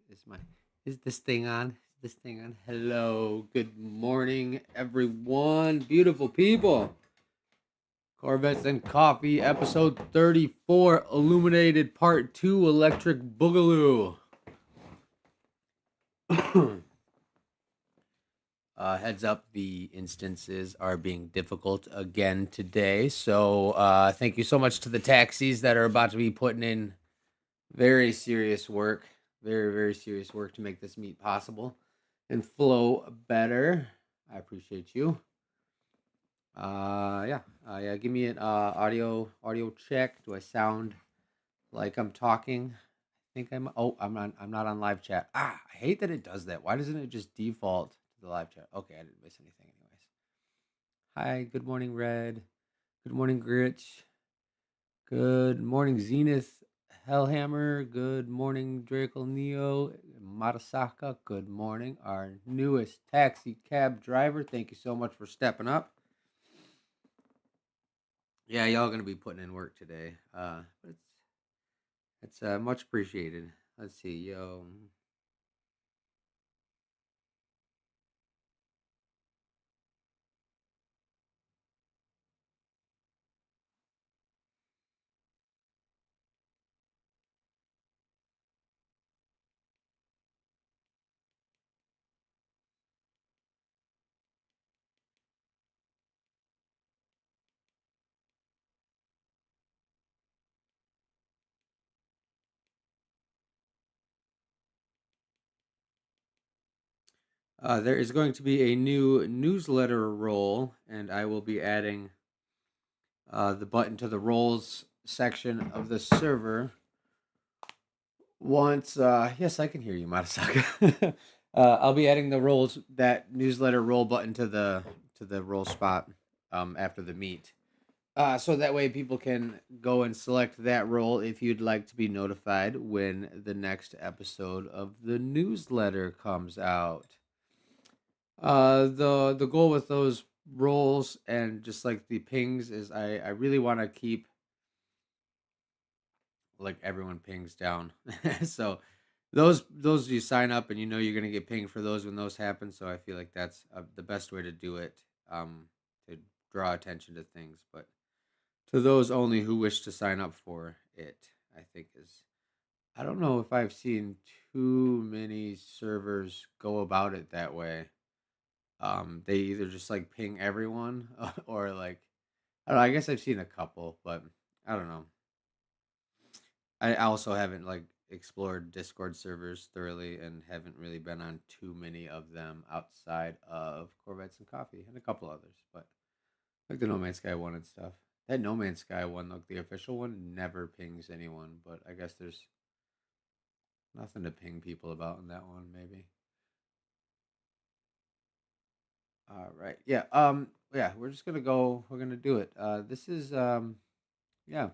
Is this thing on? Is this thing on? Hello, good morning, everyone. Beautiful people. Corvettes and Coffee, episode 34, Illuminated Part 2, Electric Boogaloo. Heads up, the instances are being difficult again today. So thank you so much to the taxis that are about to be putting in very serious work. Very, very serious work to make this meet possible and flow better. I appreciate you. Yeah. Give me an audio check. Do I sound like I'm talking? I think I'm. Oh, I'm not on live chat. I hate that it does that. Why doesn't it just default to the live chat? Okay, I didn't miss anything, anyways. Hi. Good morning, Red. Good morning, Gritch. Good morning, Zenith Hellhammer. Good morning, Draco Neo Matasaka. Good morning, our newest taxi cab driver. Thank you so much for stepping up. Yeah, y'all gonna be putting in work today. But it's much appreciated. Let's see, yo. There is going to be a new newsletter role, and I will be adding the button to the roles section of the server. Once, yes, I can hear you, Matasaka. I'll be adding the roles that newsletter role button to the role spot after the meet. So that way people can go and select that role if you'd like to be notified when the next episode of the newsletter comes out. The goal with those roles and just like the pings is I really want to keep like everyone pings down. So those you sign up and you know you're gonna get pinged for those when those happen. So I feel like that's the best way to do it, to draw attention to things. But to those only who wish to sign up for it, I think is. I don't know if I've seen too many servers go about it that way. They either just like ping everyone or like I don't know. I guess I've seen a couple, but I don't know. I also haven't like explored Discord servers thoroughly and haven't really been on too many of them outside of Corvettes and Coffee and a couple others, but like the No Man's Sky one and stuff. That No Man's Sky one, like the official one, never pings anyone, but I guess there's nothing to ping people about in that one, maybe. All right. Yeah. Yeah, we're just gonna go. We're gonna do it. This is yeah,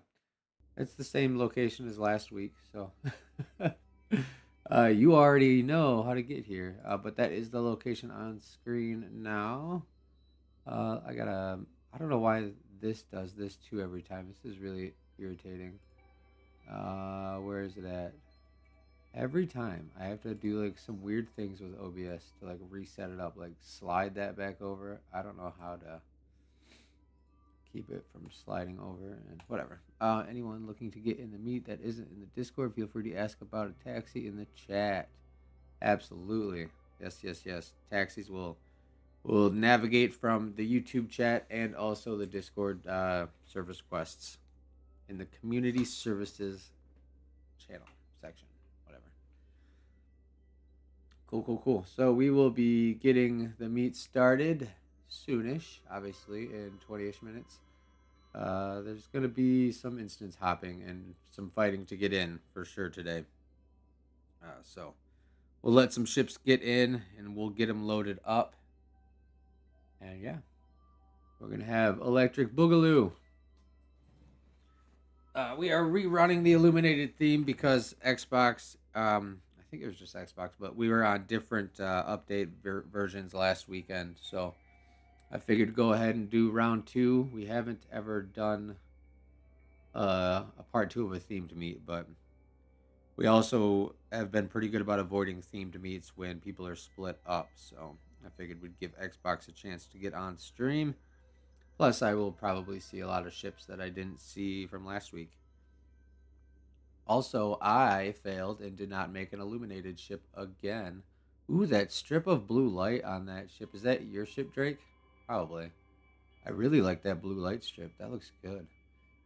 it's the same location as last week, so you already know how to get here. But that is the location on screen now. I gotta. I don't know why this does this too every time. This is really irritating. Where is it at? Every time I have to do like some weird things with OBS to like reset it up, like slide that back over. I don't know how to keep it from sliding over and whatever. Anyone looking to get in the meet that isn't in the Discord, feel free to ask about a taxi in the chat. Absolutely. Yes, yes, yes. Taxis will navigate from the YouTube chat and also the Discord service quests in the community services channel section. Whatever. Cool, cool, cool. So we will be getting the meet started soonish, obviously, in 20-ish minutes. There's going to be some instance hopping and some fighting to get in for sure today. So we'll let some ships get in and we'll get them loaded up. And yeah, we're going to have Electric Boogaloo. We are rerunning the Illuminated theme because Xbox, I think it was just Xbox, but we were on different update versions last weekend. So I figured go ahead and do round two. We haven't ever done a part two of a themed meet, but We also have been pretty good about avoiding themed meets when people are split up, so I figured we'd give Xbox a chance to get on stream. Plus, I will probably see a lot of ships that I didn't see from last week. Also, I failed and did not make an illuminated ship again. Ooh, that strip of blue light on that ship. Is that your ship, Drake? Probably. I really like that blue light strip. That looks good.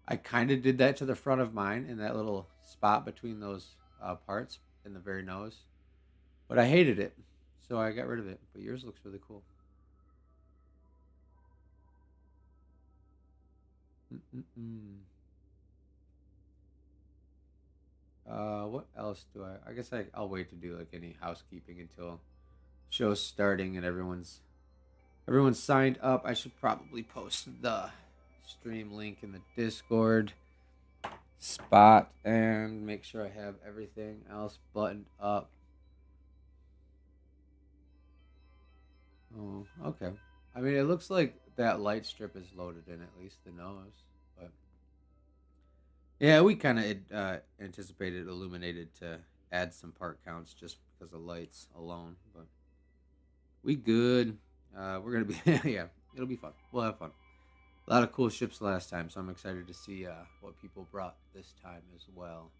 I kind of did that to the front of mine in that little spot between those parts in the very nose, but I hated it, so I got rid of it. But yours looks really cool. Mm-mm-mm. What else do I? I guess I'll wait to do like any housekeeping until show's starting and everyone's signed up. I should probably post the stream link in the Discord spot and make sure I have everything else buttoned up. Oh, okay. I mean, it looks like that light strip is loaded in, at least the nose. But yeah, we kind of anticipated Illuminated to add some part counts just because of lights alone. But we good. We're gonna be yeah, it'll be fun. We'll have fun. A lot of cool ships last time, so I'm excited to see what people brought this time as well.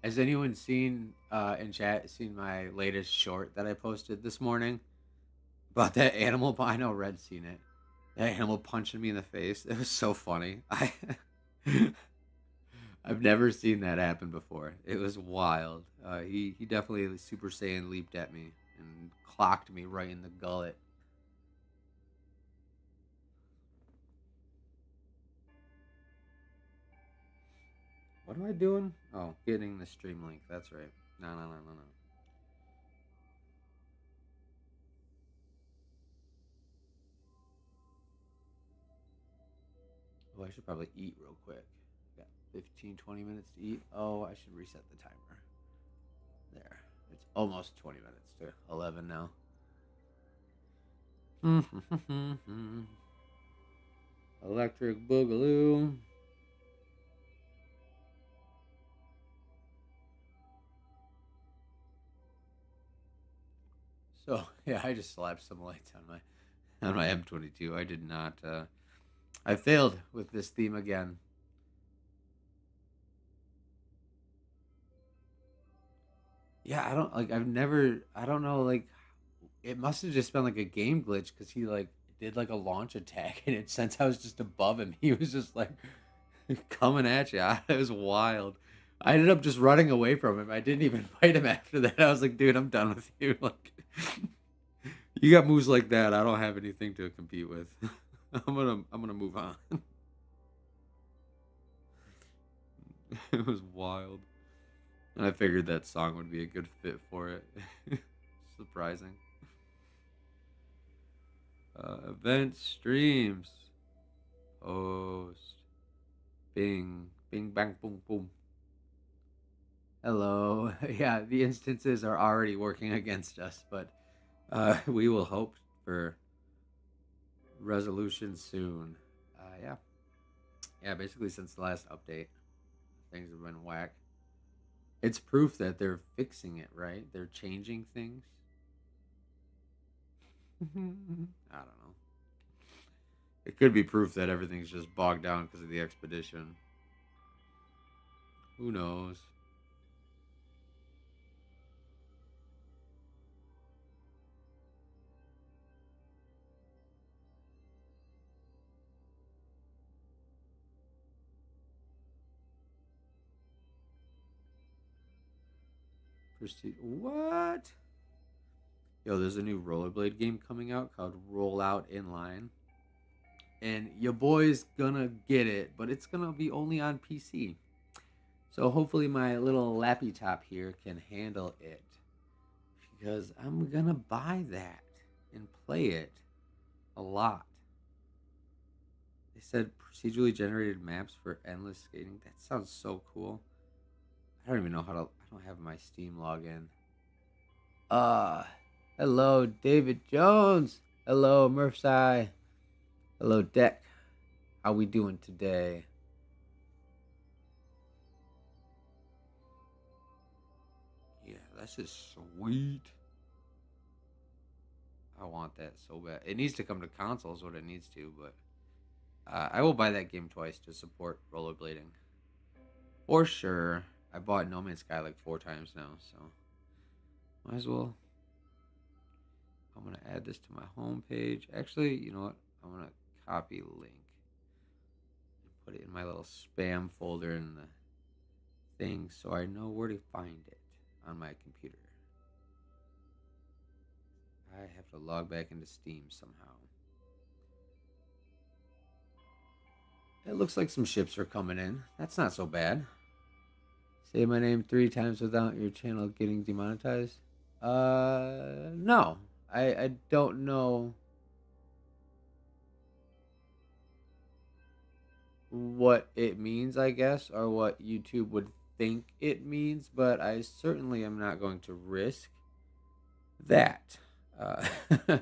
Has anyone seen in chat seen my latest short that I posted this morning about that animal? I know Red's seen it. That animal punching me in the face. It was so funny. I've never seen that happen before. It was wild. He definitely Super Saiyan leaped at me and clocked me right in the gullet. What am I doing? Oh, getting the stream link. That's right. No, no, no, no, no. Oh, I should probably eat real quick. Got 15, 20 minutes to eat. Oh, I should reset the timer. There. It's almost 20 minutes to 11 now. Electric Boogaloo. So yeah, I just slapped some lights on my M22. I did not. I failed with this theme again. Yeah, I don't like. I've never. I don't know. Like, it must have just been like a game glitch because he like did like a launch attack, and it since I was just above him, he was just like coming at you. It was wild. I ended up just running away from him. I didn't even fight him after that. I was like, dude, I'm done with you. Like, you got moves like that. I don't have anything to compete with. I'm gonna move on. It was wild. And I figured that song would be a good fit for it. Surprising. Event streams. Post. Bing. Bing bang boom boom. Hello. Yeah, the instances are already working against us, but we will hope for resolution soon. Yeah. Yeah, basically since the last update, things have been whack. It's proof that they're fixing it, right? They're changing things. I don't know. It could be proof that everything's just bogged down because of the expedition. Who knows? Proceed. What? Yo, there's a new rollerblade game coming out called Rollout Inline. And your boy's gonna get it, but it's gonna be only on PC. So hopefully my little lappy top here can handle it. Because I'm gonna buy that and play it a lot. They said procedurally generated maps for endless skating. That sounds so cool. I don't even know how to. I don't have my Steam login. Uh, hello, David Jones. Hello, Murphside. Hello, Deck. How we doing today? Yeah, that's just sweet. I want that so bad. It needs to come to consoles, what it needs to, but I will buy that game twice to support rollerblading. For sure. I bought No Man's Sky like 4 times now, so might as well. I'm gonna add this to my home page. Actually, you know what? I'm gonna copy link and put it in my little spam folder in the thing so I know where to find it on my computer. I have to log back into Steam somehow. It looks like some ships are coming in. That's not so bad. Say my name 3 times without your channel getting demonetized? No. I don't know what it means, I guess, or what YouTube would think it means, but I certainly am not going to risk that. I'm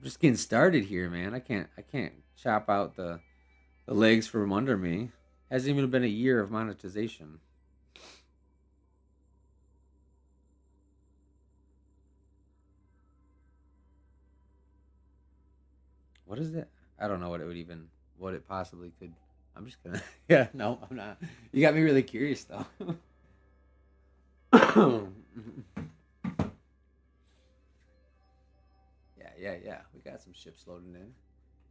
just getting started here, man. I can't chop out the legs from under me. Hasn't even been a year of monetization. What is that? I don't know what it would even, what it possibly could. I'm just gonna, yeah, no, I'm not. You got me really curious though. Yeah. We got some ships loading in.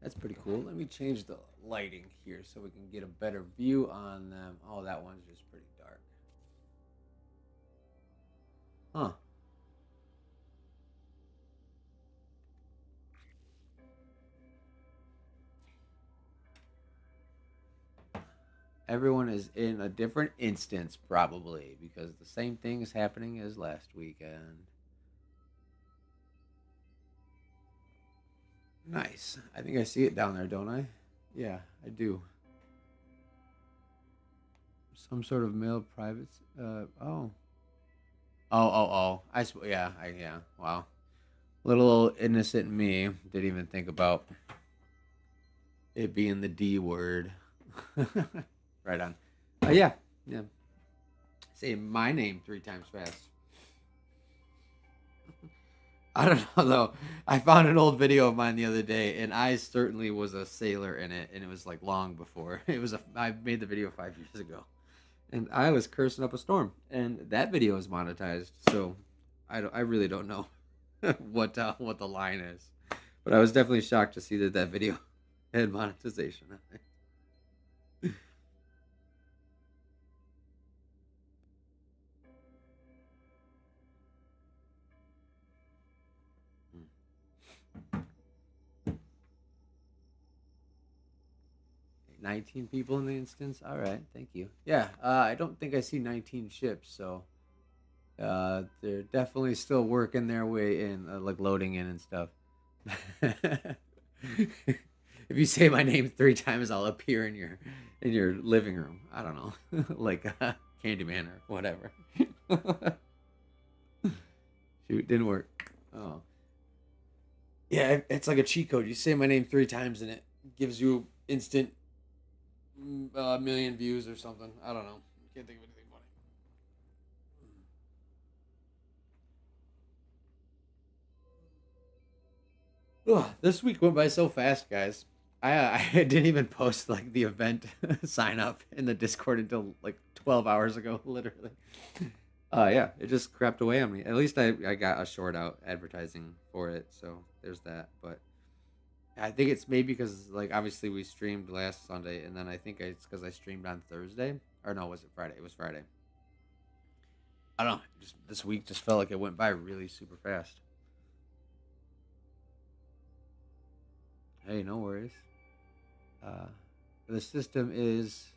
That's pretty cool. Let me change the lighting here so we can get a better view on them. Oh, that one's just pretty dark. Huh. Everyone is in a different instance, probably, because the same thing is happening as last weekend. Nice. I think I see it down there, don't I? Yeah, I do. Some sort of male privates. Oh. Oh. Yeah. Wow. Little innocent me didn't even think about it being the D word. Right on. Yeah. Say my name 3 times fast. I don't know though. I found an old video of mine the other day, and I certainly was a sailor in it, and it was like long before it was. I made the video 5 years ago, and I was cursing up a storm, and that video is monetized. So I really don't know what the line is, but I was definitely shocked to see that video had monetization on it. Hmm. 19 people in the instance. All right, thank you. Yeah, I don't think I see 19 ships, so they're definitely still working their way in, like loading in and stuff. If you say my name 3 times, I'll appear in your living room. I don't know, like Candyman or whatever. Shoot, didn't work. Oh, yeah, it's like a cheat code. You say my name 3 times, and it gives you instant a million views or something. I don't know. Can't think of anything funny. Ugh, this week went by so fast, guys. I didn't even post like the event sign up in the Discord until like 12 hours ago, literally. Yeah, it just crept away on me. At least I got a short out advertising for it, so there's that. But I think it's maybe because like obviously we streamed last Sunday, and then I think it's because I streamed on Thursday, or no, was it Friday? It was Friday. I don't know. Just this week just felt like it went by really super fast. Hey, no worries. Uh, the system is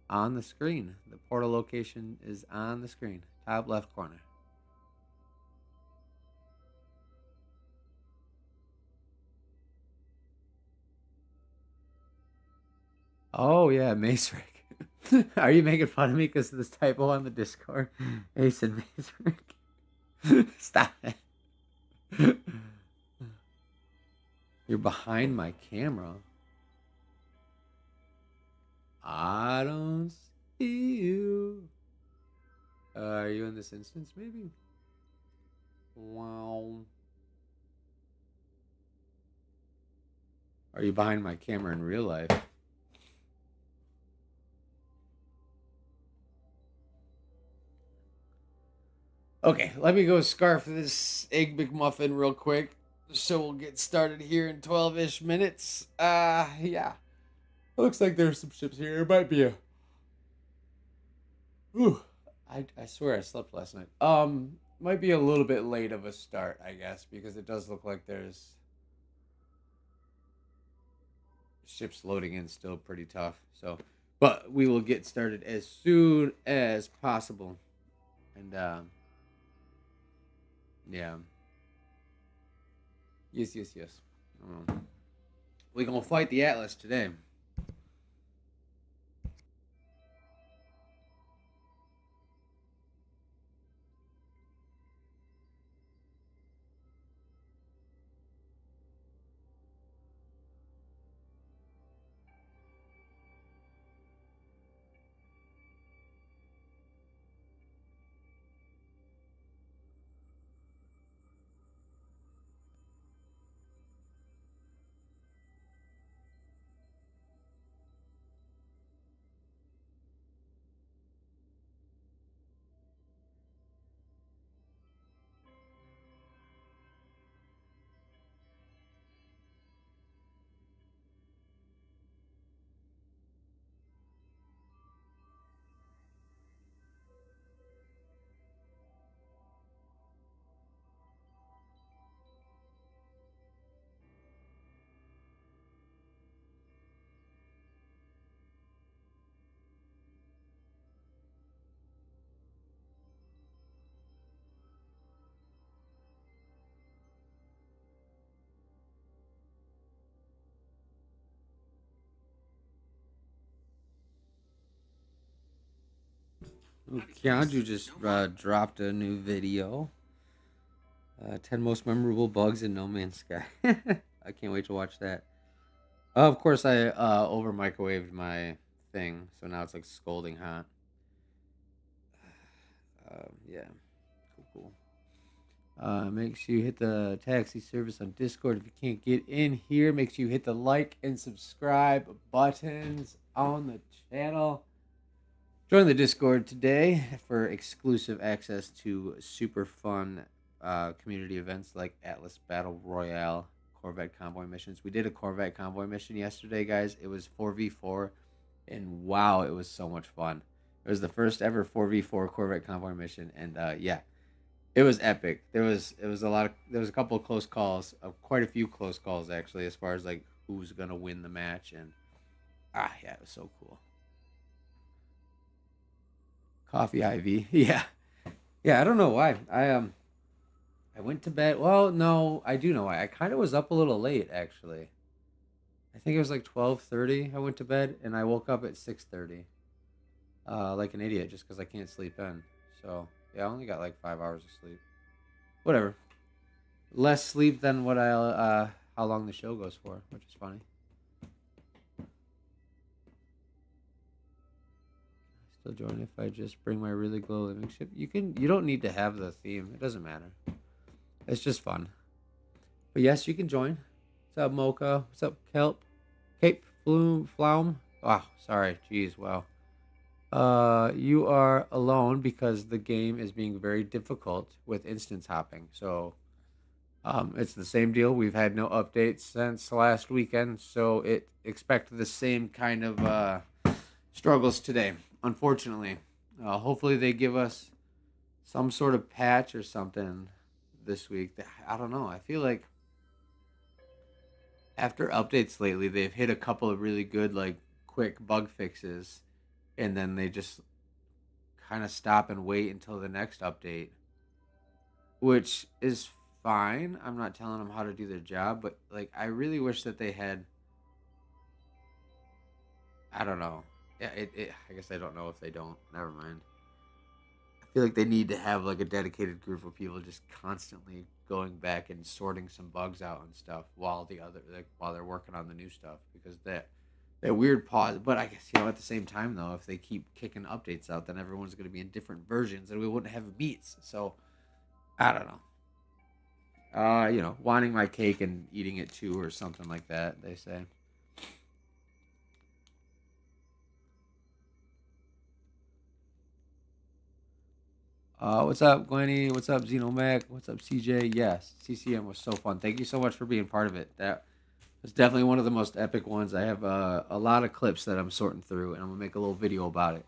on the screen. The portal location is on the screen, top left corner. Oh yeah, Mace Rick. Are you making fun of me because of this typo on the Discord? Ace and Mace Rick. Stop it. You're behind my camera. I don't see you. Are you in this instance, maybe? Wow. Are you behind my camera in real life? Okay, let me go scarf this egg McMuffin real quick. So we'll get started here in 12-ish minutes. Yeah. Looks like there's some ships here. It might be a. Ooh, I swear I slept last night. Might be a little bit late of a start, I guess, because it does look like there's ships loading in still pretty tough. So, but we will get started as soon as possible. And yeah, yes. We gonna fight the Atlas today. Keandrew just dropped a new video. 10 most memorable bugs in No Man's Sky. I can't wait to watch that. Of course, I over microwaved my thing, so now it's like scalding hot. Yeah, cool. Make sure you hit the taxi service on Discord if you can't get in here. Make sure you hit the like and subscribe buttons on the channel. Join the Discord today for exclusive access to super fun community events like Atlas Battle Royale, Corvette convoy missions. We did a Corvette convoy mission yesterday, guys. It was 4v4, and wow, it was so much fun. It was the first ever 4v4 Corvette convoy mission, and yeah, it was epic. There was a couple of close calls, quite a few close calls actually, as far as like who's gonna win the match, and yeah, it was so cool. Coffee Ivy, yeah. Yeah, I don't know why. I went to bed. Well, no, I do know why. I kind of was up a little late actually. I think it was like 12:30. I went to bed and I woke up at 6:30. Like an idiot just cuz I can't sleep in. So, yeah, I only got like 5 hours of sleep. Whatever. Less sleep than what I how long the show goes for, which is funny. Still join if I just bring my really glow living ship. You don't need to have the theme. It doesn't matter. It's just fun. But yes, you can join. What's up, Mocha? What's up, Kelp? Cape Flume Flaum? Wow, sorry. Jeez, wow. You are alone because the game is being very difficult with instance hopping. So, it's the same deal. We've had no updates since last weekend, so expect the same kind of struggles today. Unfortunately, hopefully they give us some sort of patch or something this week. I don't know. I feel like after updates lately, they've hit a couple of really good like quick bug fixes, and then they just kind of stop and wait until the next update, which is fine. I'm not telling them how to do their job, but like I really wish that they had I don't know. Yeah, I guess I don't know if they don't. Never mind. I feel like they need to have like a dedicated group of people just constantly going back and sorting some bugs out and stuff while while they're working on the new stuff because that weird pause. But I guess at the same time though, if they keep kicking updates out, then everyone's going to be in different versions and we wouldn't have meats. So I don't know. Wanting my cake and eating it too, or something like that. They say. What's up, Gwenny? What's up, Xenomac? What's up, CJ? Yes, CCM was so fun. Thank you so much for being part of it. That was definitely one of the most epic ones. I have a lot of clips that I'm sorting through, and I'm gonna make a little video about it.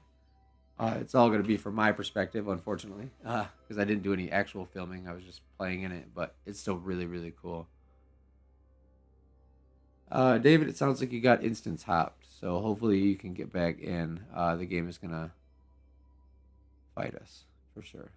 It's all gonna be from my perspective, unfortunately, because I didn't do any actual filming. I was just playing in it, but it's still really, really cool. David, it sounds like you got instance hopped, so hopefully you can get back in. The game is gonna fight us for sure.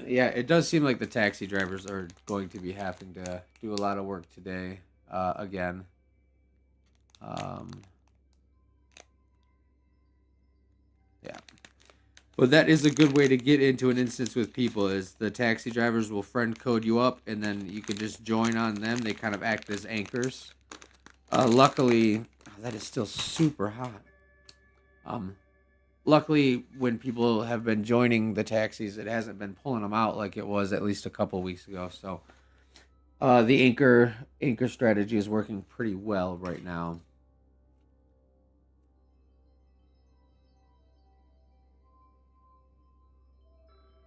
Yeah, it does seem like the taxi drivers are going to be having to do a lot of work today. Again, um, yeah, but that is a good way to get into an instance with people. Is the taxi drivers will friend code you up, and then you can just join on them. They kind of act as anchors. Luckily, that is still super hot. Um, Luckily, when people have been joining the taxis, it hasn't been pulling them out like it was at least a couple weeks ago. So the anchor strategy is working pretty well right now.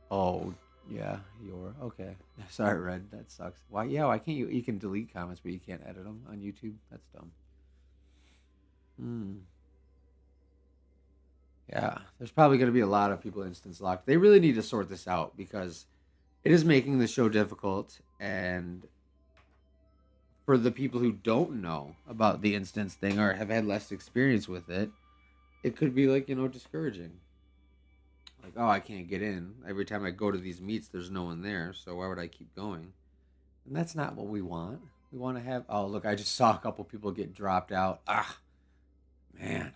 Oh yeah, you're okay. Sorry, Red. That sucks. Why? Yeah, why can't you? You can delete comments, but you can't edit them on YouTube. That's dumb. Hmm. Yeah, there's probably going to be a lot of people instance locked. They really need to sort this out because it is making the show difficult. And for the people who don't know about the instance thing or have had less experience with it, it could be like discouraging. Like, oh, I can't get in. Every time I go to these meets, there's no one there. So why would I keep going? And that's not what we want. We want to have. Oh, look, I just saw a couple people get dropped out. Ah, man,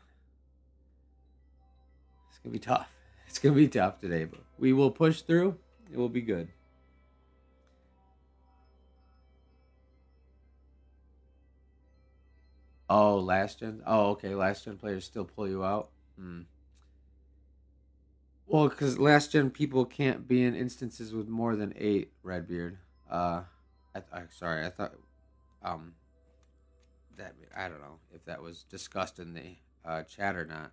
it's gonna be tough. It's gonna be tough today, but we will push through. It will be good. Oh, last gen. Oh, okay. Last gen players still pull you out. Hmm. Well, because last gen people can't be in instances with more than 8. Redbeard. Sorry. I thought um that I don't know if that was discussed in the chat or not.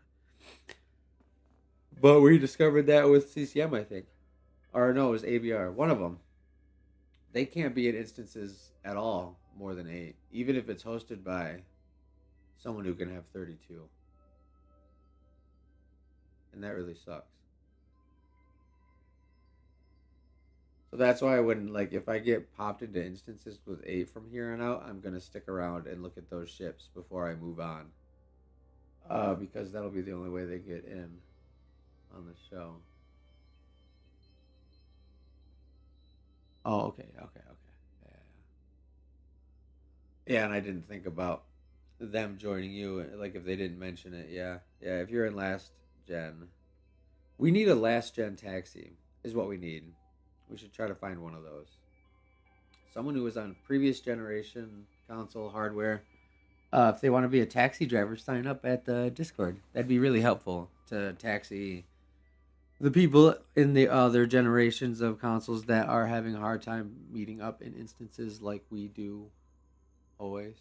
But we discovered that with CCM, I think. Or no, it was ABR. One of them. They can't be in instances at all more than 8, even if it's hosted by someone who can have 32. And that really sucks. So that's why when if I get popped into instances with 8 from here on out, I'm gonna stick around and look at those ships before I move on. Because that'll be the only way they get in on the show. Oh, okay, okay, okay. Yeah, yeah, and I didn't think about them joining you. Like if they didn't mention it, yeah, yeah. If you're in last gen, we need a last gen taxi. Is what we need. We should try to find one of those. Someone who was on previous generation console hardware. If they want to be a taxi driver, sign up at the Discord. That'd be really helpful to taxi the people in the other generations of consoles that are having a hard time meeting up in instances like we do always.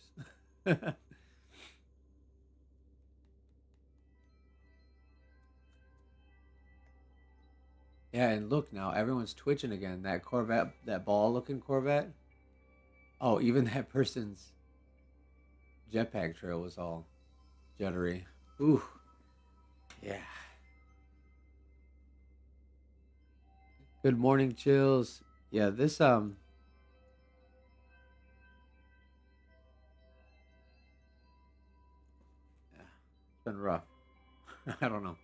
Yeah, and look now, everyone's twitching again. That Corvette, that ball looking Corvette. Oh, even that person's jetpack trail was all jittery. Ooh, yeah. Good morning, chills. Yeah, this yeah, it's been rough. I don't know.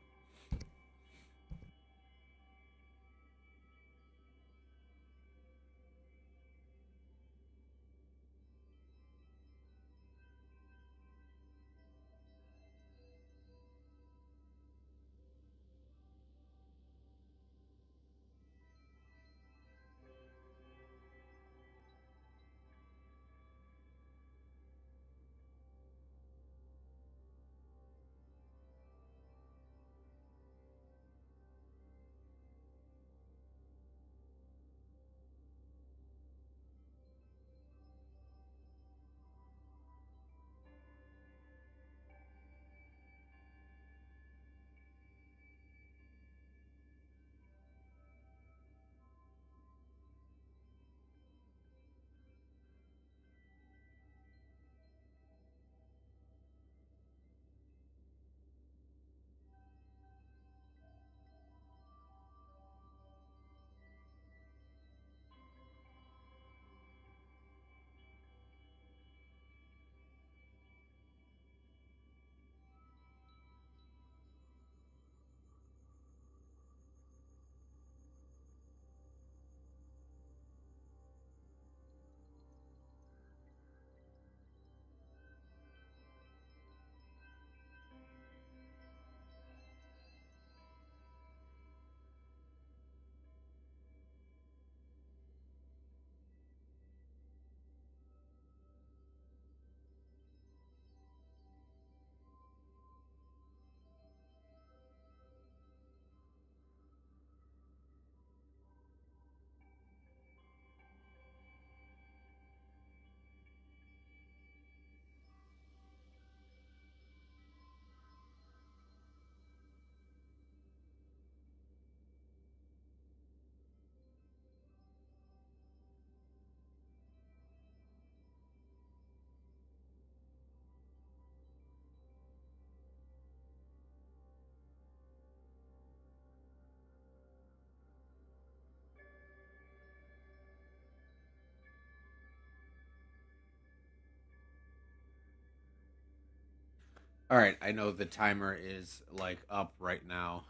All right, I know the timer is like up right now,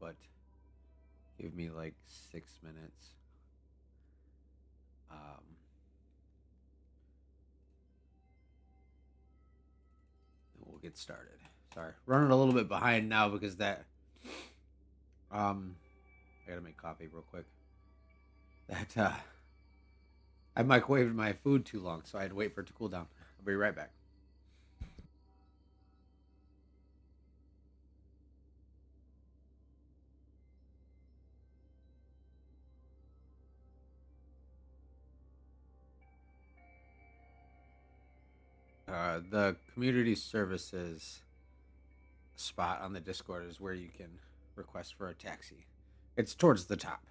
but give me like 6 minutes. Um, and we'll get started. Sorry, running a little bit behind now because that. Um, I gotta make coffee real quick. That I microwaved my food too long, so I had to wait for it to cool down. I'll be right back. The community services spot on the Discord is where you can request for a taxi. It's towards the top.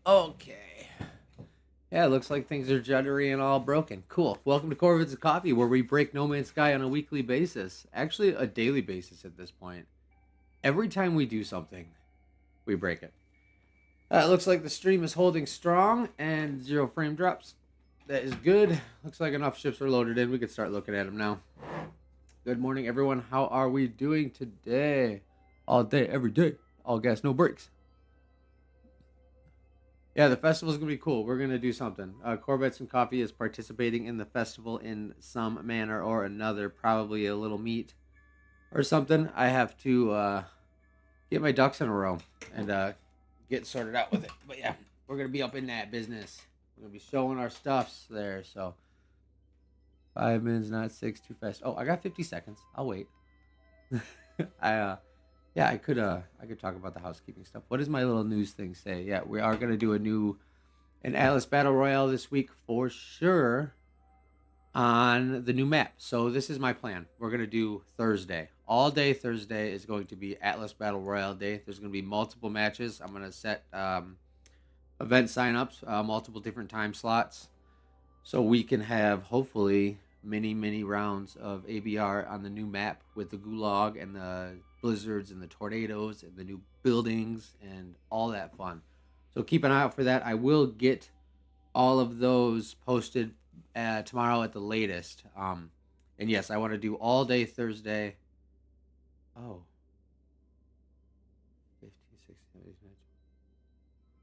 Okay. Yeah, it looks like things are juddery and all broken. Cool. Welcome to Corvettes and Coffee, where we break No Man's Sky on a weekly basis. Actually, a daily basis at this point. Every time we do something, we break it. It looks like the stream is holding strong and 0 frame drops. That is good. Looks like enough ships are loaded in. We can start looking at them now. Good morning, everyone. How are we doing today? All day, every day. All gas, no brakes. Yeah, the festival is going to be cool. We're going to do something. Corvettes and Coffee is participating in the festival in some manner or another. Probably a little meet or something. I have to get my ducks in a row and get sorted out with it. But yeah, we're going to be up in that business. We're going to be showing our stuffs there. So 5 minutes, not 6, too fast. Oh, I got 50 seconds. I'll wait. Yeah, I could talk about the housekeeping stuff. What does my little news thing say? Yeah, we are gonna do an Atlas Battle Royale this week for sure on the new map. So this is my plan. We're gonna do Thursday. All day Thursday is going to be Atlas Battle Royale day. There's gonna be multiple matches. I'm gonna set event signups, multiple different time slots, so we can have hopefully many rounds of ABR on the new map with the gulag and the blizzards and the tornadoes and the new buildings and all that fun. So keep an eye out for that. I will get all of those posted tomorrow at the latest. And yes, I want to do all day Thursday. Oh, 15, 16, 17,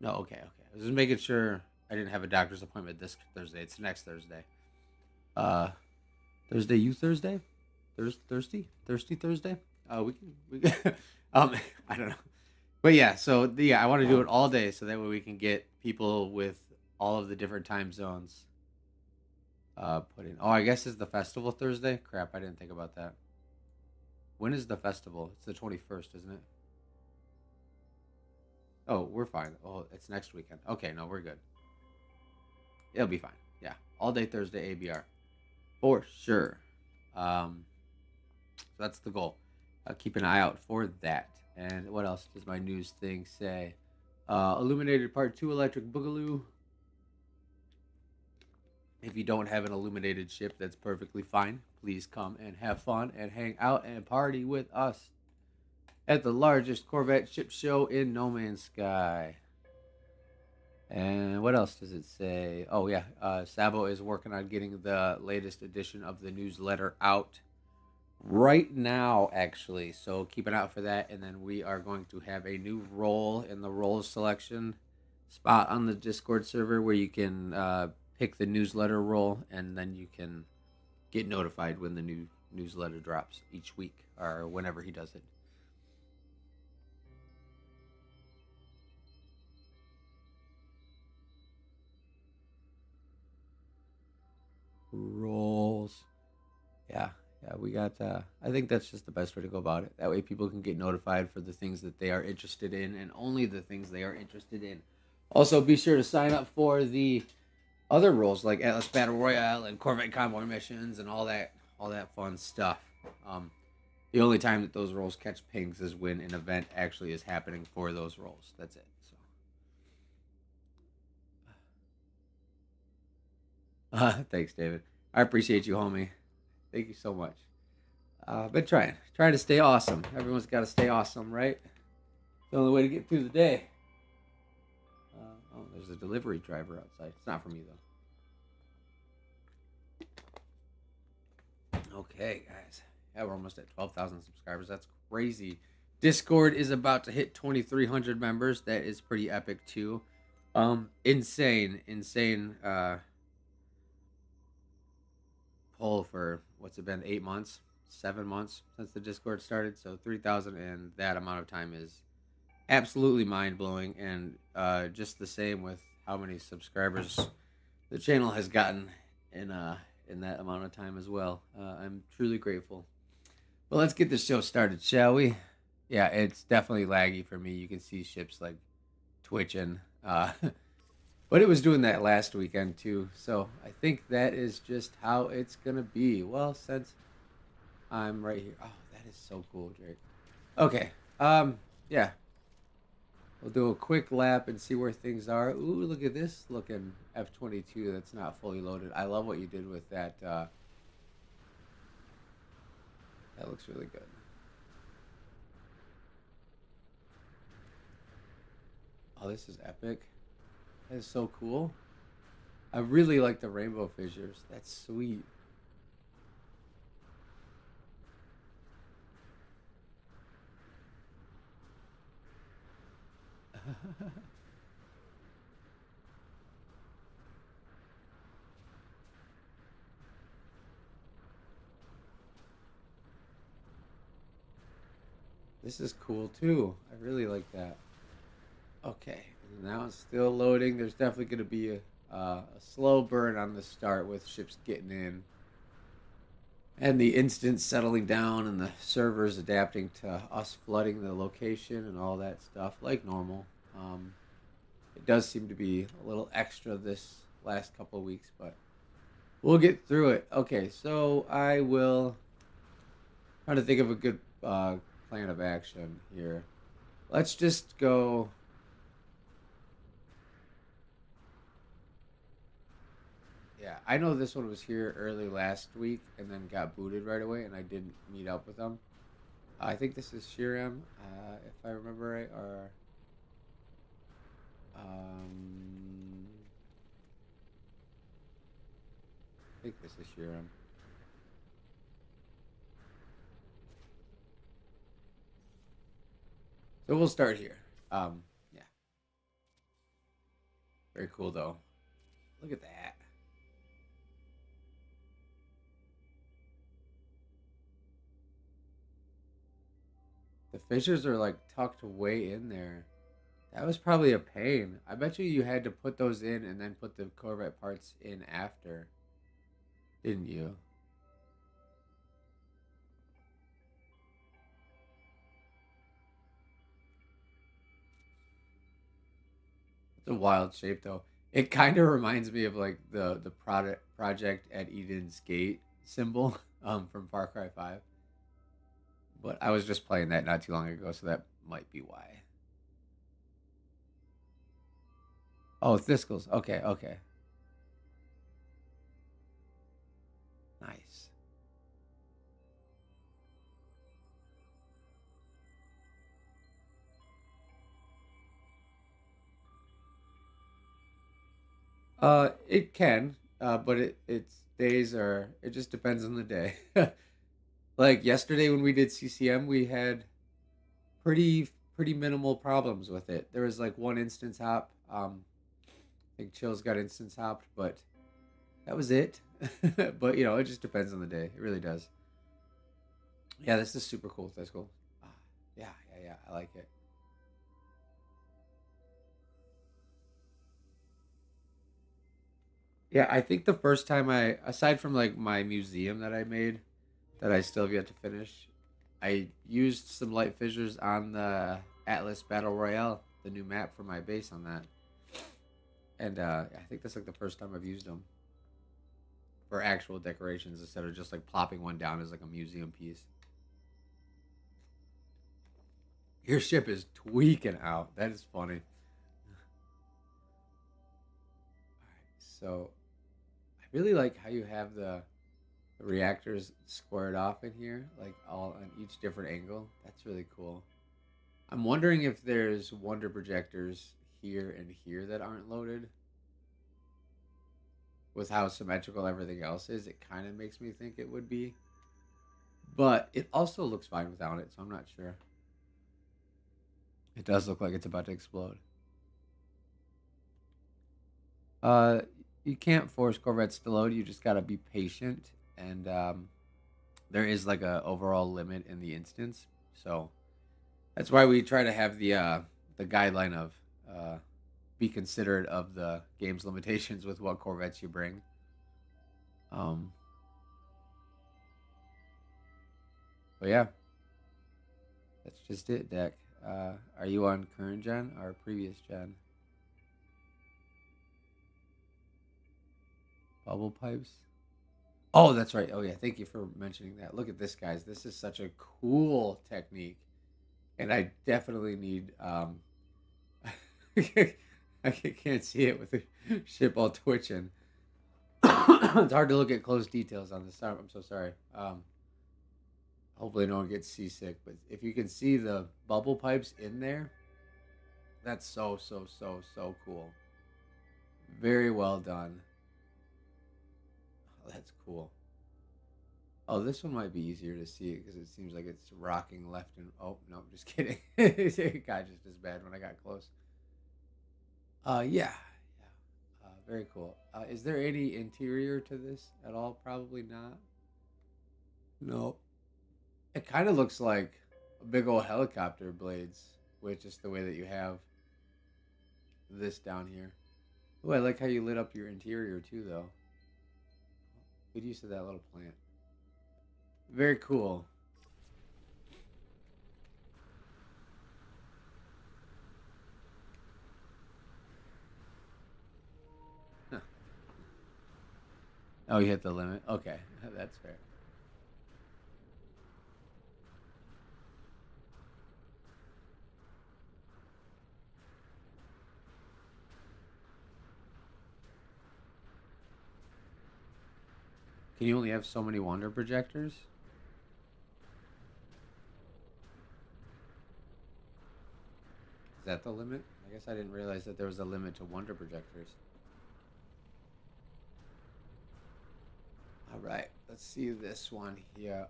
19. No, okay. I was just making sure I didn't have a doctor's appointment this Thursday. It's next Thursday. Uh, Thursday, you Thursday? Thirsty Thursday? We can I don't know. But yeah, so I want to do it all day so that way we can get people with all of the different time zones put in. Oh, I guess it's the festival Thursday? Crap, I didn't think about that. When is the festival? It's the 21st, isn't it? Oh, we're fine. Oh, it's next weekend. Okay, no, we're good. It'll be fine. Yeah, all day Thursday ABR. For sure. So that's the goal. Keep an eye out for that. And what else does my news thing say? Illuminated Part 2 Electric Boogaloo. If you don't have an illuminated ship, that's perfectly fine. Please come and have fun and hang out and party with us at the largest Corvette ship show in No Man's Sky. And what else does it say? Oh, yeah. Sabo is working on getting the latest edition of the newsletter out right now, actually. So keep an eye out for that. And then we are going to have a new role in the roles selection spot on the Discord server where you can pick the newsletter role, and then you can get notified when the new newsletter drops each week or whenever he does it. Roles. Yeah, we got. I think that's just the best way to go about it. That way, people can get notified for the things that they are interested in, and only the things they are interested in. Also, be sure to sign up for the other roles like Atlas Battle Royale and Corvette Convoy missions and all that fun stuff. The only time that those roles catch pings is when an event actually is happening for those roles. That's it. So, thanks, David. I appreciate you, homie. Thank you so much. I've been trying to stay awesome. Everyone's got to stay awesome, right? The only way to get through the day. Oh, there's a delivery driver outside. It's not for me though. Okay, guys. Yeah, we're almost at 12,000 subscribers. That's crazy. Discord is about to hit 2,300 members. That is pretty epic too. Insane. Poll for what's it been? 8 months, 7 months since the Discord started. So 3,000 in that amount of time is absolutely mind blowing, and just the same with how many subscribers the channel has gotten in that amount of time as well. I'm truly grateful. Well, let's get this show started, shall we? Yeah, it's definitely laggy for me. You can see ships like twitching, but it was doing that last weekend too. So I think that is just how it's gonna be. Well, since I'm right here. Oh, that is so cool, Drake. Okay. Yeah. We'll do a quick lap and see where things are. Ooh, look at this looking F-22 that's not fully loaded. I love what you did with that. That looks really good. Oh, this is epic. That is so cool. I really like the rainbow fissures. That's sweet. This is cool too. I really like that. Okay, now it's still loading. There's definitely going to be a slow burn on the start with ships getting in and the instance settling down and the servers adapting to us flooding the location and all that stuff like normal. Um, it does seem to be a little extra this last couple of weeks, but we'll get through it. Okay, so I will try to think of a good plan of action here. Let's just go. Yeah, I know this one was here early last week and then got booted right away, and I didn't meet up with them. I think this is Shiram, if I remember right, or I think this is Shiram. So we'll start here. Yeah, very cool though. Look at that. The fissures are like tucked way in there. That was probably a pain. I bet you had to put those in and then put the Corvette parts in after, didn't you? It's a wild shape though. It kind of reminds me of like the product project at Eden's Gate symbol from Far Cry 5. But I was just playing that not too long ago, so that might be why. Oh, Thiskel's. Okay, okay. Nice. It can, but its days are it just depends on the day. Like yesterday when we did CCM, we had pretty minimal problems with it. There was like one instance hop. I think Chill's got instance hopped, but that was it. But it just depends on the day. It really does. Yeah, this is super cool. That's cool. Ah, yeah, yeah, yeah. I like it. Yeah, I think the first time aside from like my museum that I made, that I still have yet to finish, I used some light fissures on the Atlas Battle Royale, the new map for my base on that, and I think that's like the first time I've used them for actual decorations instead of just like plopping one down as like a museum piece. Your ship is tweaking out. That is funny. So I really like how you have the reactors squared off in here, like all on each different angle. That's really cool. I'm wondering if there's wonder projectors here and here that aren't loaded. With how symmetrical everything else is, it kind of makes me think it would be. But it also looks fine without it, so I'm not sure. It does look like it's about to explode. Uh, you can't force Corvettes to load. You just gotta be patient, and there is like a overall limit in the instance. So that's why we try to have the guideline of be considerate of the game's limitations with what Corvettes you bring. Um, but yeah, that's just it, Deck. Are you on current gen or previous gen? Bubble pipes. Oh, that's right. Oh yeah, thank you for mentioning that. Look at this, guys. This is such a cool technique, and I definitely need. I can't see it with the ship all twitching. It's hard to look at close details on this. I'm so sorry. Hopefully no one gets seasick, but if you can see the bubble pipes in there, That's so cool. Very well done. Oh, that's cool. Oh, this one might be easier to see because it seems like it's rocking left and. Oh no, just kidding. It got just as bad when I got close. Yeah, yeah. Very cool. Is there any interior to this at all? Probably not. No. It kind of looks like a big old helicopter blades, with just the way that you have this down here. Oh, I like how you lit up your interior too, though. Good use of that little plant. Very cool. Huh. Oh, you hit the limit. Okay, that's fair. Can you only have so many wonder projectors? Is that the limit? I guess I didn't realize that there was a limit to wonder projectors. All right, let's see this one here.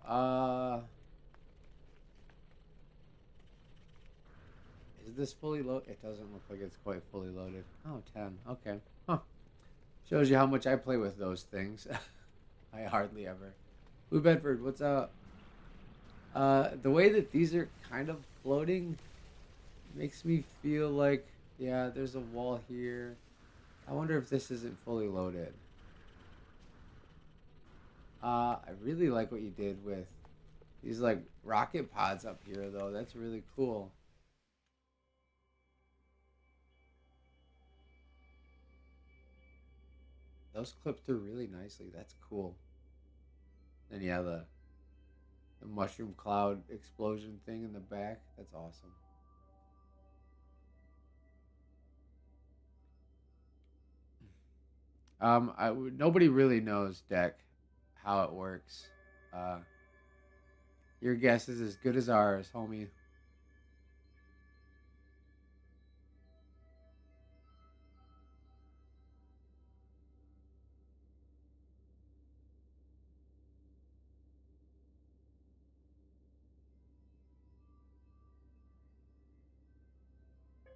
Is this fully loaded? It doesn't look like it's quite fully loaded. Oh, 10. Okay. Huh. Shows you how much I play with those things. I hardly ever. Blue Bedford, what's up? The way that these are kind of floating makes me feel like, yeah, there's a wall here. I wonder if this isn't fully loaded. I really like what you did with these like rocket pods up here, though. That's really cool. Those clip through really nicely. That's cool. And yeah, the mushroom cloud explosion thing in the back. That's awesome. Nobody really knows deck how it works. Uh, your guess is as good as ours, homie.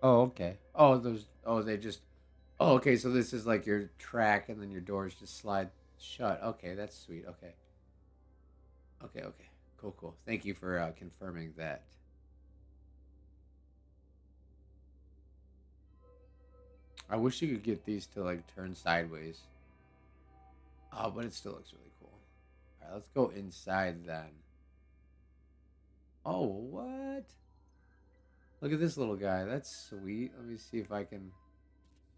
Oh, okay. Oh, those. Oh, they just. Oh, okay. So this is like your track, and then your doors just slide shut. Okay, that's sweet. Okay. Okay. Okay. Cool. Cool. Thank you for confirming that. I wish you could get these to like turn sideways. Oh, but it still looks really cool. All right, let's go inside then. Oh, what? Look at this little guy. That's sweet. Let me see if I can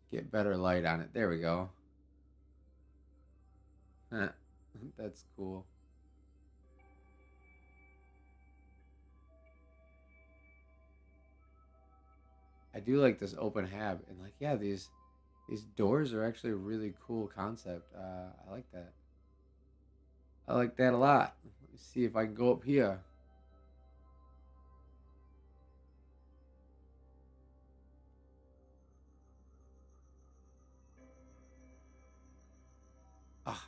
get better light on it. There we go. That's cool. I do like this open hab, and like, yeah, these doors are actually a really cool concept. I like that. I like that a lot. Let me see if I can go up here. Ah,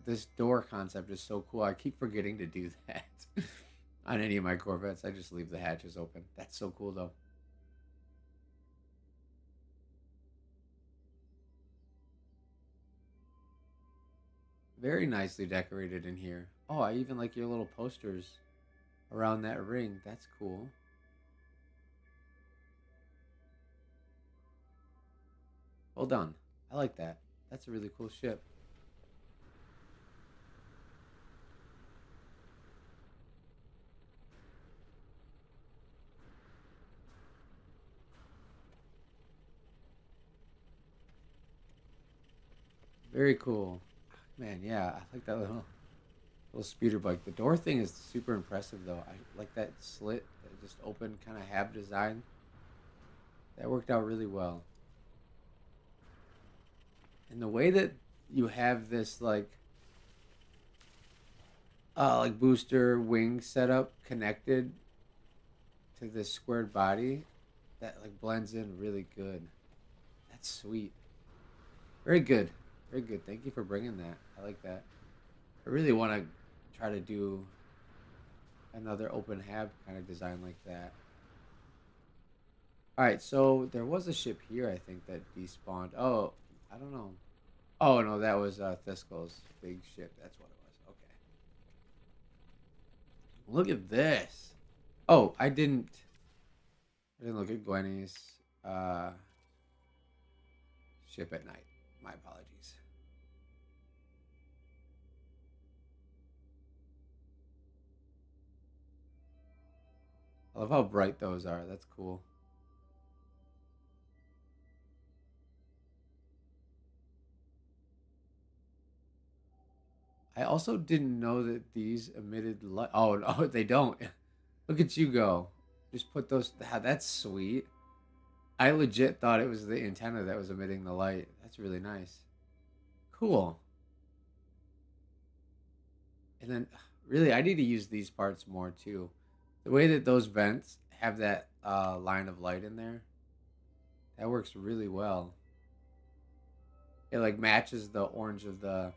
this door concept is so cool. I keep forgetting to do that on any of my Corvettes. I just leave the hatches open. That's so cool, though. Very nicely decorated in here. Oh, I even like your little posters around that ring. That's cool. Well done. I like that. That's a really cool ship. Very cool. Man, yeah, I like that little speeder bike. The door thing is super impressive though. I like that slit that just open kind of hab design. That worked out really well. And the way that you have this like booster wing setup connected to this squared body, That like blends in really good. That's sweet. Very good. Very good. Thank you for bringing that. I like that. I really want to try to do another open hab kind of design like that. All right, so there was a ship here, I think, that despawned. Oh, I don't know. Oh no, that was Thiskel's big ship. That's what it was. Okay. Look at this. Oh, I didn't look at Gwenny's uh, ship at night. My apologies. I love how bright those are. That's cool. I also didn't know that these emitted light. Oh no, they don't. Look at you go. Just put those. That's sweet. I legit thought it was the antenna that was emitting the light. That's really nice. Cool. And then, really, I need to use these parts more too. The way that those vents have that line of light in there, that works really well. It like matches the orange of the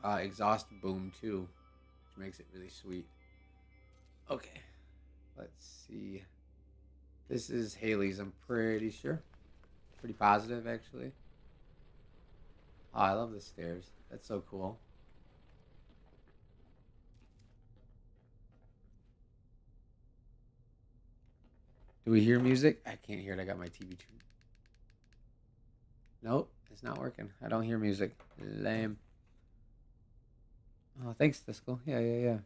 exhaust boom too, which makes it really sweet. Okay, let's see. This is Haley's, I'm pretty sure. Pretty positive, actually. Oh, I love the stairs. That's so cool. Do we hear music? I can't hear it. I got my TV tuned. Nope, it's not working. I don't hear music. Lame. Oh, thanks, Disco. Yeah, yeah, yeah.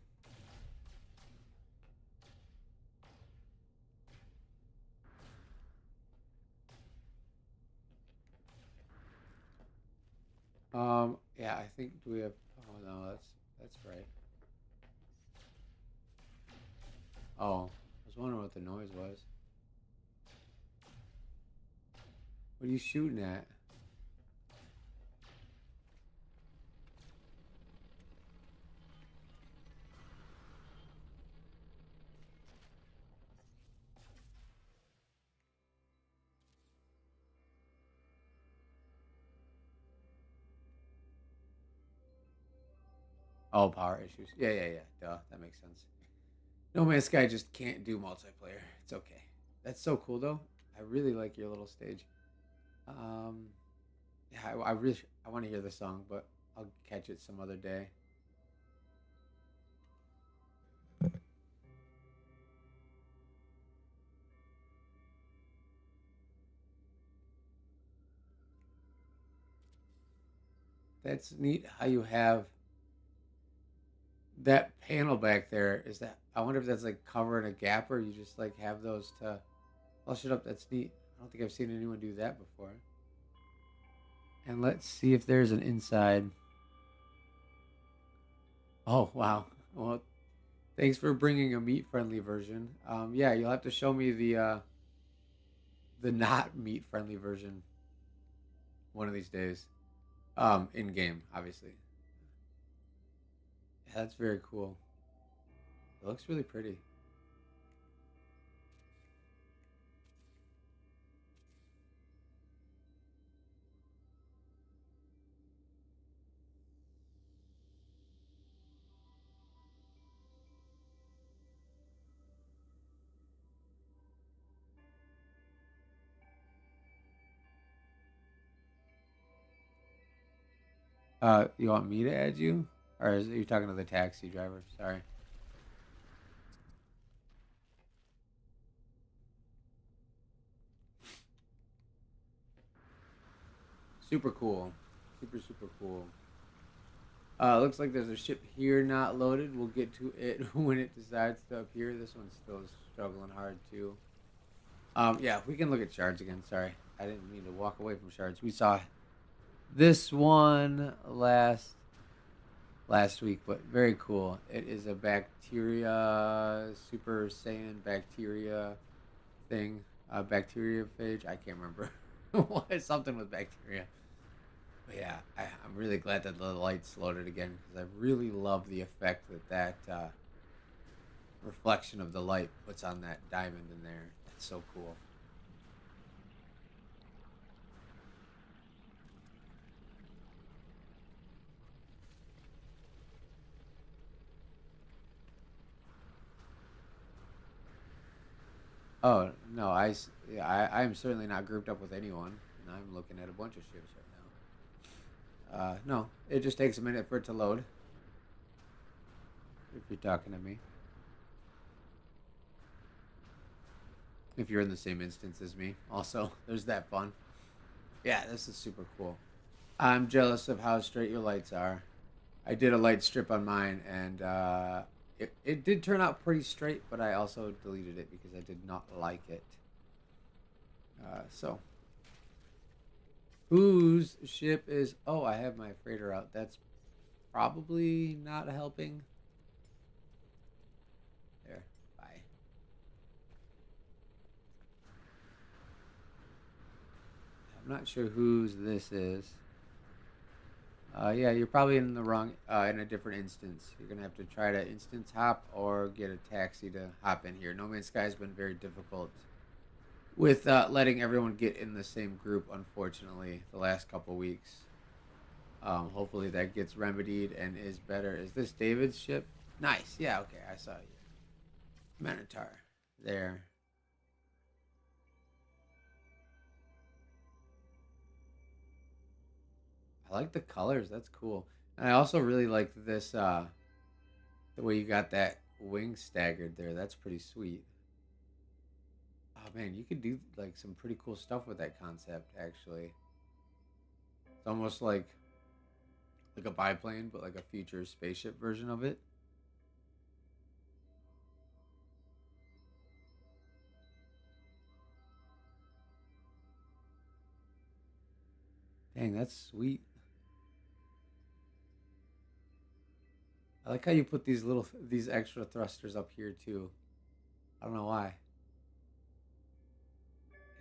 Yeah, I think do we have? Oh no, that's right. Oh, I was wondering what the noise was. What are you shooting at? Oh, power issues. Yeah, yeah, yeah. Duh, that makes sense. No Man's Sky just can't do multiplayer. It's okay. That's so cool though. I really like your little stage. Um, yeah, I really I want to hear the song, but I'll catch it some other day. That's neat how you have that panel back there. Is that I wonder if that's like covering a gap or you just like have those to flush it up. That's neat. I don't think I've seen anyone do that before. And let's see if there's an inside. Oh wow. Well, thanks for bringing a meat friendly version. Yeah, you'll have to show me the not meat friendly version one of these days. In game, obviously. Yeah, that's very cool. It looks really pretty. You want me to add you, or is you talking to the taxi driver? Sorry. Super cool. Super super cool. Looks like there's a ship here not loaded. We'll get to it when it decides to appear. This one's still struggling hard too. Yeah, we can look at shards again. Sorry, I didn't mean to walk away from shards. We saw this one last week, but very cool. It is a bacteria, super saiyan bacteria thing, bacteriophage. I can't remember what something with bacteria. But yeah, I'm really glad that the lights loaded again because I really love the effect that reflection of the light puts on that diamond in there. That's so cool. Oh no, yeah, I'm certainly not grouped up with anyone, and I'm looking at a bunch of ships right now. No, it just takes a minute for it to load. If you're talking to me, if you're in the same instance as me, also there's that fun. Yeah, this is super cool. I'm jealous of how straight your lights are. I did a light strip on mine, and it did turn out pretty straight, but I also deleted it because I did not like it. So, whose ship is... Oh, I have my freighter out. That's probably not helping. There. Bye. I'm not sure whose this is. Yeah, you're probably in the wrong, in a different instance. You're gonna have to try to instance hop or get a taxi to hop in here. No Man's Sky has been very difficult with letting everyone get in the same group, unfortunately, the last couple weeks. Hopefully that gets remedied and is better. Is this David's ship? Nice. Yeah, okay, I saw you. Minotaur. There. I like the colors. That's cool. And I also really like this, the way you got that wing staggered there. That's pretty sweet. Oh man, you could do like some pretty cool stuff with that concept, actually. It's almost like a biplane, but like a future spaceship version of it. Dang, that's sweet. I like how you put these extra thrusters up here too. I don't know why.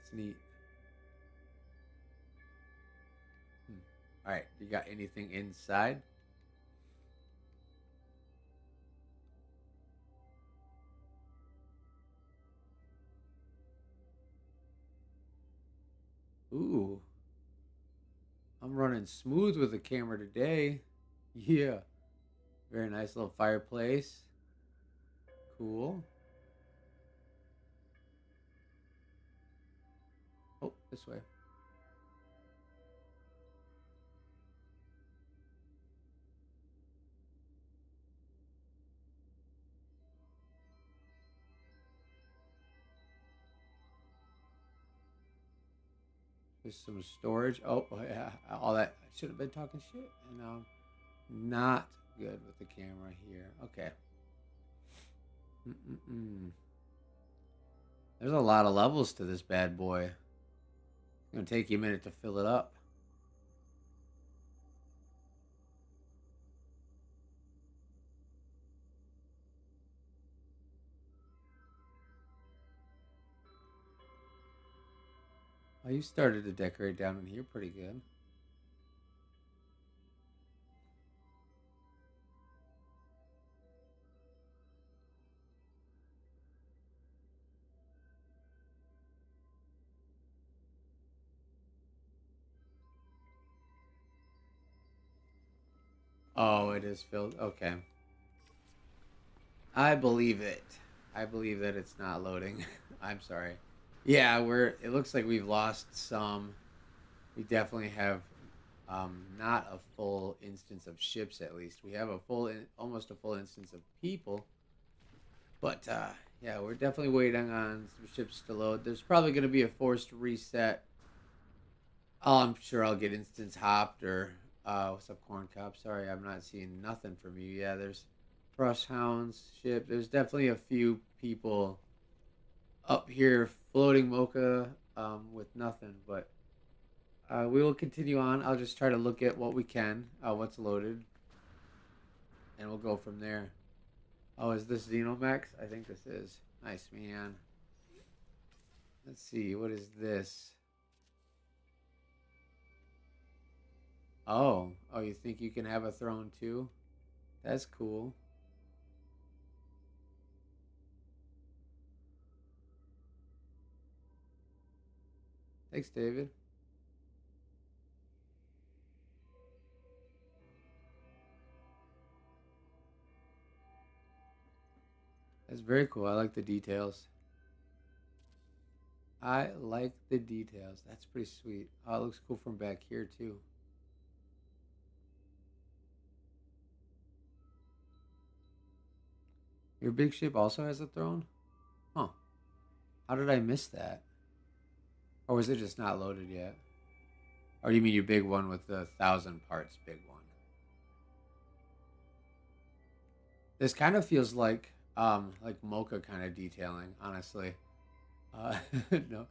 It's neat. Hmm. All right, you got anything inside? Ooh, I'm running smooth with the camera today. Yeah, very nice little fireplace. Cool. Oh, this way. There's some storage. Oh, yeah, all that. I should have been talking shit. And not good with the camera here. Okay. Mm-mm-mm. There's a lot of levels to this bad boy. It's gonna take you a minute to fill it up. Oh, you started to decorate down in here pretty good. Oh, it is filled. Okay. I believe it. I believe that it's not loading. I'm sorry. Yeah, it looks like we've lost some. We definitely have not a full instance of ships at least. We have almost a full instance of people. But yeah, we're definitely waiting on some ships to load. There's probably going to be a forced reset. Oh, I'm sure I'll get instance hopped or what's up, Corn Cop? Sorry, I'm not seeing nothing from you. Yeah, there's Brush Hounds ship. There's definitely a few people up here floating Mocha with nothing, but we will continue on. I'll just try to look at what we can, what's loaded, and we'll go from there. Oh, is this Xenomax? I think this is. Nice, man. Let's see. What is this? Oh. Oh, you think you can have a throne too? That's cool. Thanks, David. That's very cool. I like the details. I like the details. That's pretty sweet. Oh, it looks cool from back here too. Your big ship also has a throne? Huh. How did I miss that? Or was it just not loaded yet? Or do you mean your big one with the 1,000 parts big one? This kind of feels like mocha kind of detailing, honestly. Uh, no,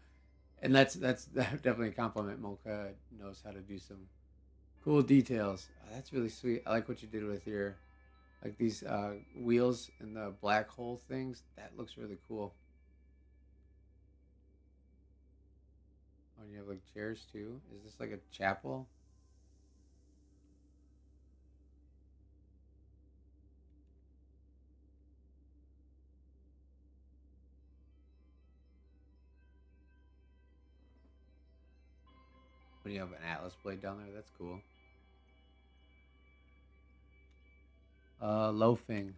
and that's definitely a compliment. Mocha knows how to do some cool details. That's really sweet. I like what you did with your like these wheels and the black hole things. That looks really cool. Oh, you have like chairs too. Is this like a chapel? When you have an Atlas blade down there, that's cool. Loafing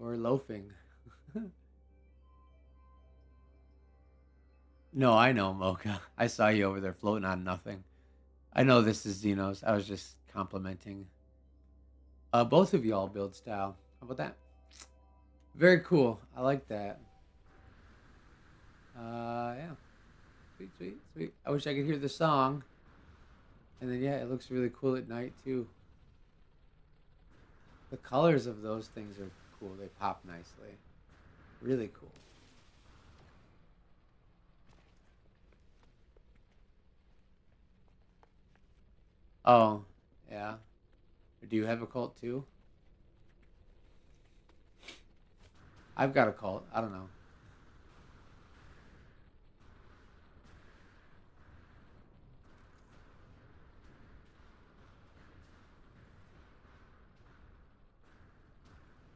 or loafing. No, I know Mocha. I saw you over there floating on nothing. I know this is Xenos. I was just complimenting both of y'all build style. How about that? Very cool. I like that. Yeah. Sweet, sweet, sweet. I wish I could hear the song. And then yeah, it looks really cool at night too. The colors of those things are cool. They pop nicely. Really cool. Oh, yeah. Do you have a cult too? I've got a cult. I don't know.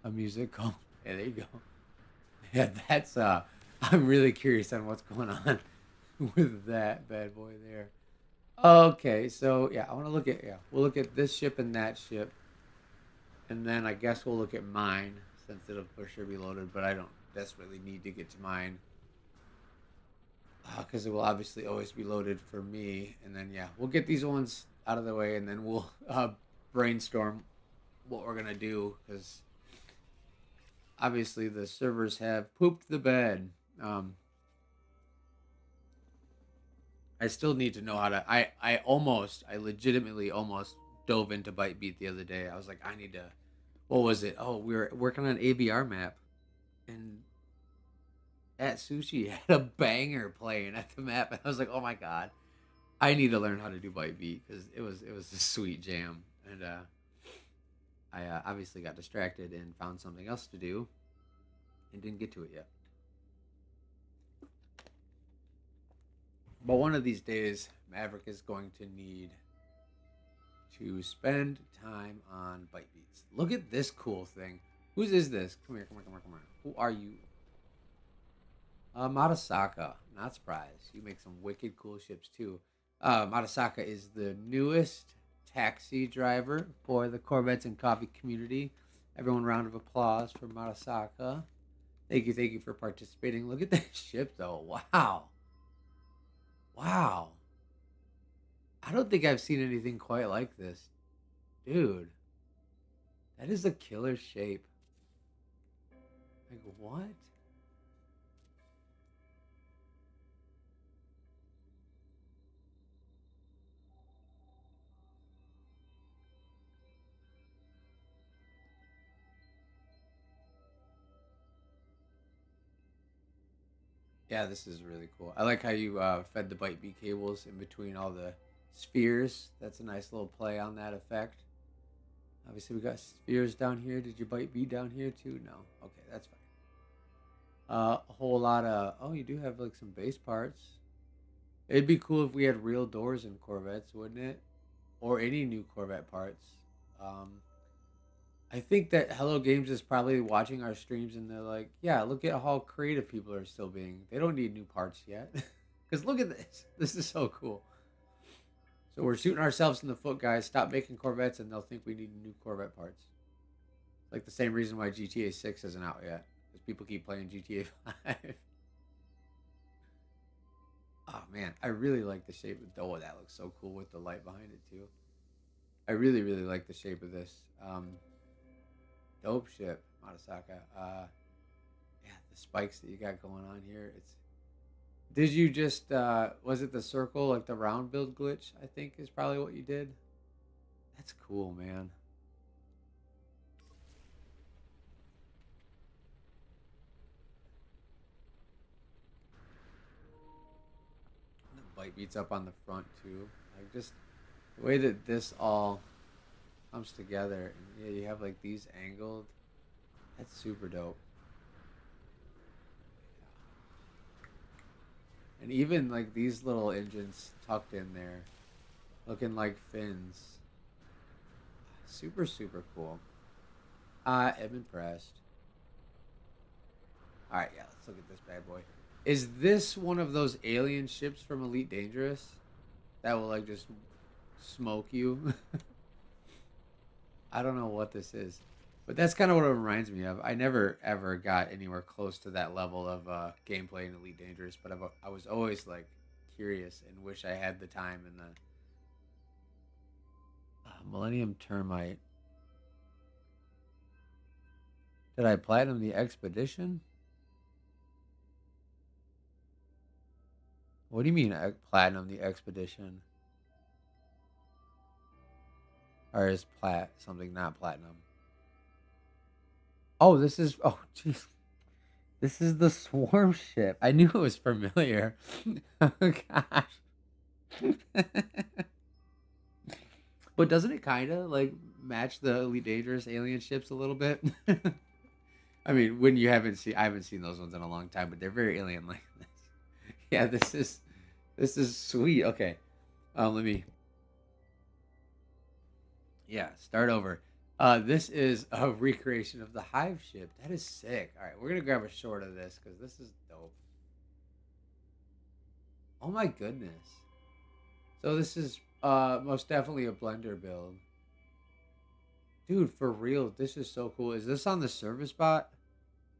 A music cult. Yeah, there you go. Yeah, that's I'm really curious on what's going on with that bad boy there. Okay, so yeah, I want to look at we'll look at this ship and that ship, and then I guess we'll look at mine since it'll for sure be loaded. But I don't desperately need to get to mine because it will obviously always be loaded for me. And then yeah, we'll get these ones out of the way, and then we'll brainstorm what we're gonna do because obviously the servers have pooped the bed. Um, I still need to know how to. I legitimately almost dove into Bite Beat the other day. I was like, I need to. What was it? Oh, we were working on an ABR map, and at Sushi had a banger playing at the map, and I was like, oh my god, I need to learn how to do Bite Beat because it was a sweet jam, and I obviously got distracted and found something else to do and didn't get to it yet. But one of these days, Maverick is going to need to spend time on Bite Beats. Look at this cool thing. Whose is this? Come here, come here, come here, come here. Who are you? Matasaka. Not surprised. You make some wicked cool ships too. Matasaka is the newest taxi driver for the Corvettes and Coffee community. Everyone, round of applause for Matasaka. Thank you for participating. Look at that ship though. Wow. Wow. I don't think I've seen anything quite like this. Dude, that is a killer shape. Like, what? Yeah, this is really cool. I like how you fed the Bite B cables in between all the spheres. That's a nice little play on that effect. Obviously, we got spheres down here. Did your Bite B down here too? No. Okay, that's fine. A whole lot of. Oh, you do have like some base parts. It'd be cool if we had real doors in Corvettes, wouldn't it? Or any new Corvette parts. Um, I think that Hello Games is probably watching our streams and they're like, yeah, look at how creative people are still being. They don't need new parts yet. Because look at this. This is so cool. So we're shooting ourselves in the foot, guys. Stop making Corvettes, and they'll think we need new Corvette parts. Like the same reason why GTA 6 isn't out yet, because people keep playing GTA 5. Oh man, I really like the shape of. Oh, that looks so cool with the light behind it too. I really, really like the shape of this. Dope ship, Matasaka. Yeah, the spikes that you got going on here. It's. Did you just was it the circle, like the round build glitch? I think is probably what you did. That's cool, man. The bite beats up on the front too. Like just the way that this all comes together. And yeah, you have like these angled. That's super dope. And even like these little engines tucked in there, looking like fins. Super, super cool. I am impressed. All right, yeah, let's look at this bad boy. Is this one of those alien ships from Elite Dangerous that will like just smoke you? I don't know what this is, but that's kind of what it reminds me of. I never ever got anywhere close to that level of gameplay in Elite Dangerous, but I was always like curious and wish I had the time and the Millennium Termite. Did I platinum the expedition? What do you mean platinum the expedition? Or is plat something not platinum? Oh, this is jeez. This is the swarm ship. I knew it was familiar. Oh gosh. But doesn't it kind of like match the Elite Dangerous alien ships a little bit? I mean, when you haven't seen, I haven't seen those ones in a long time, but they're very alien like this. Yeah, this is sweet. Okay, let me yeah start over. This is a recreation of the Hive ship. That is sick. All right, we're gonna grab a short of this because this is dope. Oh my goodness. So this is most definitely a blender build. Dude, for real, this is so cool. Is this on the service bot?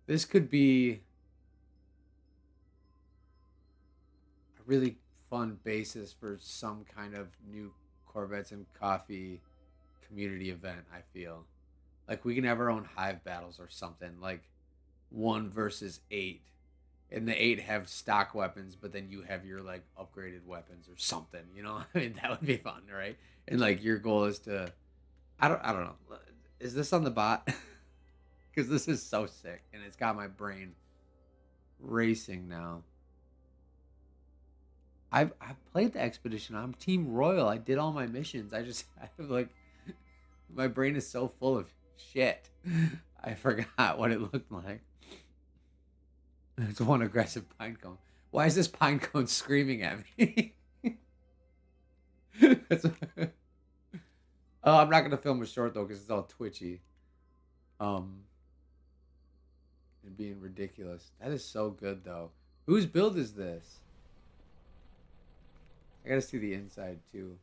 This could be a really fun basis for some kind of new Corvettes and Coffee community event, I feel. Like we can have our own hive battles or something, like 1 versus 8. And the 8 have stock weapons, but then you have your like upgraded weapons or something, you know? I mean that would be fun, right? And like your goal is to I don't know. Is this on the bot? Because this is so sick and it's got my brain racing now. I've played the expedition. I'm Team Royal. I did all my missions. I have like my brain is so full of shit. I forgot what it looked like. It's one aggressive pine cone. Why is this pine cone screaming at me? oh, I'm not gonna film a short though because it's all twitchy. Um, and being ridiculous. That is so good though. Whose build is this? I gotta see the inside too.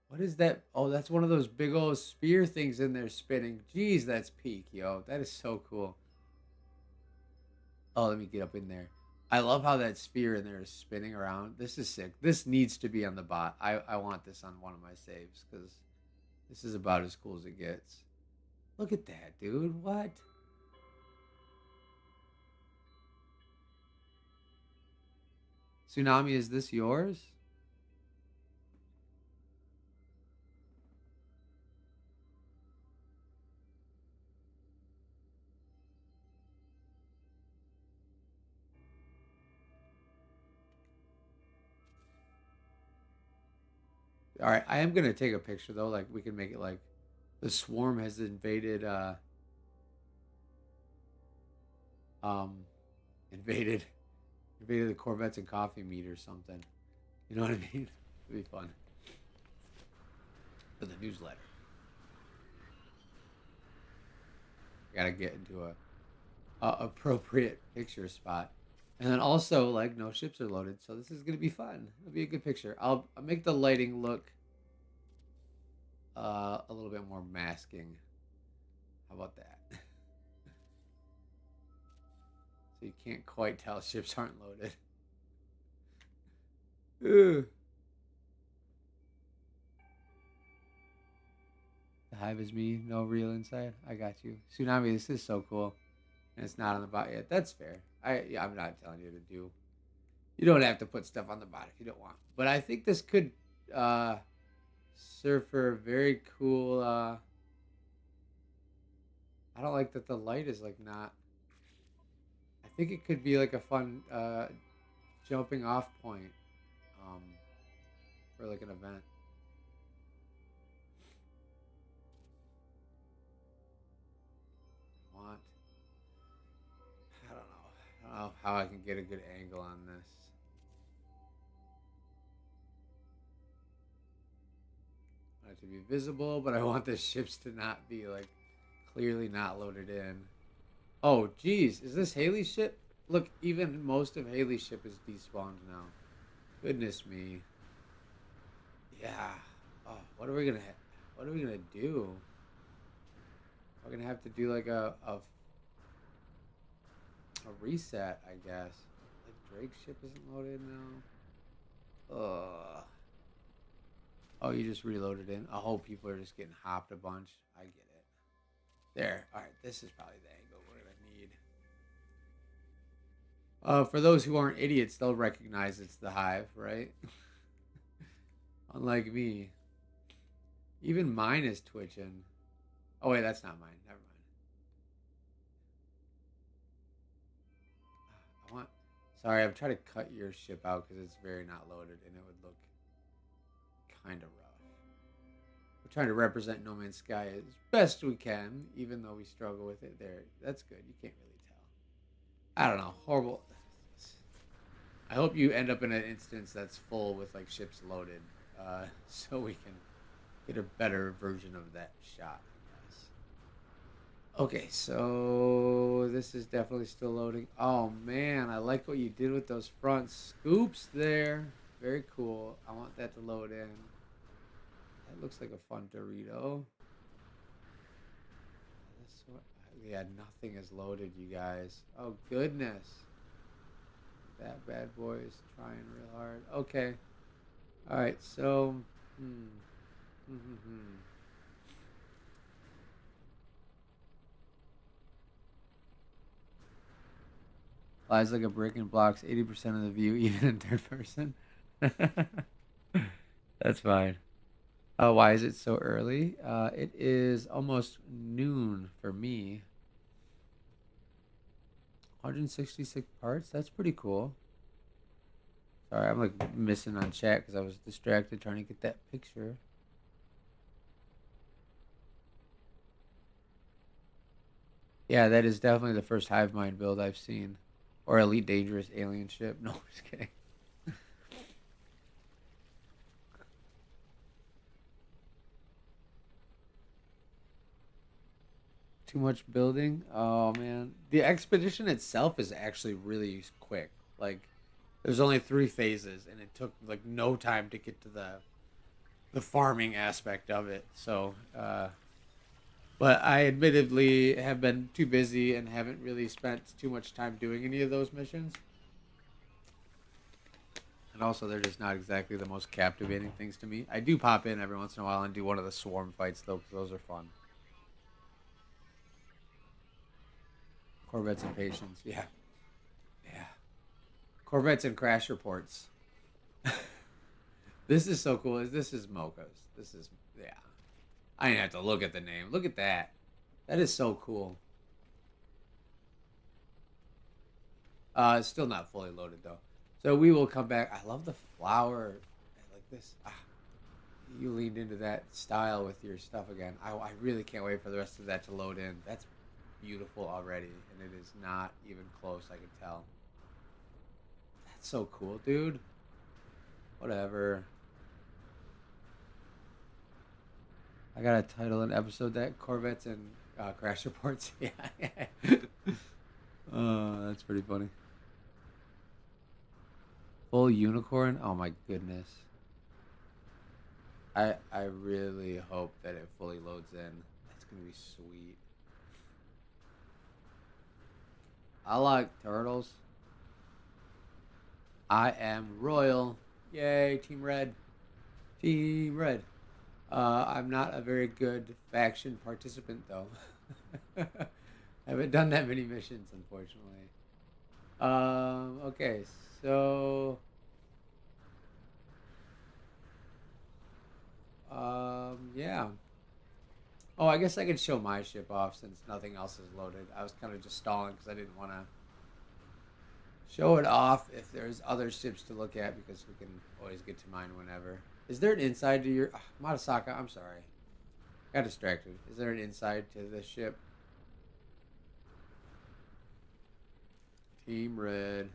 What is that? Oh, that's one of those big old spear things in there spinning. Jeez, that's peak, yo. That is so cool. Oh, let me get up in there. I love how that sphere in there is spinning around. This is sick. This needs to be on the bot. I want this on one of my saves because this is about as cool as it gets. Look at that, dude. What? Tsunami, is this yours? All right, I am gonna take a picture though. Like we can make it like the swarm has invaded um invaded invaded the Corvettes and Coffee meet or something. You know what I mean? It'd be fun for the newsletter. I gotta get into a appropriate picture spot. And then also, like, no ships are loaded, so this is gonna be fun. It'll be a good picture. I'll make the lighting look a little bit more masking. How about that? So you can't quite tell ships aren't loaded. Ugh. The hive is me, no real inside. I got you. Tsunami, this is so cool. And it's not on the bot yet. That's fair. I'm not telling you to do. You don't have to put stuff on the bot if you don't want. But I think this could uh serve for a very cool I don't like that the light is like not. I think it could be like a fun jumping off point um for like an event. Want I don't know how I can get a good angle on this. I want it to be visible, but I want the ships to not be like clearly not loaded in. Oh, geez, is this Haley's ship? Look, even most of Haley's ship is despawned now. Goodness me. Yeah. Oh, what are we gonna do? We're gonna have to do like a reset, I guess. Like Drake's ship isn't loaded now. Oh, you just reloaded in. I hope people are just getting hopped a bunch. I get it. There. All right, this is probably the angle we're gonna need. For those who aren't idiots, they'll recognize it's the hive, right? Unlike me, even mine is twitching. Oh wait, that's not mine. Never mind. I want. Sorry, I'm trying to cut your ship out because it's very not loaded, and it would look kind of rough. We're trying to represent No Man's Sky as best we can, even though we struggle with it. There, that's good. You can't really tell. I don't know. Horrible. I hope you end up in an instance that's full with like ships loaded, so we can get a better version of that shot. I guess. Okay, so this is definitely still loading. Oh man, I like what you did with those front scoops there. Very cool. I want that to load in. That looks like a fun Dorito. Yeah, nothing is loaded, you guys. Oh goodness. That bad boy is trying real hard. Okay. All right. So, hmm. Lies like a brick and blocks 80% of the view, even in third person. That's fine. Why is it so early? It is almost noon for me. 166 parts. That's pretty cool. Sorry, I'm like missing on chat because I was distracted trying to get that picture. Yeah, that is definitely the first hive mind build I've seen. Or Elite Dangerous alien ship. No, I'm just kidding. Too much building. Oh man, the expedition itself is actually really quick. Like, there's only 3 phases, and it took like no time to get to the farming aspect of it. So, but I admittedly have been too busy and haven't really spent too much time doing any of those missions. And also, they're just not exactly the most captivating things to me. I do pop in every once in a while and do one of the swarm fights though, because those are fun. Corvettes and patience, yeah, yeah. Corvettes and crash reports. This is so cool. This is Mocha's. This is yeah. I didn't have to look at the name. Look at that. That is so cool. It's still not fully loaded though. So we will come back. I love the flower like this. You leaned into that style with your stuff again. I really can't wait for the rest of that to load in. That's beautiful already, and it is not even close. I can tell. That's so cool, dude. Whatever. I got a title and episode that Corvettes and crash reports. Yeah. Oh, that's pretty funny. Full unicorn? Oh my goodness. I really hope that it fully loads in. That's gonna be sweet. I like turtles. I am royal. Yay, Team Red. Team Red. I'm not a very good faction participant though. I haven't done that many missions, unfortunately. Okay, so yeah. Oh, I guess I could show my ship off since nothing else is loaded. I was kind of just stalling because I didn't want to show it off if there's other ships to look at because we can always get to mine whenever. Is there an inside to your Matasaka? I'm sorry, got distracted. Is there an inside to this ship? Team Red.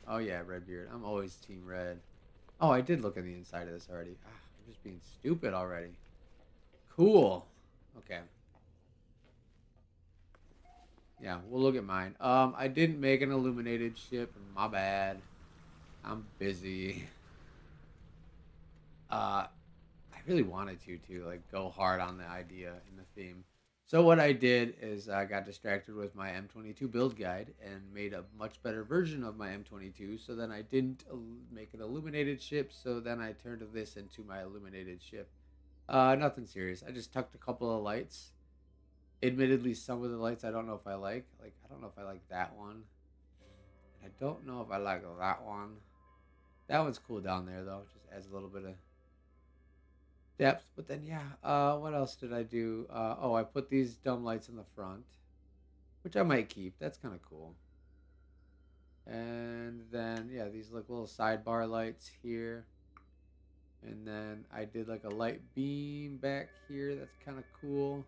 Oh yeah, Redbeard. I'm always Team Red. Oh, I did look at the inside of this already. I'm just being stupid already. Cool. Okay. Yeah, we'll look at mine. I didn't make an illuminated ship. My bad. I'm busy. I really wanted to like go hard on the idea and the theme. So what I did is I got distracted with my M22 build guide and made a much better version of my M22. So then I didn't make an illuminated ship. So then I turned this into my illuminated ship. Nothing serious. I just tucked a couple of lights. Admittedly, some of the lights I don't know if I like. Like I don't know if I like that one. I don't know if I like that one. That one's cool down there though. Just adds a little bit of depth. But then yeah, what else did I do? Oh, I put these dumb lights in the front, which I might keep. That's kind of cool. And then yeah, these like little sidebar lights here. And then I did like a light beam back here. That's kind of cool.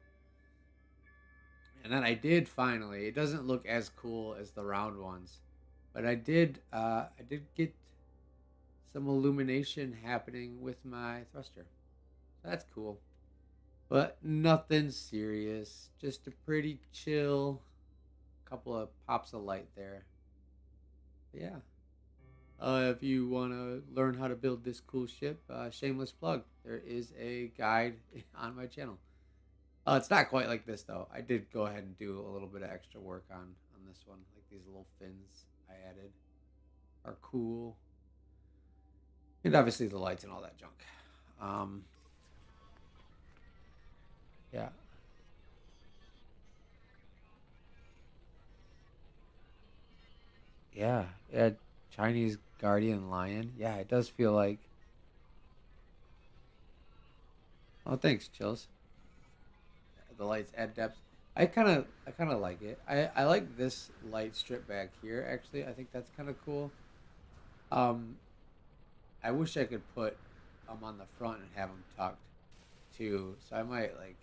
And then I did finally. It doesn't look as cool as the round ones, but I did get some illumination happening with my thruster. So that's cool. But nothing serious. Just a pretty chill couple of pops of light there. But yeah. If you want to learn how to build this cool ship, shameless plug. There is a guide on my channel. It's not quite like this though. I did go ahead and do a little bit of extra work on this one. Like these little fins I added are cool, and obviously the lights and all that junk. Um, yeah, yeah. Chinese guardian lion. Yeah, it does feel like. Oh, thanks, Chills. The lights add depth. I kind of like it. I like this light strip back here. Actually, I think that's kind of cool. Um, I wish I could put them on the front and have them tucked too. So I might like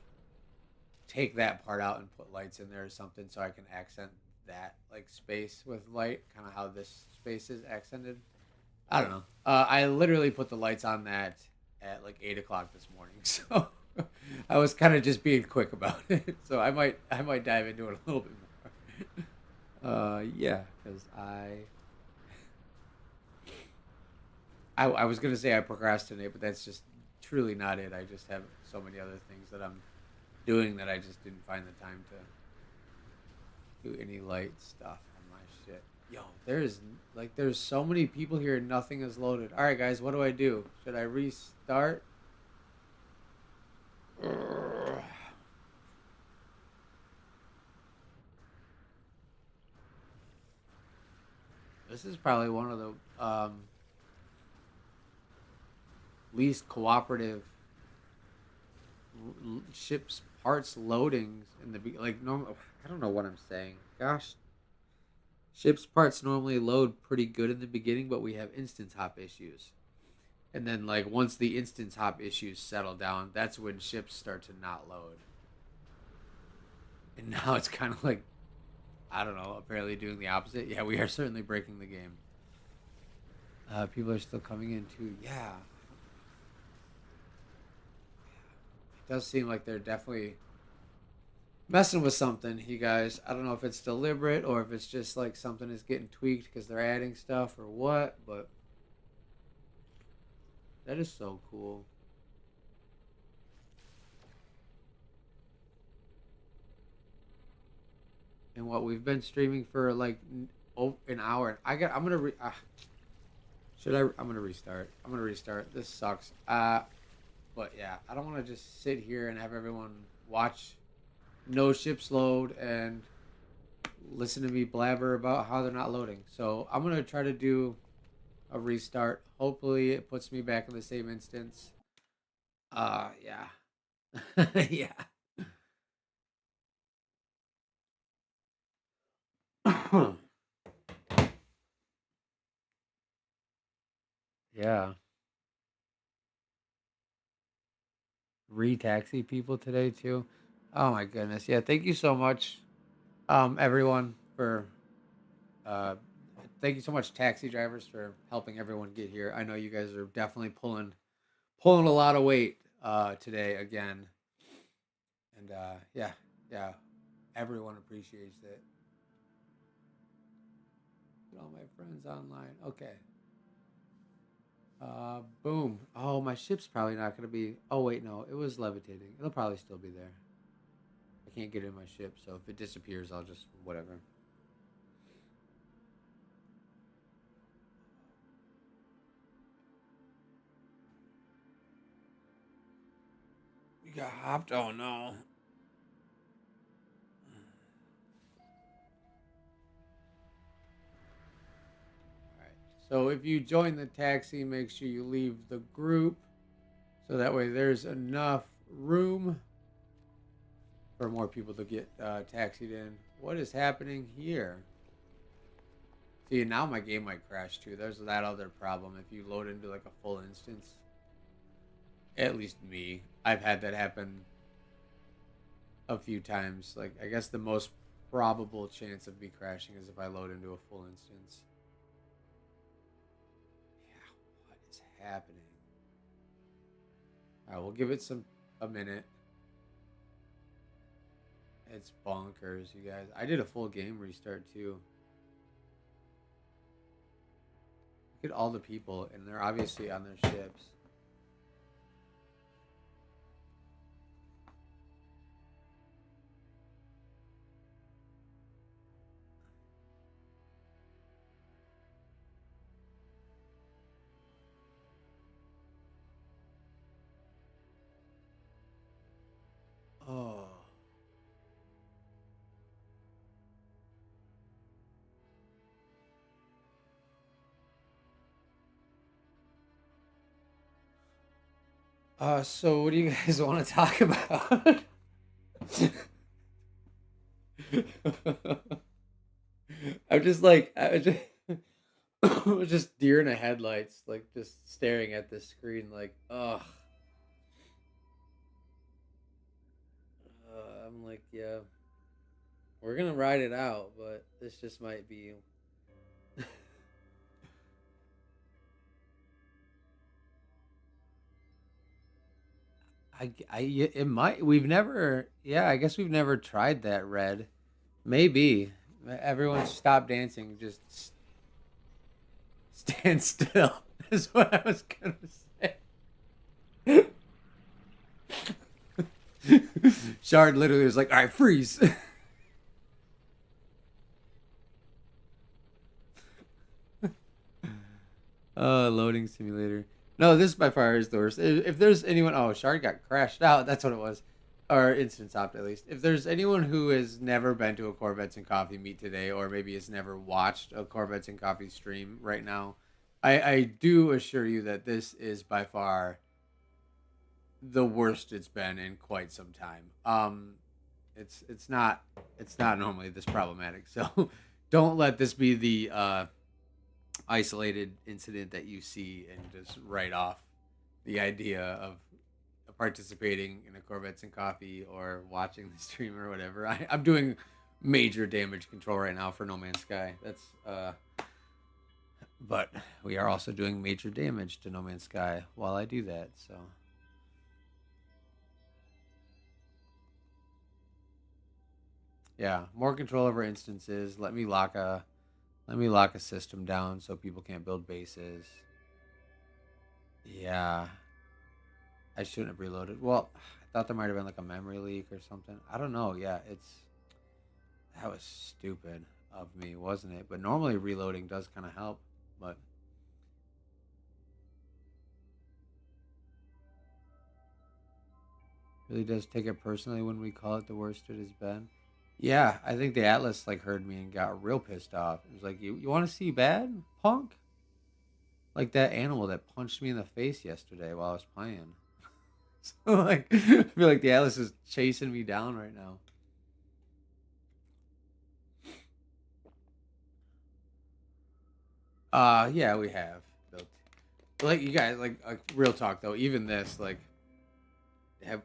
take that part out and put lights in there or something so I can accent that like space with light, kind of how this space is accented. I don't know. I literally put the lights on that at like 8 o'clock this morning, so I was kind of just being quick about it. So I might dive into it a little bit more. Yeah, because I was gonna say I procrastinate, but that's just truly not it. I just have so many other things that I'm doing that I just didn't find the time to do any light stuff on my shit. Yo, there's so many people here and nothing is loaded. All right, guys, what do I do? Should I restart? This is probably one of the least cooperative ships parts loadings in the like normal. I don't know what I'm saying. Gosh, ships parts normally load pretty good in the beginning, but we have instance hop issues. And then like once the instance hop issues settle down, that's when ships start to not load. And now it's kind of like I don't know, apparently doing the opposite. Yeah, we are certainly breaking the game. People are still coming in too. Yeah, it does seem like they're definitely messing with something, you guys. I don't know if it's deliberate or if it's just like something is getting tweaked because they're adding stuff or what, but That is so cool. And what we've been streaming for like an hour. I'm gonna should I? I'm gonna restart. I'm gonna restart. This sucks. But yeah, I don't want to just sit here and have everyone watch no ships load and listen to me blabber about how they're not loading. So I'm gonna try to do a restart. Hopefully, it puts me back in the same instance. Yeah, yeah, yeah. Re-taxi people today too. Oh my goodness. Yeah, thank you so much, everyone for uh, thank you so much, taxi drivers, for helping everyone get here. I know you guys are definitely pulling a lot of weight today again, and yeah, yeah, everyone appreciates it. Get all my friends online. Okay. Boom. Oh, my ship's probably not gonna be. Oh wait, no, it was levitating. It'll probably still be there. I can't get in my ship, so if it disappears, I'll just whatever. You got hopped. Oh no. All right. So if you join the taxi, make sure you leave the group, so that way there's enough room for more people to get taxied in. What is happening here? See, now my game might crash too. There's that other problem. If you load into like a full instance, at least me, I've had that happen a few times. Like, I guess the most probable chance of me crashing is if I load into a full instance. Yeah, what is happening? All right, we'll give it a minute. It's bonkers, you guys. I did a full game restart too. Look at all the people, and they're obviously on their ships. Oh. So what do you guys want to talk about? I'm just like I just just deer in the headlights, like just staring at this screen, like, ugh. I'm like, yeah, we're gonna ride it out, but this just might be. It might. We've never. Yeah, I guess we've never tried that red. Maybe everyone stop dancing. Just stand still. Is what I was gonna say. Shard literally was like, "All right, freeze." Loading simulator. No, this by far is the worst. If there's anyone, oh, Shard got crashed out. That's what it was, or instant stopped at least. If there's anyone who has never been to a Corvettes and Coffee meet today, or maybe has never watched a Corvettes and Coffee stream right now, I do assure you that this is by far the worst it's been in quite some time. It's not normally this problematic. So don't let this be the isolated incident that you see and just write off the idea of participating in a Corvettes and Coffee or watching the stream or whatever. I'm doing major damage control right now for No Man's Sky. But we are also doing major damage to No Man's Sky while I do that. So yeah, more control over instances. Let me lock a system down so people can't build bases. Yeah, I shouldn't have reloaded. Well, I thought there might have been like a memory leak or something. I don't know. Yeah, that was stupid of me, wasn't it? But normally reloading does kind of help, but really does take it personally when we call it the worst it has been. Yeah, I think the Atlas like heard me and got real pissed off. It was like, you want to see bad, punk? Like that animal that punched me in the face yesterday while I was playing. So like, I feel like the Atlas is chasing me down right now. Yeah, we have built. Like you guys, like real talk though. Even this, like, have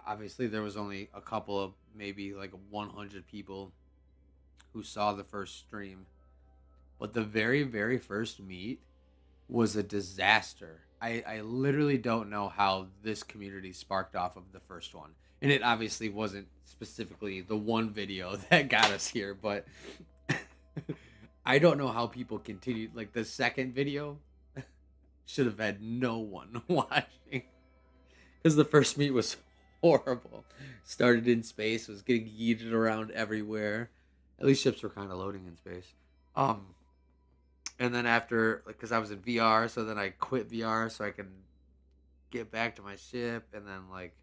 obviously there was only a couple of maybe like 100 people who saw the first stream, but the very first meet was a disaster. I literally don't know how this community sparked off of the first one. And it obviously wasn't specifically the one video that got us here, but I don't know how people continued. Like the second video should have had no one watching because the first meet was horrible. Started in space, was getting yeeted around everywhere. At least ships were kind of loading in space. Um, and then after, like, because I was in VR, so then I quit VR so I can get back to my ship, and then like,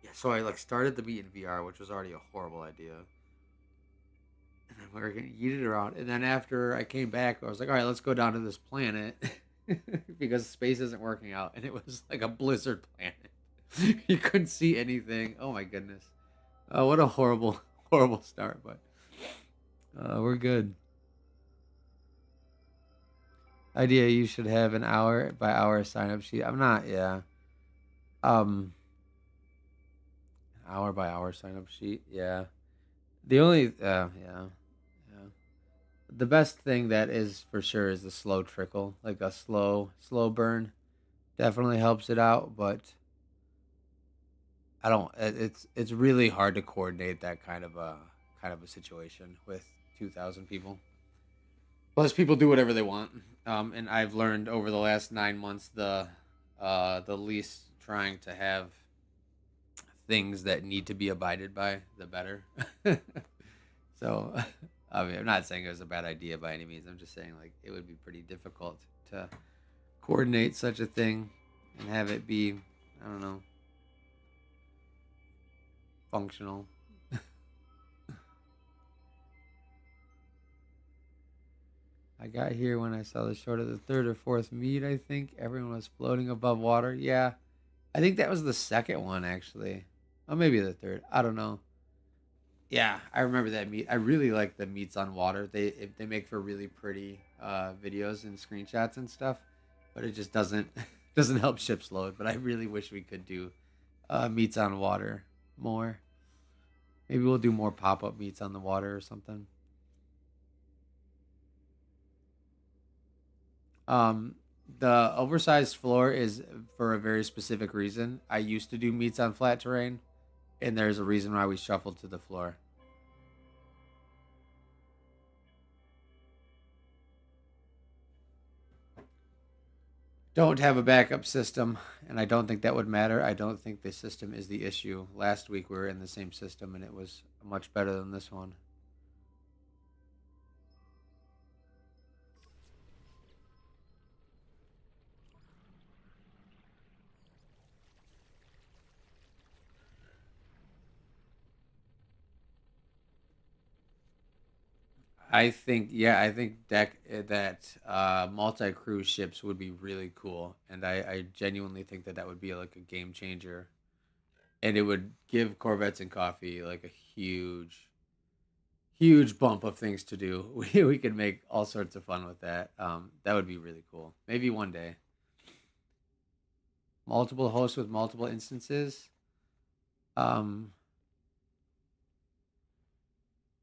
yeah, so I like started the meet in VR, which was already a horrible idea. And then we were getting yeeted around, and then after I came back, I was like, all right, let's go down to this planet because space isn't working out, and it was like a blizzard planet. You couldn't see anything. Oh my goodness. Oh, what a horrible, horrible start, but we're good. Idea you should have an hour by hour sign up sheet. I'm not, yeah. Um, hour by hour sign up sheet. Yeah. The only, yeah, yeah. The best thing that is for sure is the slow trickle, like a slow burn. Definitely helps it out, but I don't. It's really hard to coordinate that kind of a situation with 2,000 people. Plus, people do whatever they want. And I've learned over the last 9 months the least trying to have things that need to be abided by, the better. So, I mean, I'm not saying it was a bad idea by any means. I'm just saying like it would be pretty difficult to coordinate such a thing and have it be, I don't know, functional. I got here when I saw the short of the third or fourth meet. I think everyone was floating above water. Yeah, I think that was the second one actually. Oh, maybe the third. I don't know. Yeah, I remember that meet. I really like the meets on water. They make for really pretty videos and screenshots and stuff, but it just doesn't doesn't help ships load. But I really wish we could do meets on water more. Maybe we'll do more pop up meets on the water or something. Um, the oversized floor is for a very specific reason. I used to do meets on flat terrain, and there's a reason why we shuffled to the floor. Don't have a backup system, and I don't think that would matter. I don't think the system is the issue. Last week we were in the same system, and it was much better than this one. I think, yeah, I think that multi cruise ships would be really cool, and I genuinely think that that would be like a game changer, and it would give Corvettes and Coffee like a huge bump of things to do. We could make all sorts of fun with that. That would be really cool. Maybe one day. Multiple hosts with multiple instances. Um,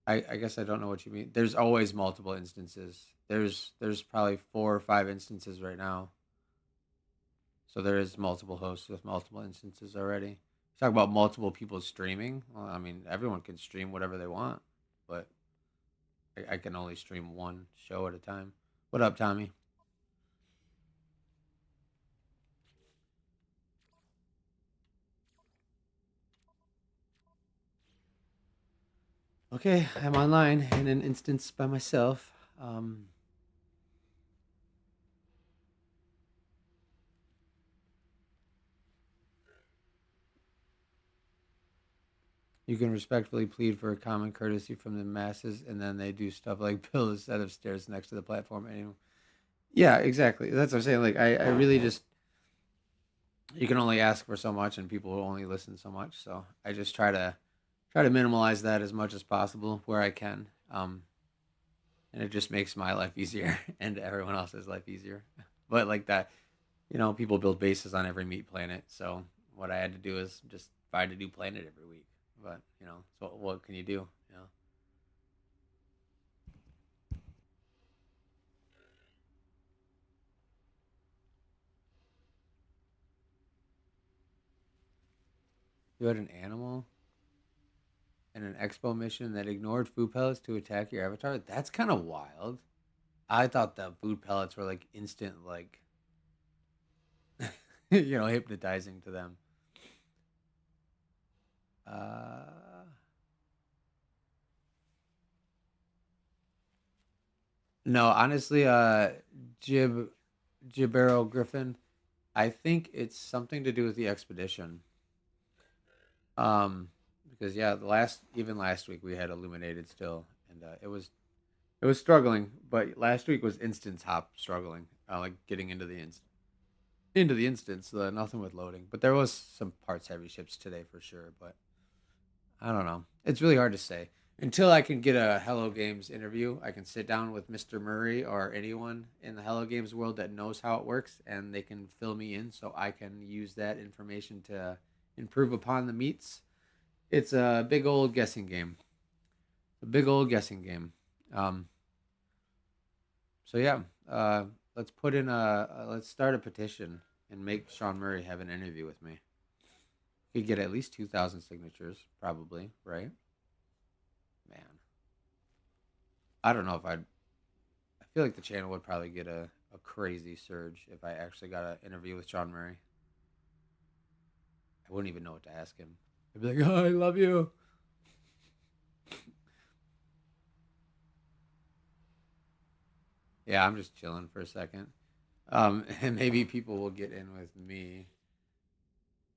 I guess I don't know what you mean. There's always multiple instances. There's probably 4 or 5 instances right now. So there is multiple hosts with multiple instances already. Talk about multiple people streaming. Well, I mean, everyone can stream whatever they want, but I can only stream one show at a time. What up, Tommy? Okay, I'm online in an instance by myself. You can respectfully plead for a common courtesy from the masses, and then they do stuff like build a set of stairs next to the platform. Anyway, yeah, exactly. That's what I'm saying. Like, I really just you can only ask for so much, and people will only listen so much. So I just try to minimize that as much as possible where I can. And it just makes my life easier and everyone else's life easier. But like that, people build bases on every meat planet. So what I had to do is just find a new planet every week. But so what can you do? You had an animal in an expo mission that ignored food pellets to attack your avatar. That's kind of wild. I thought the food pellets were like instant, like hypnotizing to them. Uh, no, honestly, Jib Jibero Griffin. I think it's something to do with the expedition. Um, because yeah, last week we had Illuminated still, and it was struggling, but last week was instance hop struggling, like getting into the instance, nothing with loading. But there was some parts heavy ships today for sure. But I don't know. It's really hard to say. Until I can get a Hello Games interview, I can sit down with Mr. Murray or anyone in the Hello Games world that knows how it works, and they can fill me in so I can use that information to improve upon the meets. It's a big old guessing game. A big old guessing game. Um, so yeah, let's put in let's start a petition and make Sean Murray have an interview with me. He'd get at least 2,000 signatures, probably, right? Man, I don't know if I'd. I feel like the channel would probably get a crazy surge if I actually got an interview with Sean Murray. I wouldn't even know what to ask him. I'd be like, "Oh, I love you." Yeah, I'm just chilling for a second. And maybe people will get in with me.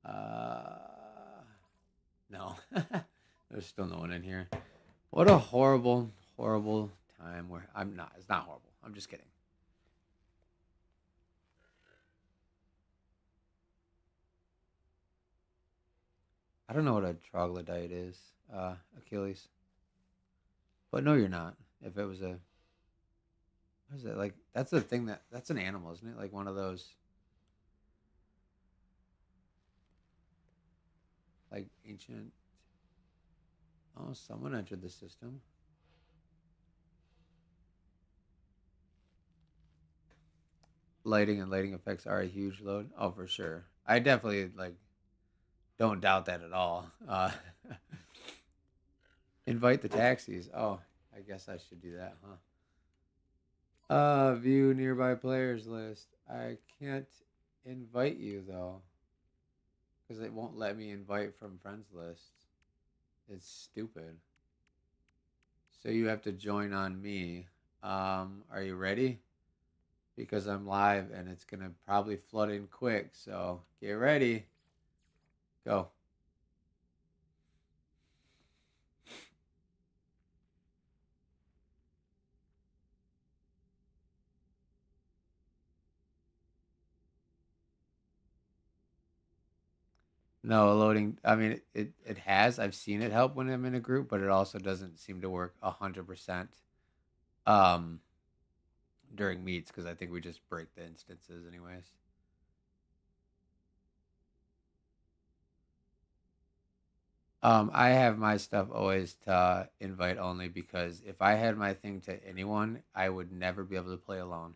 Uh, no, there's still no one in here. What a horrible, horrible time. Where I'm not. It's not horrible. I'm just kidding. I don't know what a troglodyte is, Achilles. But no, you're not. If it was a, what is it like? That's the thing that's an animal, isn't it? Like one of those, like ancient. Oh, someone entered the system. Lighting and lighting effects are a huge load. Oh, for sure. I definitely like don't doubt that at all. Invite the taxis. Oh, I guess I should do that, huh? View nearby players list. I can't invite you though, because it won't let me invite from friends list. It's stupid. So you have to join on me. Are you ready? Because I'm live and it's gonna probably flood in quick. So get ready. Go. No loading. I mean, it has. I've seen it help when I'm in a group, but it also doesn't seem to work 100% um, during meets because I think we just break the instances anyways. I have my stuff always to invite only because if I had my thing to anyone, I would never be able to play alone.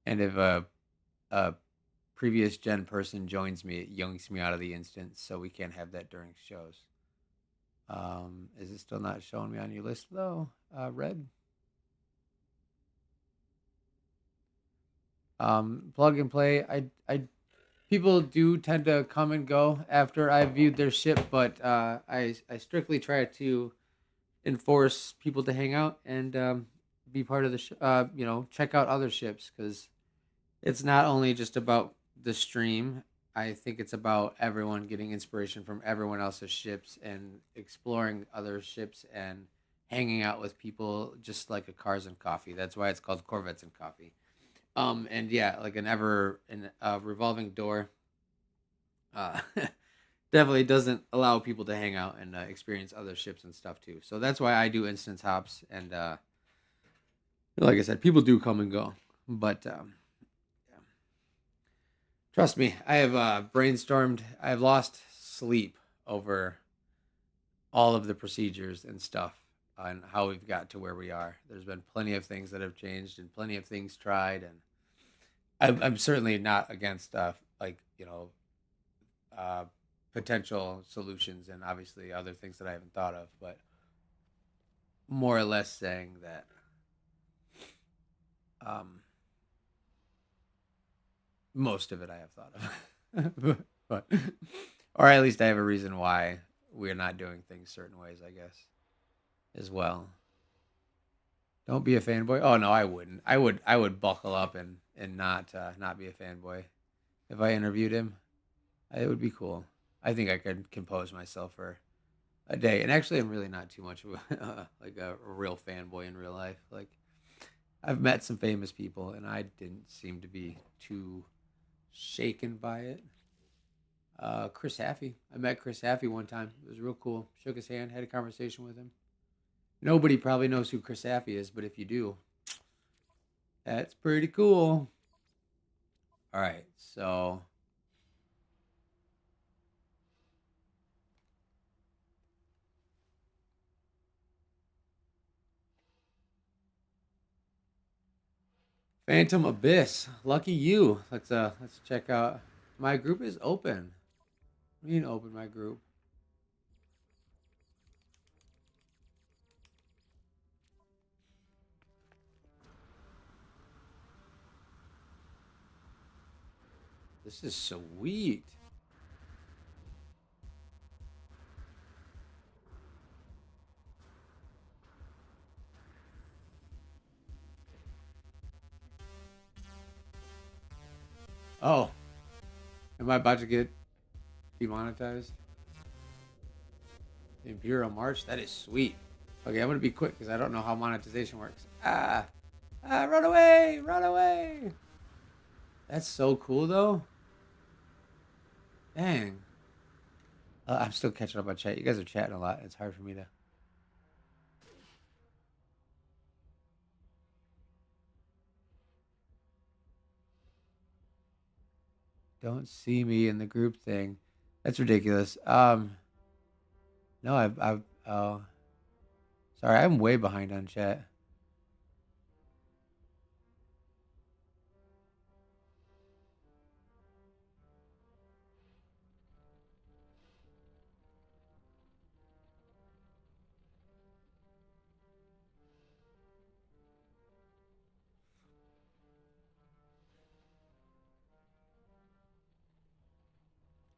And if a previous gen person joins me, it yoinks me out of the instance, so we can't have that during shows. Is it still not showing me on your list though? Red. Plug and play. I People do tend to come and go after I viewed their ship, but I strictly try to enforce people to hang out and be part of the check out other ships because it's not only just about the stream. I think it's about everyone getting inspiration from everyone else's ships and exploring other ships and hanging out with people just like a cars and coffee. That's why it's called Corvettes and Coffee. And yeah, like an revolving door uh definitely doesn't allow people to hang out and experience other ships and stuff too. So that's why I do instance hops and like I said, people do come and go. But yeah. Trust me, I have brainstormed. I have lost sleep over all of the procedures and stuff on how we've got to where we are. There's been plenty of things that have changed and plenty of things tried, and I'm certainly not against uh, potential solutions and obviously other things that I haven't thought of, but more or less saying that um, most of it I have thought of, but or at least I have a reason why we're not doing things certain ways, I guess, as well. Don't be a fanboy. Oh no, I wouldn't. I would buckle up and not be a fanboy if I interviewed him. It would be cool. I think I could compose myself for a day. And actually, I'm really not too much of like a real fanboy in real life. Like I've met some famous people, and I didn't seem to be too shaken by it. Chris Haffey. I met Chris Haffey one time. It was real cool. Shook his hand, had a conversation with him. Nobody probably knows who Chris Haffey is, but if you do, that's pretty cool. All right, so Phantom Abyss. Lucky you. Let's check out. My group is open. What do you mean open my group? This is sweet. Oh, am I about to get demonetized? Imperial March? That is sweet. Okay, I'm gonna be quick because I don't know how monetization works. Run away! Run away! That's so cool though. Dang. I'm still catching up on chat. You guys are chatting a lot. It's hard for me to. Don't see me in the group thing. That's ridiculous. No, oh, sorry, I'm way behind on chat.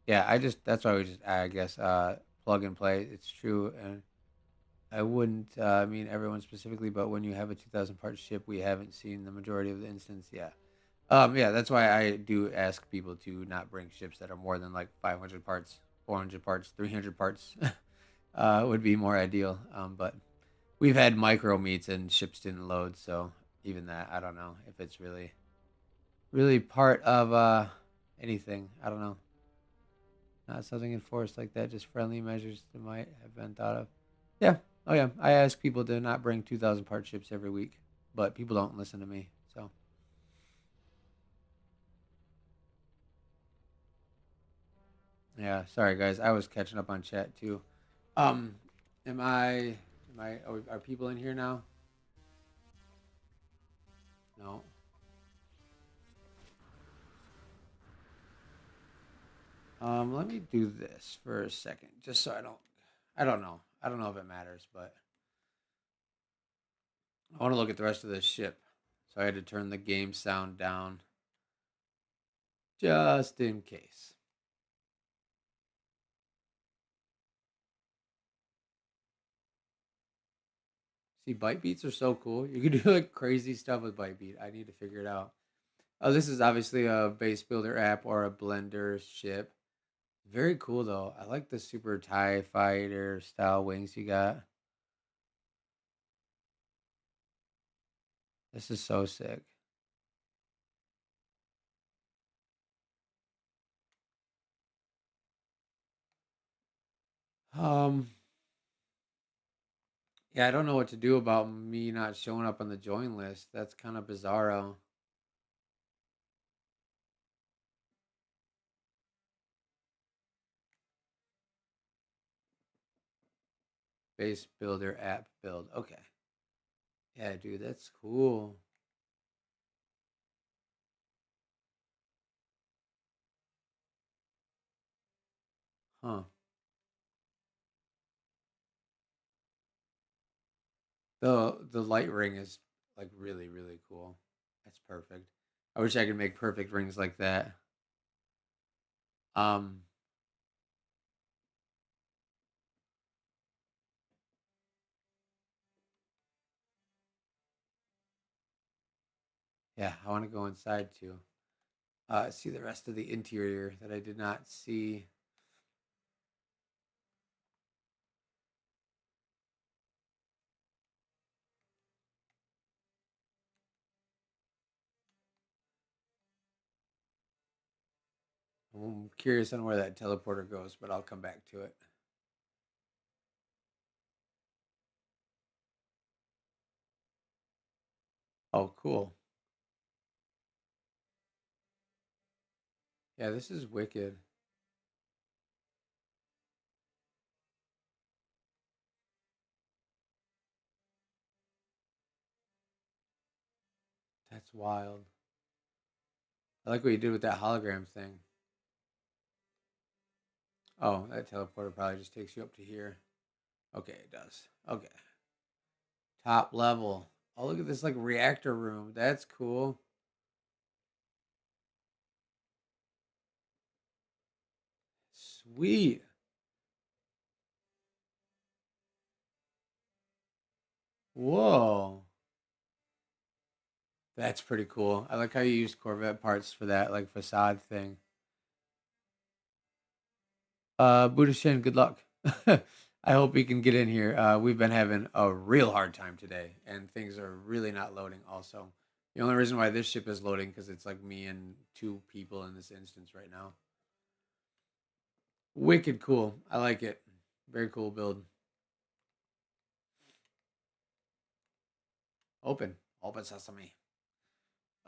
Yeah, that's why we just I guess plug and play. It's true, and I wouldn't mean everyone specifically, but when you have a 2,000 part ship, we haven't seen the majority of the instance. Yeah, yeah, that's why I do ask people to not bring ships that are more than like 500 parts, 400 parts, 300 parts. Would be more ideal. But we've had micro meets and ships didn't load, so even that, I don't know if it's really part of anything. I don't know. Not something enforced like that, just friendly measures that might have been thought of. Yeah. Oh yeah. I ask people to not bring 2,000 part ships every week, but people don't listen to me. So yeah. Sorry guys. I was catching up on chat too. Um, am I? Am I? Are people in here now? No. Let me do this for a second, just so I don't. I don't know. I don't know if it matters, but I want to look at the rest of this ship. So I had to turn the game sound down. just in case. See, bite beats are so cool. You can do like crazy stuff with bite beat. I need to figure it out. Oh, this is obviously a base builder app or a blender ship. Very cool though. I like the super TIE fighter style wings you got. This is so sick. Um, yeah, I don't know what to do about me not showing up on the join list. That's kind of bizarro. Base builder app build. Okay. Yeah, dude, that's cool. Huh. The light ring is like really, really cool. That's perfect. I wish I could make perfect rings like that. Um, yeah, I want to go inside too. See the rest of the interior that I did not see. I'm curious on where that teleporter goes, but I'll come back to it. Oh, cool. Yeah, this is wicked. That's wild. I like what you did with that hologram thing. Oh, that teleporter probably just takes you up to here. Okay, it does. Okay. Top level. Oh, look at this like reactor room. That's cool. Sweet. Whoa. That's pretty cool. I like how you used Corvette parts for that like facade thing. Buddha Shin, good luck. I hope we can get in here. We've been having a real hard time today, and things are really not loading. Also, the only reason why this ship is loading because it's like me and two people in this instance right now. Wicked cool. I like it. Very cool build. Open. Open sesame.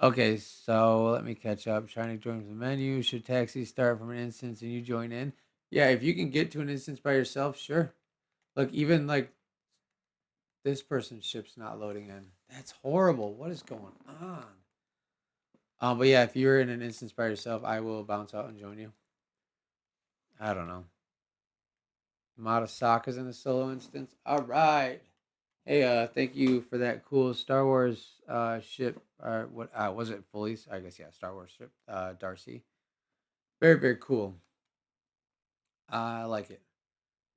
Okay, so let me catch up. Trying to join the menu. Should taxi start from an instance and you join in? Yeah, if you can get to an instance by yourself, sure. Look, even like this person's ship's not loading in. That's horrible. What is going on? But yeah, if you're in an instance by yourself, I will bounce out and join you. I don't know. Matasaka's in a solo instance. All right. Hey, thank you for that cool Star Wars ship. What was it? Fully? I guess yeah, Star Wars ship. Darcy. Very very cool. I like it.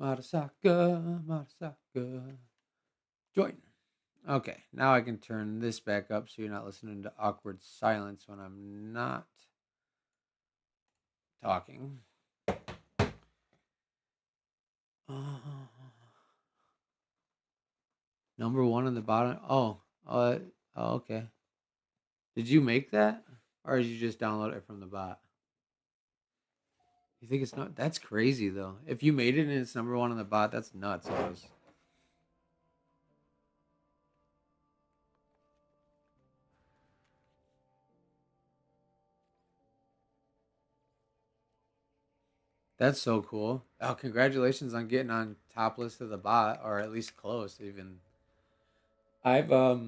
Matasaka, Matasaka. Join. Okay, now I can turn this back up so you're not listening to awkward silence when I'm not talking. Uh, number one on the bottom. Oh, okay. Did you make that, or did you just download it from the bot? You think it's not? That's crazy though. If you made it and it's number one on the bot, that's nuts. That's so cool. Oh, congratulations on getting on top list of the bot, or at least close. Even I've I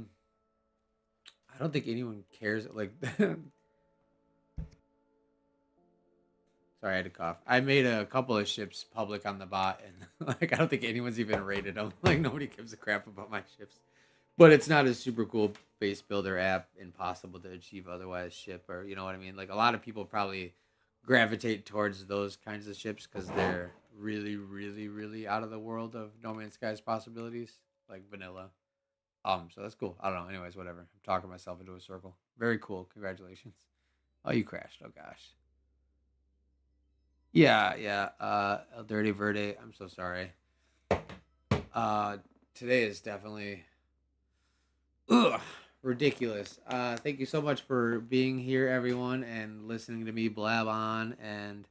don't think anyone cares. Like, sorry, I had to cough. I made a couple of ships public on the bot, and like I don't think anyone's even rated them. Like nobody gives a crap about my ships. but it's not a super cool base builder app, impossible to achieve otherwise ship, or you know what I mean. Like a lot of people probably gravitate towards those kinds of ships because they're really, really, really out of the world of No Man's Sky's possibilities, like vanilla. So that's cool. I don't know. Anyways, whatever. I'm talking myself into a circle. Very cool. Congratulations. Oh, you crashed. Oh gosh. Yeah, yeah. El Dirty Verde. I'm so sorry. Uh, Today is definitely ugh, ridiculous. Thank you so much for being here, everyone, and listening to me blab on. And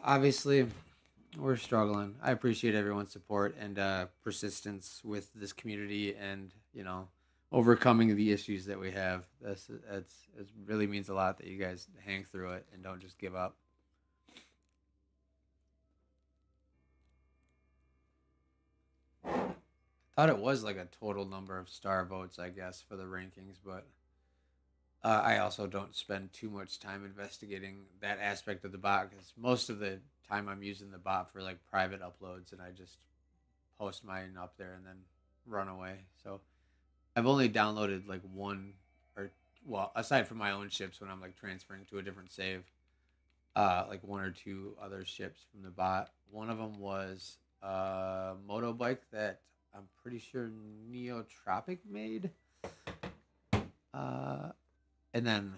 obviously, we're struggling. I appreciate everyone's support and persistence with this community, and overcoming the issues that we have. It really means a lot that you guys hang through it and don't just give up. Thought it was like a total number of star votes, I guess, for the rankings, but I also don't spend too much time investigating that aspect of the bot because most of the time I'm using the bot for like private uploads, and I just post mine up there and then run away. So I've only downloaded like one, or well, aside from my own ships when I'm like transferring to a different save, like one or two other ships from the bot. One of them was a motorbike that I'm pretty sure Neotropic made. Uh, and then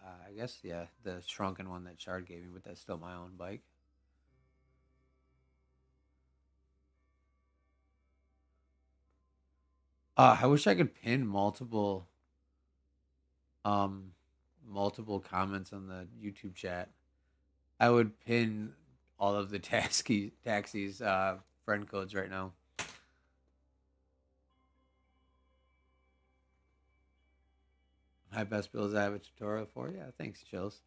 I guess yeah, the shrunken one that Shard gave me, but that's still my own bike. I wish I could pin um multiple comments on the YouTube chat. I would pin all of the taxis friend codes right now. My best builds I have a tutorial for. Yeah, thanks, Chills.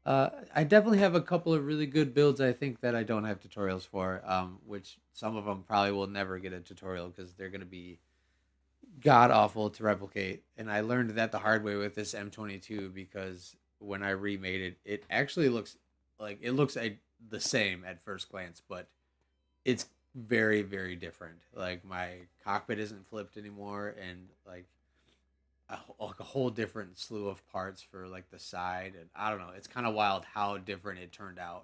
I definitely have a couple of really good builds I think that I don't have tutorials for, which some of them probably will never get a tutorial because they're going to be god awful to replicate. And I learned that the hard way with this M22 because when I remade it, it actually looks like the same at first glance, but it's very, very different. Like my cockpit isn't flipped anymore, and like a whole different slew of parts for like the side, and I don't know. It's kind of wild how different it turned out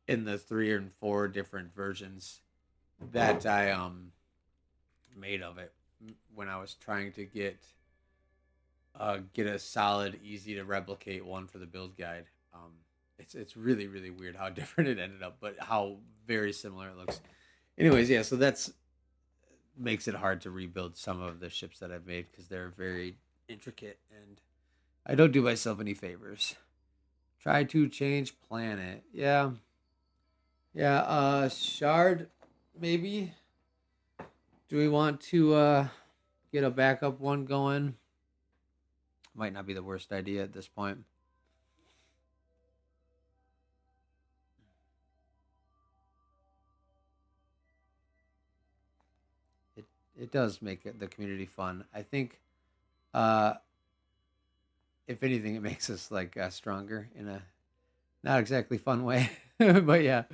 in the three and four different versions that I made of it when I was trying to get a solid, easy to replicate one for the build guide. It's really, really weird how different it ended up, but how very similar it looks. Anyways, yeah, so that's makes it hard to rebuild some of the ships that I've made because they're very intricate, and I don't do myself any favors. Try to change planet. Yeah. Yeah, Shard, maybe. Do we want to get a backup one going? Might not be the worst idea at this point. It does make the community fun. I think uh if anything it makes us like stronger in a not exactly fun way. But yeah,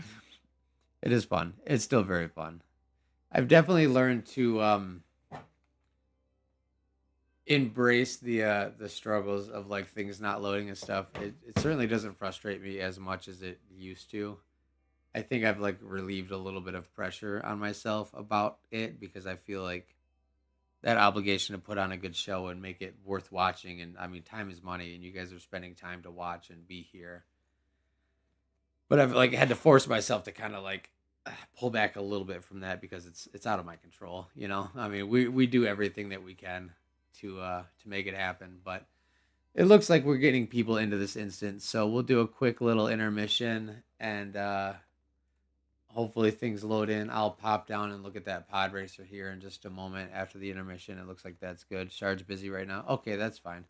it is fun. It's still very fun. I've definitely learned to embrace the struggles of like things not loading and stuff. It certainly doesn't frustrate me as much as it used to. I think I've like relieved a little bit of pressure on myself about it because I feel like that obligation to put on a good show and make it worth watching. And I mean, time is money, and you guys are spending time to watch and be here. But I've like had to force myself to kind of like pull back a little bit from that because it's out of my control. I mean, we do everything that we can to make it happen, but it looks like we're getting people into this instance. So we'll do a quick little intermission, and hopefully things load in. I'll pop down and look at that pod racer here in just a moment after the intermission. It looks like that's good. Shard's busy right now. Okay, that's fine.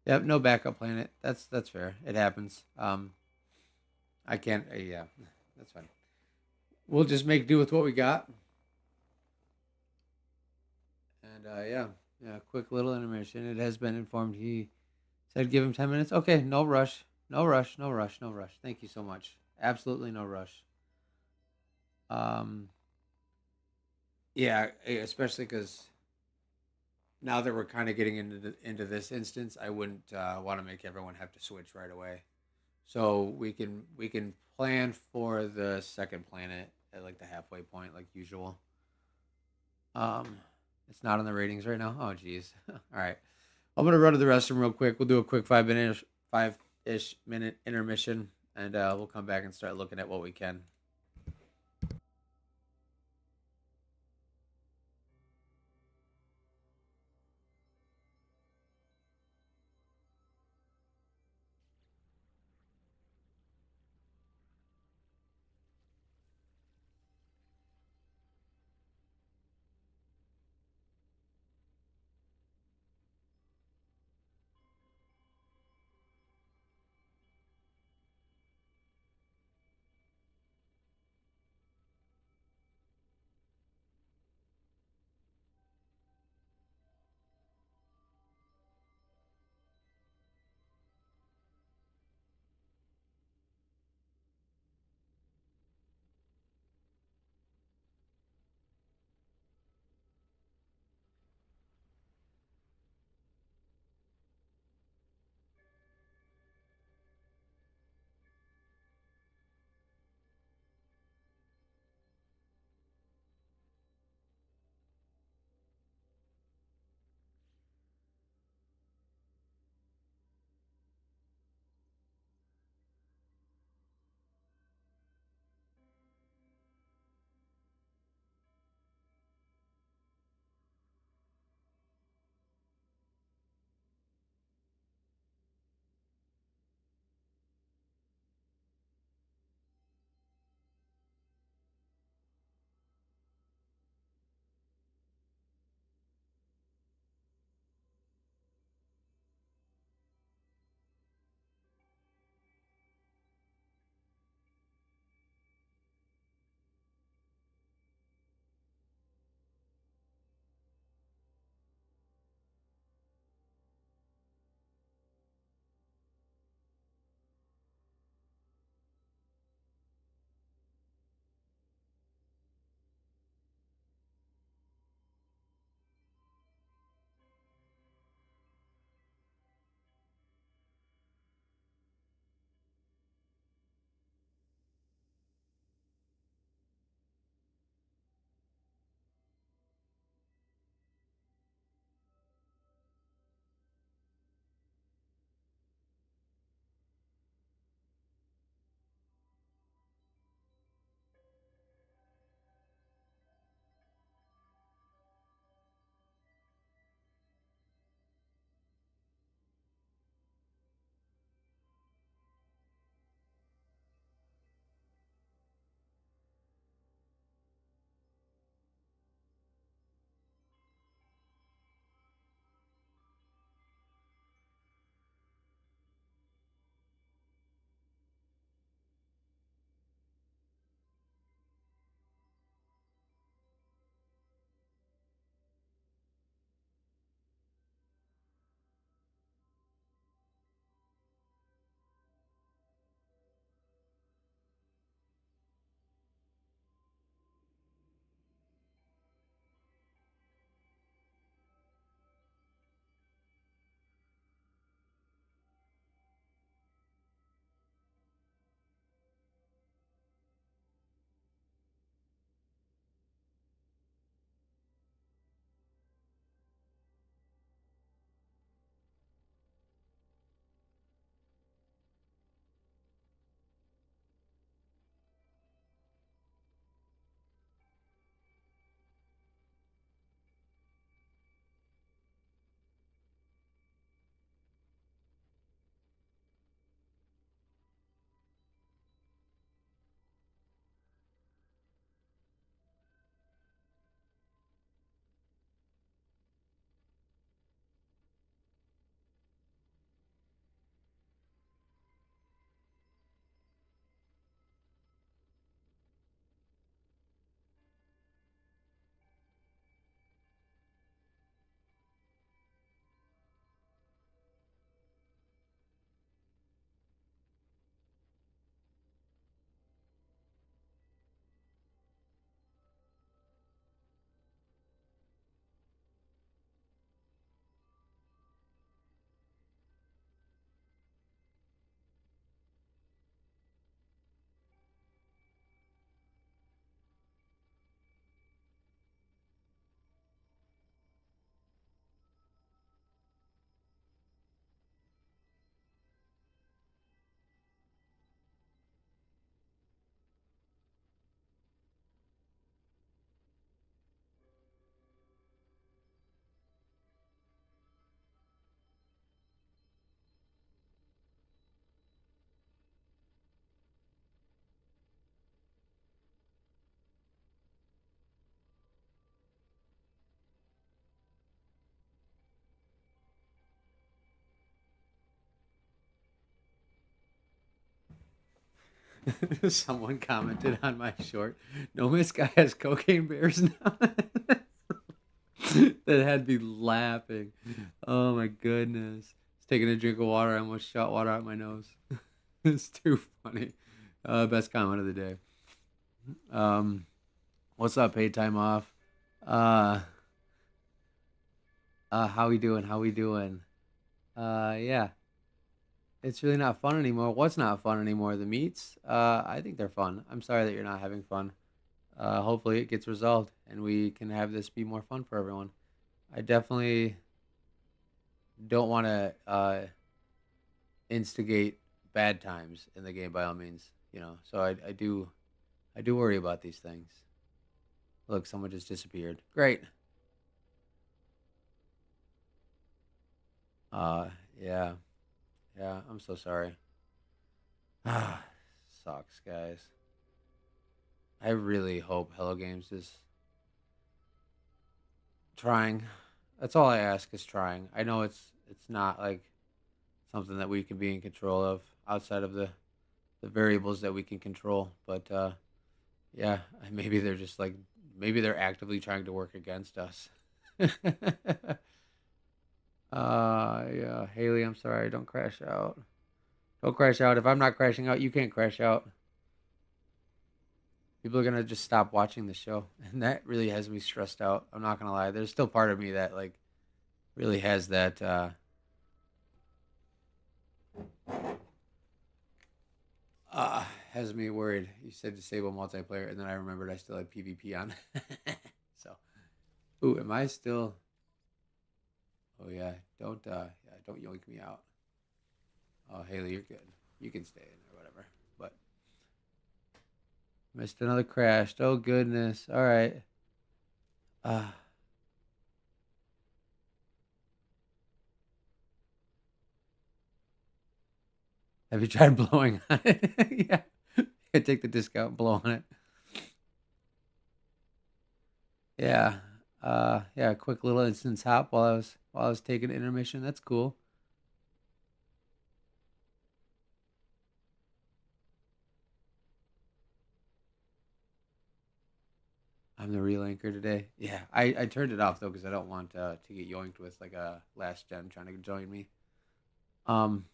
Yep, no backup planet. That's fair. It happens. I can't. Yeah, that's fine. We'll just make do with what we got. And yeah, yeah. Quick little intermission. It has been informed. He said give him 10 minutes. Okay, no rush. No rush. No rush. No rush. Thank you so much. Absolutely no rush. Um, Yeah, especially because now that we're kind of getting into this instance, I wouldn't want to make everyone have to switch right away. So we can plan for the second planet at like the halfway point, like usual. Um, it's not on the ratings right now. Oh, geez. All right, I'm gonna run to the restroom real quick. We'll do a quick 5 ish minute intermission, and we'll come back and start looking at what we can. Someone commented on my short. No, this guy has cocaine bears now. That had me laughing. Oh my goodness. I was taking a drink of water. I almost shot water out my nose. It's too funny. Best comment of the day. Um, what's up? Paid time off. Uh, how we doing? How we doing? Yeah. It's really not fun anymore. What's not fun anymore? The meets? I think they're fun. I'm sorry that you're not having fun. Hopefully it gets resolved and we can have this be more fun for everyone. I definitely don't want to instigate bad times in the game by all means, you know. So I do worry about these things. Look, someone just disappeared. Great. Uh, yeah, yeah. I'm so sorry. Ah, sucks, guys. I really hope Hello Games is trying. That's all I ask is trying. I know it's not like something that we can be in control of outside of the variables that we can control, but yeah, maybe they're just like maybe they're actively trying to work against us. Yeah, Haley, I'm sorry. Don't crash out. Don't crash out. If I'm not crashing out, you can't crash out. People are gonna just stop watching the show, and that really has me stressed out. I'm not gonna lie. There's still part of me that like really has that has me worried. You said disable multiplayer, and then I remembered I still had PvP on. So, ooh, am I still? Oh yeah, don't yoink me out. Oh Haley, you're good. You can stay in or whatever. But missed another crash. Oh goodness. All right. Uh, have you tried blowing on it? Yeah. I take the discount, blow on it. Yeah. Yeah, quick little instance hop while I was taking intermission. That's cool. I'm the real anchor today. Yeah, I turned it off though because I don't want to get yoinked with like a last gen trying to join me. Um,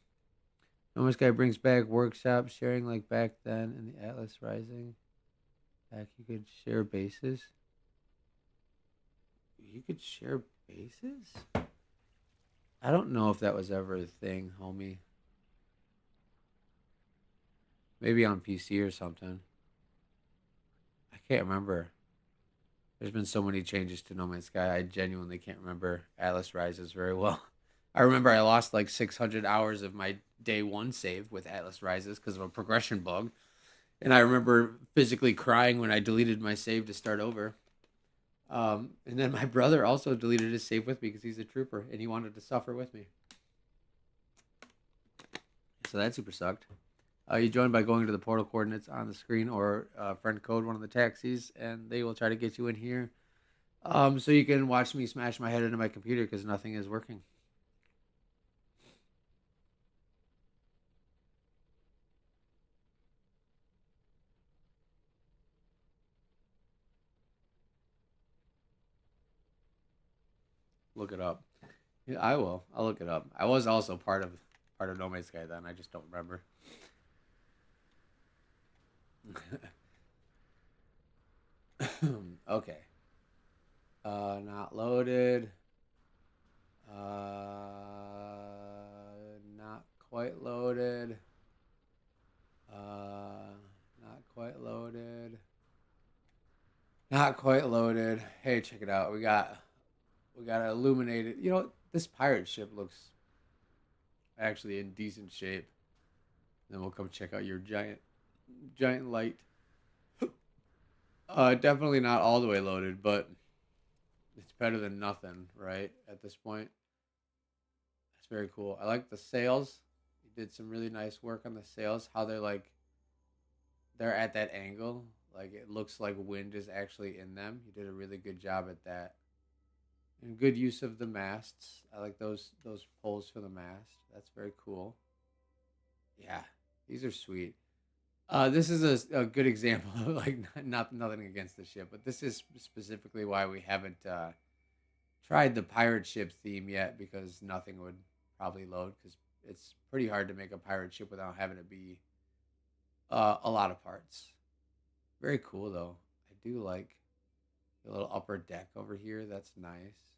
No Man's Sky brings back workshop sharing like back then in the Atlas Rising. Back you could share bases. You could share bases. I don't know if that was ever a thing, homie. Maybe on PC or something. I can't remember. There's been so many changes to No Man's Sky. I genuinely can't remember Atlas Rises very well. I remember I lost like 600 hours of my day one save with Atlas Rises because of a progression bug. And I remember physically crying when I deleted my save to start over. And then my brother also deleted his save with me because he's a trooper and he wanted to suffer with me. So that super sucked. You join by going to the portal coordinates on the screen or friend code one of the taxis, and they will try to get you in here. So you can watch me smash my head into my computer because nothing is working. Look it up. Yeah, I will. I'll look it up. I was also part of No Man's Sky then. I just don't remember. Okay. Not loaded. Not quite loaded. Not quite loaded. Not quite loaded. Hey, check it out. We got illuminated. You know, this pirate ship looks actually in decent shape. Then we'll come check out your giant light. Definitely not all the way loaded, but it's better than nothing, right? At this point, it's very cool. I like the sails. You did some really nice work on the sails. How they're at that angle. Like it looks like wind is actually in them. You did a really good job at that. And good use of the masts. I like those poles for the mast. That's very cool. Yeah, these are sweet. This is a good example of like nothing against the ship, but this is specifically why we haven't tried the pirate ship theme yet because nothing would probably load because it's pretty hard to make a pirate ship without having it be a lot of parts. Very cool though. I do like the little upper deck over here. That's nice.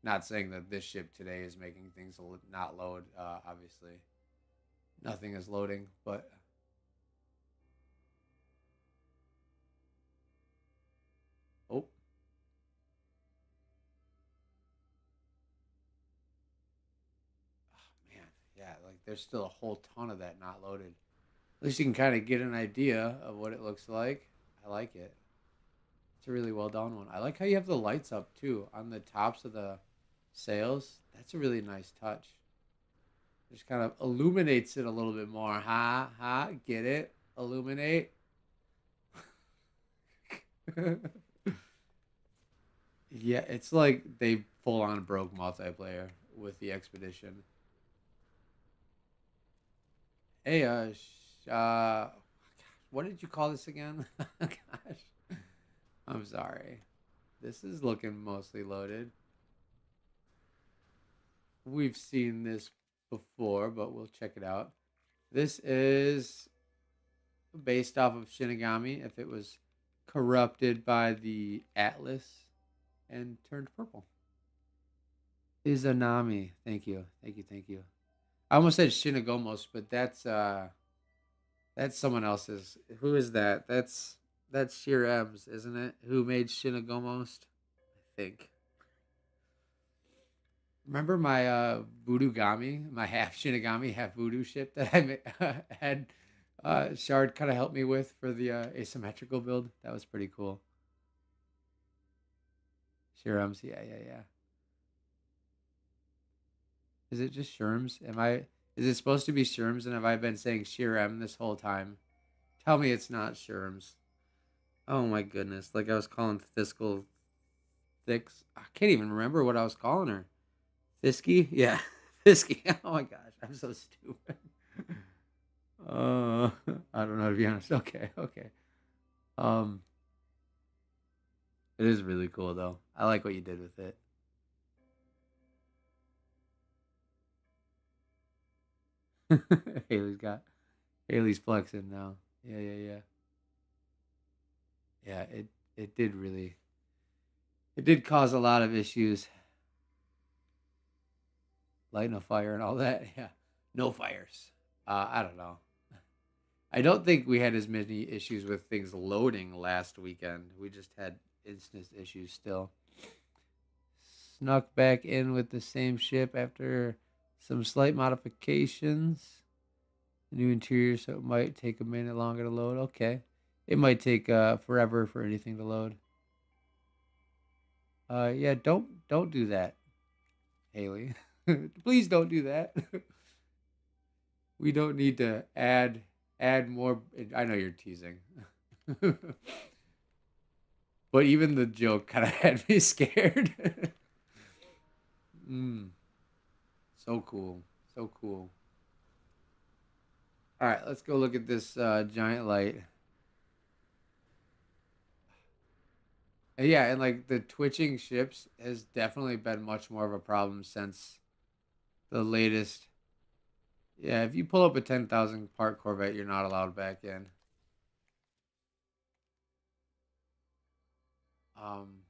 Not saying that this ship today is making things not load. Obviously, nothing is loading, but oh man, yeah, like there's still a whole ton of that not loaded. At least you can kind of get an idea of what it looks like. I like it. It's a really well done one. I like how you have the lights up too on the tops of the sails. That's a really nice touch. Just kind of illuminates it a little bit more. Ha ha, get it? Illuminate. Yeah, it's like they full on broke multiplayer with the expedition. Hey, what did you call this again? Gosh, I'm sorry. This is looking mostly loaded. We've seen this before, but we'll check it out. This is based off of Shinigami. If it was corrupted by the Atlas and turned purple. Izanami. Thank you. Thank you. Thank you. I almost said Shinigomos, but that's someone else's. Who is that? That's Shirem's, isn't it? Who made Shinigomos? I think. Remember my Voodoo Gami, my half Shinigami, half Voodoo ship that had Shard kind of helped me with for the asymmetrical build? That was pretty cool. Shirem's, yeah, yeah, yeah. Is it just Sherms? Am I? Is it supposed to be Sherms? And have I been saying Shirem this whole time? Tell me it's not Sherms. Oh my goodness! Like I was calling Fiscal Thix. I can't even remember what I was calling her. Fisky? Yeah, Fisky. Oh my gosh, I'm so stupid. Uh, I don't know to be honest. Okay, okay. Um, it is really cool though. I like what you did with it. Haley's got Haley's flexing now. Yeah, yeah, yeah. Yeah, it did really it did cause a lot of issues, lighting a fire and all that. Yeah, no fires. I don't know. I don't think we had as many issues with things loading last weekend. We just had instance issues still. Snuck back in with the same ship after some slight modifications. New interior, so it might take a minute longer to load. Okay, it might take forever for anything to load. Yeah, don't do that, Haley. Please don't do that. We don't need to add more. I know you're teasing, but even the joke kind of had me scared. mm, so cool, so cool. All right, let's go look at this giant light. Yeah, and like the twitching ships has definitely been much more of a problem since the latest. Yeah, if you pull up a 10,000 part Corvette, you're not allowed back in. Um,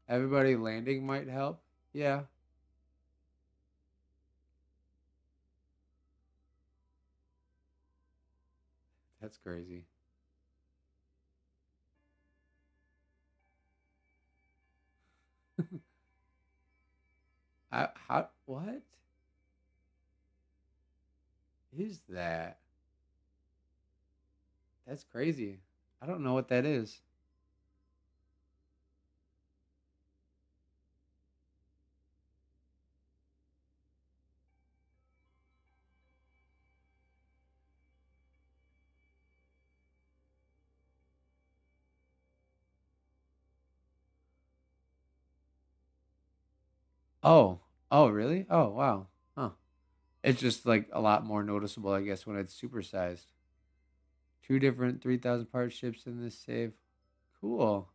Everybody landing might help. Yeah, that's crazy. How what is that? That's crazy. I don't know what that is. Oh, oh, really? Oh, wow. Huh. It's just like a lot more noticeable, I guess, when it's supersized. Two different 3,000 part ships in this save. Cool.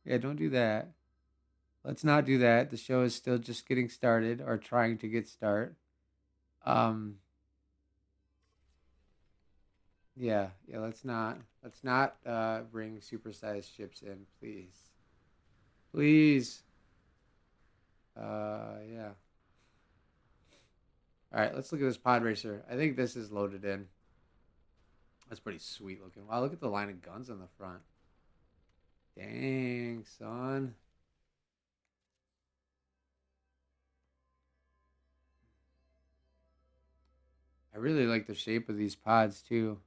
Yeah, don't do that. Let's not do that. The show is still just getting started or trying to get start. Um, yeah. Let's not bring supersized ships in, please. Please. Yeah. All right, let's look at this pod racer. I think this is loaded in. That's pretty sweet looking. Wow, look at the line of guns on the front. Dang, son. I really like the shape of these pods too.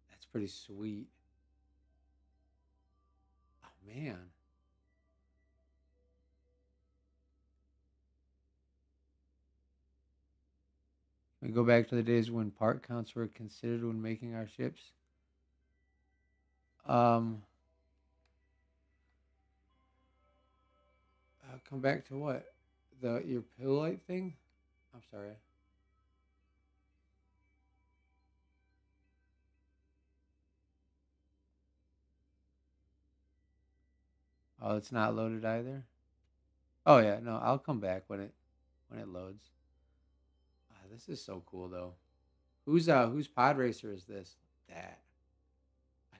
That's pretty sweet. Oh man. We go back to the days when part counts were considered when making our ships. Um, come back to what? The your pill light thing? I'm sorry. Oh, it's not loaded either. Oh yeah, no, I'll come back when it loads. This is so cool though. Whose pod racer is this? That.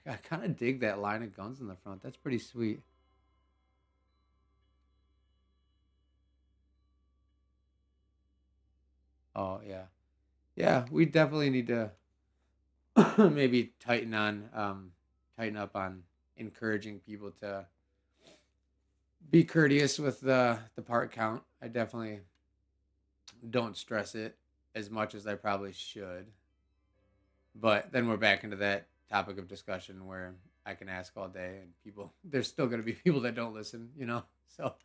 I kind of dig that line of guns in the front. That's pretty sweet. Oh yeah, yeah. We definitely need to maybe tighten up on encouraging people to be courteous with the part count. I definitely don't stress it as much as I probably should. But then we're back into that topic of discussion where I can ask all day and people there's still going to be people that don't listen. So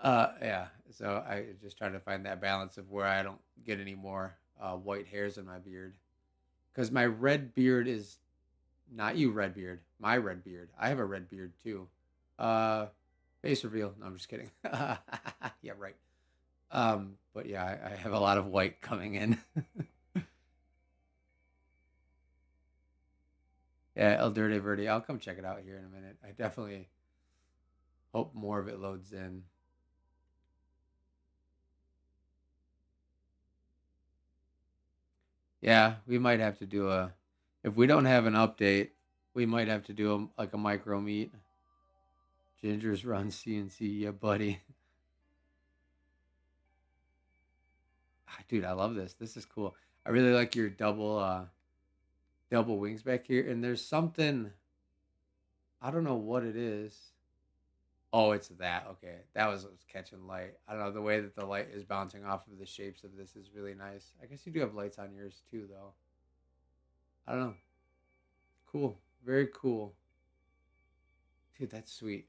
yeah, so I just try to find that balance of where I don't get any more white hairs in my beard cuz my red beard is not you red beard, my red beard. I have a red beard too. Uh face reveal. No, I'm just kidding. Yeah, right. But yeah, I have a lot of white coming in. Yeah, El Dirty Verde. I'll come check it out here in a minute. I definitely hope more of it loads in. Yeah, we might have to do a. If we don't have an update, we might have to do like a micro meet. Ginger's run CNC, yeah, buddy. Dude, I love this. This is cool. I really like your double wings back here. And there's something I don't know what it is. Oh, it's that. Okay. That was catching light. I don't know. The way that the light is bouncing off of the shapes of this is really nice. I guess you do have lights on yours too, though. I don't know. Cool. Very cool. Dude, that's sweet.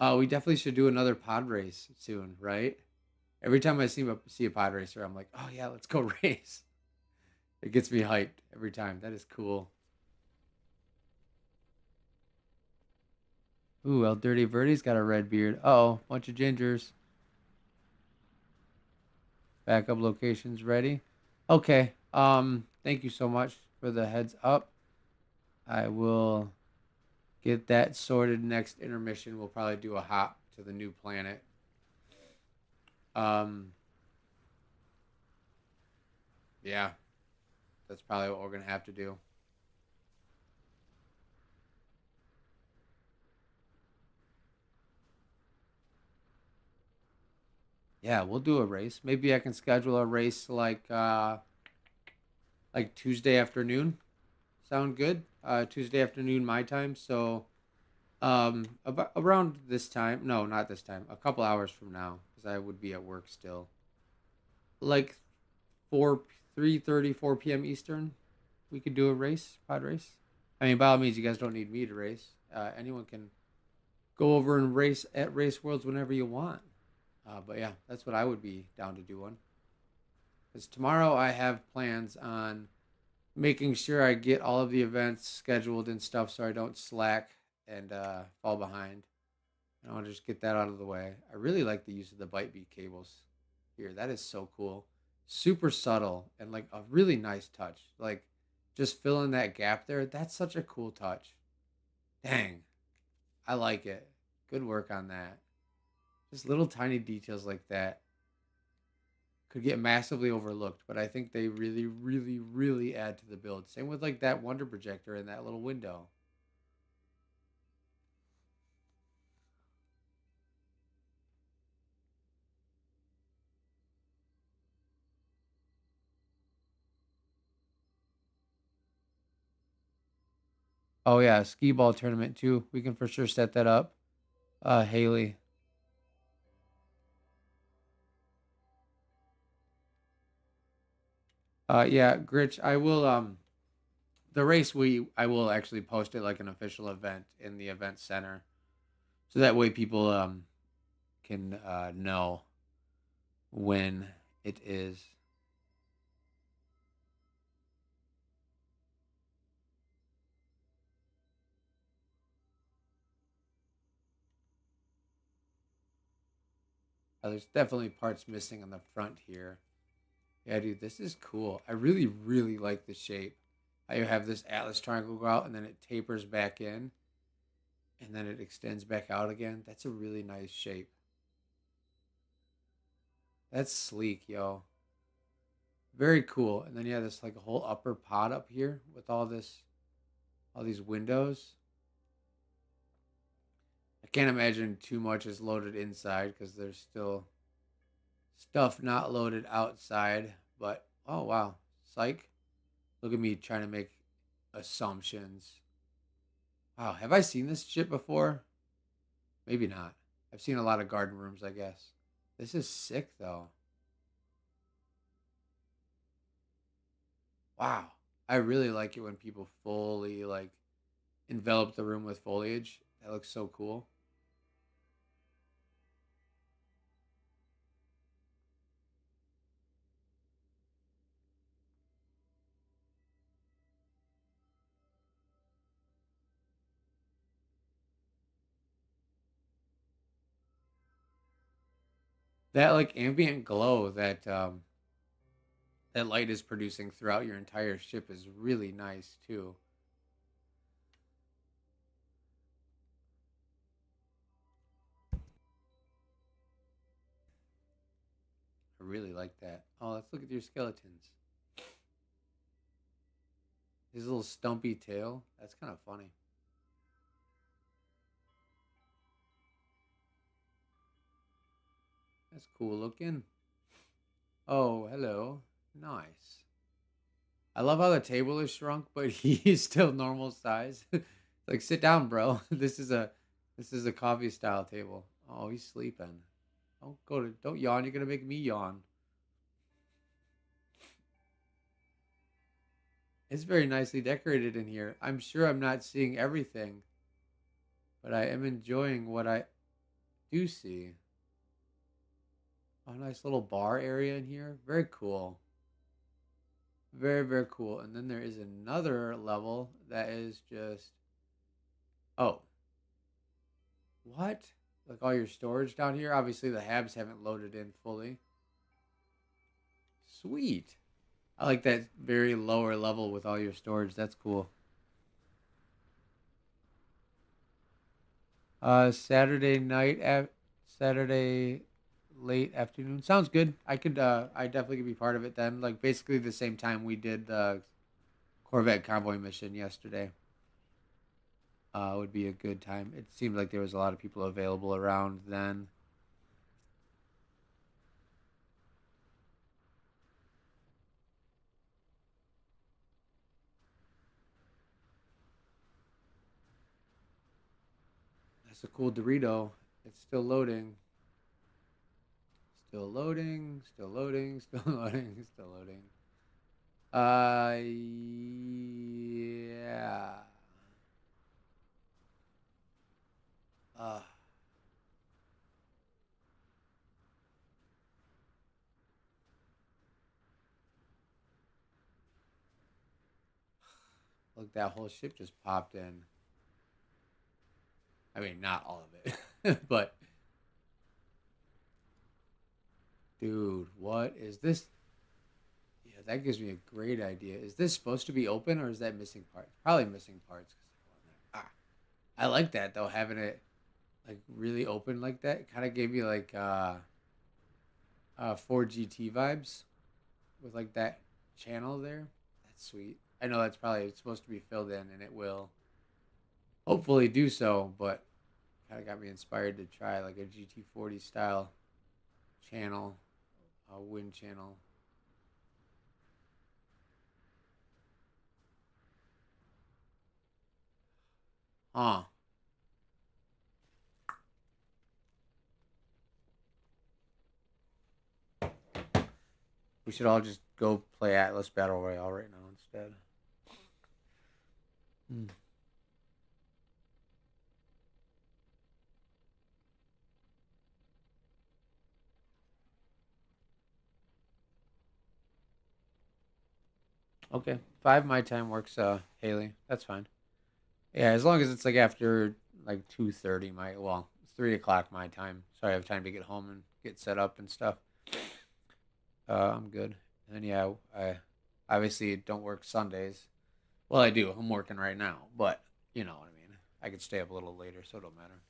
We definitely should do another pod race soon, right? Every time I see a pod racer, I'm like, oh yeah, let's go race. It gets me hyped every time. That is cool. Ooh, El Dirty Verdi's got a red beard. Oh, bunch of gingers. Backup locations ready. Okay. Thank you so much for the heads up. I will get that sorted next intermission. We'll probably do a hop to the new planet. Um, yeah, that's probably what we're gonna have to do. Yeah, we'll do a race. Maybe I can schedule a race like Tuesday afternoon. Sound good? Tuesday afternoon my time. So about around this time. No, not this time. A couple hours from now, because I would be at work still. Like 4 p.m. We could do a race, pod race. I mean, by all means, you guys don't need me to race. Anyone can go over and race at Race Worlds whenever you want. But yeah, that's what I would be down to do one. Because tomorrow I have plans on making sure I get all of the events scheduled and stuff so I don't slack and fall behind. And I'll just get that out of the way. I really like the use of the bite beat cables here. That is so cool. Super subtle and like a really nice touch. Like just filling that gap there. That's such a cool touch. Dang. I like it. Good work on that. Just little tiny details like that could get massively overlooked, but I think they really, really, really add to the build. Same with like that wonder projector in that little window. Oh yeah, skee ball tournament too. We can for sure set that up. Haley. Yeah, Gritch. I will. The race I will actually post it like an official event in the event center, so that way people can know when it is. There's definitely parts missing on the front here. Yeah, dude, this is cool. I really, really like the shape. How you have this Atlas triangle go out and then it tapers back in and then it extends back out again. That's a really nice shape. That's sleek, yo. Very cool. And then you have this like a whole upper pod up here with all these windows. I can't imagine too much is loaded inside because there's still stuff not loaded outside. But oh wow, psych. Look at me trying to make assumptions. Wow, have I seen this shit before? Maybe not. I've seen a lot of garden rooms, I guess. This is sick though. Wow. I really like it when people fully like envelop the room with foliage. That looks so cool. That like ambient glow that that light is producing throughout your entire ship is really nice too. I really like that. Oh, let's look at your skeletons. His little stumpy tail. That's kind of funny. That's cool looking. Oh, hello. Nice. I love how the table is shrunk, but he's still normal size. Like, sit down, bro. This is a coffee style table. Oh, he's sleeping. Don't yawn. You're gonna make me yawn. It's very nicely decorated in here. I'm sure I'm not seeing everything, but I am enjoying what I do see. Oh, nice little bar area in here. Very cool. Very, very cool. And then there is another level that is just, oh, what? Like all your storage down here. Obviously, the habs haven't loaded in fully. Sweet. I like that very lower level with all your storage. That's cool. Saturday night at Saturday late afternoon. Sounds good. I definitely could be part of it then. Like basically the same time we did the Corvette convoy mission yesterday. Would be a good time. It seemed like there was a lot of people available around then. That's a cool Dorito. It's still loading. Still loading. Still loading. Still loading. Still loading. Yeah. Uh, Look, that whole ship just popped in. I mean, not all of it. But dude, what is this? Yeah, that gives me a great idea. Is this supposed to be open or is that missing parts? Probably missing parts. Ah, I like that though, having it like really open like that. Kind of gave me like 4GT vibes with like that channel there. That's sweet. I know that's probably supposed to be filled in, and it will hopefully do so. But kind of got me inspired to try like a GT40 style channel, a wind channel. Huh. We should all just go play Atlas Battle Royale right now instead. Hmm. Okay, 5 my time works. Haley, that's fine. Yeah, as long as it's like after like 2:30 my, well, it's 3 o'clock my time, so I have time to get home and get set up and stuff. I'm good. And then yeah, I obviously don't work Sundays. Well, I do. I'm working right now, but you know what I mean. I could stay up a little later, so it don't matter.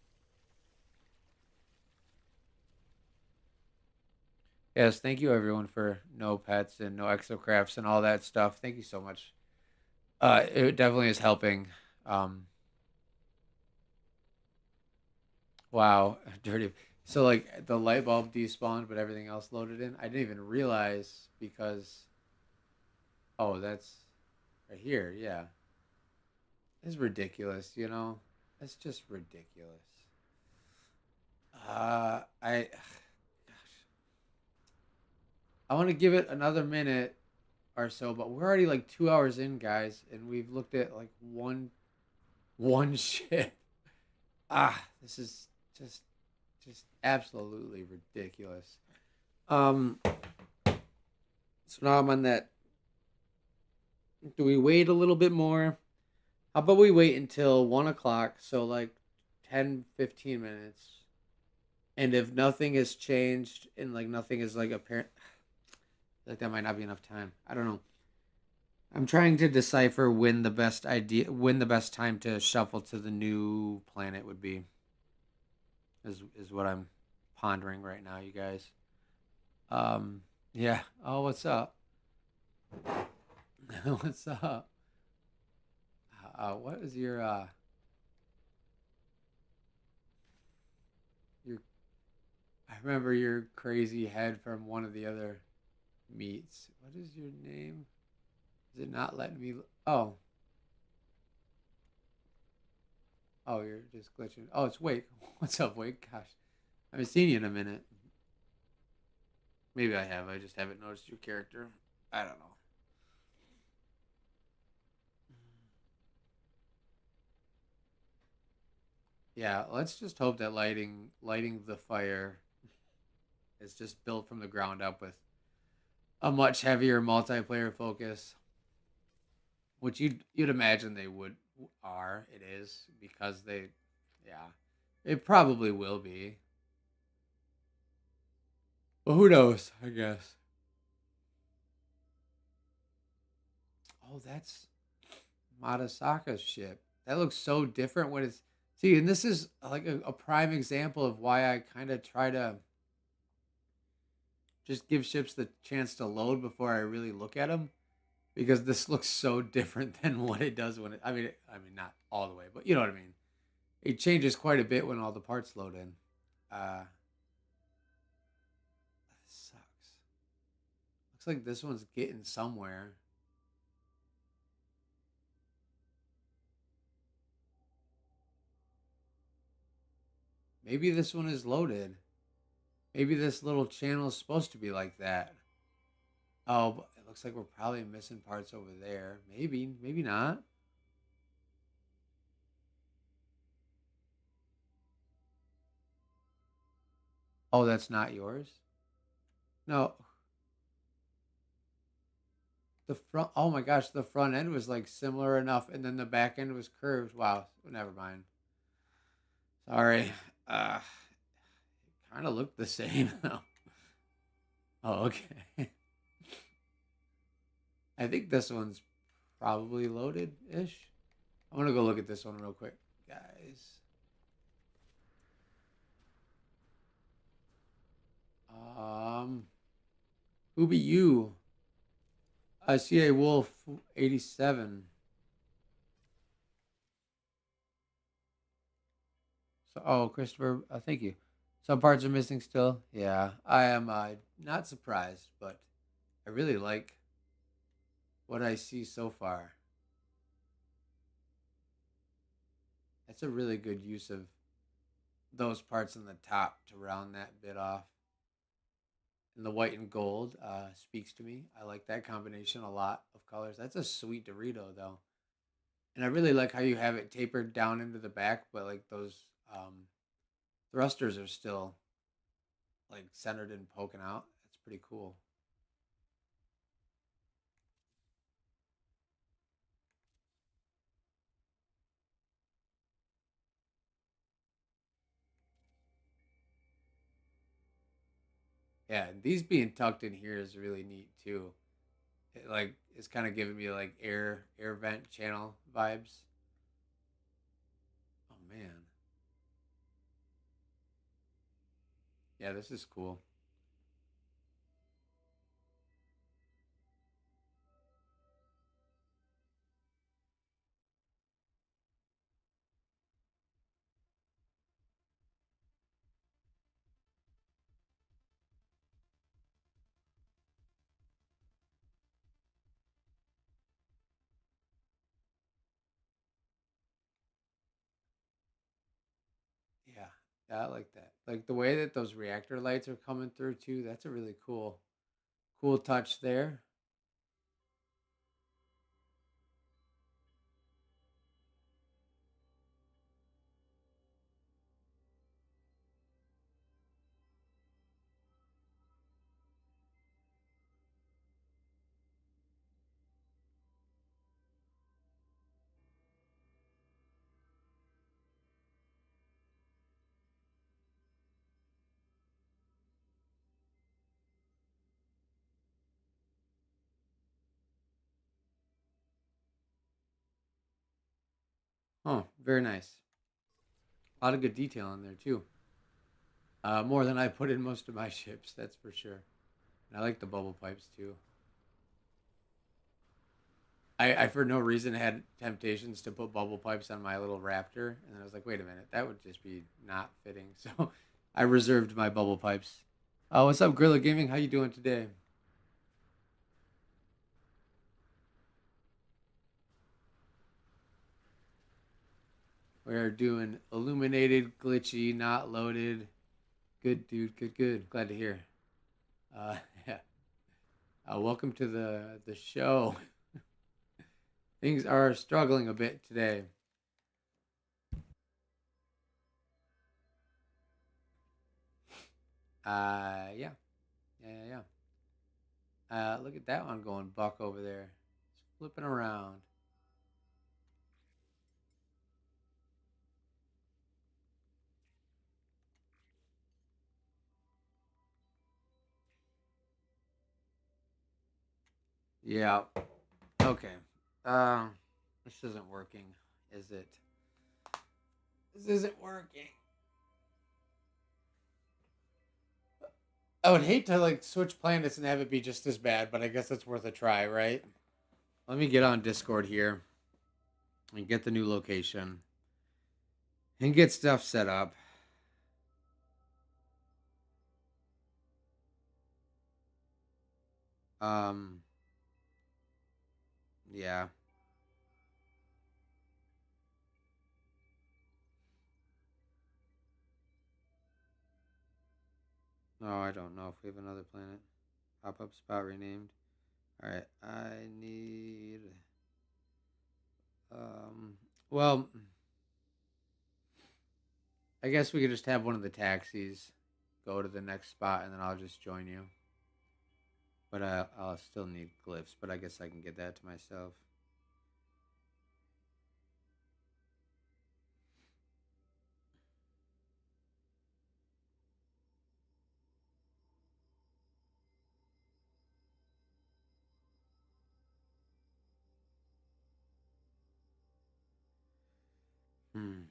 Yes, thank you everyone for no pets and no exocrafts and all that stuff. Thank you so much. It definitely is helping. Um, wow, dirty. So like the light bulb despawned, but everything else loaded in. I didn't even realize because oh, that's right here. Yeah, it's ridiculous. You know, it's just ridiculous. I I want to give it another minute or so, but we're already like 2 hours in, guys, and we've looked at like one ship. This is just just absolutely ridiculous. Um, so now I'm on that. Do we wait a little bit more? How about we wait until 1 o'clock? So like 10, 15 minutes. And if nothing has changed and like nothing is like apparent, like that might not be enough time. I don't know. I'm trying to decipher when the best time to shuffle to the new planet would be. Is what I'm pondering right now, you guys. Yeah. Oh, what's up? What's up? What is your? I remember your crazy head from one of the other meets. What is your name? Is it not letting me? Oh, oh, you're just glitching. Oh, it's Wake. What's up, Wake? Gosh, I haven't seen you in a minute. Maybe I have. I just haven't noticed your character. I don't know. Yeah, let's just hope that lighting the fire is just built from the ground up with a much heavier multiplayer focus, which you'd imagine they would are. It is because they, yeah, it probably will be. But who knows? I guess. Oh, that's Matasaka's ship. That looks so different when it's see, and this is like a prime example of why I kind of try to just give ships the chance to load before I really look at them because this looks so different than what it does when it. I mean, not all the way, but you know what I mean. It changes quite a bit when all the parts load in. Uh, this sucks. Looks like this one's getting somewhere. Maybe this one is loaded. Maybe this little channel is supposed to be like that. Oh, but it looks like we're probably missing parts over there. Maybe, maybe not. Oh, that's not yours? No, the front. Oh my gosh, the front end was like similar enough, and then the back end was curved. Wow, never mind. Sorry. Kind of look the same though. Oh, okay. I think this one's probably loaded ish. I'm gonna go look at this one real quick, guys. Um, who be you? CA Wolf 87. So, oh, Christopher, thank you. Some parts are missing still. Yeah, I am not surprised, but I really like what I see so far. That's a really good use of those parts in the top to round that bit off. And the white and gold speaks to me. I like that combination a lot of colors. That's a sweet Dorito, though. And I really like how you have it tapered down into the back, but like those thrusters are still like centered and poking out. That's pretty cool. Yeah, these being tucked in here is really neat too. It like it's kind of giving me like air vent channel vibes. Oh man, yeah, this is cool. Yeah, yeah, I like that. Like the way that those reactor lights are coming through too. That's a really cool touch there. Oh, very nice. A lot of good detail in there too. More than I put in most of my ships, that's for sure. And I like the bubble pipes too. I for no reason had temptations to put bubble pipes on my little Raptor, and then I was like, wait a minute, that would just be not fitting. So I reserved my bubble pipes. What's up, Gorilla Gaming? How you doing today? We are doing illuminated, glitchy, not loaded. Good, dude. Good, good. Glad to hear. Yeah. Welcome to the show. Things are struggling a bit today. Yeah, yeah. Look at that one going buck over there. It's flipping around. Yeah. Okay. Uh, this isn't working, is it? This isn't working. I would hate to like switch planets and have it be just as bad, but I guess it's worth a try, right? Let me get on Discord here and get the new location and get stuff set up. Um, yeah. No, I don't know if we have another planet. Pop up spot renamed. All right, I need. Um, well, I guess we could just have one of the taxis go to the next spot, and then I'll just join you. But I'll still need glyphs, but I guess I can get that to myself. Hmm.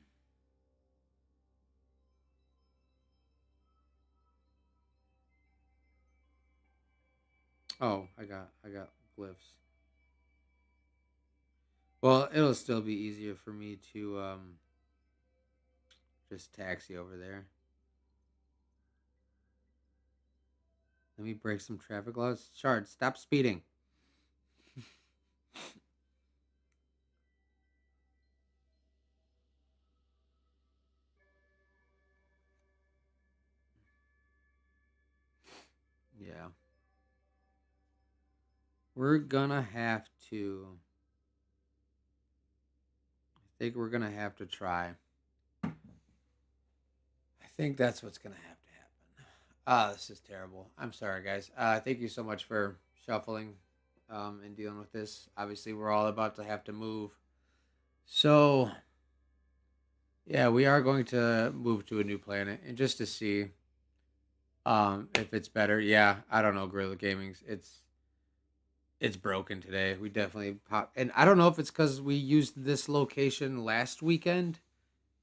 Oh, I got glyphs. Well, it'll still be easier for me to just taxi over there. Let me break some traffic laws. Shard, stop speeding. Yeah. We're gonna have to. I think we're gonna have to try. I think that's what's gonna have to happen. Ah, this is terrible. I'm sorry, guys. Thank you so much for shuffling and dealing with this. Obviously, we're all about to have to move. So, yeah, we are going to move to a new planet, and just to see if it's better. Yeah, I don't know, Gorilla Gaming's. It's broken today. We definitely pop, and I don't know if it's because we used this location last weekend,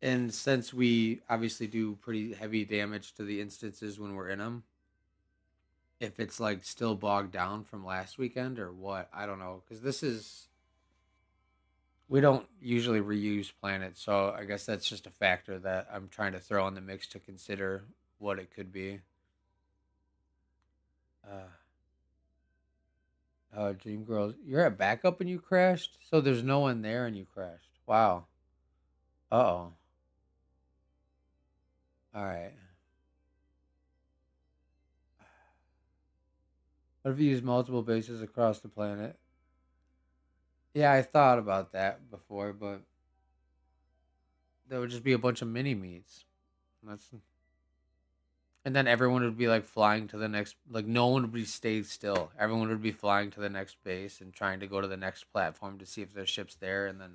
and since we obviously do pretty heavy damage to the instances when we're in them, if it's like still bogged down from last weekend or what, I don't know. Because this is we don't usually reuse planets, so I guess that's just a factor that I'm trying to throw in the mix to consider what it could be. Uh, Dream Girls, you're at backup and you crashed, so there's no one there and you crashed. Wow. Uh oh. All right. What if you use multiple bases across the planet? Yeah, I thought about that before, but there would just be a bunch of mini meets. That's and then everyone would be like flying to the next. Like no one would be stayed still. Everyone would be flying to the next base and trying to go to the next platform to see if their ship's there, and then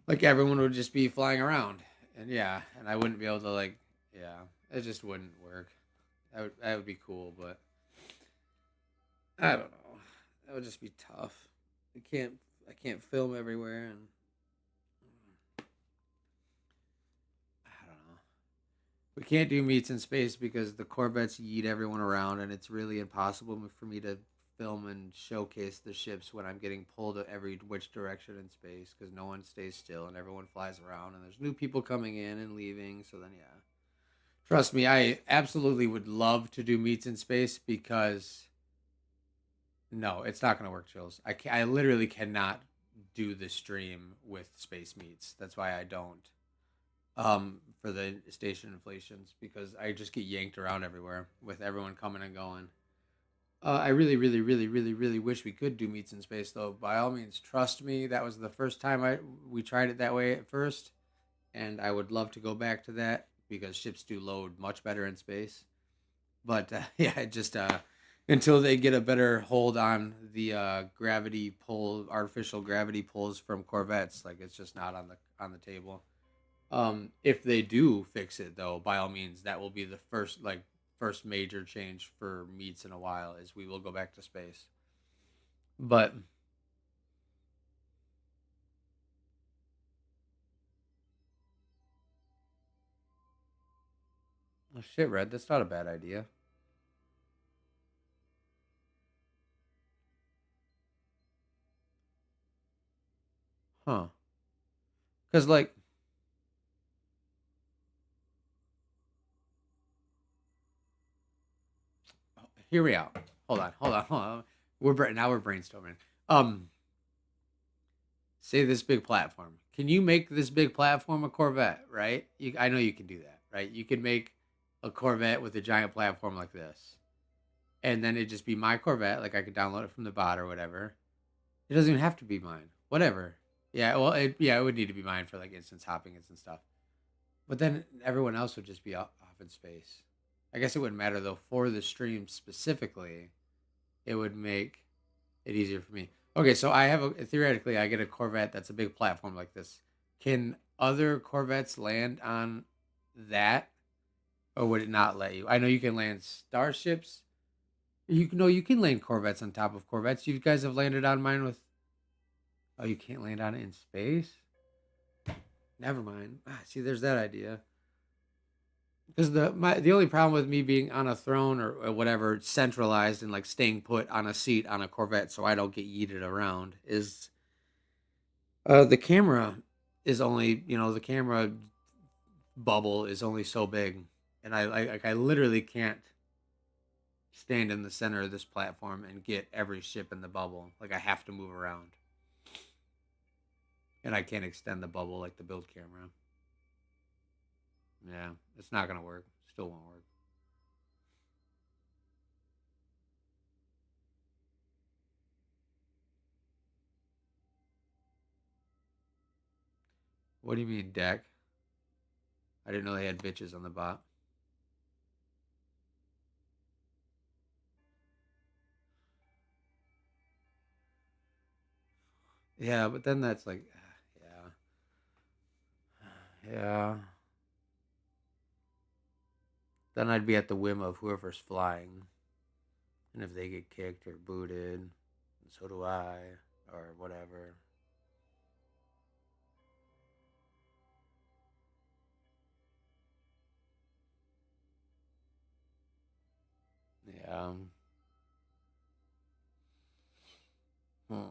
like everyone would just be flying around. And yeah, and I wouldn't be able to like yeah, it just wouldn't work. That would be cool, but I don't know. That would just be tough. I can't I can't film everywhere and I don't know. We can't do meets in space because the Corvettes yeet everyone around, and it's really impossible for me to film and showcase the ships when I'm getting pulled every which direction in space because no one stays still and everyone flies around, and there's new people coming in and leaving. So then, yeah, trust me, I absolutely would love to do meets in space because no, it's not going to work, Chills. I literally cannot do the stream with space meets. That's why I don't for the station inflations because I just get yanked around everywhere with everyone coming and going. I really, really, really, really, really wish we could do meets in space though. By all means, trust me. That was the first time I we tried it that way at first, and I would love to go back to that because ships do load much better in space. But yeah, just until they get a better hold on the gravity pull, artificial gravity pulls from Corvettes, like it's just not on the table. If they do fix it though, by all means, that will be the first major change for meats in a while is we will go back to space. But oh shit, Red, that's not a bad idea. Huh. Cause like hear me out. Hold on. Now we're brainstorming. Um say this big platform. Can you make this big platform a Corvette, right? I know you can do that, right? You can make a Corvette with a giant platform like this. And then it just be my Corvette, like I could download it from the bot or whatever. It doesn't even have to be mine. Whatever. Yeah, well, it would need to be mine for like instance hopping and stuff. But then everyone else would just be off in space. I guess it wouldn't matter though. For the stream specifically, it would make it easier for me. Okay, so I have theoretically I get a Corvette that's a big platform like this. Can other Corvettes land on that, or would it not let you? I know you can land starships. You can land Corvettes on top of Corvettes. You guys have landed on mine with. Oh, you can't land on it in space. Never mind. See, there's that idea. Because the only problem with me being on a throne or whatever centralized and like staying put on a seat on a Corvette so I don't get yeeted around is the camera is only the camera bubble is only so big, and I literally can't stand in the center of this platform and get every ship in the bubble. Like I have to move around, and I can't extend the bubble like the build camera. Yeah, it's not gonna work. Still won't work. What do you mean deck? I didn't know they had bitches on the bot. Yeah, but then that's like, yeah, yeah. Then I'd be at the whim of whoever's flying, and if they get kicked or booted, so do I, or whatever. Yeah. Hmm.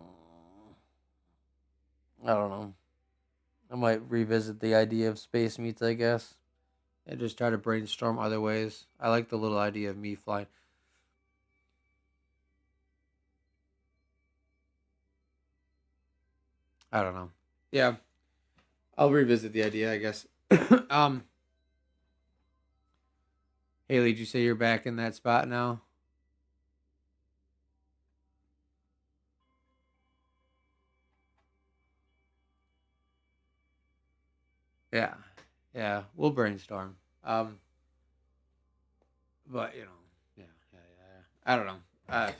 I don't know. I might revisit the idea of space meets, I guess, and just try to brainstorm other ways. I like the little idea of me flying. I don't know. Yeah, I'll revisit the idea, I guess. um, Haley, did you say you're back in that spot now? Yeah, yeah, we'll brainstorm. But yeah, I don't know. I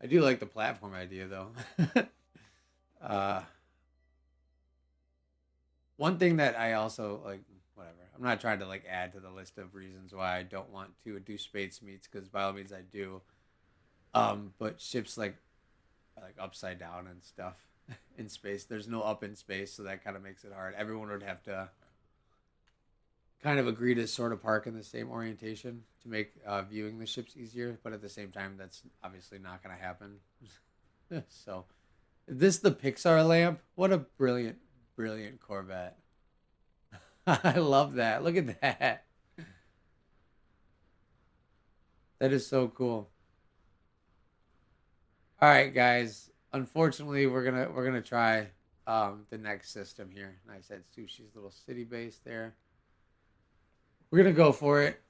do like the platform idea though. uh, One thing that I also like, whatever. I'm not trying to like add to the list of reasons why I don't want to do space meets because by all means I do. But ships like upside down and stuff in space. There's no up in space, so that kind of makes it hard. Everyone would have to kind of agree to sort of park in the same orientation to make viewing the ships easier. But at the same time, that's obviously not going to happen. So, is this the Pixar lamp? What a brilliant, brilliant Corvette! I love that. Look at that. That is so cool. All right, guys. Unfortunately, we're gonna try the next system here. And I said Sushi's little city base there. We're gonna go for it.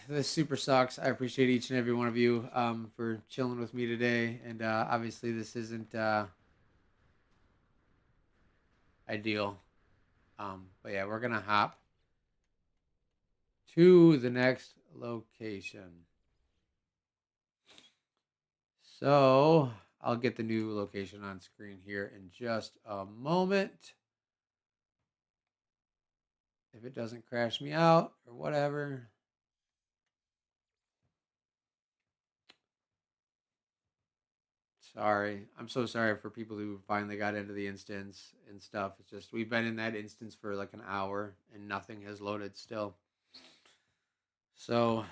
This super sucks. I appreciate each and every one of you for chilling with me today. And obviously, this isn't ideal. But yeah, we're gonna hop to the next location. So I'll get the new location on screen here in just a moment. If it doesn't crash me out or whatever. Sorry. I'm so sorry for people who finally got into the instance and stuff. It's just we've been in that instance for like an hour and nothing has loaded still. So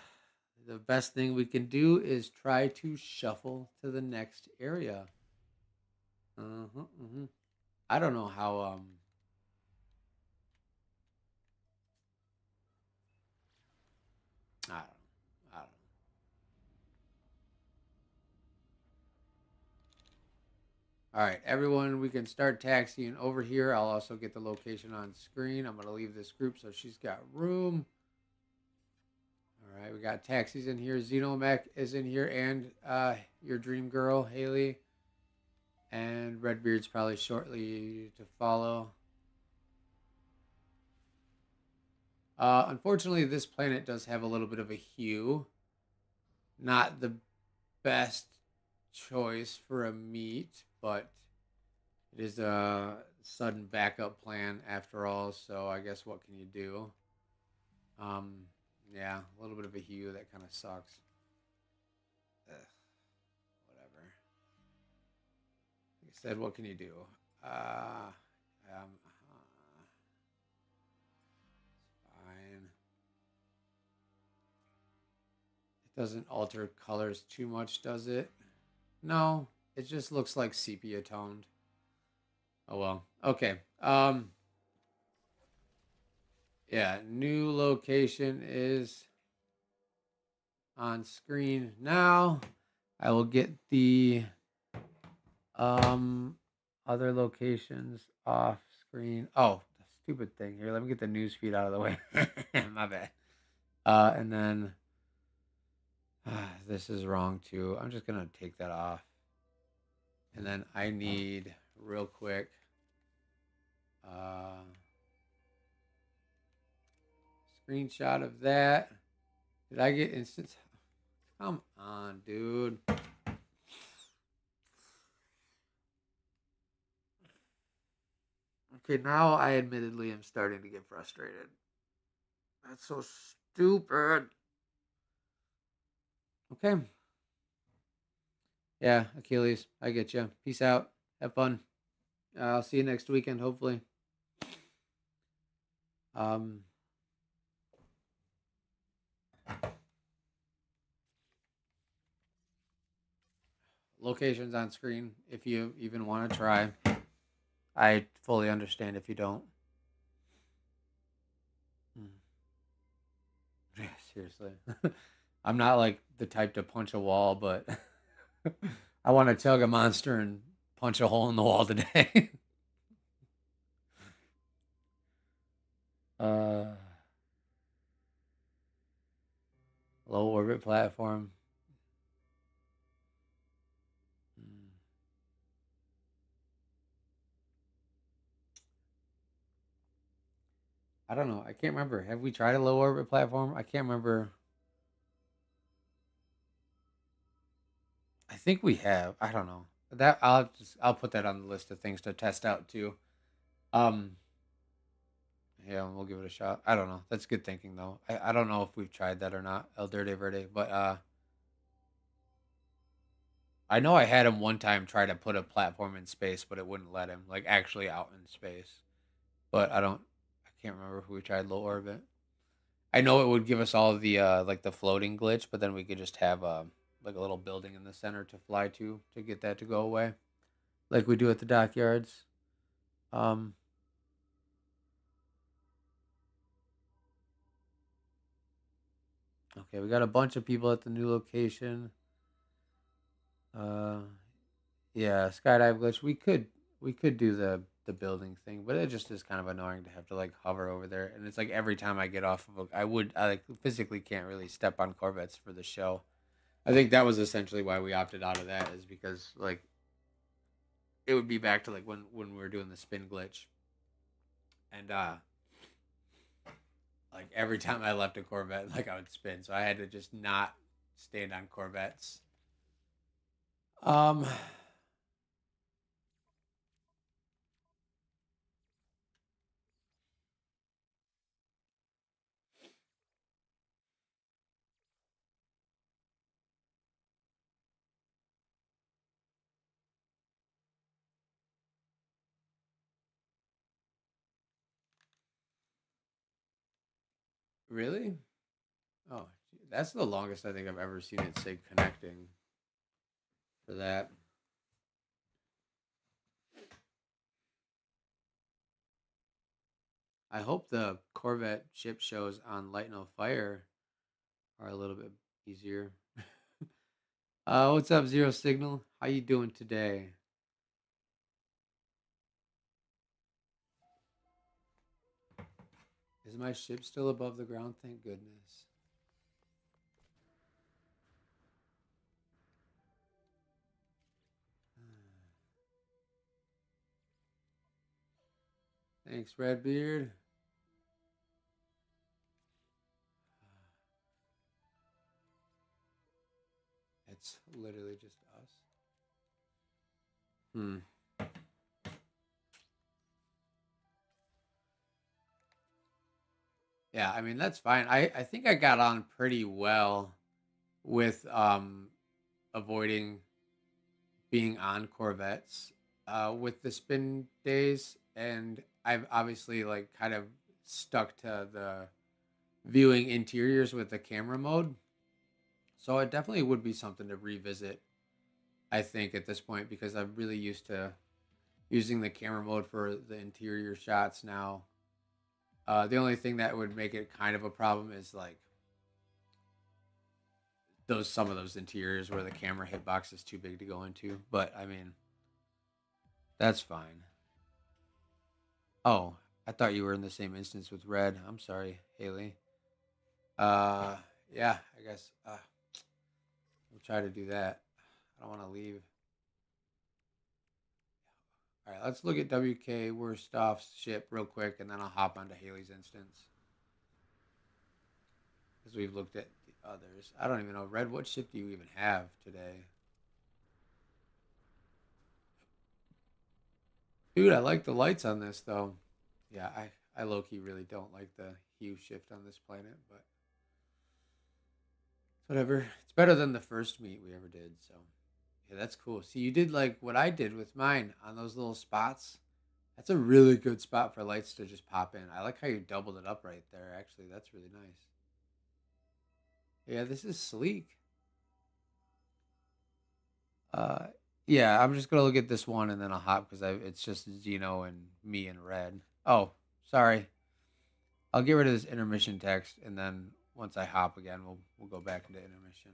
the best thing we can do is try to shuffle to the next area. Uh-huh. I don't know how I don't know. I don't know. All right, everyone, we can start taxiing over here. I'll also get the location on screen. I'm going to leave this group so she's got room. All right, we got taxis in here. Xenomech is in here, and your dream girl, Haley. And Redbeard's probably shortly to follow. Unfortunately, this planet does have a little bit of a hue. Not the best choice for a meet, but it is a sudden backup plan after all. So I guess what can you do? Um, yeah, a little bit of a hue that kind of sucks. Ugh, whatever. Like I said, what can you do? Um, Doesn't alter colors too much, does it? No, it just looks like sepia toned. Oh well. Okay. Yeah, new location is on screen now. I will get the um other locations off screen. Oh, the stupid thing. Here, let me get the news feed out of the way. My bad. And then this is wrong too. I'm just gonna take that off. And then I need real quick uh screenshot of that. Did I get instant? Come on, dude. Okay, now I admittedly am starting to get frustrated. That's so stupid. Okay. Yeah, Achilles, I get you. Peace out. Have fun. I'll see you next weekend, hopefully. Um, Locations on screen if you even want to try. I fully understand if you don't. Yeah, seriously. I'm not like the type to punch a wall, but I want to chug a monster and punch a hole in the wall today. uh, Low orbit platform. Hmm. I don't know. I can't remember. Have we tried a low orbit platform? I can't remember. I think we have. I don't know. That I'll put that on the list of things to test out too. Um yeah, we'll give it a shot. I don't know. That's good thinking though. I don't know if we've tried that or not, El Dirte Verde, but I know I had him one time try to put a platform in space, but it wouldn't let him, like actually out in space. But I can't remember if we tried low orbit. I know it would give us all the like the floating glitch, but then we could just have like a little building in the center to fly to get that to go away, like we do at the dockyards. Um, okay, we got a bunch of people at the new location. Uh, yeah, skydive glitch. We could do the building thing, but it just is kind of annoying to have to like hover over there, and it's like every time I get off of I like physically can't really step on Corvettes for the show. I think that was essentially why we opted out of that, is because like it would be back to like when we were doing the spin glitch, and like every time I left a Corvette, like I would spin, so I had to just not stand on Corvettes. Um, really? Oh, that's the longest I think I've ever seen it say connecting for that. I hope the Corvette ship shows on Light No Fire are a little bit easier. What's up, Zero Signal? How you doing today? Is my ship still above the ground? Thank goodness. Thanks, Redbeard. It's literally just us. Hmm. Yeah, I mean that's fine. I think I got on pretty well with avoiding being on Corvettes with the spin days, and I've obviously like kind of stuck to the viewing interiors with the camera mode. So it definitely would be something to revisit, I think, at this point, because I'm really used to using the camera mode for the interior shots now. The only thing that would make it kind of a problem is like those some of those interiors where the camera hitbox is too big to go into. But I mean, that's fine. Oh, I thought you were in the same instance with Red. I'm sorry, Haley. Uh, yeah, I guess we'll try to do that. I don't want to leave. All right, let's look at WK worst off ship real quick, and then I'll hop onto Haley's instance because we've looked at the others. I don't even know, Red. What ship do you even have today, dude? I like the lights on this though. Yeah, I low key really don't like the hue shift on this planet, but whatever. It's better than the first meet we ever did. So yeah, that's cool. See, you did like what I did with mine on those little spots. That's a really good spot for lights to just pop in. I like how you doubled it up right there. Actually, that's really nice. Yeah, this is sleek. Uh, yeah, I'm just gonna look at this one and then I'll hop because it's just Zeno and me and Red. Oh, sorry. I'll get rid of this intermission text and then once I hop again, we'll go back into intermission.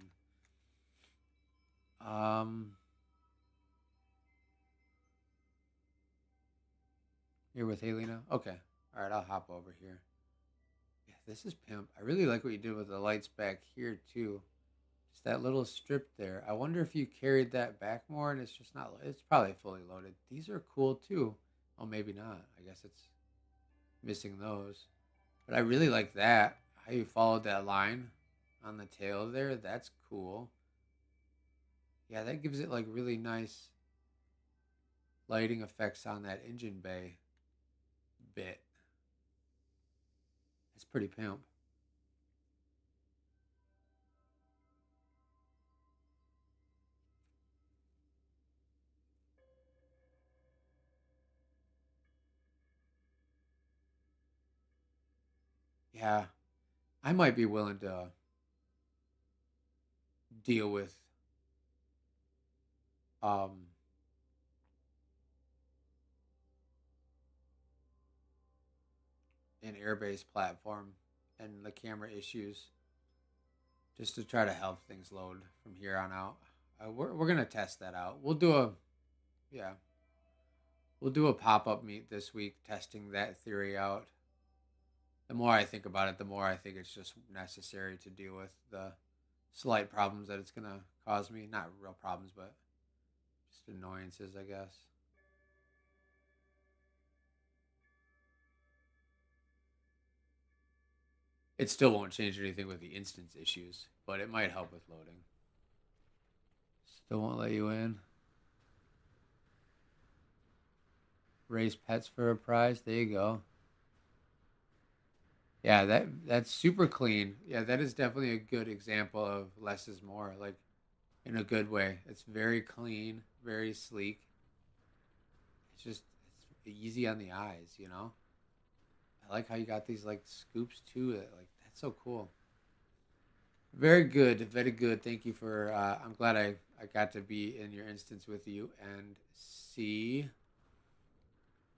Um, you're with Haley now. Okay. All right, I'll hop over here. Yeah, this is pimp. I really like what you did with the lights back here too. Just that little strip there. I wonder if you carried that back more and it's just not. It's probably fully loaded. These are cool too. Oh, maybe not. I guess it's missing those. But I really like that. How you followed that line on the tail there. That's cool. Yeah, that gives it like really nice lighting effects on that engine bay bit. It's pretty pimp. Yeah, I might be willing to deal with um an airbase platform and the camera issues just to try to help things load from here on out. We're gonna test that out. Yeah, we'll do a pop up meet this week testing that theory out. The more I think about it, the more I think it's just necessary to deal with the slight problems that it's gonna cause me. Not real problems, but just annoyances, I guess. It still won't change anything with the instance issues, but it might help with loading. Still won't let you in. Raise pets for a prize. There you go. Yeah, that's super clean. Yeah, that is definitely a good example of less is more, like in a good way. It's very clean, very sleek. It's easy on the eyes, you know? I like how you got these like scoops too. Like that's so cool. Very good, very good. Thank you for I'm glad I got to be in your instance with you and see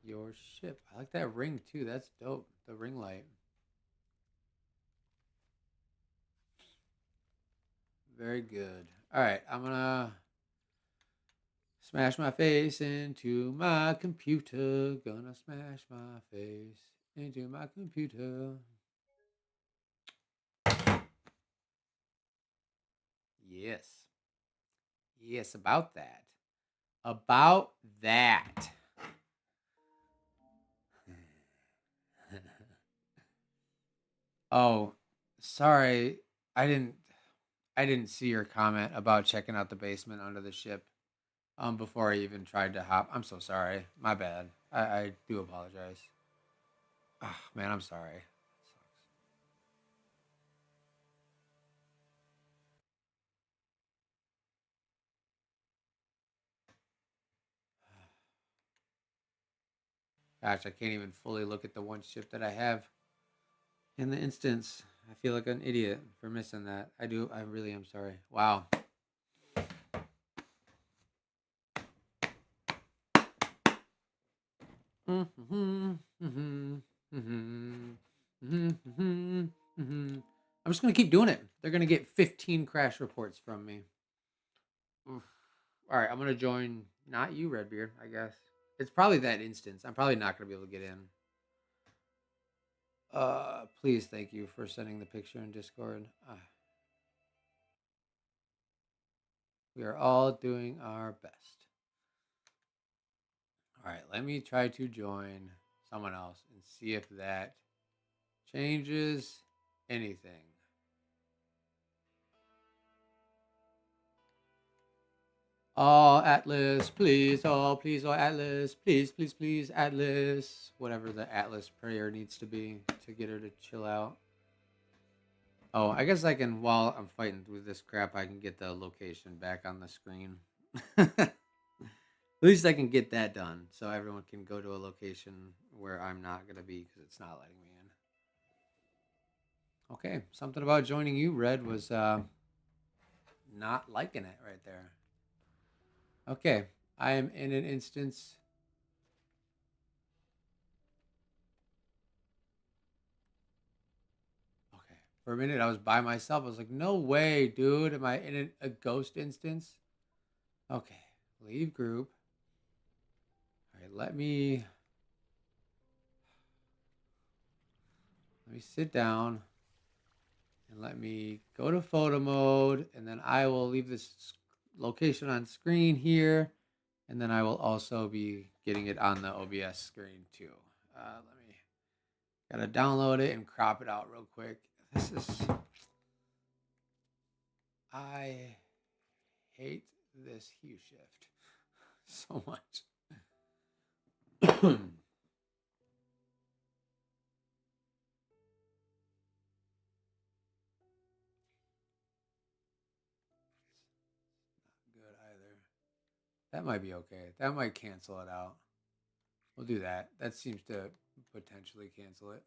your ship. I like that ring too. That's dope. The ring light. Very good. All right, I'm gonna smash my face into my computer. Gonna smash my face into my computer. Yes. Yes, about that. About that. Oh, sorry. I didn't I didn't see your comment about checking out the basement under the ship before I even tried to hop. I'm so sorry. My bad. I do apologize. Ah, man, I'm sorry. Gosh, I can't even fully look at the one ship that I have in the instance. I feel like an idiot for missing that. I do. I really am sorry. Wow. I'm just gonna keep doing it. They're gonna get 15 crash reports from me. Oof. All right, I'm gonna join. Not you, Redbeard. I guess it's probably that instance. I'm probably not gonna be able to get in. Please, thank you for sending the picture in Discord. We are all doing our best. All right, let me try to join someone else and see if that changes anything. Oh, Atlas, please. Oh, please. Oh, Atlas. Please, please, please. Atlas. Whatever the Atlas prayer needs to be to get her to chill out. Oh, I guess I can, while I'm fighting through this crap, I can get the location back on the screen. At least I can get that done so everyone can go to a location where I'm not going to be because it's not letting me in. Okay, something about joining you, Red, was not liking it right there. Okay, I am in an instance. Okay, for a minute I was by myself. I was like, no way, dude. Am I in a ghost instance? Okay, leave group. All right, let me sit down and let me go to photo mode, and then I will leave this location on screen here, and then I will also be getting it on the OBS screen too. Let me gotta download it and crop it out real quick. I hate this hue shift so much. Good either. That might be okay. That might cancel it out. We'll do that. That seems to potentially cancel it.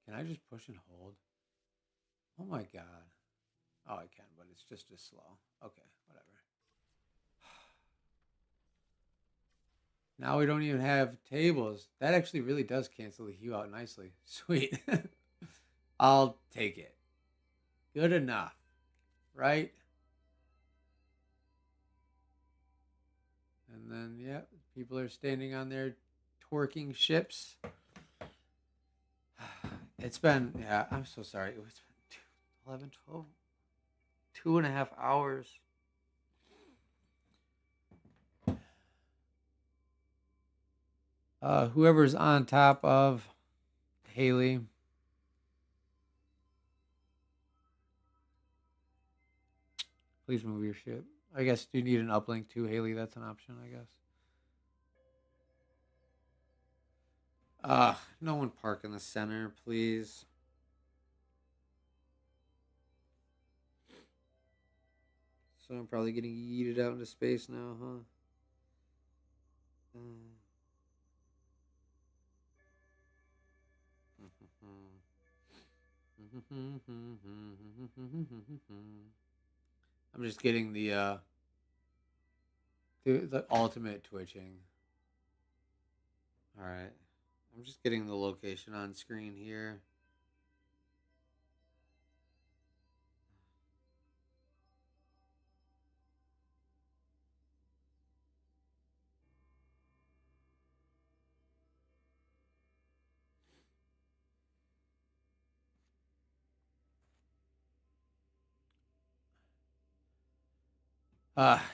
Can I just push and hold? Oh my god. Oh, I can, but it's just as slow. Okay, whatever. Now we don't even have tables. That actually really does cancel the hue out nicely. Sweet. I'll take it. Good enough, right? And then, yeah, people are standing on their twerking ships. It's been, yeah, I'm so sorry. It's been 11, 12, 2.5 hours. Whoever's on top of Haley. Please move your ship. I guess, do you need an uplink to Haley? That's an option, I guess. No one park in the center, please. So I'm probably getting yeeted out into space now, huh? I'm just getting the ultimate twitching. All right. I'm just getting the location on screen here.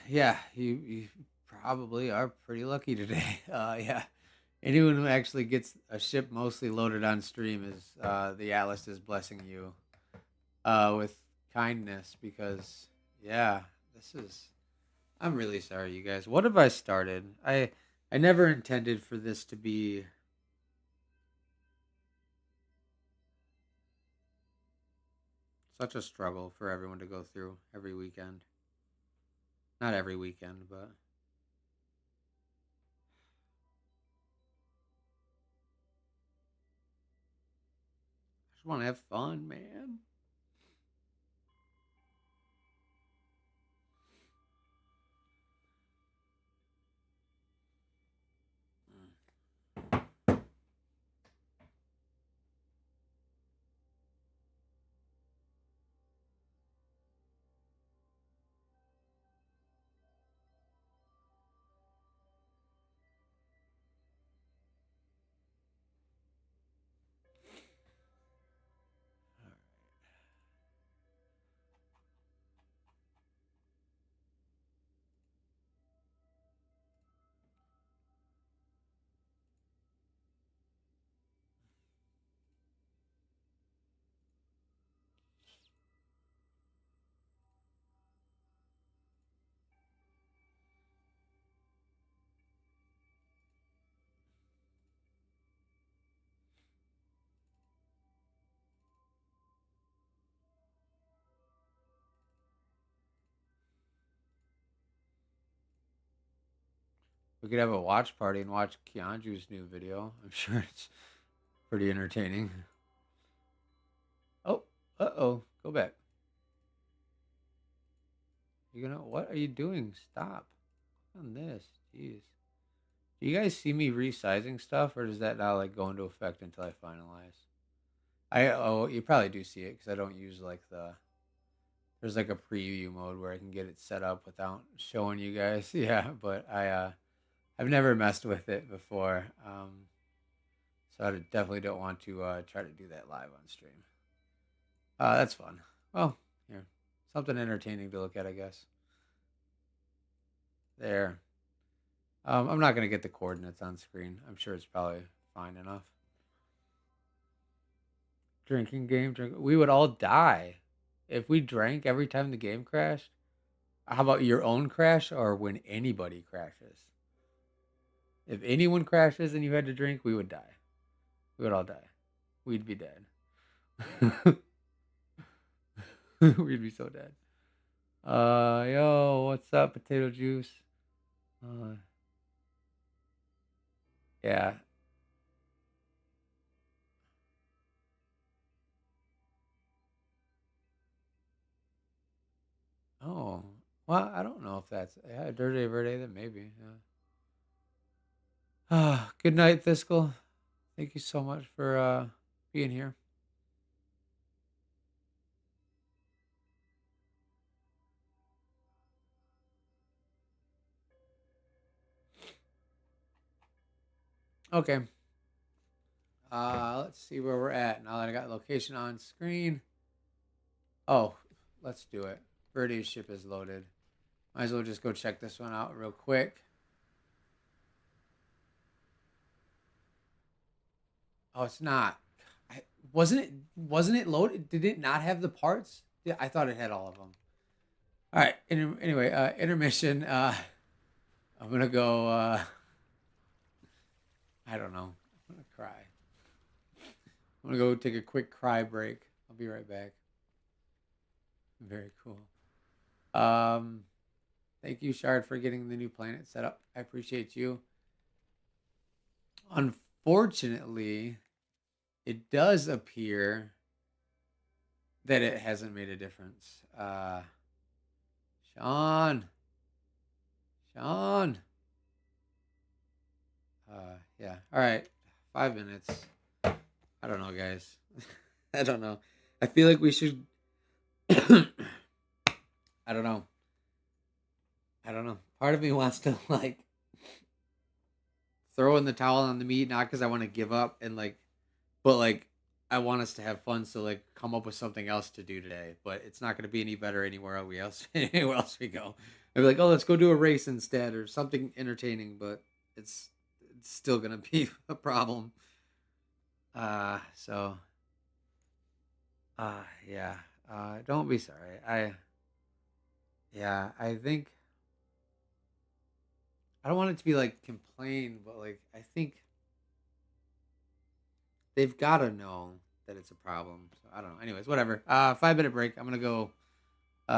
Yeah, you probably are pretty lucky today. Yeah. Anyone who actually gets a ship mostly loaded on stream is the Atlas is blessing you with kindness because yeah, this is I'm really sorry you guys. What have I started? I never intended for this to be such a struggle for everyone to go through every weekend. Not every weekend, but Just want to have fun, man. We could have a watch party and watch Keonju's new video. I'm sure it's pretty entertaining. Oh, uh-oh. Go back. What are you doing? Stop. On this. Jeez. Do you guys see me resizing stuff, or does that not like go into effect until I finalize? You probably do see it because I don't use like there's like a preview mode where I can get it set up without showing you guys. Yeah, but I've never messed with it before. So I definitely don't want to try to do that live on stream. That's fun. Well, here, something entertaining to look at, I guess. There. I'm not gonna get the coordinates on screen. I'm sure it's probably fine enough. Drinking game, we would all die if we drank every time the game crashed. How about your own crash or when anybody crashes? If anyone crashes and you had to drink, we would die. We would all die. We'd be dead. We'd be so dead. Yo, what's up, potato juice? Yeah. Oh, well, I don't know if that's Dirty Verde. Then maybe. Yeah. Good night, Fiscal. Thank you so much for being here. Okay. Let's see where we're at now that I got location on screen. Oh, let's do it. Verde's ship is loaded. Might as well just go check this one out real quick. Oh, it's not. Wasn't it loaded? Did it not have the parts? Yeah, I thought it had all of them. All right. Anyway, intermission. I'm gonna go. I don't know. I'm gonna cry. I'm gonna go take a quick cry break. I'll be right back. Very cool. Thank you, Shard, for getting the new planet set up. I appreciate you. Unfortunately, it does appear that it hasn't made a difference. Sean. Yeah. All right. 5 minutes. I don't know, guys. I don't know. I feel like we should. I don't know. Part of me wants to like throw in the towel on the meat, not because I want to give up but like I want us to have fun. So like come up with something else to do today. But it's not going to be any better anywhere else we go. I'd be like, oh, let's go do a race instead or something entertaining. But it's still going to be a problem. So. Yeah. Don't be sorry. I think I don't want it to be like complain, but like I think they've got to know that it's a problem. So I don't know. Anyways, whatever. 5 minute break. I'm gonna go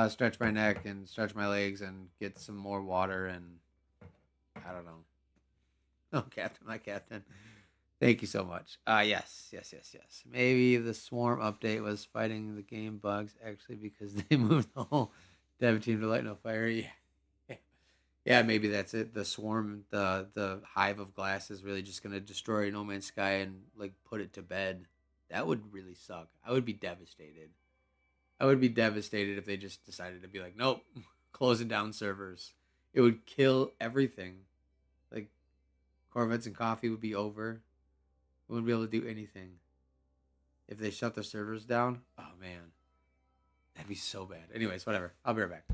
stretch my neck and stretch my legs and get some more water and I don't know. Oh, Captain, my Captain. Thank you so much. Yes, yes, yes, yes. Maybe the Swarm update was fighting the game bugs actually because they moved the whole dev team to light no fire. Yeah, yeah, maybe that's it. The Swarm, the hive of glass is really just gonna destroy No Man's Sky and like put it to bed. That would really suck. I would be devastated. I would be devastated if they just decided to be like, nope, closing down servers. It would kill everything. Like Corvettes and Coffee would be over. We wouldn't be able to do anything if they shut the servers down. Oh man, that'd be so bad. Anyways, whatever. I'll be right back.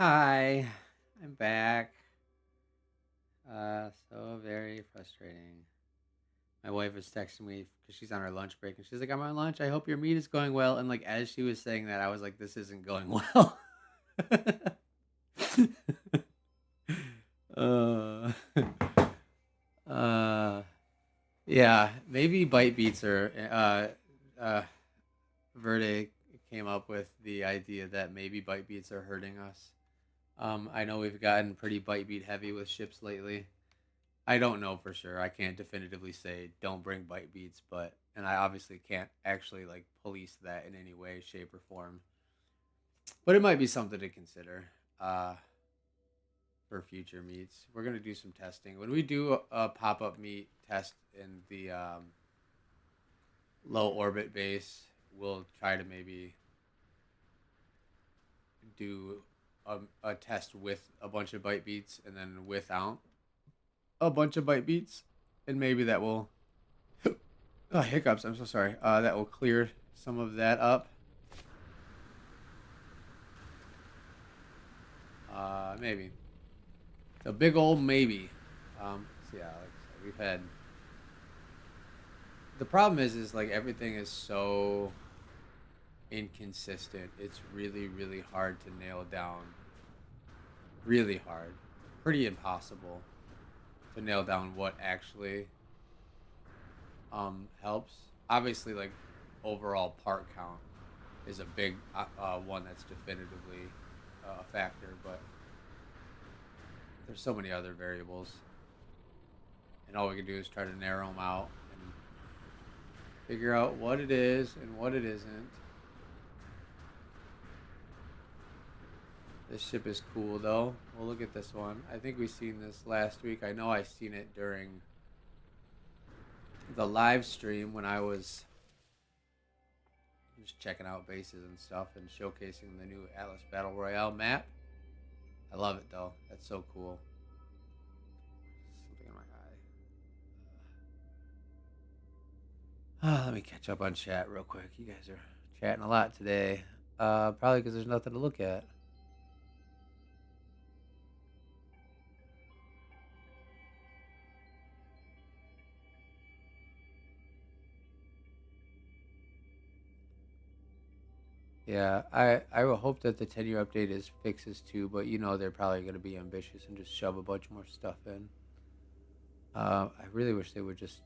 Hi, I'm back. So very frustrating. My wife was texting me because she's on her lunch break, and she's like, "I'm on lunch. I hope your meet is going well." And like as she was saying that, I was like, "This isn't going well." uh, uh, yeah, maybe bite beats are. Verde came up with the idea that maybe bite beats are hurting us. I know we've gotten pretty bite beat heavy with ships lately. I don't know for sure. I can't definitively say don't bring bite beats, but and I obviously can't actually like police that in any way, shape, or form. But it might be something to consider uh, for future meets. We're gonna do some testing when we do a pop up meet test in the low orbit base. We'll try to maybe do a test with a bunch of bite beats and then without a bunch of bite beats, and maybe that will hiccups. I'm so sorry. That will clear some of that up. Maybe. It's a big old maybe. So yeah, like I said, we've had. The problem is like everything is so inconsistent. It's really, really hard to nail down. Really hard. Pretty impossible to nail down what actually helps. Obviously, like overall part count is a big one that's definitively a factor, but there's so many other variables, and all we can do is try to narrow them out and figure out what it is and what it isn't. This ship is cool though. We'll look at this one. I think we seen this last week. I know I seen it during the live stream when I was just checking out bases and stuff and showcasing the new Atlas Battle Royale map. I love it though. That's so cool. Something in my eye. Let me catch up on chat real quick. You guys are chatting a lot today. Probably because there's nothing to look at. Yeah, I will hope that the 10-year update is fixes too, but you know they're probably going to be ambitious and just shove a bunch more stuff in. I really wish they would just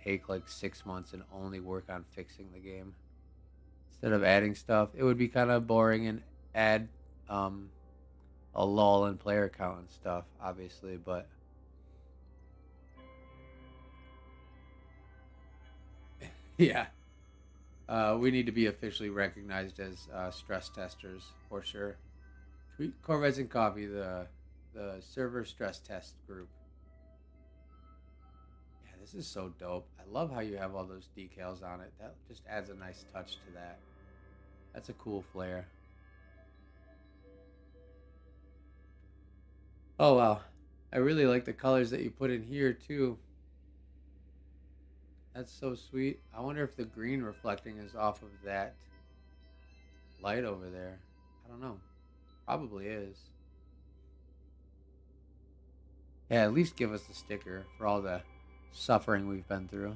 take like 6 months and only work on fixing the game instead of adding stuff. It would be kind of boring and add um, a lull in player count and stuff, obviously, but yeah, we need to be officially recognized as stress testers for sure. Tweet Corvettes and Coffee, the server stress test group. Yeah, this is so dope. I love how you have all those decals on it. That just adds a nice touch to that. That's a cool flare. Oh wow. I really like the colors that you put in here too. That's so sweet. I wonder if the green reflecting is off of that light over there. I don't know. Probably is. Yeah, at least give us the sticker for all the suffering we've been through.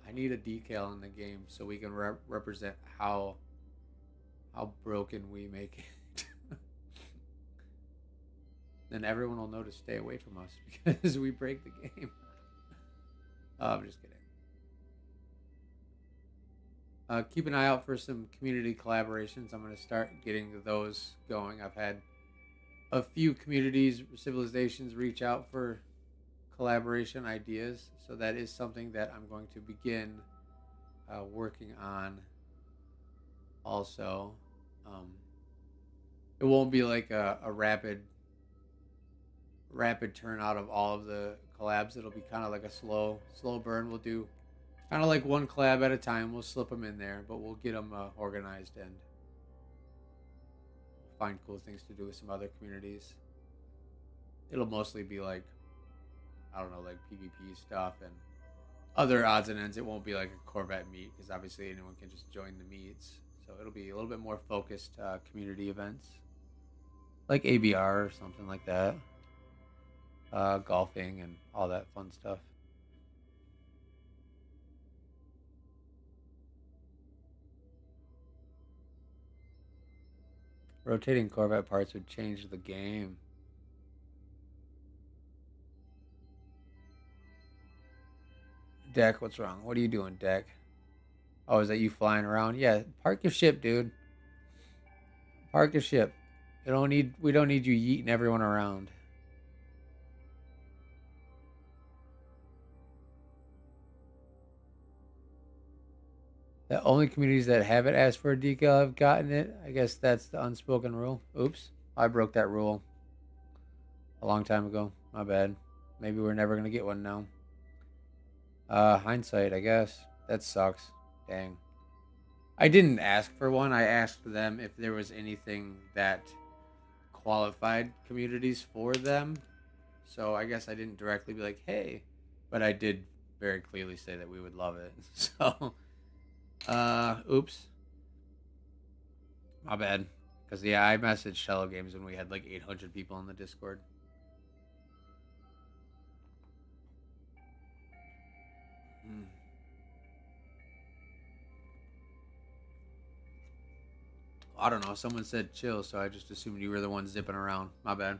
I need a decal in the game so we can represent how broken we make it. Then everyone will know to stay away from us because we break the game. I'm just kidding. Keep an eye out for some community collaborations. I'm going to start getting those going. I've had a few communities, civilizations reach out for collaboration ideas. So that is something that I'm going to begin working on also. Um, it won't be like a rapid turnout of all of the collabs. It'll be kind of like a slow burn. We'll do kind of like one collab at a time. We'll slip them in there, but we'll get them organized and find cool things to do with some other communities. It'll mostly be like I don't know, like PvP stuff and other odds and ends, it won't be like a Corvette meet because obviously anyone can just join the meets. So it'll be a little bit more focused community events like ABR or something like that, golfing and all that fun stuff. Rotating Corvette parts would change the game. Deck, what's wrong? What are you doing, Deck? Oh, is that you flying around? Yeah, park your ship, dude. Park your ship. We don't need you yeeting everyone around. The only communities that haven't asked for a decal have gotten it. I guess that's the unspoken rule. Oops. I broke that rule a long time ago. My bad. Maybe we're never gonna get one now. Hindsight, I guess. That sucks. Dang. I didn't ask for one. I asked them if there was anything that qualified communities for them. So I guess I didn't directly be like, hey. But I did very clearly say that we would love it. So, oops. My bad. Because, yeah, I messaged Shallow Games when we had like 800 people in the Discord. I don't know. Someone said chill, so I just assumed you were the one zipping around. My bad.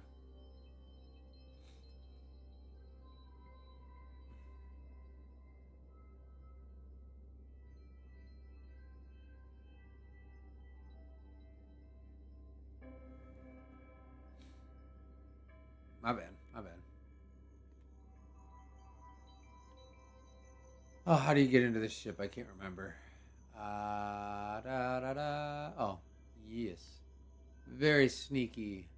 My bad. My bad. Oh, how do you get into this ship? I can't remember. Da, da, da. Oh, yes. Very sneaky.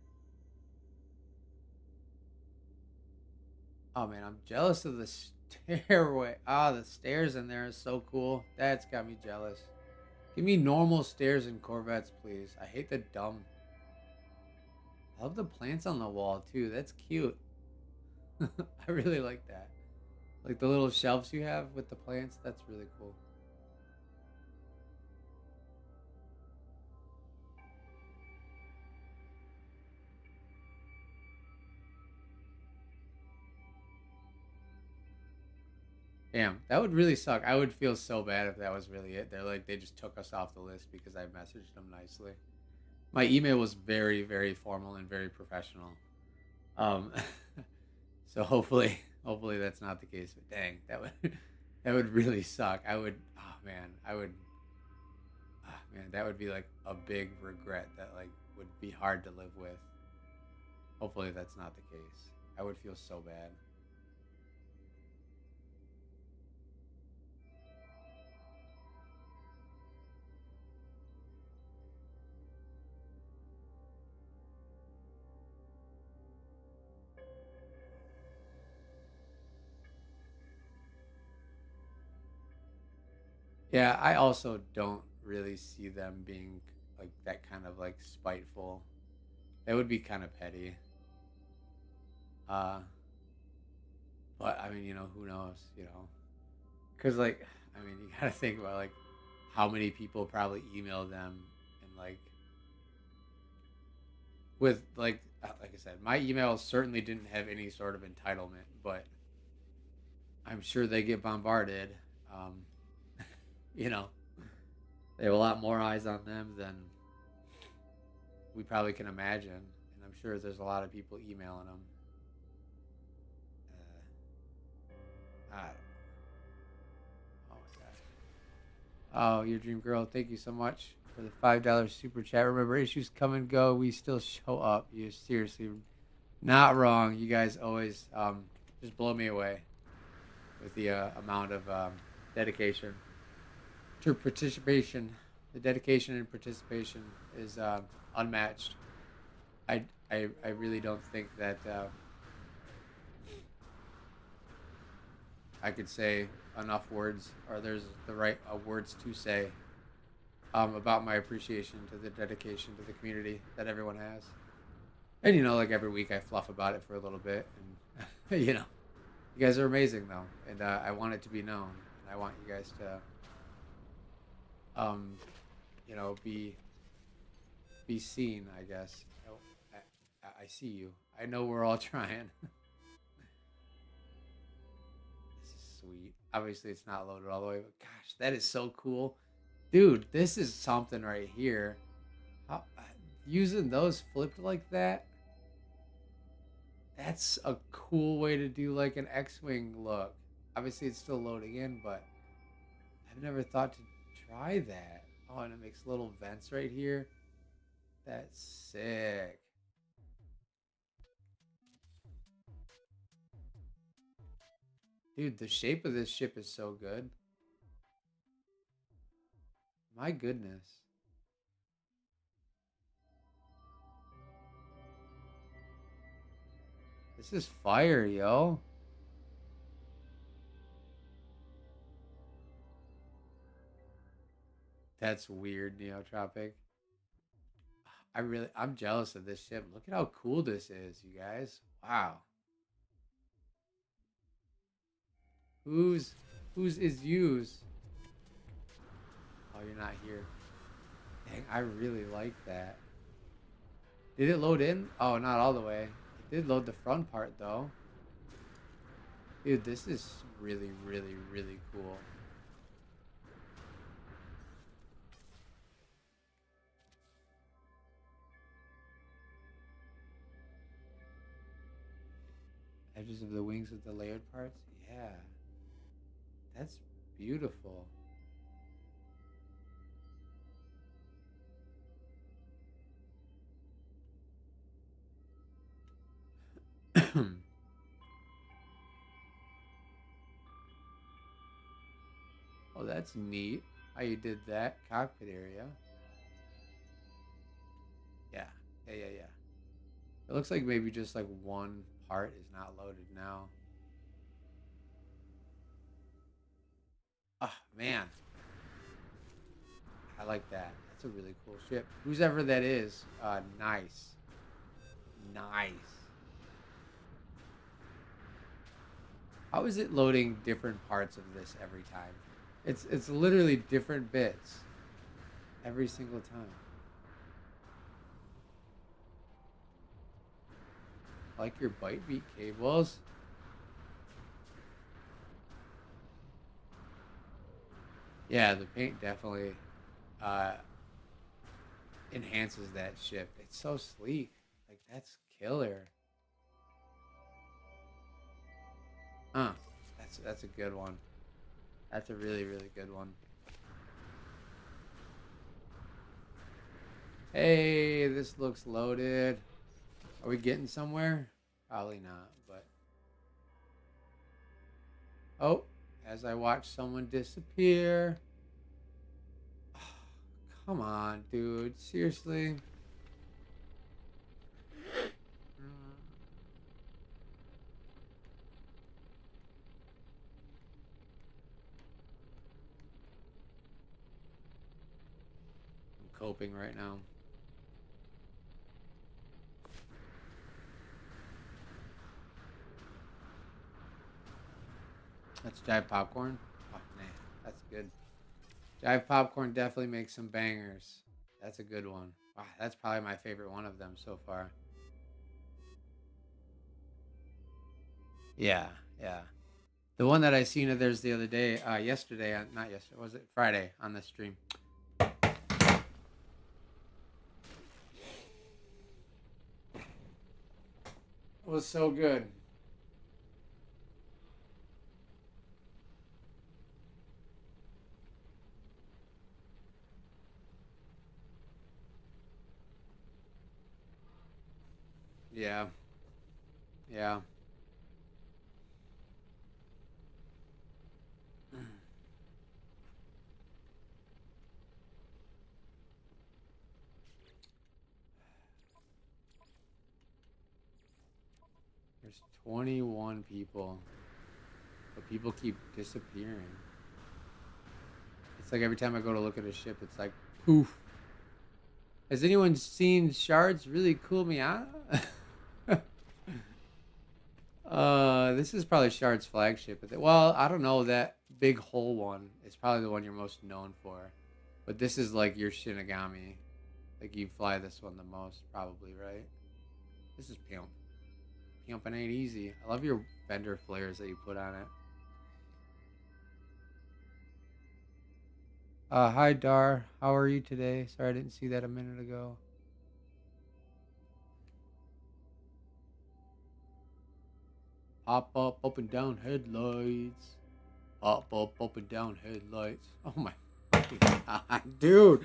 Oh, man, I'm jealous of the stairway. Ah, the stairs in there is so cool. That's got me jealous. Give me normal stairs in Corvettes, please. I hate the dumb. I love the plants on the wall, too. That's cute. I really like that. Like the little shelves you have with the plants. That's really cool. Damn, that would really suck. I would feel so bad if that was really it. They're like, they just took us off the list because I messaged them nicely. My email was very, very formal and very professional. Um, so hopefully that's not the case. But dang, that would that would really suck. I would, oh man, I would, oh man, that would be like a big regret that like would be hard to live with. Hopefully that's not the case. I would feel so bad. Yeah, I also don't really see them being like that kind of like spiteful. That would be kind of petty. Uh, but I mean, who knows, because like, I mean, you gotta think about like how many people probably email them and like with like I said, my email certainly didn't have any sort of entitlement, but I'm sure they get bombarded. Um, you know, they have a lot more eyes on them than we probably can imagine, and I'm sure there's a lot of people emailing them. I don't know. Oh my gosh. Oh, your dream girl. Thank you so much for the $5 super chat. Remember, issues come and go. We still show up. You're seriously not wrong. You guys always just blow me away with the amount of dedication to participation. The dedication and participation is unmatched. I really don't think that I could say enough words, or there's the right words to say about my appreciation to the dedication to the community that everyone has. And like every week I fluff about it for a little bit, and You guys are amazing though, and I want it to be known. And I want you guys to, you know, be seen. I guess. Oh, I see you. I know we're all trying. This is sweet. Obviously, it's not loaded all the way, but gosh, that is so cool, dude. This is something right here. How, using those flipped like that. That's a cool way to do like an X-wing look. Obviously, it's still loading in, but I've never thought to try that. Oh, and it makes little vents right here. That's sick. Dude, the shape of this ship is so good. My goodness. This is fire, yo. That's weird, Neotropic. I'm jealous of this ship. Look at how cool this is, you guys. Wow. Whose is use? Oh, you're not here. Dang, I really like that. Did it load in? Oh, not all the way. It did load the front part though. Dude, this is really, really, really cool. Edges of the wings with the layered parts? Yeah. That's beautiful. Oh, that's neat. How you did that cockpit area. Yeah. Yeah. It looks like maybe just like one part is not loaded now. Ah, man. I like that. That's a really cool ship. Who's ever that is, nice. Nice. How is it loading different parts of this every time? It's literally different bits every single time. I like your bite beat cables. Yeah, the paint definitely uh, enhances that ship. It's so sleek. Like that's killer. Huh. That's a good one. That's a really, really good one. Hey, this looks loaded. Are we getting somewhere? Probably not, but oh, as I watch someone disappear. Come on, dude. Seriously? I'm coping right now. That's Jive Popcorn. Oh, man. That's good. Jive Popcorn definitely makes some bangers. That's a good one. Wow, that's probably my favorite one of them so far. Yeah, yeah. The one that I seen of theirs the other day, yesterday, not yesterday, was it Friday on the stream? It was so good. Yeah, yeah. There's 21 people, but people keep disappearing. It's like every time I go to look at a ship, it's like poof. Has anyone seen Shards really cool me out? This is probably Shard's flagship. Well, I don't know. That big hole one is probably the one you're most known for. But this is like your Shinigami. Like you fly this one the most, probably, right? This is Pimp. Pimping ain't easy. I love your fender flares that you put on it. Hi Dar. How are you today? Sorry I didn't see that a minute ago. Pop up and down headlights. Pop up and down headlights. Oh my fucking god, dude.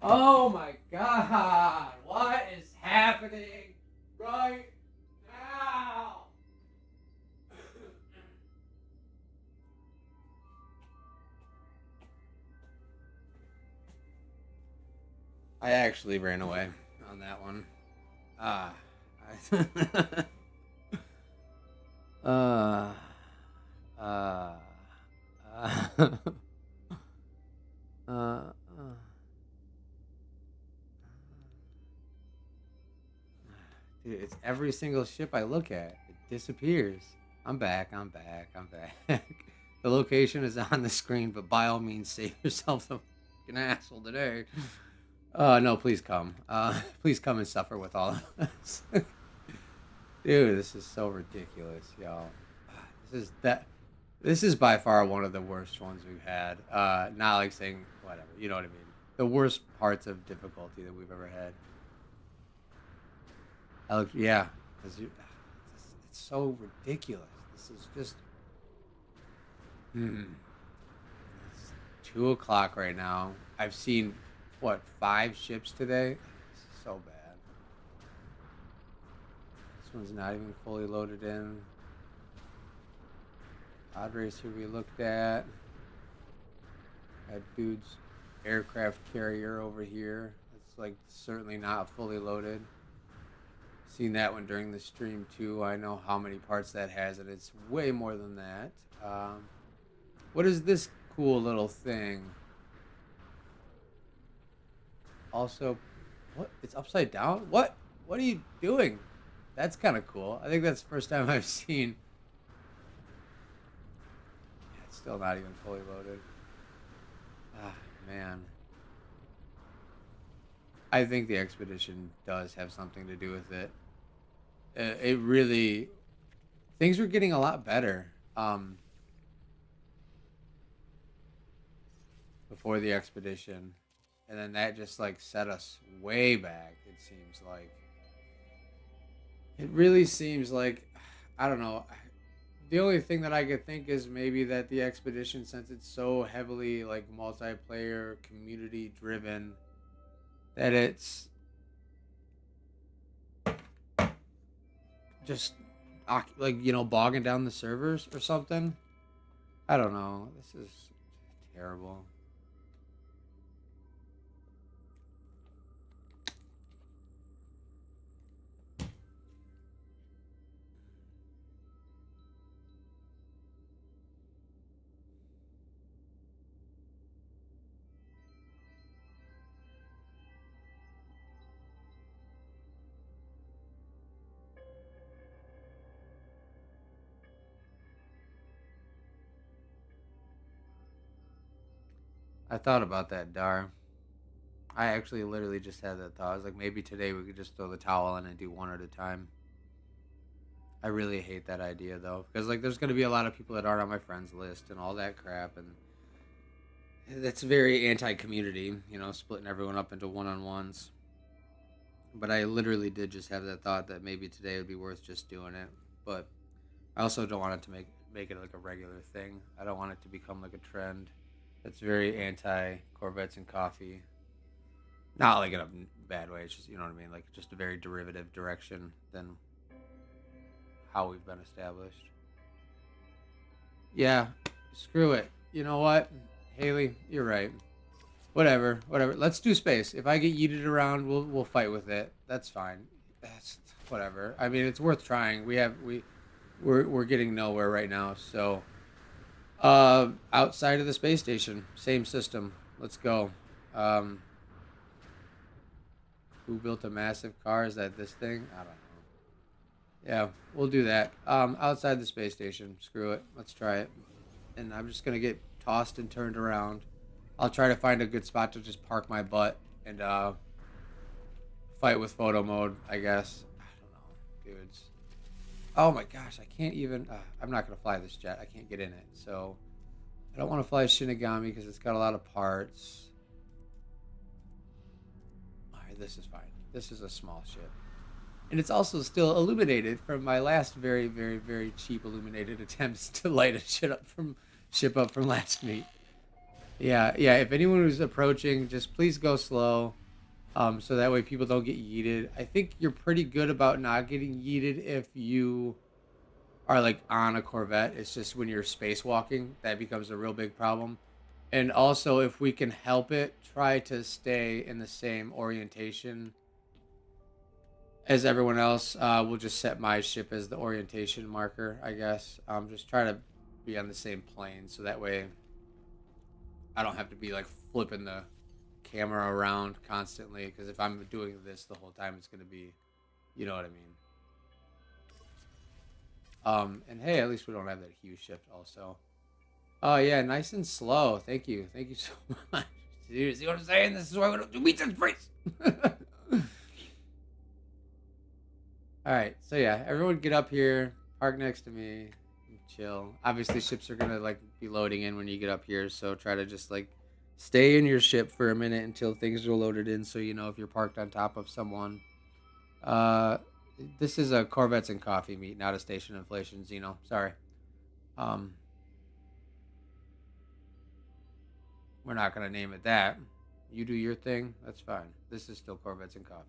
Oh my god. What is happening right now? I actually ran away on that one. Ah. uh, uh, uh, uh, Dude, it's every single ship I look at. It disappears. I'm back. I'm back. I'm back. The location is on the screen, but by all means, save yourself a fucking asshole today. No, please come. Please come and suffer with all of us. Dude, this is so ridiculous, y'all. This is that. This is by far one of the worst ones we've had. Not like saying whatever, you know what I mean. The worst parts of difficulty that we've ever had. Yeah, because it's so ridiculous. This is just. Hmm. It's 2 o'clock right now. I've seen what 5 ships today. This is so bad. This one's not even fully loaded in. Pod racer we looked at. That dude's aircraft carrier over here. It's like certainly not fully loaded. Seen that one during the stream too. I know how many parts that has, and it's way more than that. What is this cool little thing? Also, what? It's upside down? What? What are you doing? That's kind of cool. I think that's the first time I've seen. Yeah, it's still not even fully loaded. Ah, man. I think the expedition does have something to do with it. It really, things were getting a lot better before the expedition, and then that just like set us way back. It seems like it really seems like I don't know. The only thing that I could think is maybe that the expedition, since it's so heavily like multiplayer, community driven, that it's just like bogging down the servers or something. I don't know. This is terrible. I thought about that, Dar. I actually literally just had that thought. I was like, maybe today we could just throw the towel in and do one at a time. I really hate that idea though, because like there's gonna be a lot of people that aren't on my friends list and all that crap, and that's very anti-community, splitting everyone up into one-on-ones. But I literally did just have that thought that maybe today would be worth just doing it. But I also don't want it to make it like a regular thing. I don't want it to become like a trend. That's very anti Corvettes and Coffee. Not like in a bad way. It's just what I mean. Like just a very derivative direction than how we've been established. Yeah, screw it. You know what, Haley, you're right. Whatever, whatever. Let's do space. If I get yeeted around, we'll fight with it. That's fine. That's whatever. I mean, it's worth trying. We're getting nowhere right now. So, outside of the space station, same system. Let's go. Who built a massive car? Is that this thing? I don't know. Yeah, we'll do that. Outside the space station. Screw it. Let's try it. And I'm just gonna get tossed and turned around. I'll try to find a good spot to just park my butt and fight with photo mode, I guess. I don't know, dudes. Oh my gosh, I can't even. I'm not gonna fly this jet. I can't get in it. So I don't want to fly Shinigami because it's got a lot of parts. All right, this is fine. This is a small ship, and it's also still illuminated from my last very, very, very cheap illuminated attempts to light a ship up from last meet. Yeah, yeah. If anyone who's approaching, just please go slow, so that way people don't get yeeted. I think you're pretty good about not getting yeeted if you are like on a Corvette. It's just when you're spacewalking that becomes a real big problem. And also, if we can help it, try to stay in the same orientation as everyone else. We'll just set my ship as the orientation marker, I guess. Just try to be on the same plane so that way I don't have to be like flipping the camera around constantly. Because if I'm doing this the whole time, it's going to be, you know what I mean. And hey, at least we don't have that hue shift also. Oh yeah, nice and slow. Thank you so much. See what I'm saying? This is why we don't do meets and sprays. All right, so yeah, everyone get up here, park next to me, and chill. Obviously, ships are gonna like be loading in when you get up here, so try to just like stay in your ship for a minute until things are loaded in, so you know if you're parked on top of someone. Uh, this is a Corvettes and Coffee meet, not a station inflation. Zeno, sorry. Um, we're not gonna name it that. You do your thing. That's fine. This is still Corvettes and Coffee.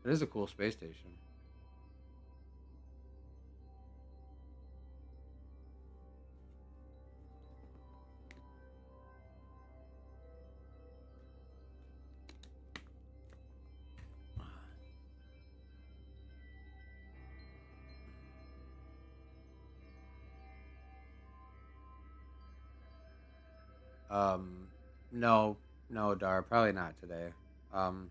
It is a cool space station. Um, no, no, Dar, probably not today. Um,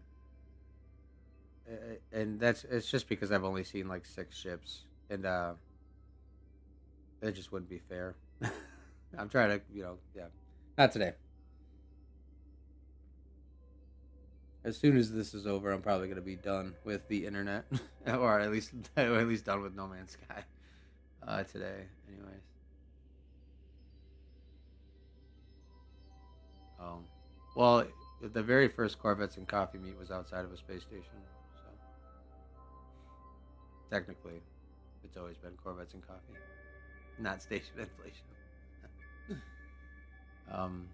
and that's it's just because I've only seen like 6 ships, and it just wouldn't be fair. I'm trying to, yeah, not today. As soon as this is over, I'm probably gonna be done with the internet, or at least done with No Man's Sky today. Anyways, um, well, the very first Corvettes and Coffee meet was outside of a space station, so technically, it's always been Corvettes and Coffee, not station inflation. um,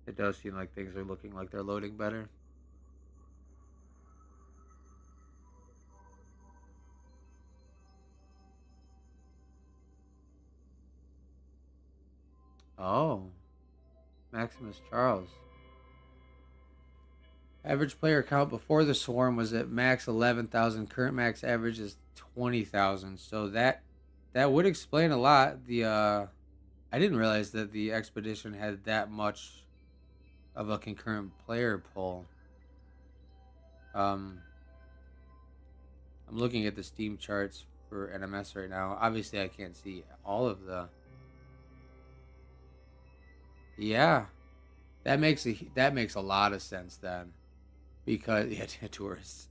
it does seem like things are looking like they're loading better. Oh, Maximus Charles. Average player count before the swarm was at max 11,000. Current max average is 20,000. So that would explain a lot. The I didn't realize that the expedition had that much of a concurrent player pool. Um, I'm looking at the Steam charts for NMS right now. Obviously, I can't see all of the. Yeah, that makes a lot of sense then, because yeah, tourists.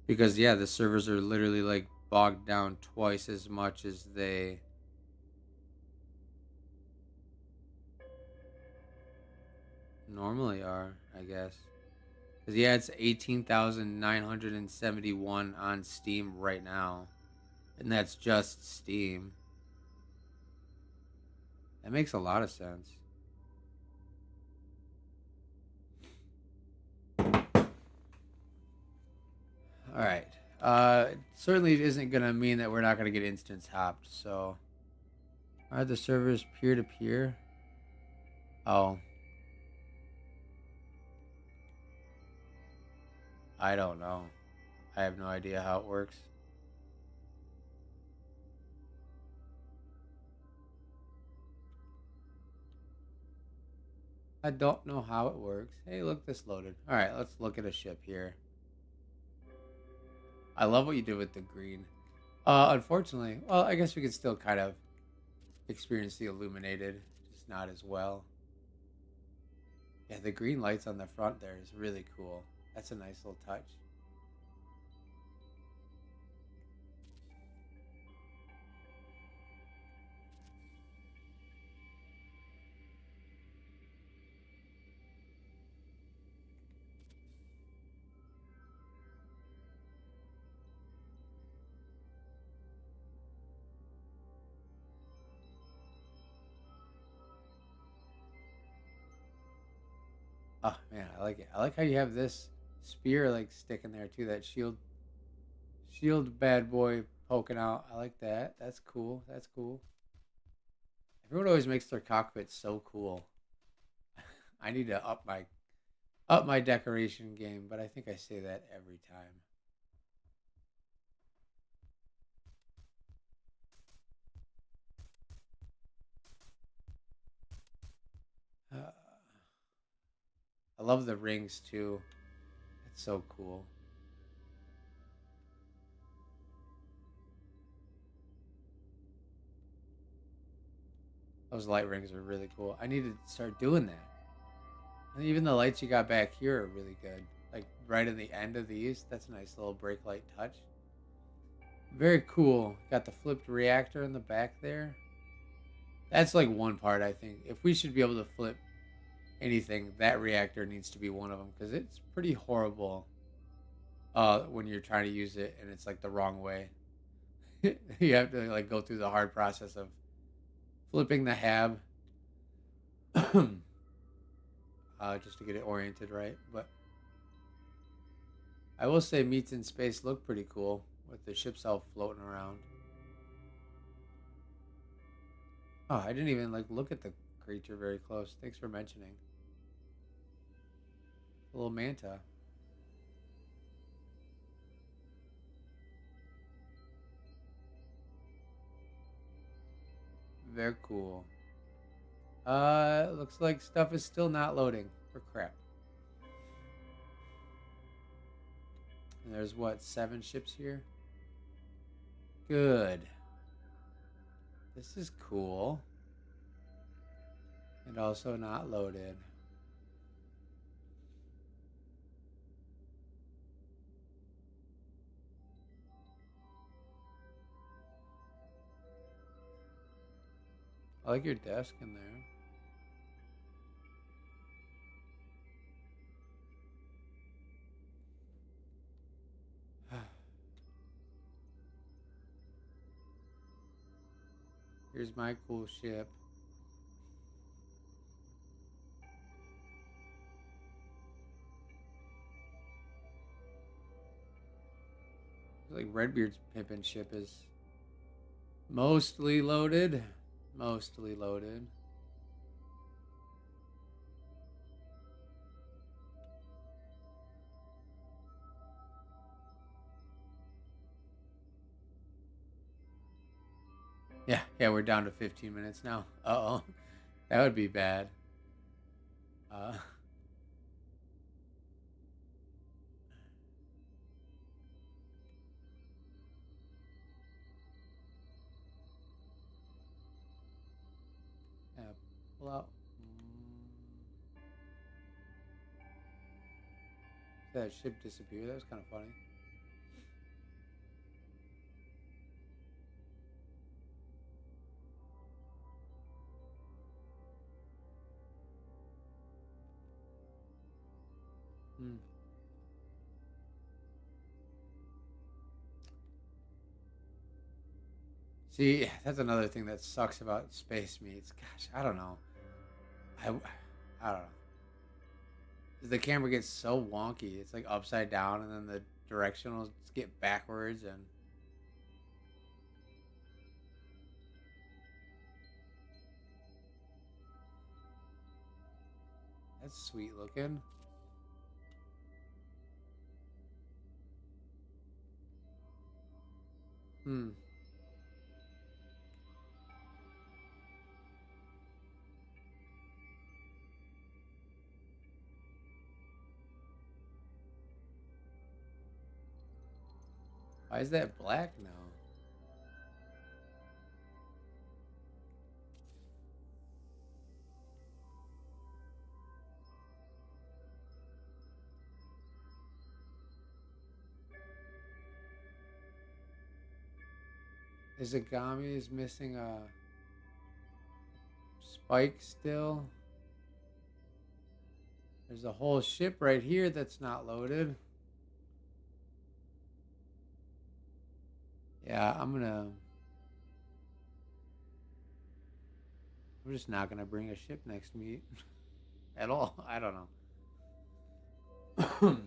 Because yeah, the servers are literally like bogged down twice as much as they normally are, I guess. Because yeah, it's 18,971 on Steam right now, and that's just Steam. That makes a lot of sense. All right. It certainly isn't gonna mean that we're not gonna get instance hopped. So, are the servers peer to peer? Oh, I don't know. I have no idea how it works. I don't know how it works. Hey, look, this loaded. All right, let's look at a ship here. I love what you did with the green. Unfortunately, well, I guess we could still kind of experience the illuminated, just not as well. Yeah, the green lights on the front there is really cool. That's a nice little touch. Oh man, I like it. I like how you have this spear like sticking there too. That shield bad boy poking out. I like that. That's cool. That's cool. Everyone always makes their cockpit so cool. I need to up my decoration game, but I think I say that every time. Uh, I love the rings too. It's so cool. Those light rings are really cool. I need to start doing that. And even the lights you got back here are really good. Like right in the end of these, that's a nice little brake light touch. Very cool. Got the flipped reactor in the back there. That's like one part I think. If we should be able to flip anything, that reactor needs to be one of them because it's pretty horrible when you're trying to use it and it's like the wrong way. You have to like go through the hard process of flipping the hab just to get it oriented right. But I will say meets in space look pretty cool with the ship self floating around. Oh, I didn't even like look at the creature very close. Thanks for mentioning. A little manta. Very cool. Looks like stuff is still not loading. For crap. And there's what, 7 ships here? Good. This is cool. And also not loaded. I like your desk in there. Here's my cool ship. Like Redbeard's pimpin' ship is mostly loaded. Mostly loaded. Yeah, yeah, we're down to 15 minutes now. Uh-oh. That would be bad. Uh, yeah, pull out. That ship disappeared. That was kind of funny. Hmm. See, that's another thing that sucks about space meets. Gosh, I don't know. I don't know. The camera gets so wonky. It's like upside down, and then the directionals get backwards, and that's sweet looking. Hmm. Why is that black now? Izagami is missing a spike still. There's a whole ship right here that's not loaded. Yeah, I'm just not gonna bring a ship next to me at all. I don't know.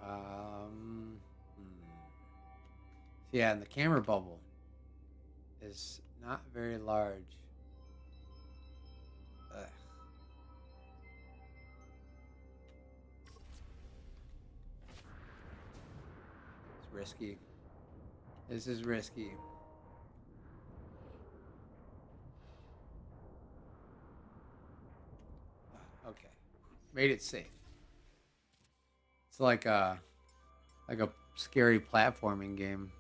um, yeah, and the camera bubble is not very large. Ugh. It's risky. This is risky. Okay, made it safe. It's like a scary platforming game.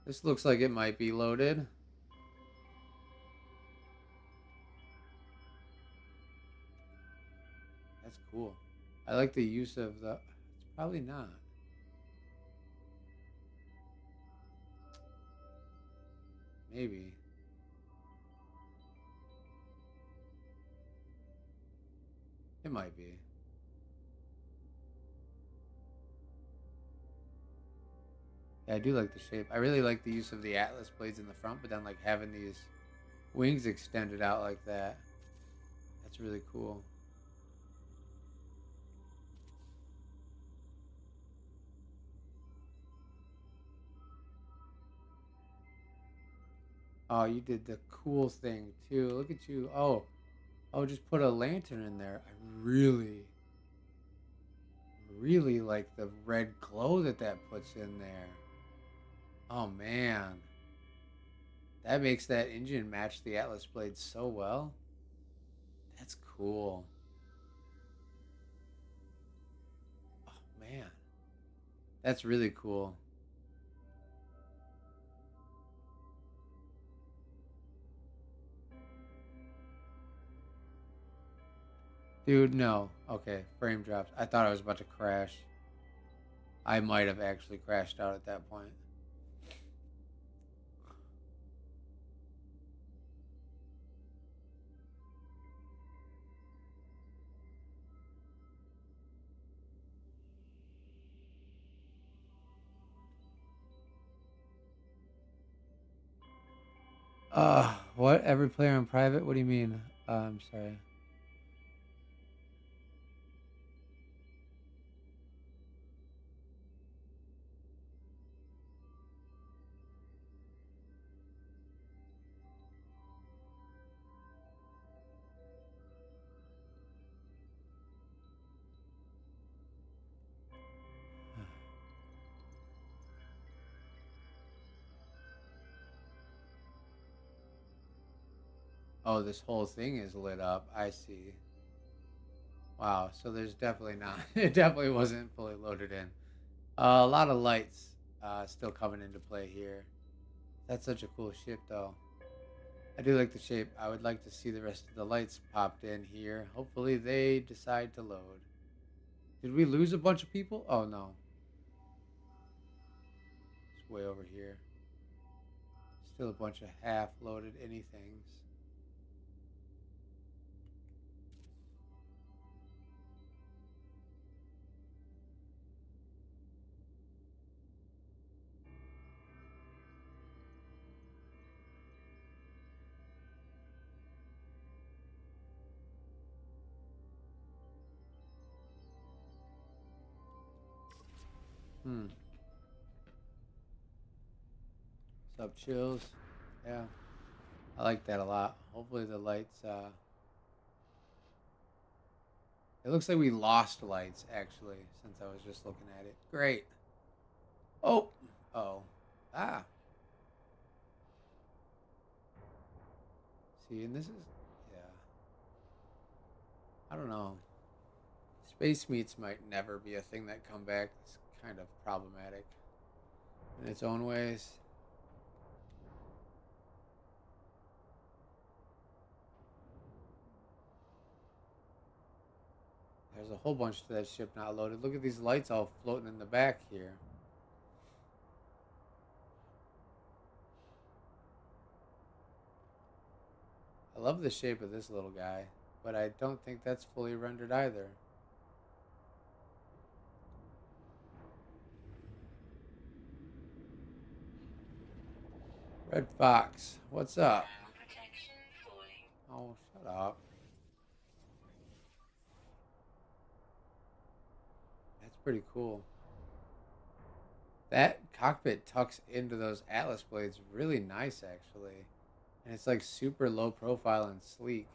This looks like it might be loaded. That's cool. I like the use of the. It's probably not. Maybe. It might be. Yeah, I do like the shape. I really like the use of the Atlas blades in the front, but then like having these wings extended out like that. That's really cool. Oh, you did the cool thing too. Look at you. Oh, just put a lantern in there. I really like the red glow that puts in there. Oh man, that makes that engine match the Atlas blade so well. That's cool. Oh man, that's really cool. Dude, no. Okay, frame drops. I thought I was about to crash. I might have actually crashed out at that point. What? Every player in private? What do you mean? I'm sorry. Oh, this whole thing is lit up. I see. Wow. So there's definitely not. It definitely wasn't fully loaded in. A lot of lights still coming into play here. That's such a cool ship, though. I do like the shape. I would like to see the rest of the lights popped in here. Hopefully they decide to load. Did we lose a bunch of people? Oh no. It's way over here. Still a bunch of half loaded anythings. Hmm. Sub chills. Yeah. I like that a lot. Hopefully the lights It looks like we lost lights, actually, since I was just looking at it. Great. Oh. Oh. Ah. See, and this is... Yeah. I don't know. Space meats might never be a thing that come back. It's kind of problematic in its own ways. There's a whole bunch to that ship not loaded. Look at these lights all floating in the back here. I love the shape of this little guy, but I don't think that's fully rendered either. Red Fox, what's up? Oh, shut up. That's pretty cool. That cockpit tucks into those Atlas blades really nice, actually. And it's like super low profile and sleek.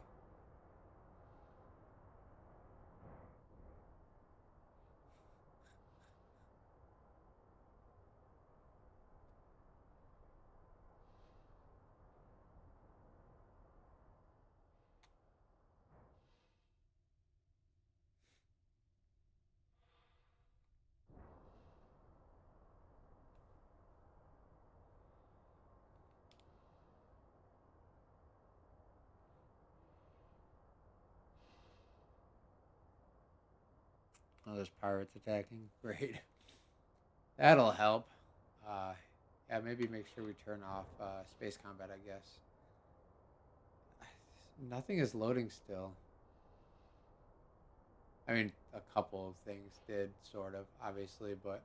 Oh, there's pirates attacking. Great. That'll help. Uh, yeah, maybe make sure we turn off space combat, I guess. Nothing is loading still. I mean, a couple of things did, sort of, obviously, but...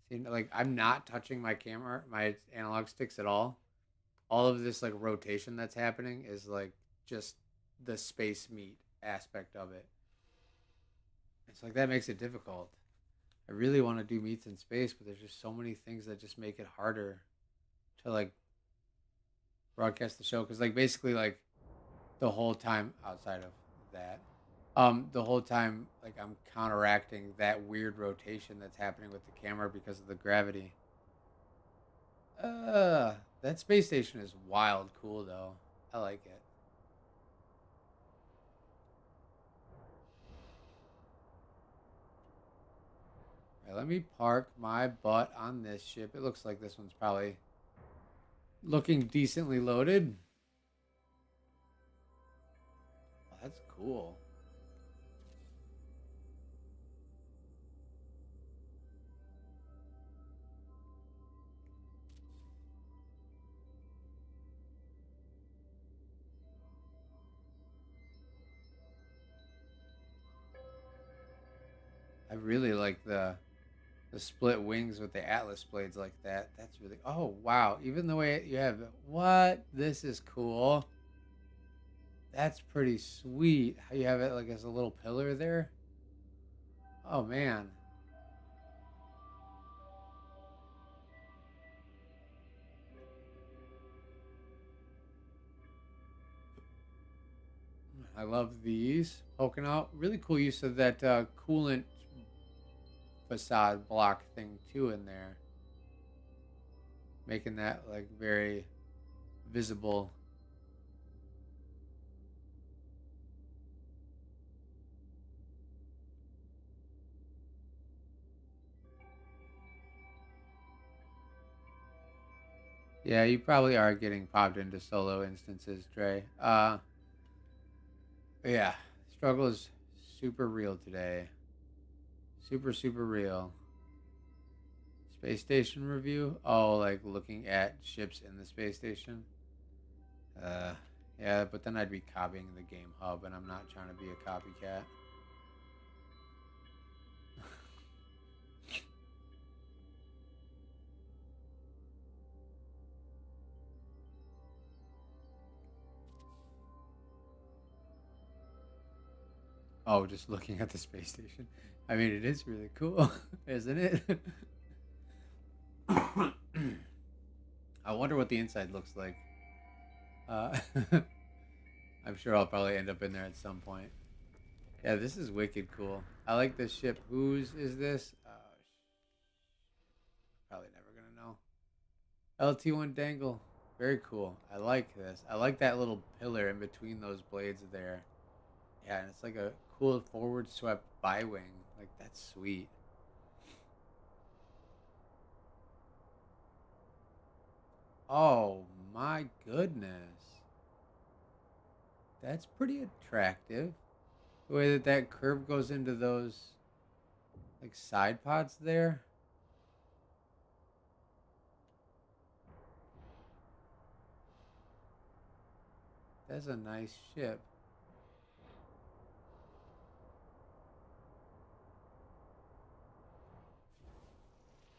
See, like, I'm not touching my camera, my analog sticks at all of this, like, rotation that's happening is, like, just the space meat aspect of it. It's like, that makes it difficult. I really want to do meets in space, but there's just so many things that just make it harder to, like, broadcast the show. Because, like, basically, like, the whole time outside of that, the whole time, like, I'm counteracting that weird rotation that's happening with the camera because of the gravity. That space station is wild cool, though. I like it. All right, let me park my butt on this ship. It looks like this one's probably looking decently loaded. Oh, that's cool. I really like the split wings with the Atlas blades like that. That's really... Oh, wow. Even the way you have it. What? This is cool. That's pretty sweet. How you have it like as a little pillar there. Oh, man. I love these poking out. Really cool use of that coolant facade block thing too in there. Making that like very visible. Yeah, you probably are getting popped into solo instances, Dre. Yeah, struggle is super real today. Super, super real. Space station review? Oh, like looking at ships in the space station? Uh, yeah, but then I'd be copying the game hub, and I'm not trying to be a copycat. Oh, just looking at the space station. I mean, it is really cool, isn't it? I wonder what the inside looks like. Uh, I'm sure I'll probably end up in there at some point. Yeah, this is wicked cool. I like this ship. Whose is this? Probably never gonna know. LT1 Dangle. Very cool. I like this. I like that little pillar in between those blades there. Yeah, and it's like a cool forward swept bi-wing. Like, that's sweet. Oh my goodness. That's pretty attractive. The way that that curve goes into those like side pods there. That's a nice ship.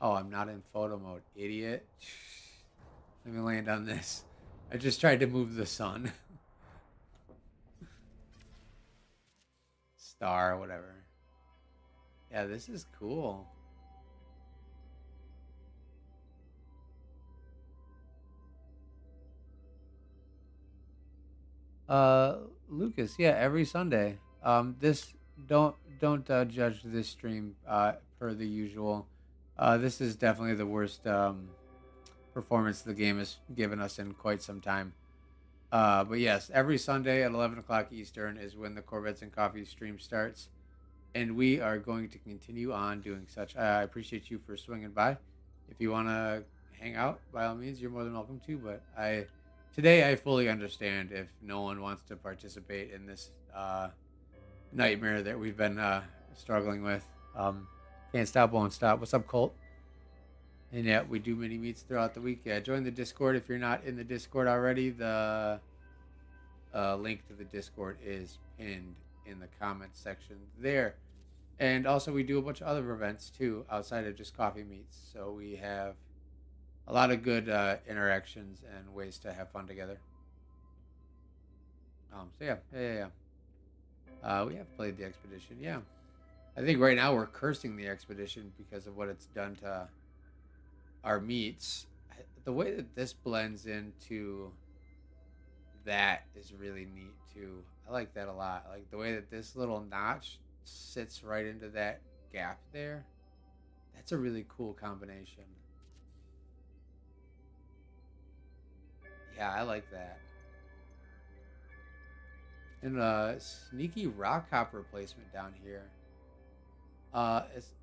Oh, I'm not in photo mode, idiot. Let me land on this. I just tried to move the sun. Star, whatever. Yeah, this is cool. Uh, Lucas, yeah, every Sunday. This don't judge this stream per the usual. This is definitely the worst performance the game has given us in quite some time. But yes, every Sunday at 11 o'clock Eastern is when the Corvettes and Coffee stream starts, and we are going to continue on doing such. I appreciate you for swinging by. If you want to hang out, by all means, you're more than welcome to. But today I fully understand if no one wants to participate in this nightmare that we've been struggling with. Can't stop, won't stop. What's up, Colt? And yeah, we do mini meets throughout the week. Yeah, join the Discord if you're not in the Discord already. The link to the Discord is pinned in the comments section there. And also, we do a bunch of other events too outside of just coffee meets. So we have a lot of good interactions and ways to have fun together. So yeah. We have played the expedition. Yeah, I think right now we're cursing the expedition because of what it's done to our meats. The way that this blends into that is really neat too. I like that a lot. Like the way that this little notch sits right into that gap there. That's a really cool combination. Yeah, I like that. And sneaky rock hopper placement down here.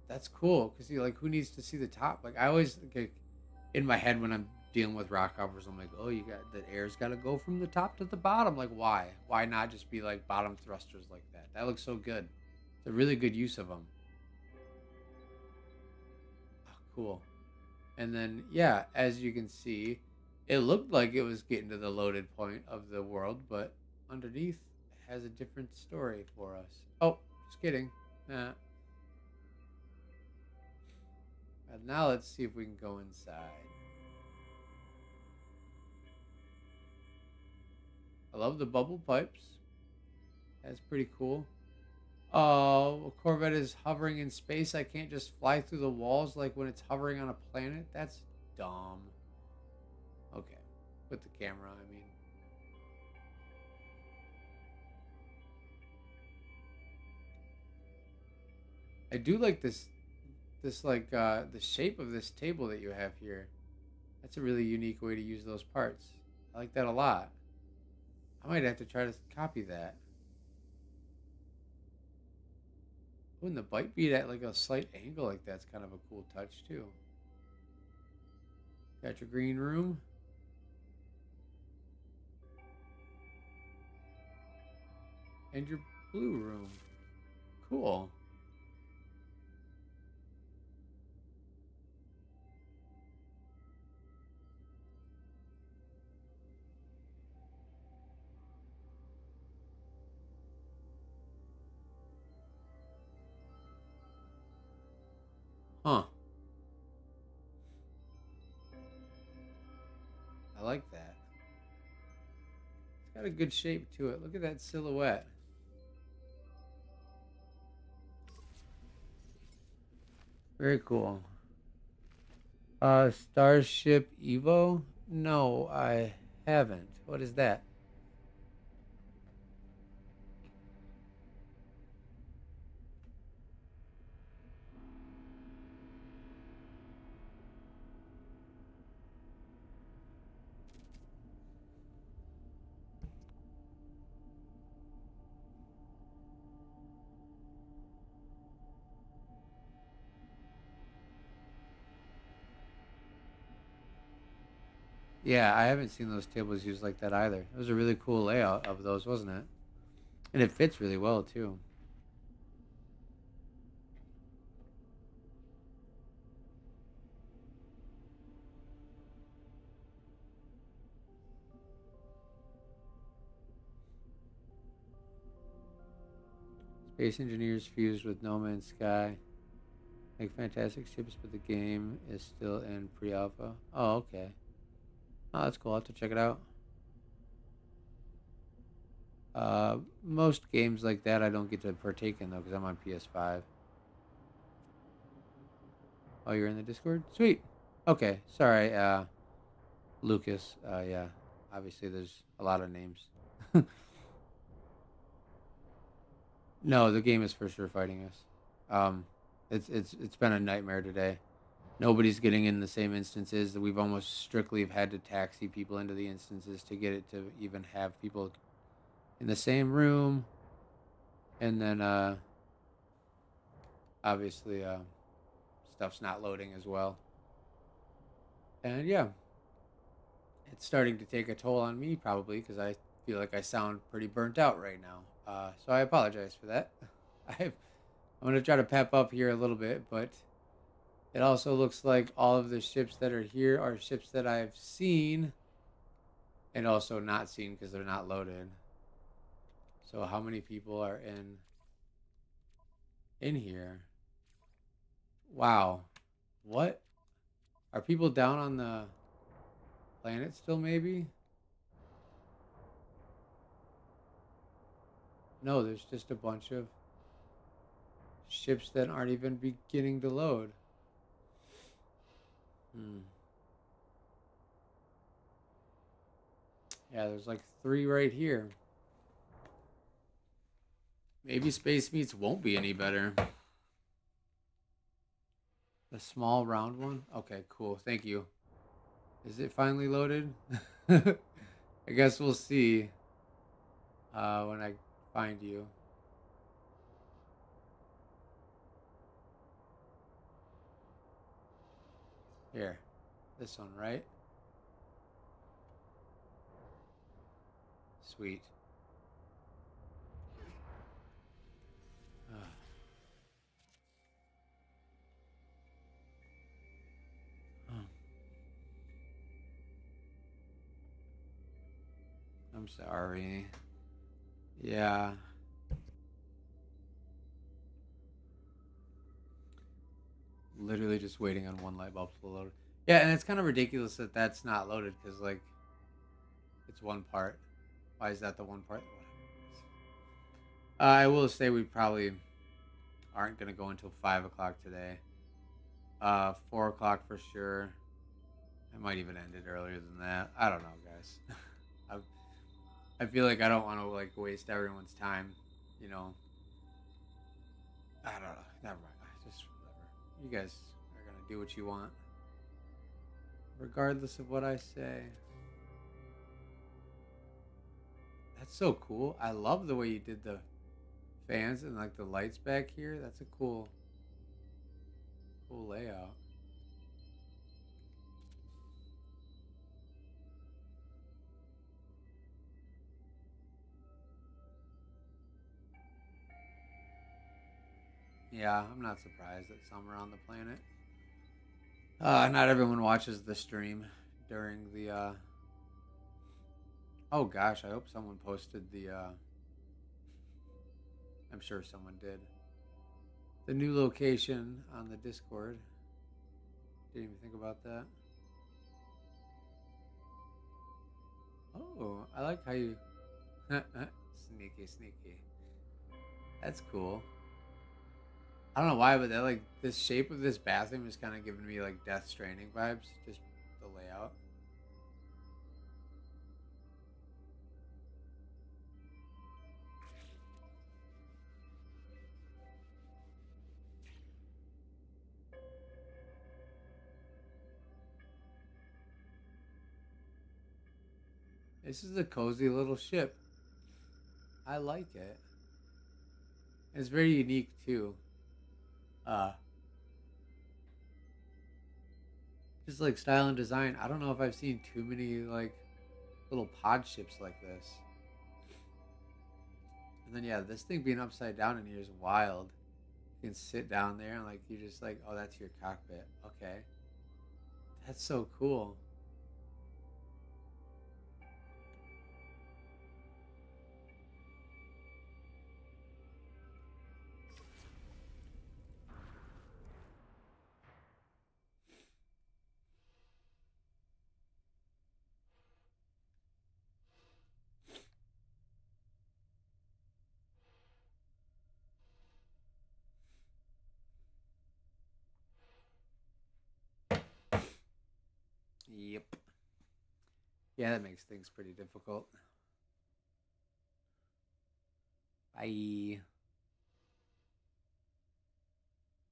That's cool because you like who needs to see the top? Like I always like in my head when I'm dealing with rock hoppers, I'm like, oh, you got the air's got to go from the top to the bottom. Like why? Why not just be like bottom thrusters like that? That looks so good. It's a really good use of them. Oh, cool. And then yeah, as you can see, it looked like it was getting to the loaded point of the world, but underneath it has a different story for us. Oh, just kidding. And now let's see if we can go inside. I love the bubble pipes. That's pretty cool. Oh, a Corvette is hovering in space. I can't just fly through the walls like when it's hovering on a planet. That's dumb. Okay. Put the camera, I mean. I do like this like the shape of this table that you have here. That's a really unique way to use those parts. I like that a lot. I might have to try to copy that. Wouldn't the bite beat at like a slight angle like that's kind of a cool touch too. Got your green room. And your blue room. Cool. Huh. I like that. It's got a good shape to it. Look at that silhouette. Very cool. Starship Evo? No, I haven't. What is that? Yeah, I haven't seen those tables used like that either. It was a really cool layout of those, wasn't it? And it fits really well too. Space Engineers fused with No Man's Sky make fantastic ships, but the game is still in pre-alpha. Oh, okay. Oh, that's cool. I'll have to check it out. Most games like that I don't get to partake in though because I'm on PS5. Oh, you're in the Discord? Sweet. Okay. Sorry, Lucas. Yeah. Obviously, there's a lot of names. No, the game is for sure fighting us. Um, it's been a nightmare today. Nobody's getting in the same instances. We've almost strictly had to taxi people into the instances to get it to even have people in the same room. And then obviously stuff's not loading as well. And yeah, it's starting to take a toll on me probably because I feel like I sound pretty burnt out right now. So I apologize for that. I'm going to try to pep up here a little bit, but it also looks like all of the ships that are here are ships that I've seen and also not seen because they're not loaded. So how many people are in here? Wow. What? Are people down on the planet still maybe? No, there's just a bunch of ships that aren't even beginning to load. Hmm. Yeah, there's like 3 right here. Maybe Space Meats won't be any better. The small round one? Okay, cool. Thank you. Is it finally loaded? I guess we'll see when I find you. Here. This one, right? Sweet. I'm sorry. Yeah. Literally just waiting on one light bulb to load. Yeah, and it's kind of ridiculous that that's not loaded because, like, it's one part. Why is that the one part? I will say we probably aren't going to go until 5 o'clock today. 4 o'clock for sure. I might even end it earlier than that. I don't know, guys. I feel like I don't want to, like, waste everyone's time, you know. I don't know. Never mind. Just whatever. You guys are going to do what you want, regardless of what I say. That's so cool. I love the way you did the fans and like the lights back here. That's a cool layout. Yeah, I'm not surprised that some are on the planet. Not everyone watches the stream during the oh gosh, I hope someone posted the I'm sure someone did. The new location on the Discord. Didn't even think about that. Oh, I like how you sneaky sneaky. That's cool. I don't know why, but that like this shape of this bathroom is kind of giving me like Death Stranding vibes. Just the layout. This is a cozy little ship. I like it. It's very unique too. Uh, Just like style and design. I don't know if I've seen too many like little pod ships like this. And then yeah, this thing being upside down in here is wild. You can sit down there and like you just like, oh, that's your cockpit. Okay, that's so cool. Yep. Yeah, that makes things pretty difficult. Bye.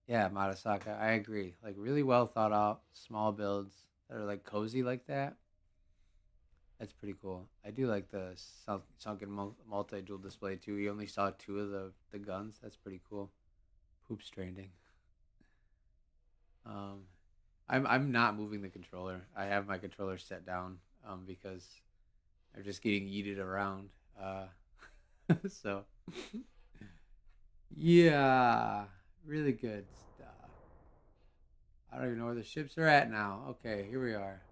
Yeah, Matasaka, I agree. Like really well thought out small builds that are like cozy like that. That's pretty cool. I do like the sunken multi dual display too. We only saw two of the guns. That's pretty cool. Poop stranding. Um, I'm not moving the controller. I have my controller set down because I'm just getting yeeted around. So yeah, really good stuff. I don't even know where the ships are at now. Okay, here we are.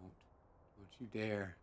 Don't, don't you dare.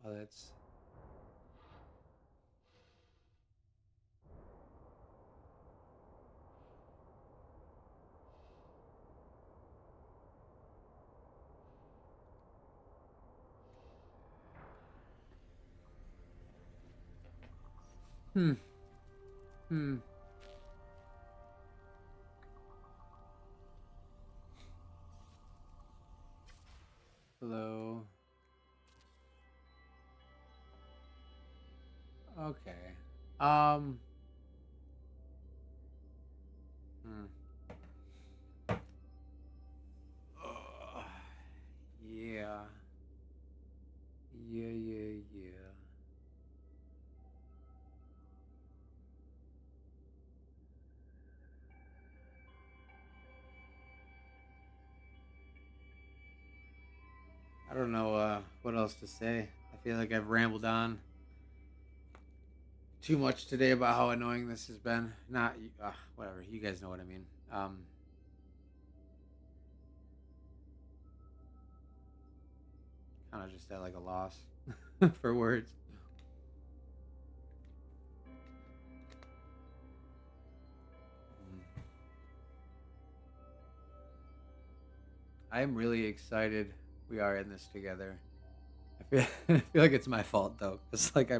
Oh, that's hmm hmm. Hello. Okay. Um. Hmm. Ugh. Yeah. Yeah. Yeah. Yeah. I don't know what else to say. I feel like I've rambled on too much today about how annoying this has been. Not whatever. You guys know what I mean. Kind of just at like a loss for words. Mm. I am really excited we are in this together. I feel I feel like it's my fault though. It's like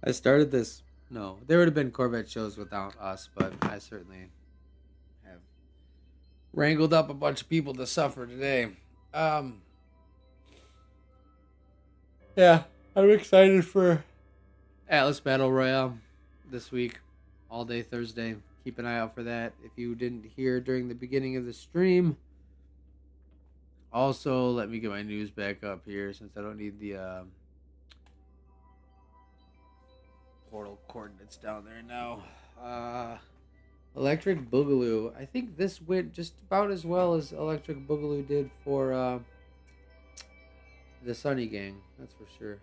I started this. No, there would have been Corvette shows without us, but I certainly have wrangled up a bunch of people to suffer today. Um, yeah, I'm excited for Atlas Battle Royale this week, all day Thursday. Keep an eye out for that. If you didn't hear during the beginning of the stream, also let me get my news back up here since I don't need the portal coordinates down there now. Uh, Electric Boogaloo. I think this went just about as well as Electric Boogaloo did for the Sunny Gang. That's for sure.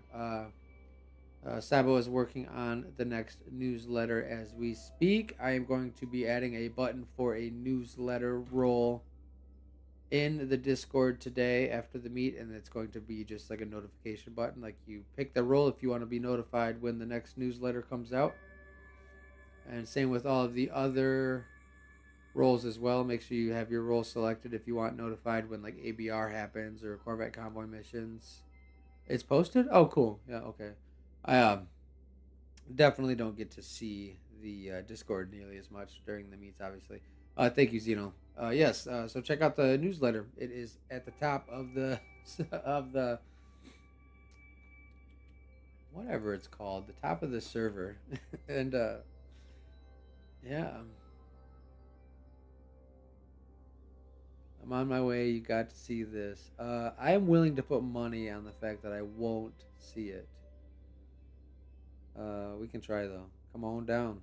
Sabo is working on the next newsletter as we speak. I am going to be adding a button for a newsletter role in the Discord today after the meet, and it's going to be just like a notification button. Like you pick the role if you want to be notified when the next newsletter comes out. And same with all of the other roles as well. Make sure you have your role selected if you want notified when like ABR happens or Corvette convoy missions. It's posted. Oh, cool. Yeah. Okay. I definitely don't get to see the Discord nearly as much during the meets, obviously. Thank you, Zeno. Yes. So check out the newsletter. It is at the top of the of the whatever it's called, the top of the server, and yeah, I'm on my way. You got to see this. I am willing to put money on the fact that I won't see it. We can try though. Come on down.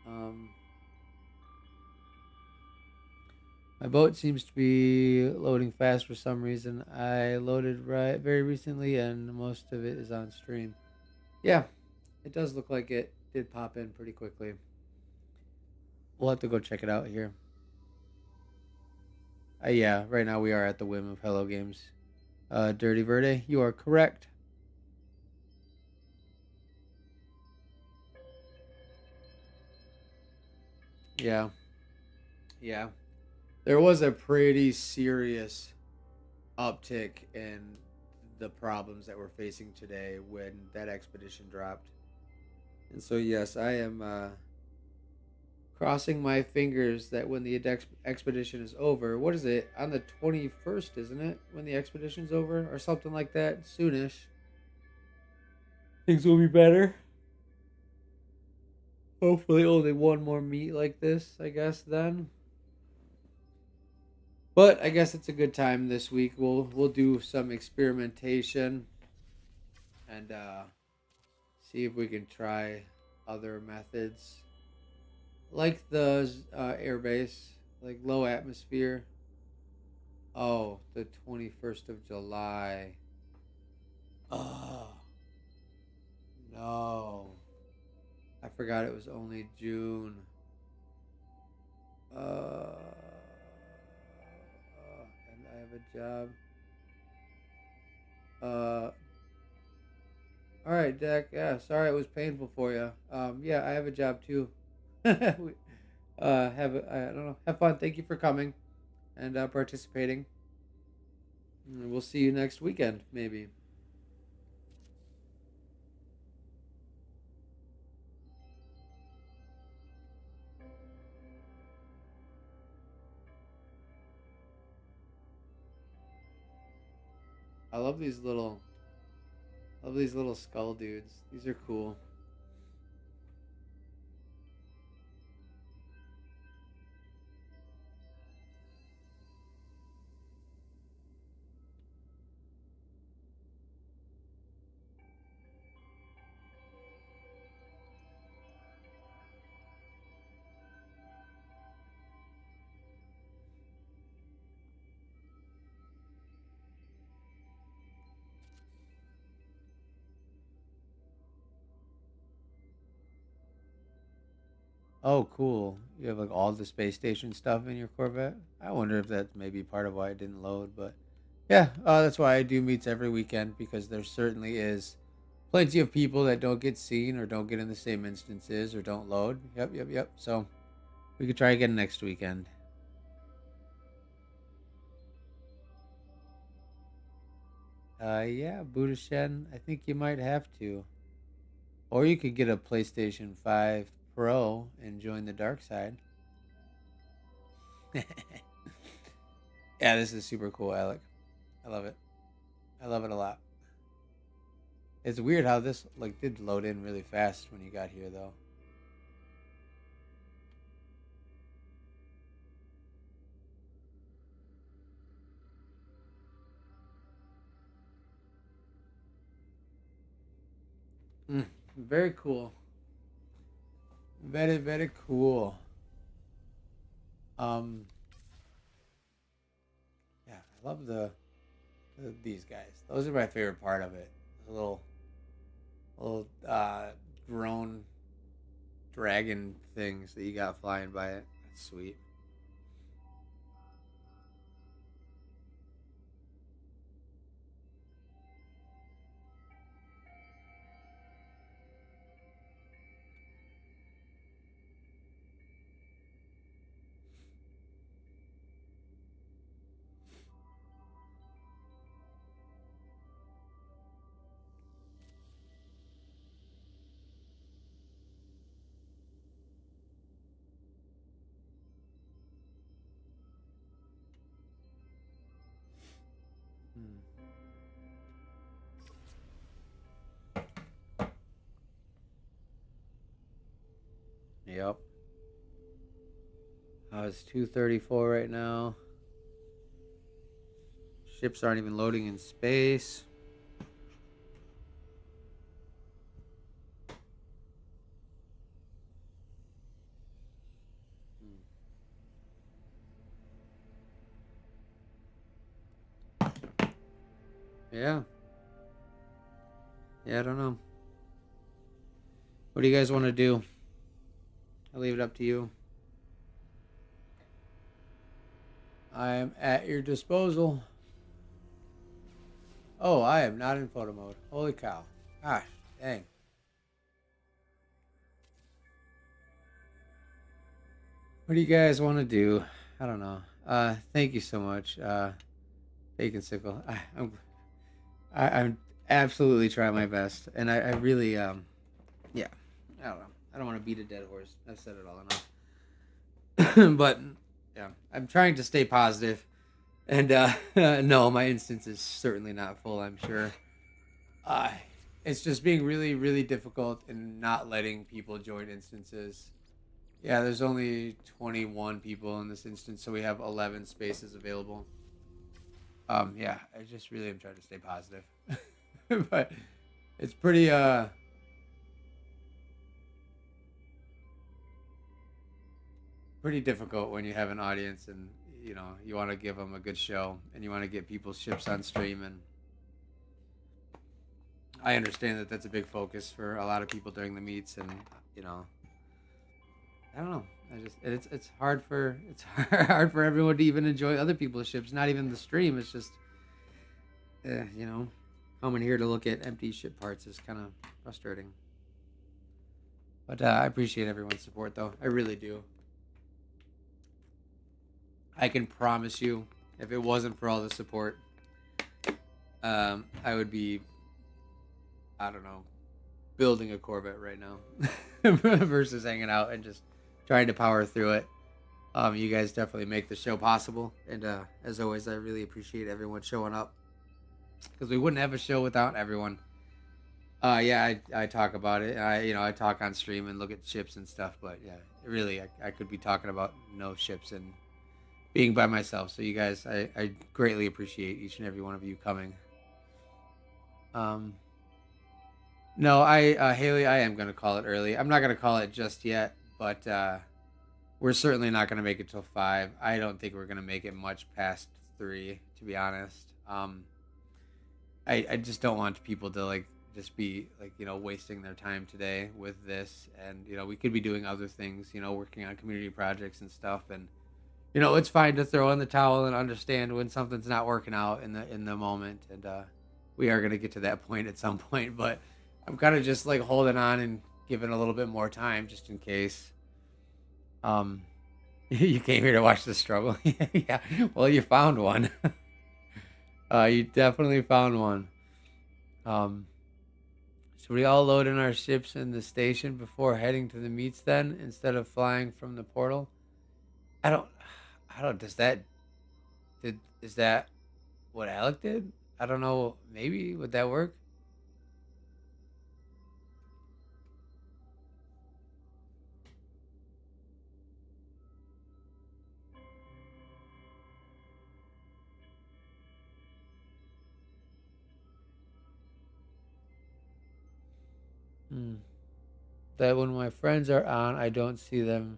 Um, my boat seems to be loading fast for some reason. I loaded right very recently, and most of it is on stream. Yeah, it does look like it did pop in pretty quickly. We'll have to go check it out here. Yeah, right now we are at the whim of Hello Games. Dirty Verde, you are correct. Yeah, yeah. There was a pretty serious uptick in the problems that we're facing today when that expedition dropped. And so, yes, I am crossing my fingers that when the expedition is over, what is it? On the 21st, isn't it? When the expedition's over or something like that? Soonish. Things will be better. Hopefully, only one more meet like this, I guess, then. But I guess it's a good time this week. We'll do some experimentation and see if we can try other methods like the airbase, like low atmosphere. Oh, the 21st of July. Oh, no. I forgot it was only June. And I have a job. All right, Deck. Yeah, sorry it was painful for you. Yeah, I have a job too. I don't know. Have fun. Thank you for coming and participating. And we'll see you next weekend, maybe. I love these little skull dudes. These are cool. Oh, cool. You have like all the space station stuff in your Corvette. I wonder if that's maybe part of why it didn't load, but yeah, that's why I do meets every weekend because there certainly is plenty of people that don't get seen or don't get in the same instances or don't load. Yep, yep, yep. So we could try again next weekend. Yeah, Budashen, I think you might have to. Or you could get a PlayStation 5 Pro and join the dark side. Yeah, this is super cool, Alec. I love it. I love it a lot. It's weird how this like did load in really fast when you got here though. Mm, very cool. Very very cool. Um yeah, I love these guys. Those are my favorite part of it. The little drone dragon things that you got flying by it. That's sweet. Yep. It's 2:34 right now. Ships aren't even loading in space. Yeah. Yeah, I don't know. What do you guys want to do? I'll leave it up to you. I am at your disposal. Oh, I am not in photo mode. Holy cow. Gosh, dang. What do you guys want to do? I don't know. Thank you so much, Bacon Sickle. I'm absolutely trying my best, and I really, yeah, I don't know. I don't want to beat a dead horse. I've said it all enough. But yeah, I'm trying to stay positive, and no, my instance is certainly not full. I'm sure. Uh, it's just being really, really difficult and not letting people join instances. Yeah, there's only 21 people in this instance, so we have 11 spaces available. Yeah, I just really am trying to stay positive, but it's pretty difficult when you have an audience and you want to give them a good show and you want to get people's ships on stream. And I understand that that's a big focus for a lot of people during the meets, and you know, I don't know. It's hard for hard for everyone to even enjoy other people's ships. Not even the stream. It's just you know, coming here to look at empty ship parts is kind of frustrating. But I appreciate everyone's support, though. I really do. I can promise you, if it wasn't for all the support, I would be, I don't know, building a Corvette right now versus hanging out and just trying to power through it. You guys definitely make the show possible, and as always, I really appreciate everyone showing up because we wouldn't have a show without everyone. Yeah, I talk about it. I talk on stream and look at ships and stuff, but yeah, really, I could be talking about no ships and being by myself. So you guys, I greatly appreciate each and every one of you coming. Um, no, Haley, I am gonna call it early. I'm not gonna call it just yet, but we're certainly not gonna make it till 5. I don't think we're gonna make it much past 3, to be honest. I just don't want people to like just be like wasting their time today with this, and we could be doing other things, working on community projects and stuff, and it's fine to throw in the towel and understand when something's not working out in the moment, and we are gonna get to that point at some point, but I'm kind of just like holding on and giving a little bit more time just in case. Um, you came here to watch the struggle, yeah. Well, you found one. You definitely found one. Um, should we all load in our ships in the station before heading to the meets then, instead of flying from the portal? I don't, I don't. Is that what Alec did? I don't know. Maybe would that work? Hmm. That when my friends are on, I don't see them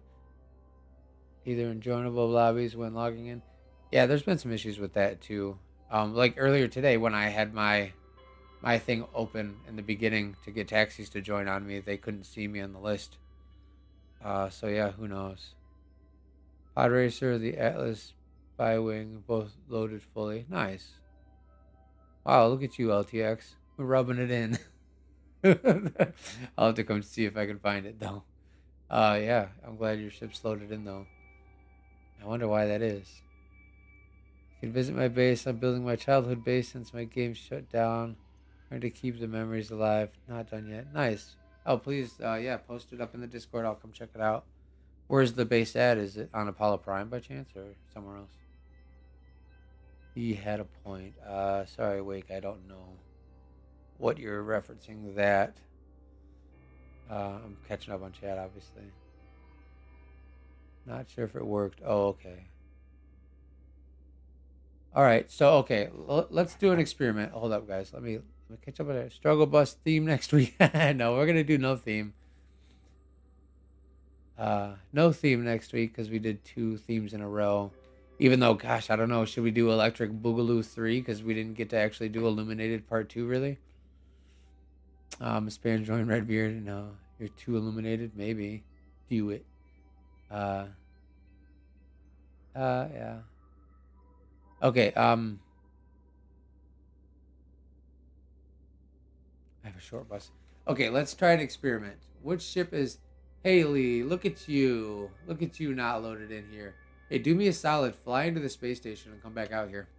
either in joinable lobbies when logging in. Yeah, there's been some issues with that too. Like earlier today when I had my thing open in the beginning to get taxis to join on me, they couldn't see me on the list. So yeah, who knows? Pod Racer, the Atlas Bywing, both loaded fully. Nice. Wow, look at you, LTX. We're rubbing it in. I'll have to come see if I can find it though. Yeah, I'm glad your ship's loaded in though. I wonder why that is. You can visit my base. I'm building my childhood base since my game shut down. Trying to keep the memories alive. Not done yet. Nice. Oh, please, yeah, post it up in the Discord. I'll come check it out. Where's the base at? Is it on Apollo Prime by chance or somewhere else? He had a point. Sorry, Wake, I don't know what you're referencing that. I'm catching up on chat, obviously. Not sure if it worked. Oh, okay. All right. So, okay, let's do an experiment. Hold up, guys. Let me catch up with our struggle bus theme next week. No, we're gonna do no theme. No theme next week because we did two themes in a row. Even though, gosh, I don't know. Should we do Electric Boogaloo 3 because we didn't get to actually do Illuminated Part 2, really? Span join Redbeard. No, you're too illuminated. Maybe. Do it. Uh, yeah. Okay, I have a short bus. Okay, let's try an experiment. Which ship is Haley? Look at you. Look at you not loaded in here. Hey, do me a solid. Fly into the space station and come back out here.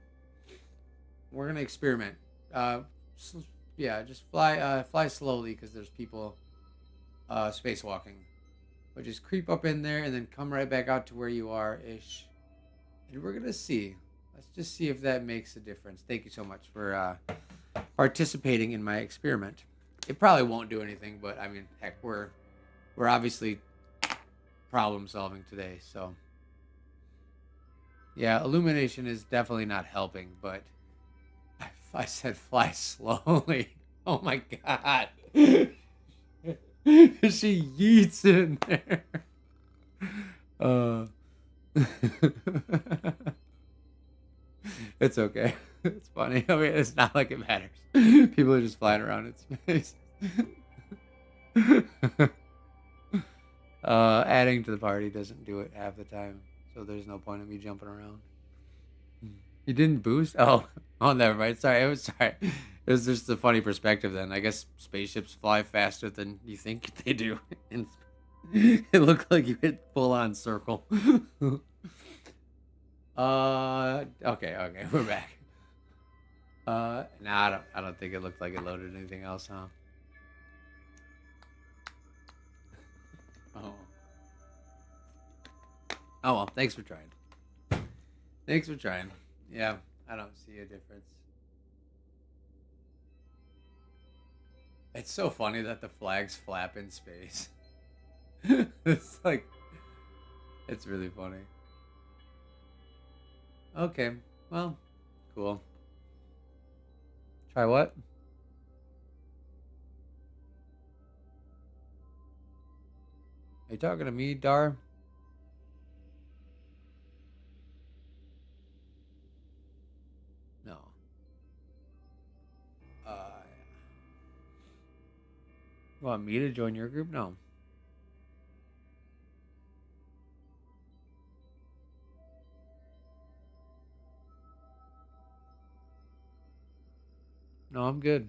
We're gonna experiment. Uh, yeah, just fly slowly because there's people spacewalking. But just creep up in there and then come right back out to where you are ish. And we're gonna see. Let's just see if that makes a difference. Thank you so much for participating in my experiment. It probably won't do anything, but I mean, heck, we're obviously problem solving today, so yeah, illumination is definitely not helping, but I said fly slowly. Oh my god. She yeets in there. Uh It's okay. It's funny. I mean, it's not like it matters. People are just flying around in space. Adding to the party doesn't do it half the time, so there's no point in me jumping around. You didn't boost? Oh, oh, never mind. Sorry, it was sorry. It was just a funny perspective. Then I guess spaceships fly faster than you think they do. And it looked like you hit full on circle. Okay, we're back. No, I don't think it looked like it loaded anything else, huh? Oh, oh well. Thanks for trying. Thanks for trying. Yeah, I don't see a difference. It's so funny that the flags flap in space. It's like it's really funny. Okay, well, cool. Try what? Are you talking to me, Dar? No. You want me to join your group? No. No, I'm good.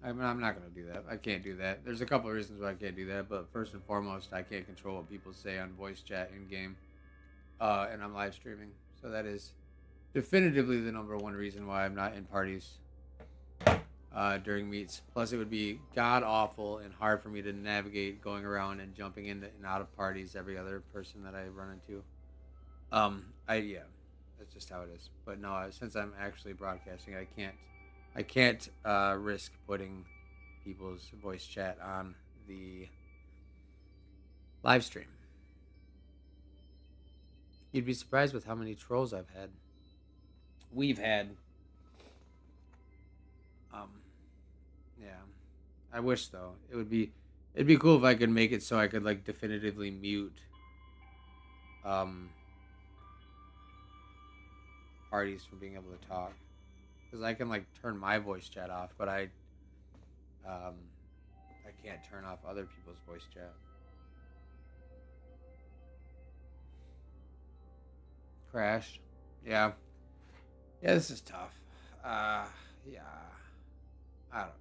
I mean, I'm not gonna do that. I can't do that. There's a couple of reasons why I can't do that, but first and foremost, I can't control what people say on voice chat in game, and I'm live streaming, so that is definitively the number one reason why I'm not in parties during meets. Plus, it would be god awful and hard for me to navigate going around and jumping in and out of parties every other person that I run into. Yeah, that's just how it is. But no, since I'm actually broadcasting, I can't risk putting people's voice chat on the live stream. You'd be surprised with how many trolls I've had. We've had. Um, yeah. I wish though. It'd be cool if I could make it so I could like definitively mute um parties from being able to talk. Because I can like turn my voice chat off, but um I can't turn off other people's voice chat. Crashed. Yeah. Yeah, this is tough. Yeah. I don't know.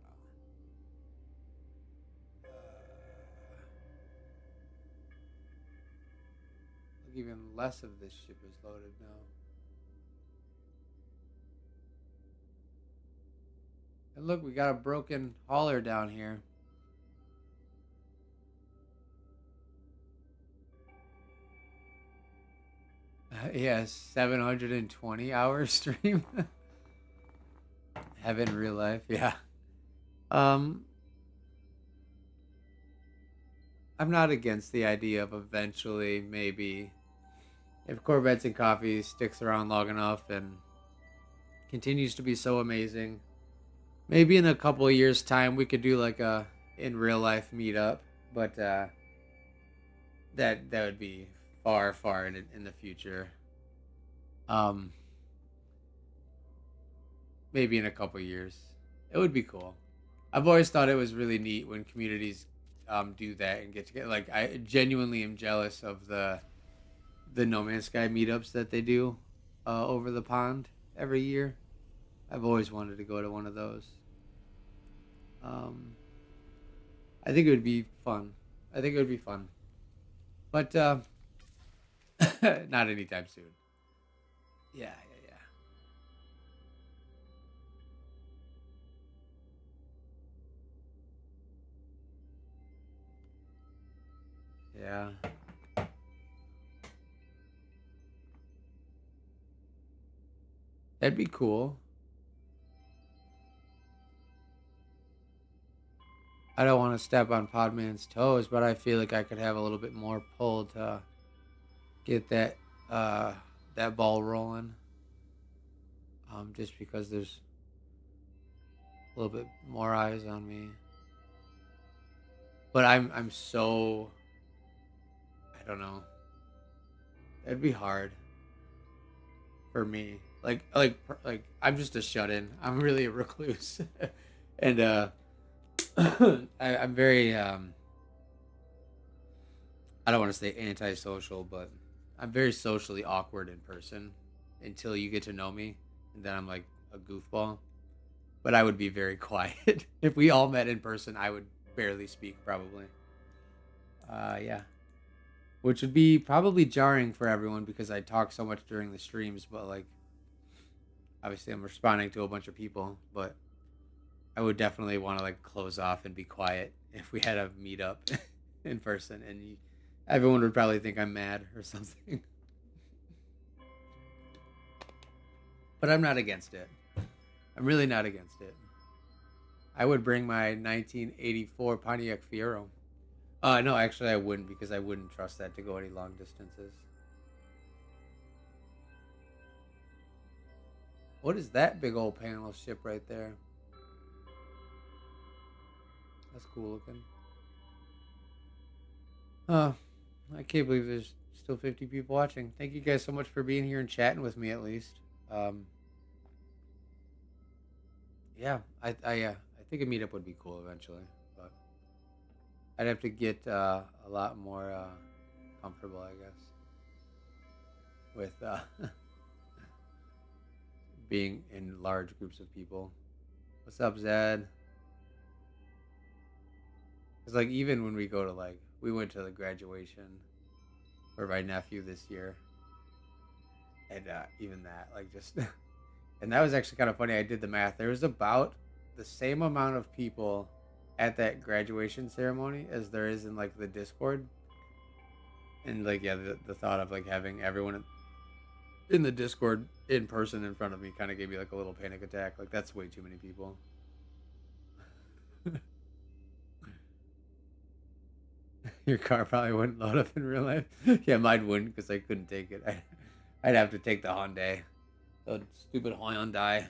Look, even less of this ship is loaded now. And look, we got a broken hauler down here. Yeah, 720-hour stream. Have it in real life, yeah. Um, I'm not against the idea of eventually maybe if Corvettes and Coffee sticks around long enough and continues to be so amazing, maybe in a couple of years' time we could do like a in real life meetup. But that would be far, far in the future. Um, maybe in a couple of years, it would be cool. I've always thought it was really neat when communities do that and get together. Like I genuinely am jealous of the No Man's Sky meetups that they do over the pond every year. I've always wanted to go to one of those. Um, I think it would be fun. I think it would be fun, but not anytime soon. Yeah, yeah, yeah. That'd be cool. I don't want to step on Podman's toes, but I feel like I could have a little bit more pull to get uh that ball rolling. Just because there's a little bit more eyes on me. But I'm so I don't know. It'd be hard for me. Like I'm just a shut in. I'm really a recluse, and I'm very I don't want to say antisocial, but I'm very socially awkward in person until you get to know me, and then I'm like a goofball. But I would be very quiet if we all met in person. I would barely speak, probably. Yeah, which would be probably jarring for everyone because I talk so much during the streams. But like, obviously, I'm responding to a bunch of people, but I would definitely want to like close off and be quiet if we had a meetup in person, and everyone would probably think I'm mad or something. But I'm not against it. I'm really not against it. I would bring my 1984 Pontiac Fiero. No, actually, I wouldn't because I wouldn't trust that to go any long distances. What is that big old panel ship right there? That's cool looking. Oh, I can't believe there's still 50 people watching. Thank you guys so much for being here and chatting with me at least. Um, yeah, I think a meetup would be cool eventually, but I'd have to get a lot more comfortable, I guess, with being in large groups of people. What's up, Zed? It's like even when we go to like we went to the graduation for my nephew this year, and even that like just and that was actually kind of funny. I did the math. There was about the same amount of people at that graduation ceremony as there is in like the Discord, and like yeah, the thought of like having everyone in the Discord in person in front of me kind of gave me like a little panic attack. Like that's way too many people. Your car probably wouldn't load up in real life. Yeah, mine wouldn't because I couldn't take it. I'd have to take the Hyundai, the stupid Hyundai.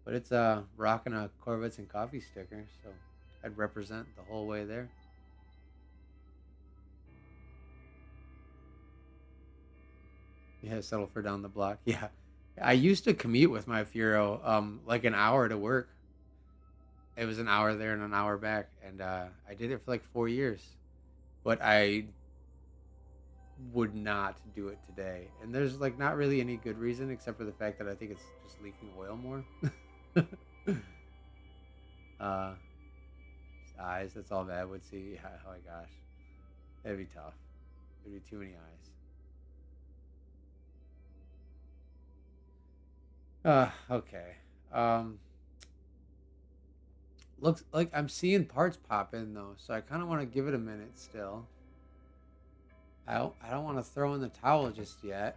But it's rocking a Corvettes and Coffee sticker, so I'd represent the whole way there. Yeah, settle for down the block. Yeah, I used to commute with my Fiero, like an hour to work. It was an hour there and an hour back, and I did it for like 4 years. But I would not do it today, and there's like not really any good reason except for the fact that I think it's just leaking oil more. uh, eyes. That's all that would see. Yeah, oh my gosh, that'd be tough. There'd be too many eyes. Okay. Um, looks like I'm seeing parts pop in though, so I kind of want to give it a minute still. I don't want to throw in the towel just yet.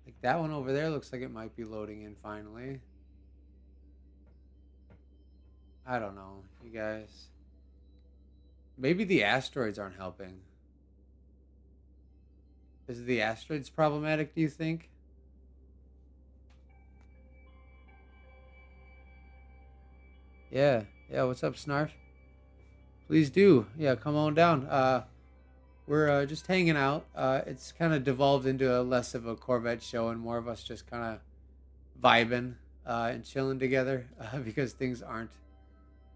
Like that one over there looks like it might be loading in finally. I don't know, you guys. Maybe the asteroids aren't helping. Is the asteroids problematic, do you think? Yeah. Yeah, what's up, Snarf? Please do. Yeah, come on down. We're just hanging out. It's kind of devolved into a less of a Corvette show and more of us just kind of vibing and chilling together because things aren't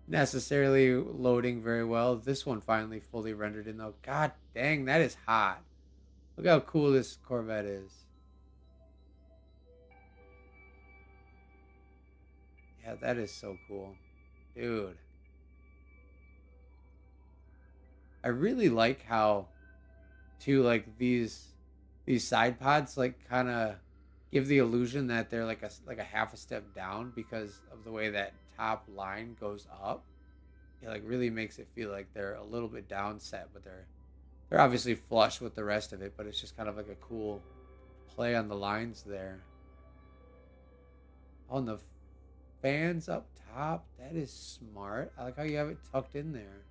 necessarily loading very well. This one finally fully rendered in though. God dang, that is hot. Look how cool this Corvette is. Yeah, that is so cool. Dude, I really like how too like these side pods like kind of give the illusion that they're like a half a step down because of the way that top line goes up. It like really makes it feel like they're a little bit downset, but they're obviously flush with the rest of it, but it's just kind of like a cool play on the lines there. On the fans up top, that is smart. I like how you have it tucked in there.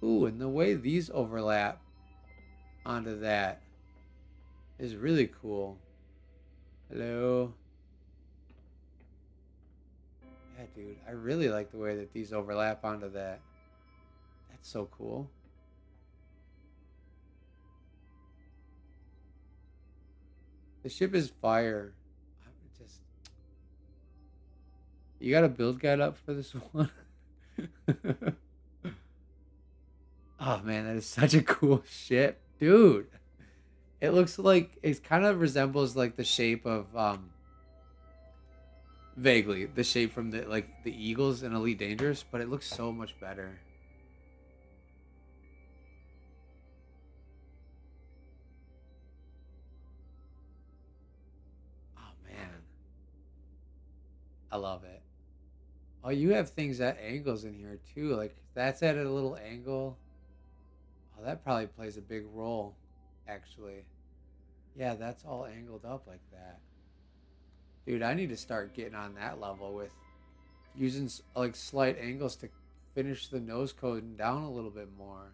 Ooh, and the way these overlap onto that is really cool. Hello. Yeah, dude, I really like the way that these overlap onto that. That's so cool. The ship is fire. I'm just you got a build guide up for this one? Oh man, that is such a cool ship, dude. It looks like it kind of resembles like the shape of vaguely the shape from the Eagles in Elite Dangerous, but it looks so much better. Oh man, I love it. Oh, you have things at angles in here too. Like that's at a little angle. Oh, that probably plays a big role, actually. Yeah, that's all angled up like that. Dude, I need to start getting on that level with using like slight angles to finish the nose coding down a little bit more.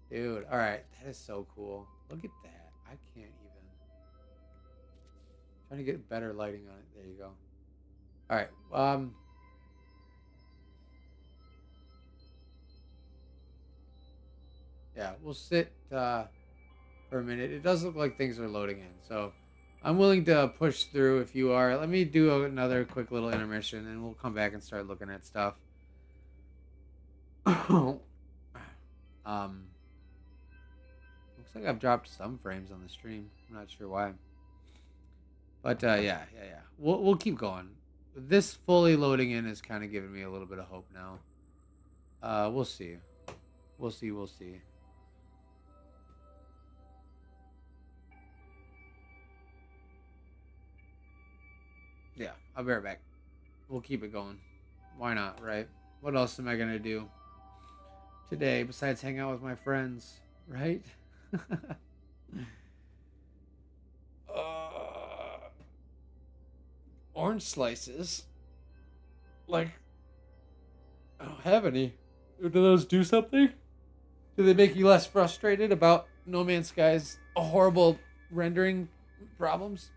Dude, all right, that is so cool. Look at that. I can't even. Trying to get better lighting on it. There you go. All right. Yeah, we'll sit for a minute. It does look like things are loading in, so I'm willing to push through if you are. Let me do another quick little intermission, and we'll come back and start looking at stuff. um, Looks like I've dropped some frames on the stream. I'm not sure why, but yeah. We'll keep going. This fully loading in is kind of giving me a little bit of hope now. We'll see. We'll see. Yeah, I'll be right back. We'll keep it going. Why not, right? What else am I gonna do today besides hang out with my friends, right? uh, Orange slices. Like, I don't have any. Do those do something? Do they make you less frustrated about No Man's Sky's horrible rendering problems?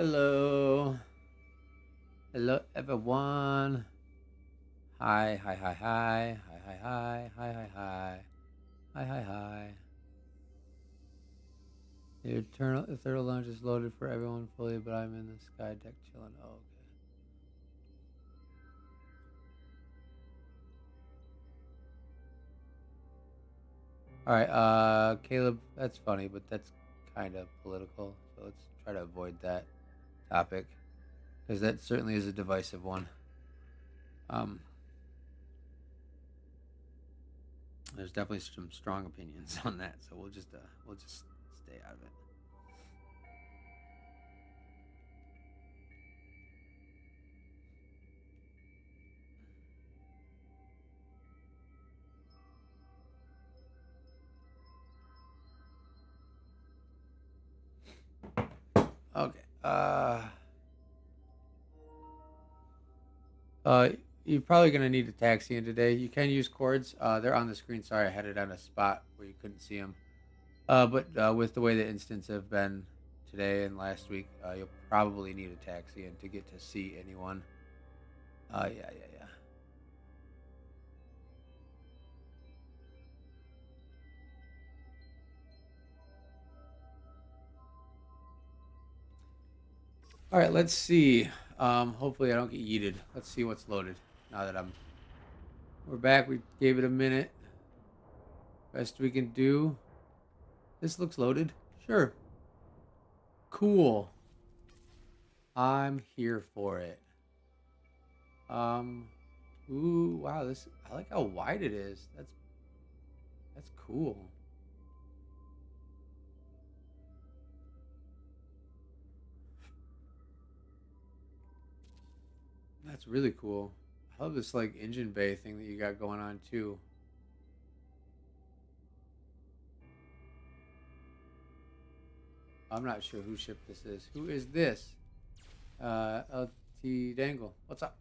Hello. Hello, everyone. Hi, hi, hi, hi. Hi, hi, hi. Hi, hi, hi. Hi, hi, hi. The Eternal Lounge is loaded for everyone fully, but I'm in the sky deck chilling. Oh, okay. All right, Caleb, that's funny, but that's kind of political. So let's try to avoid that topic because that certainly is a divisive one. Um, there's definitely some strong opinions on that, so we'll just stay out of it. Okay. Uh, you're probably gonna need a taxi in today. You can use cords. They're on the screen. Sorry, I had it on a spot where you couldn't see them. But with the way the instants have been today and last week, you'll probably need a taxi and to get to see anyone. Yeah, yeah, yeah. All right, let's see. Hopefully I don't get yeeted. Let's see what's loaded. Now that we're back. We gave it a minute. Best we can do. This looks loaded. Sure. Cool. I'm here for it. Um, ooh, wow, this I like how wide it is. That's cool. That's really cool. I love this like engine bay thing that you got going on too. I'm not sure who shipped this is. Who is this? LT Dangle. What's up?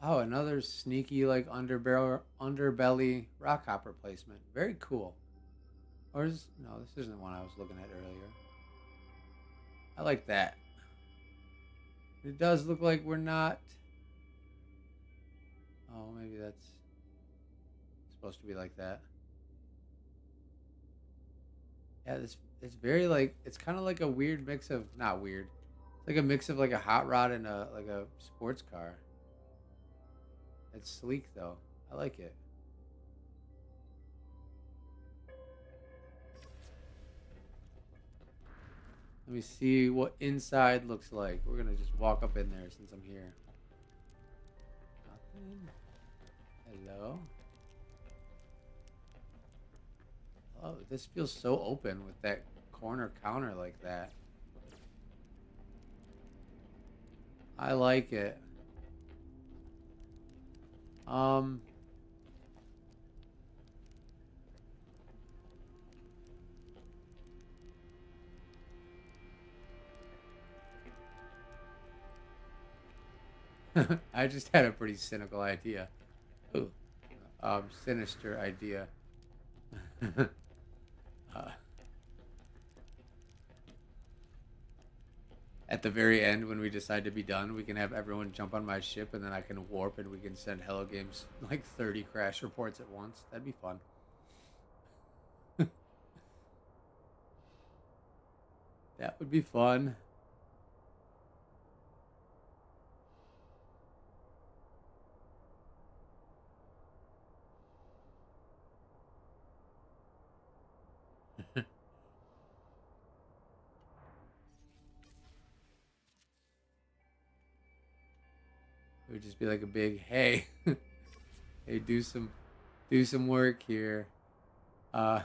Oh, another sneaky like underbelly rock hopper placement. Very cool. Or is no, this isn't one I was looking at earlier. I like that. It does look like we're not. Oh, maybe that's supposed to be like that. Yeah, this it's very like it's kind of like a weird mix of not weird. It's like a mix of like a hot rod and a like a sports car. It's sleek though. I like it. Let me see what inside looks like. We're gonna just walk up in there since I'm here. Nothing. Hello. Oh, this feels so open with that corner counter like that. I like it. Um, I just had a pretty cynical idea. Ooh, sinister idea. uh, at the very end, when we decide to be done, we can have everyone jump on my ship, and then I can warp, and we can send Hello Games like 30 crash reports at once. That'd be fun. That would be fun. It would just be like a big hey, hey, do some work here. Uh,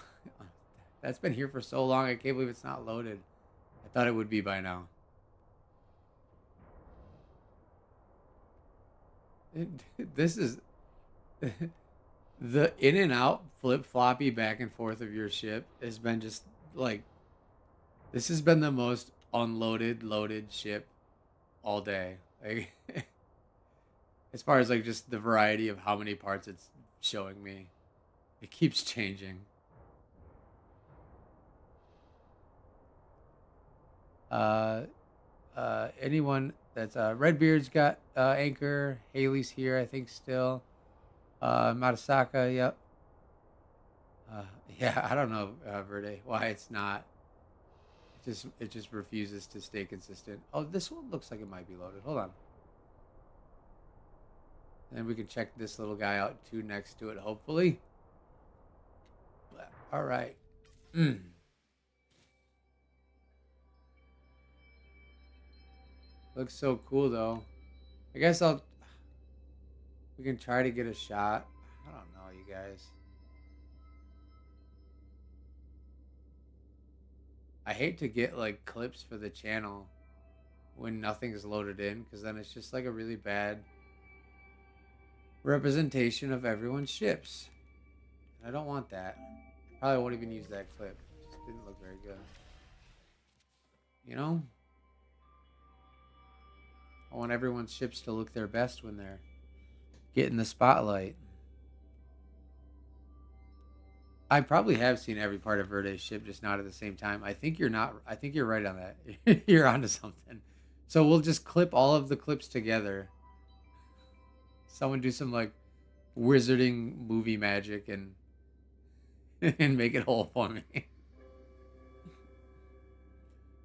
that's been here for so long. I can't believe it's not loaded. I thought it would be by now. It, this is The in and out flip floppy back and forth of your ship has been just like this has been the most unloaded loaded ship all day. Like as far as like just the variety of how many parts it's showing me, it keeps changing. Uh, anyone that's Redbeard's got anchor. Haley's here, I think still. Matasaka, yep. Uh, yeah, I don't know, Verde, why it's not. It just refuses to stay consistent. Oh, this one looks like it might be loaded. Hold on. And we can check this little guy out too next to it, hopefully. All right. Mm. Looks so cool though. I guess we can try to get a shot. I don't know, you guys. I hate to get like clips for the channel when nothing's loaded in because then it's just like a really bad representation of everyone's ships. I don't want that. Probably won't even use that clip. It just didn't look very good. You know? I want everyone's ships to look their best when they're getting the spotlight. I probably have seen every part of Verde's ship, just not at the same time. I think you're not. I think you're right on that. You're onto something. So we'll just clip all of the clips together. Someone do some like wizarding movie magic and and make it whole for me.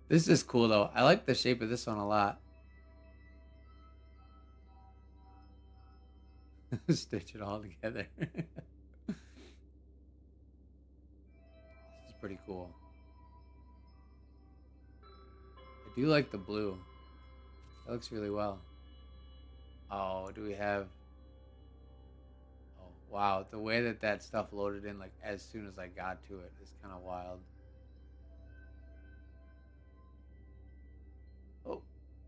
This is cool though. I like the shape of this one a lot. Stitch it all together. This is pretty cool. I do like the blue. That looks really well. Oh, do we have... Oh, wow. The way that that stuff loaded in, like, as soon as I got to it is kind of wild. Oh,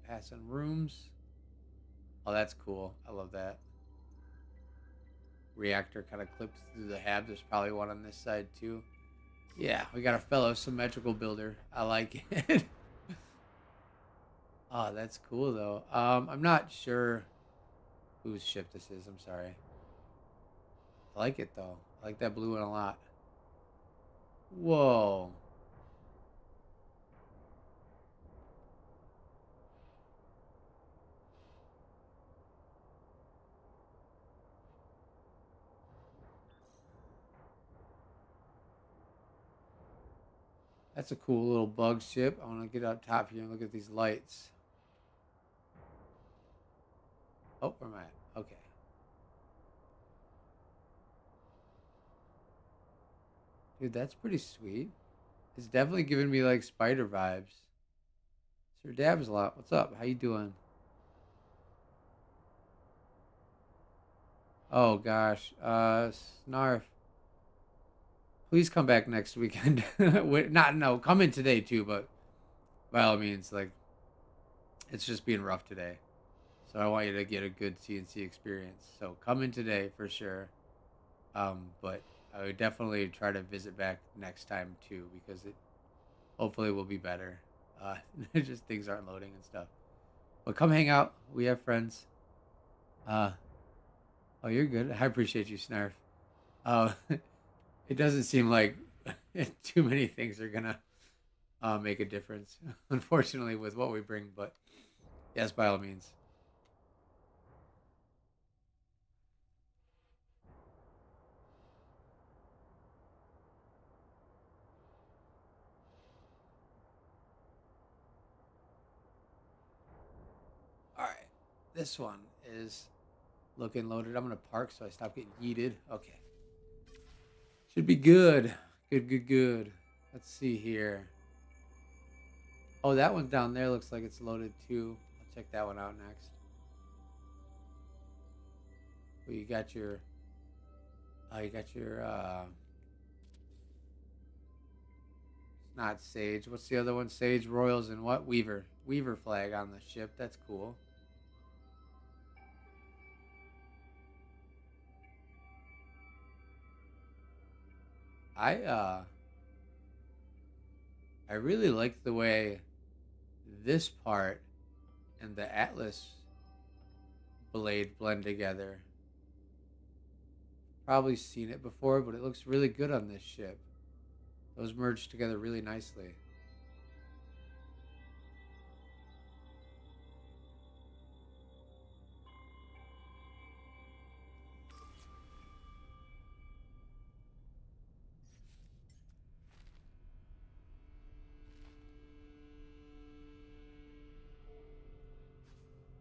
passing rooms. Oh, that's cool. I love that. Reactor kind of clipped through the hab. There's probably one on this side, too. Yeah, we got a fellow symmetrical builder. I like it. Oh, that's cool, though. I'm not sure whose ship this is. I'm sorry. I like it, though. I like that blue one a lot. Whoa. That's a cool little bug ship. I want to get up top here and look at these lights. Oh, where am I at? Okay. Dude, that's pretty sweet. It's definitely giving me like spider vibes. Sir Dabs a lot. What's up? How you doing? Oh gosh. Snarf. Please come back next weekend. Wait, not no, come in today too, but by all means, like it's just being rough today. So I want you to get a good CNC experience. So come in today for sure. But I would definitely try to visit back next time too because it hopefully will be better. Just things aren't loading and stuff. But come hang out. We have friends. Uh, oh, you're good. I appreciate you, Snarf. Uh, it doesn't seem like too many things are gonna make a difference, unfortunately, with what we bring. But yes, by all means. All right, this one is looking loaded. I'm gonna park so I stop getting yeeted. Okay, should be good. Good, good, good. Let's see here. Oh, that one down there looks like it's loaded too. I'll check that one out next. Well, you got your it's not Sage. What's the other one? Sage Royals and what? Weaver flag on the ship. That's cool. I I really like the way this part and the Atlas blade blend together. Probably seen it before, but it looks really good on this ship. Those merge together really nicely.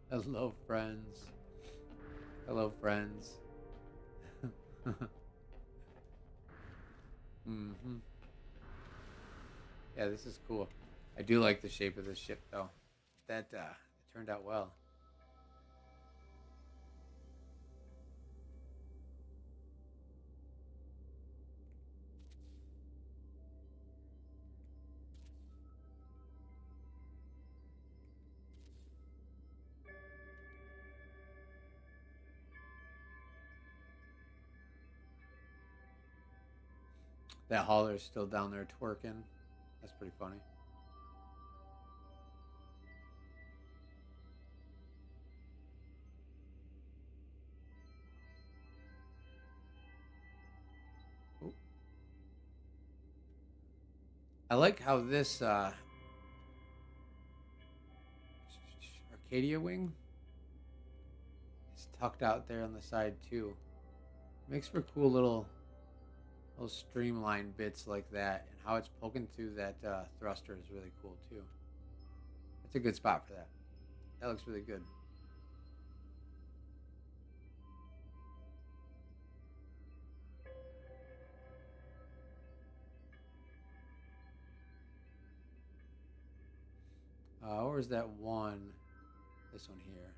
Hello, friends. Hello, friends. hmm Yeah, this is cool. I do like the shape of this ship, though. That it turned out well. That hauler's still down there twerking. That's pretty funny. Ooh. I like how this Arcadia wing is tucked out there on the side too. Makes for cool little streamlined bits like that, and how it's poking through that thruster is really cool too. It's a good spot for that. That looks really good. Where's that one? This one here.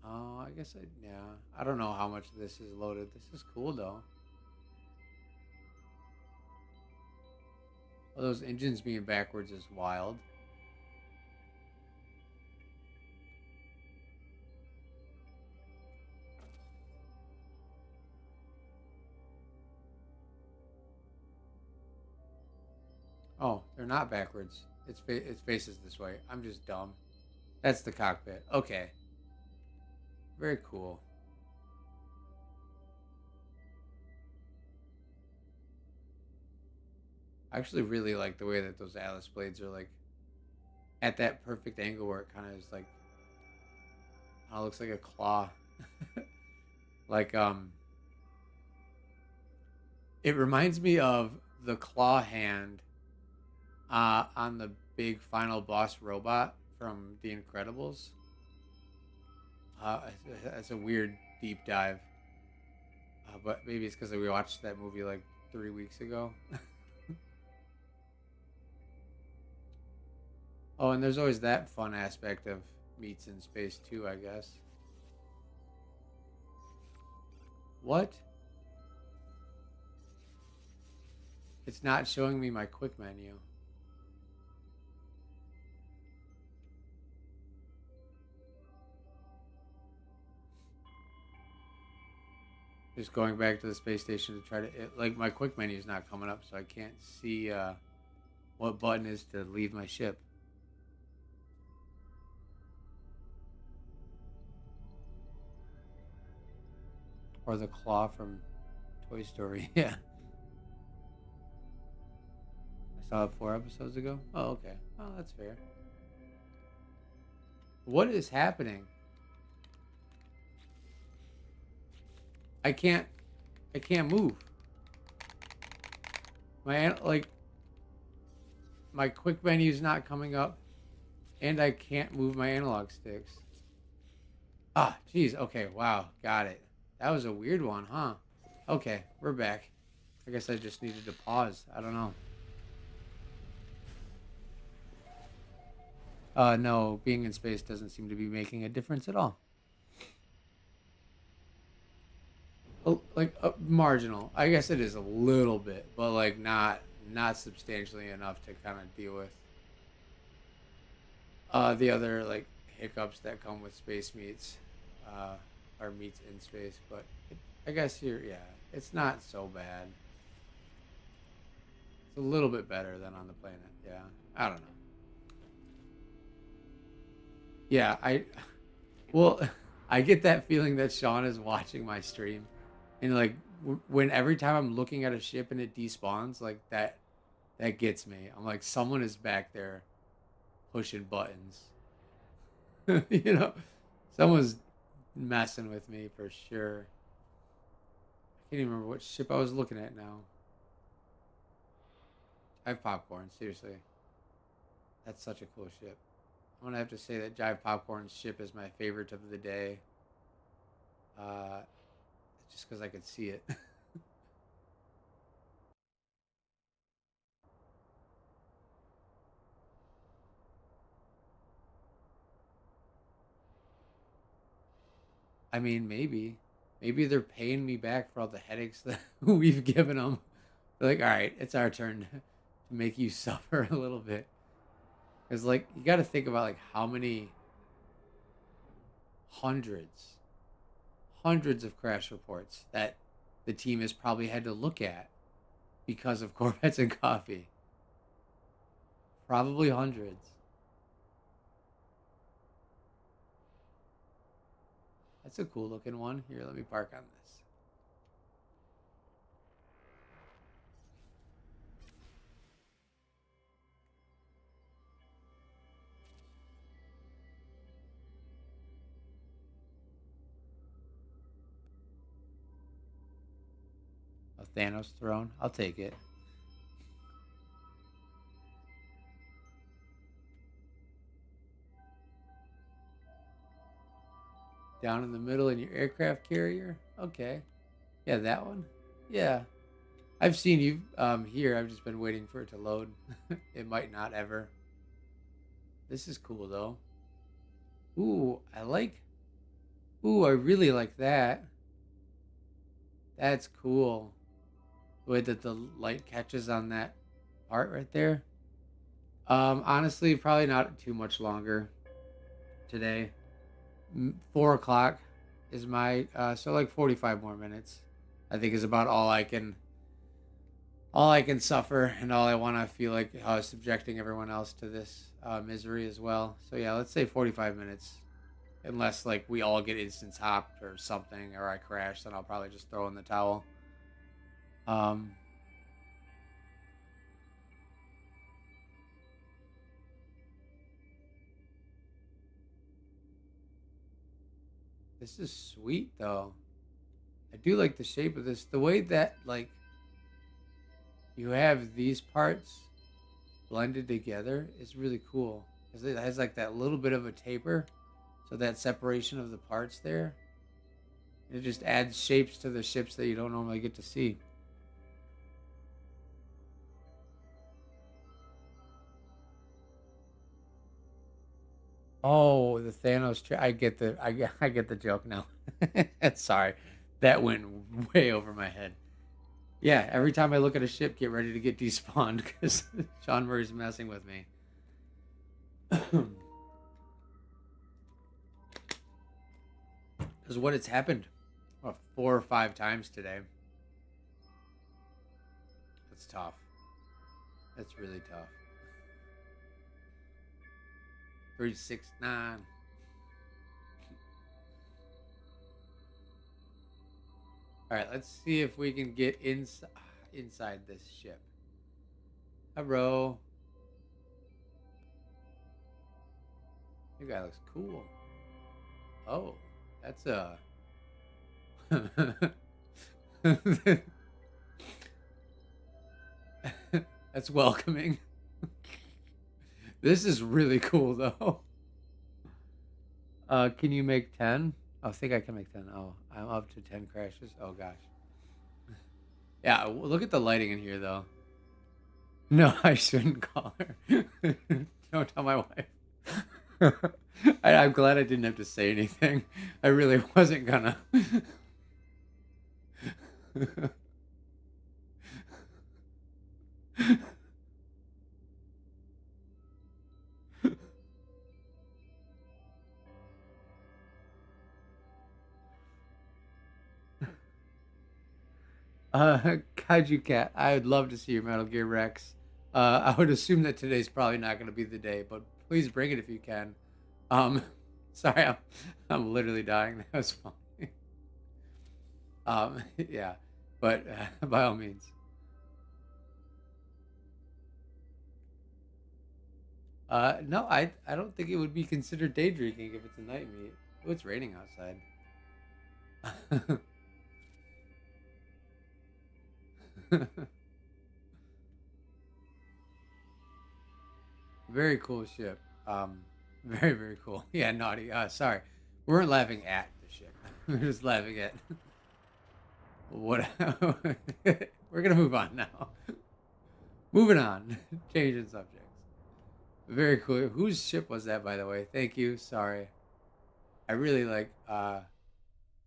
Oh, I guess yeah. I don't know how much of this is loaded. This is cool though. Well, those engines being backwards is wild. Oh, they're not backwards. It faces this way. I'm just dumb. That's the cockpit. Okay. Very cool. I actually really like the way that those Atlas blades are like at that perfect angle where it kind of is like, oh, it looks like a claw. like it reminds me of the claw hand on the big final boss robot from The Incredibles. It's a weird deep dive, but maybe it's because we watched that movie like 3 weeks ago. Oh, and there's always that fun aspect of meets in space too, I guess. What? It's not showing me my quick menu. Just going back to the space station to try to like my quick menu is not coming up, so I can't see what button is to leave my ship. Or the claw from Toy Story. Yeah. I saw it 4 episodes ago. Oh, okay. Oh, that's fair. What is happening? I can't. I can't move. Like my quick menu is not coming up, and I can't move my analog sticks. Ah, geez. Okay. Wow. Got it. That was a weird one, huh? Okay, we're back. I guess I just needed to pause. I don't know. No, being in space doesn't seem to be making a difference at all. Oh, like marginal. I guess it is a little bit, but like not substantially enough to kind of deal with the other like hiccups that come with space meets, uh, or meets in space. But I guess yeah, it's not so bad. It's a little bit better than on the planet. Yeah, I don't know. Yeah, well, I get that feeling that Sean is watching my stream, and like when every time I'm looking at a ship and it despawns, like that gets me. I'm like, someone is back there pushing buttons. you know, someone's messing with me for sure. I can't even remember what ship I was looking at now. I have popcorn. Seriously, that's such a cool ship. I'm gonna have to say that Jive Popcorn's ship is my favorite of the day. Uh, just because I could see it. I mean, maybe they're paying me back for all the headaches that we've given them. They're like, all right, it's our turn to make you suffer a little bit. Because like you got to think about like how many hundreds, hundreds of crash reports that the team has probably had to look at because of Corvettes and Coffee. Probably hundreds. That's a cool looking one. Here, let me park on this. A Thanos throne. I'll take it. Down in the middle in your aircraft carrier. Okay. Yeah, that one. Yeah. I've seen you here. I've just been waiting for it to load. It might not ever. This is cool though. Ooh, I really like that. That's cool. The way that the light catches on that part right there. Honestly, probably not too much longer today. 4 o'clock is my so like 45 more minutes. I think is about all I can suffer, and all I want to feel like subjecting everyone else to this misery as well. So yeah, let's say 45 minutes. Unless like we all get instance hopped or something, or I crash, then I'll probably just throw in the towel. Um, this is sweet though. I do like the shape of this. The way that like you have these parts blended together is really cool because it has like that little bit of a taper, so that separation of the parts there, it just adds shapes to the ships that you don't normally get to see. Oh, the Thanos! I get the joke now. Sorry, that went way over my head. Yeah, every time I look at a ship, get ready to get despawned because Sean Murray's messing with me. Because what it's happened, what, 4 or 5 times today. That's tough. That's really tough. 369. All right, let's see if we can get inside this ship. Hello. Your guy looks cool. Oh, that's a. That's welcoming. This is really cool though. Can you make 10? I think I can make 10. Oh, I'm up to 10 crashes. Oh gosh. Yeah, look at the lighting in here though. No, I shouldn't call her. Don't tell my wife. I'm glad I didn't have to say anything. I really wasn't gonna. Kaiju Cat, I would love to see your Metal Gear Rex. I would assume that today's probably not going to be the day, but please bring it if you can. Um, sorry, I'm literally dying. That was funny. Yeah, but by all means. No, I don't think it would be considered day drinking if it's a night meet. Oh, it's raining outside. Very cool ship. Very very cool. Yeah, naughty. Sorry, we weren't laughing at the ship. We are just laughing at what. We're gonna move on now. Moving on. Changing subjects. Very cool. Whose ship was that, by the way? Thank you. Sorry. I really like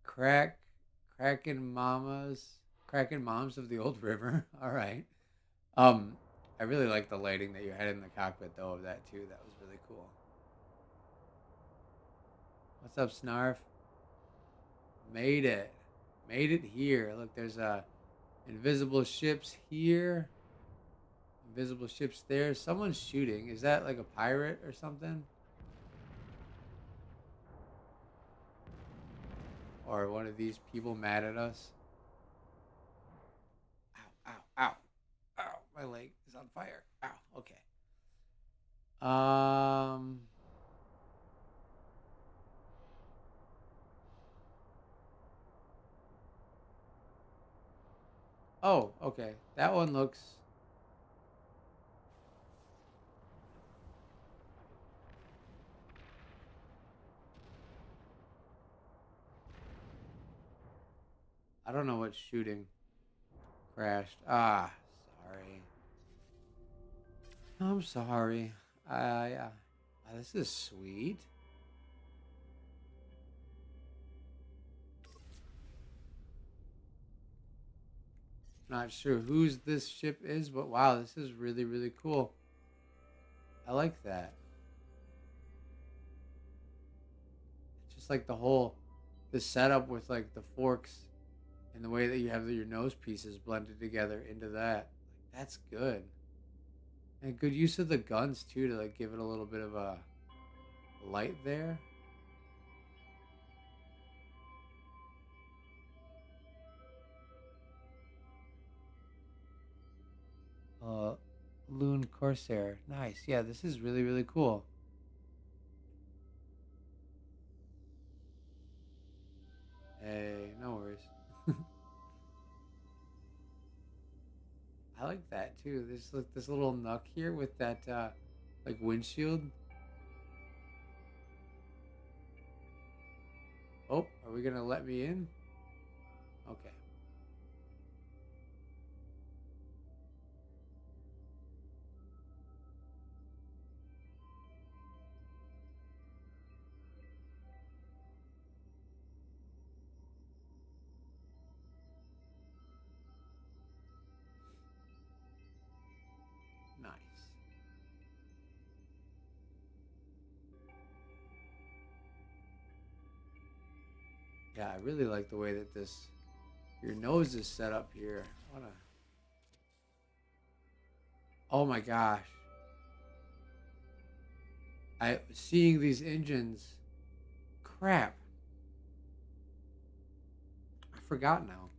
crack cracking mamas cracking moms of the old river. All right. Um, I really like the lighting that you had in the cockpit though of that too. That was really cool. What's up, Snarf? Made it. Made it here. Look, there's invisible ships here. Invisible ships there. Someone's shooting. Is that like a pirate or something? Or one of these people mad at us? Ow, ow, ow. Ow. My leg is on fire. Ow. Okay. Um Oh, okay. That one looks. I don't know what's shooting. Crashed. Ah, sorry. I'm sorry. Yeah. This is sweet. Not sure whose this ship is, but wow, this is really, really cool. I like that. It's just like the setup with like the forks and the way that you have your nose pieces blended together into that. Like, that's good. And good use of the guns too to like give it a little bit of a light there. Uh, Loon Corsair. Nice. Yeah, this is really, really cool. Hey, no worries. I like that too. There's like this little nook here with that like windshield. Oh, are we gonna let me in? Okay. Nice. Yeah, I really like the way that this your nose is set up here. I wanna Oh my gosh. I seeing these engines. Crap. I forgot now.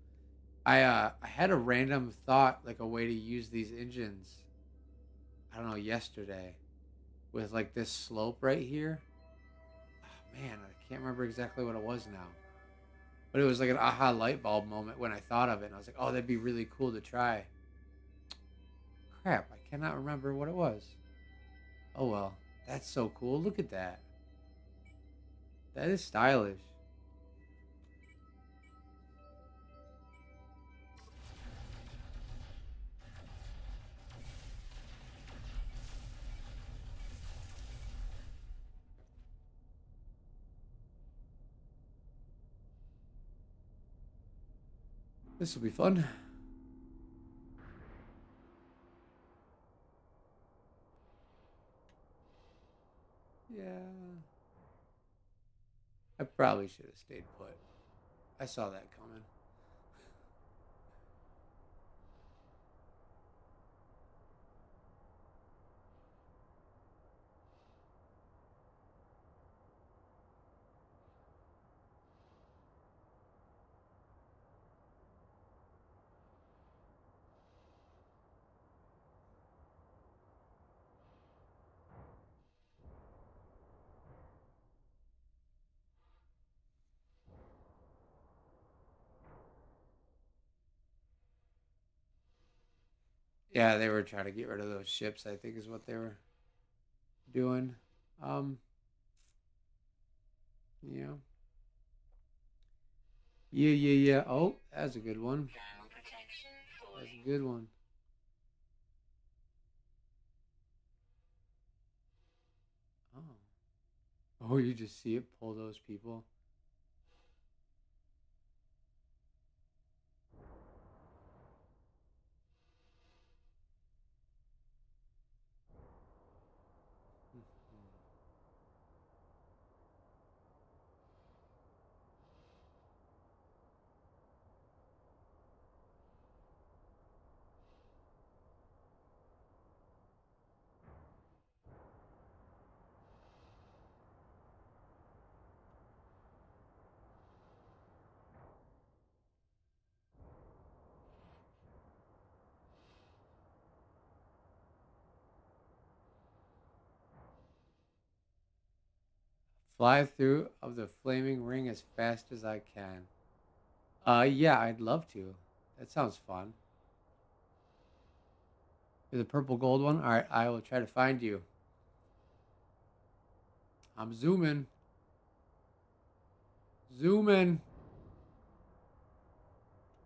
I had a random thought like a way to use these engines. I don't know, yesterday with like this slope right here. Oh, man, I can't remember exactly what it was now. But it was like an aha light bulb moment when I thought of it. And I was like, oh, that'd be really cool to try. Crap, I cannot remember what it was. Oh, well. That's so cool. Look at that. That is stylish. This will be fun. Yeah. I probably should have stayed put. I saw that coming. Yeah, they were trying to get rid of those ships, I think is what they were doing. Um, yeah. Yeah, yeah, yeah. Oh, that's a good one. That's a good one. Oh. Oh, you just see it pull those people. Fly through of the flaming ring as fast as I can. Yeah, I'd love to. That sounds fun. Is the purple gold one? All right, I will try to find you. I'm zooming. Zooming.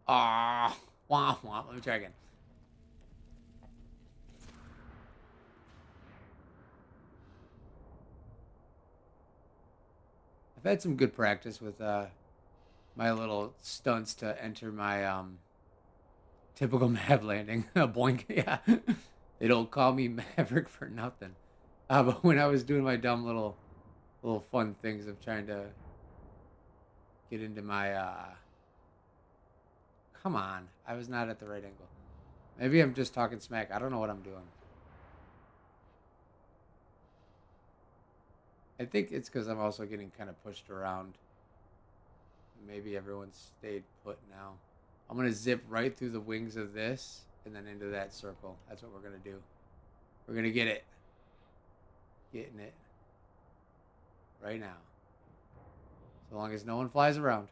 Ah, wah, wah. Let me try again. I've had some good practice with my little stunts to enter my typical Mav landing. Boink. Yeah. They don't call me Maverick for nothing. But when I was doing my dumb little fun things of trying to get into my come on. I was not at the right angle. Maybe I'm just talking smack. I don't know what I'm doing. I think it's because I'm also getting kind of pushed around. Maybe everyone's stayed put now. I'm gonna zip right through the wings of this and then into that circle. That's what we're gonna do. We're gonna get it. Getting it right now. So long as no one flies around.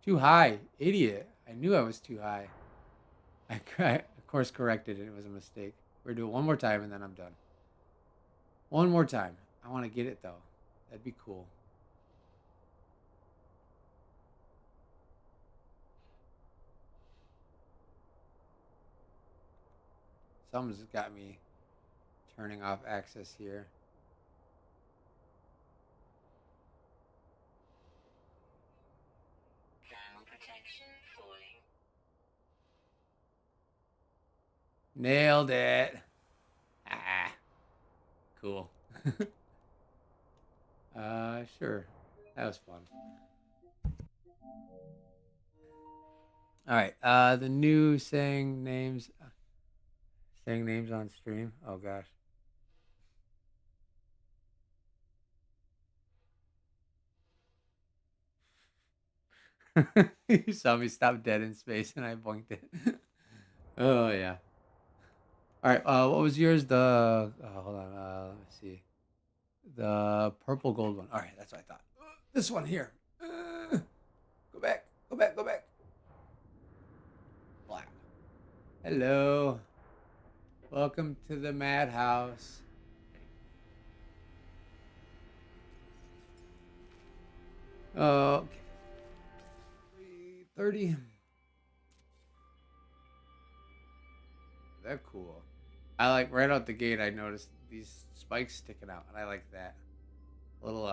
Too high. Idiot. I knew I was too high. I of course corrected it. It was a mistake. We're gonna do it one more time and then I'm done. One more time. I want to get it though. That'd be cool. Something's got me turning off access here. Nailed it. Ah, cool. Sure. That was fun. All right. The new saying names on stream. Oh gosh. You saw me stop dead in space and I boinked it. Oh yeah. All right. What was yours? Hold on. Let me see. The purple gold one. All right, that's what I thought. This one here. Go back. Go back. Go back. Black. Hello. Welcome to the madhouse. Okay. 330. They're cool. I like right out the gate. I noticed these spikes sticking out, and I like that little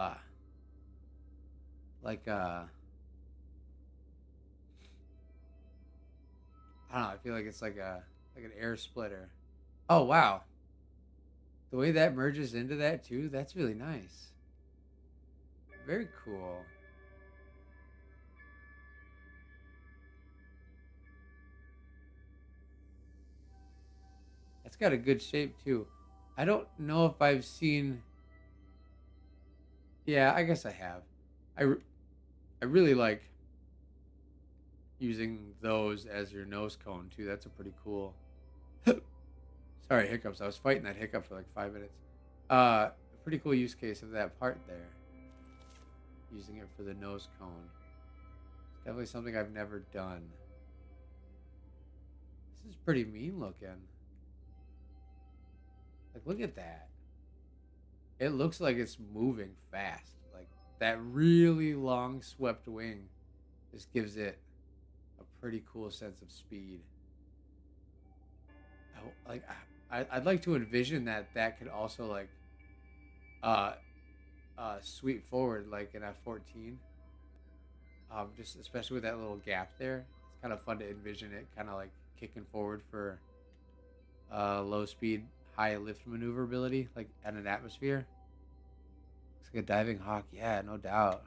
like I don't know. I feel like it's like an air splitter. Oh wow, the way that merges into that too. That's really nice. Very cool. It's got a good shape too. I don't know if I've seen. Yeah, I guess I have. I really like using those as your nose cone too. That's a pretty cool. Sorry, hiccups. I was fighting that hiccup for like 5 minutes. A pretty cool use case of that part there. using it for the nose cone. It's definitely something I've never done. This is pretty mean looking. Like, look at that. It looks like it's moving fast. Like, that really long swept wing just gives it a pretty cool sense of speed. Like, I'd like to envision that could also, like, uh, sweep forward like an F-14. Just especially with that little gap there. It's kind of fun to envision it kind of like kicking forward for low speed, high lift maneuverability, like at an atmosphere. Looks like a diving hawk. Yeah, no doubt.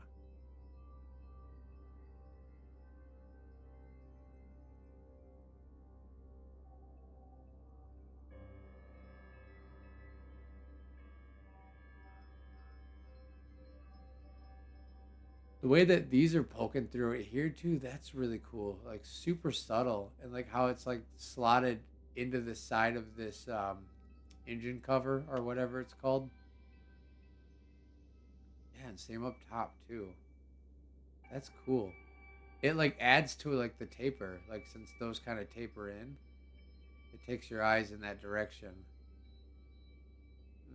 The way that these are poking through it here too, that's really cool. Like super subtle, and like how it's like slotted into the side of this engine cover or whatever it's called. Yeah, and same up top too. That's cool. It like adds to like the taper. Like since those kind of taper in, it takes your eyes in that direction.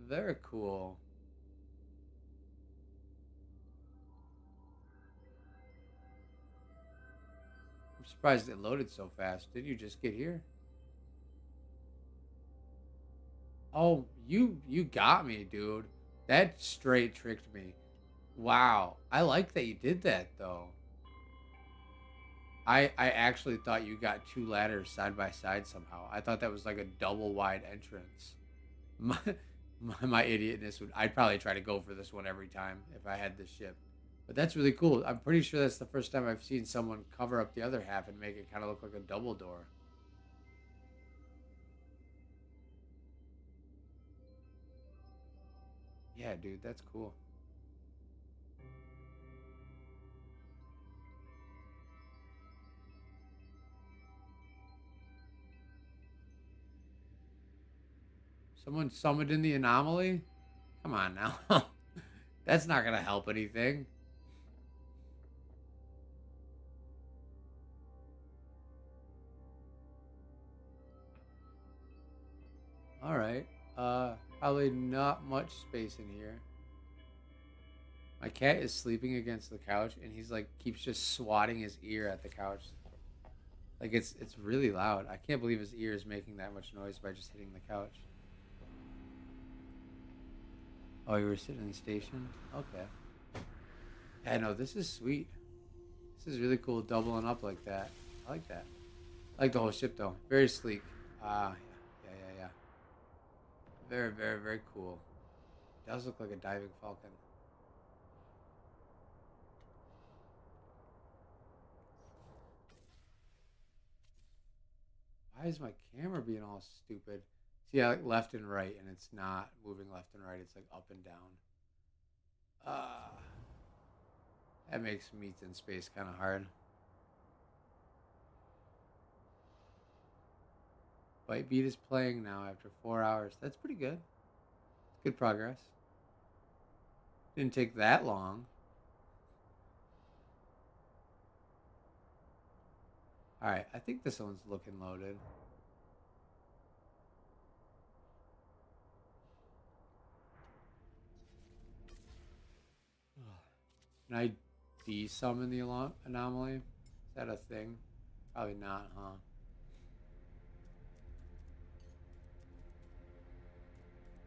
Very cool. I'm surprised it loaded so fast. Did you just get here? Oh, you got me, dude. That straight tricked me. Wow. I like that you did that though. I actually thought you got two ladders side by side somehow. I thought that was like a double wide entrance. My my idiotness would I'd probably try to go for this one every time if I had this ship. But that's really cool. I'm pretty sure that's the first time I've seen someone cover up the other half and make it kind of look like a double door. Yeah, dude, that's cool. Someone summoned in the anomaly? Come on now. That's not gonna help anything. All right. Probably not much space in here. My cat is sleeping against the couch, and he's like keeps just swatting his ear at the couch. Like it's really loud. I can't believe his ear is making that much noise by just hitting the couch. Oh, you were sitting in the station? Okay. Yeah, no, this is sweet. This is really cool, doubling up like that. I like that. I like the whole ship though. Very sleek. Ah, yeah. Very, very, very cool. It does look like a diving falcon. Why is my camera being all stupid? See, I like left and right, and it's not moving left and right. It's like up and down. Ah, that makes meets in space kind of hard. Bite Beat is playing now after 4 hours. That's pretty good. Good progress. Didn't take that long. All right, I think this one's looking loaded. Can I de-summon the anomaly? Is that a thing? Probably not, huh?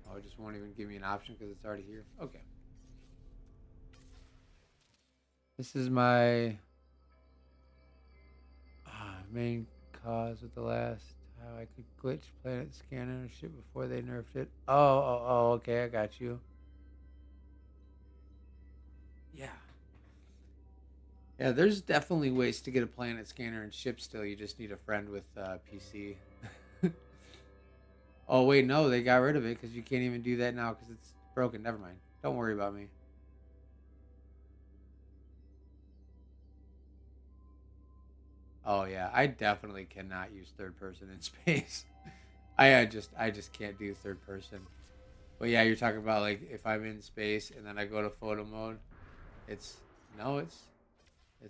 Oh, it just won't even give me an option because it's already here. Okay. This is my main cause with the last how I could glitch planet scanner shit before they nerfed it. Oh, okay, I got you. Yeah. Yeah, there's definitely ways to get a planet scanner and ship still. You just need a friend with PC. Oh, wait, no, they got rid of it because you can't even do that now because it's broken. Never mind. Don't worry about me. Oh yeah, I definitely cannot use third person in space. I just can't do third person. But yeah, you're talking about like if I'm in space and then I go to photo mode, it's No, it's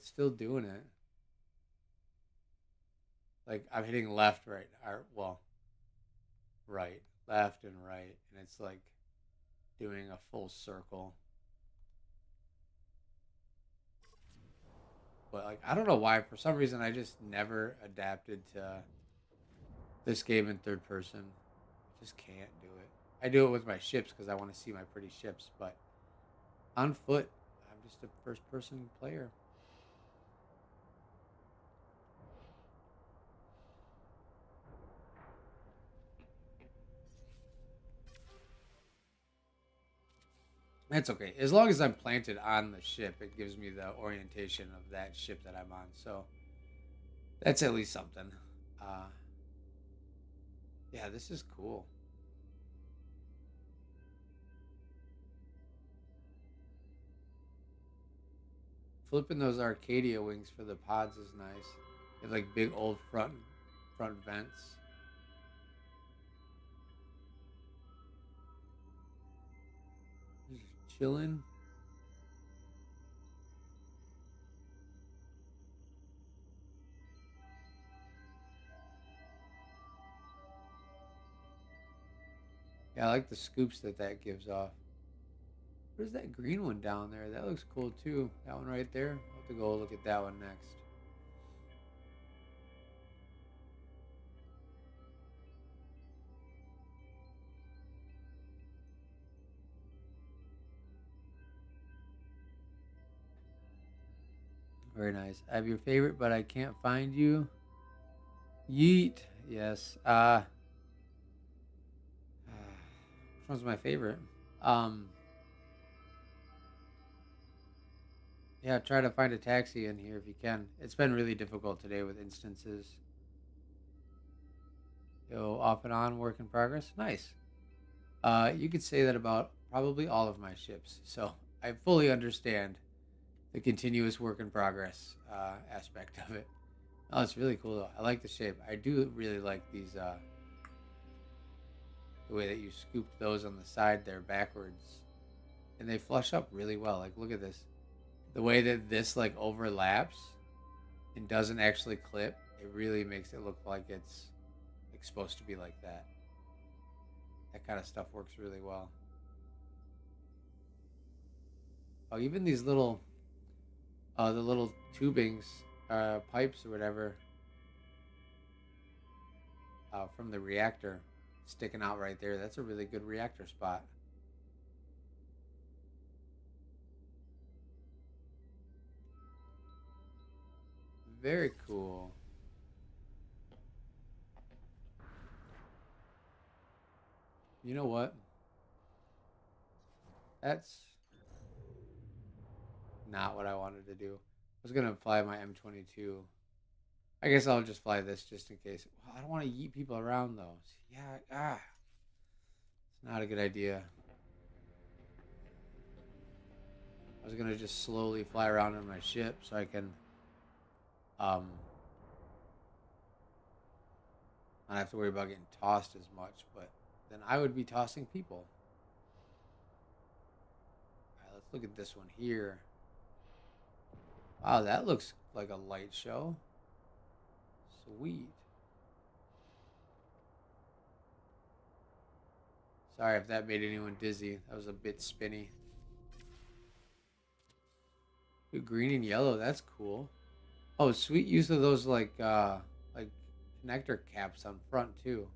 still doing it. Like I'm hitting left, right, or well, right, left, and right, and it's like doing a full circle. But like I don't know why. For some reason, I just never adapted to this game in third person. Just can't do it. I do it with my ships because I want to see my pretty ships, but on foot, I'm just a first person player. That's okay. As long as I'm planted on the ship, it gives me the orientation of that ship that I'm on. So that's at least something. Uh, yeah, this is cool. Flipping those Arcadia wings for the pods is nice. They have like big old front vents. Just chilling. Yeah, I like the scoops that gives off. Where's that green one down there? That looks cool too. That one right there. I'll have to go look at that one next. Very nice. I have your favorite, but I can't find you. Yeet. Yes. Which one's my favorite? Um. Yeah. Try to find a taxi in here if you can. It's been really difficult today with instances. Yo, off and on, work in progress. Nice. You could say that about probably all of my ships. So I fully understand the continuous work in progress aspect of it. Oh, it's really cool though. I like the shape. I do really like these. The way that you scooped those on the side there backwards, and they flush up really well. Like, look at this. The way that this like overlaps and doesn't actually clip, it really makes it look like it's like supposed to be like that. That kind of stuff works really well. Oh, even these little, the little tubings, pipes or whatever, from the reactor sticking out right there. That's a really good reactor spot. Very cool. You know what? That's not what I wanted to do. I was gonna fly my M22. I guess I'll just fly this just in case. Well, I don't want to yeet people around though. Yeah, it's not a good idea. I was gonna just slowly fly around in my ship so I can um not have to worry about getting tossed as much, but then I would be tossing people. All right, let's look at this one here. Wow, that looks like a light show. Sweet. Sorry if that made anyone dizzy. That was a bit spinny. Ooh, green and yellow, that's cool. Oh, sweet use of those like connector caps on front too.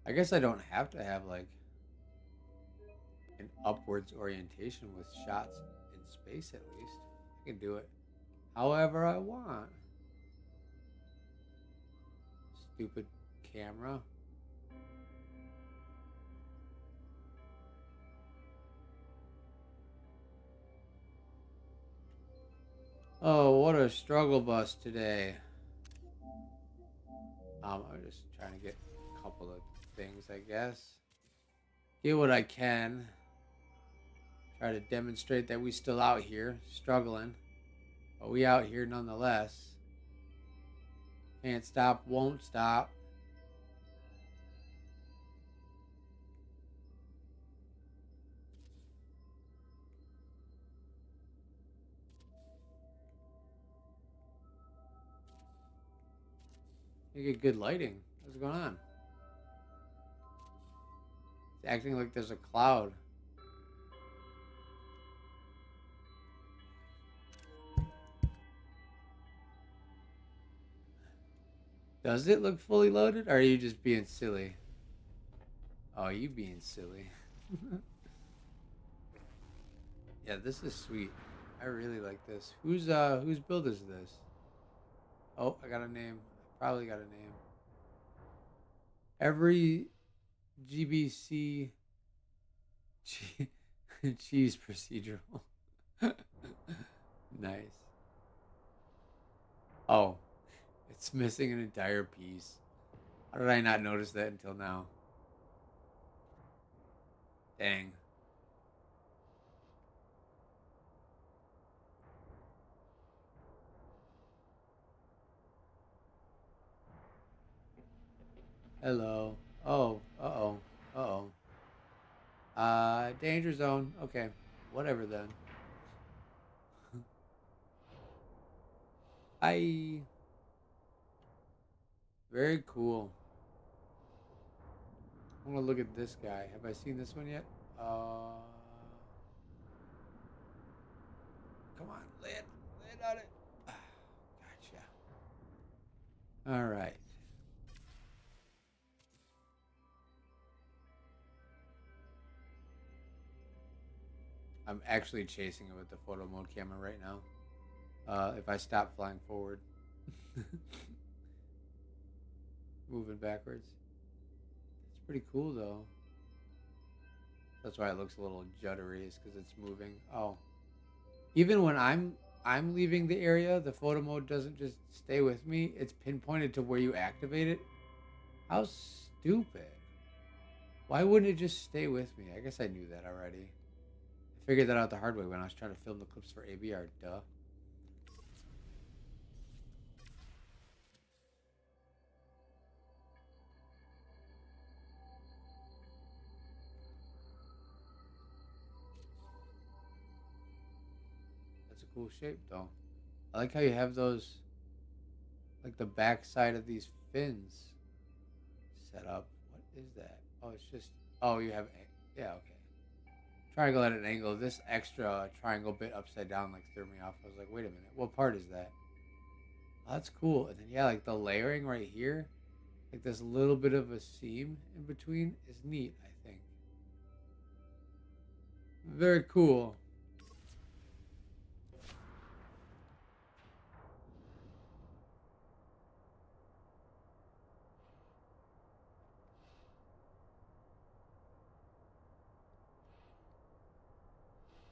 I guess I don't have to have like an upwards orientation with shots in space at least. I can do it however I want. Stupid camera. Oh, what a struggle bus today. I'm just trying to get a couple of things, I guess. Get what I can. Try to demonstrate that we still out here, struggling. But we out here nonetheless. Can't stop, won't stop. You get good lighting. What's going on? It's acting like there's a cloud. Does it look fully loaded? Or are you just being silly? Oh, you being silly. Yeah, this is sweet. I really like this. Whose build is this? Oh, I got a name. I probably got a name. Every GBC cheese procedural. Nice. Oh, it's missing an entire piece. How did I not notice that until now? Dang. Hello. Oh, uh-oh. Uh-oh. Danger zone. Okay. Whatever then. I Very cool. I want to look at this guy. Have I seen this one yet? Come on, land on it. Gotcha. All right. I'm actually chasing it with the photo mode camera right now. If I stop flying forward, moving backwards, it's pretty cool though. That's why it looks a little juddery, is because it's moving. Oh, even when I'm leaving the area, the photo mode doesn't just stay with me. It's pinpointed to where you activate it. How stupid. Why wouldn't it just stay with me? I guess I knew that already. I figured that out the hard way when I was trying to film the clips for ABR, duh. That's a cool shape though. I like how you have those, like the back side of these fins set up. What is that? Oh, it's just, oh, you have, yeah, okay. Triangle at an angle. This extra triangle bit upside down like threw me off. I was like, wait a minute, what part is that? Oh, that's cool. And then yeah, like the layering right here, like this little bit of a seam in between is neat, I think. Very cool.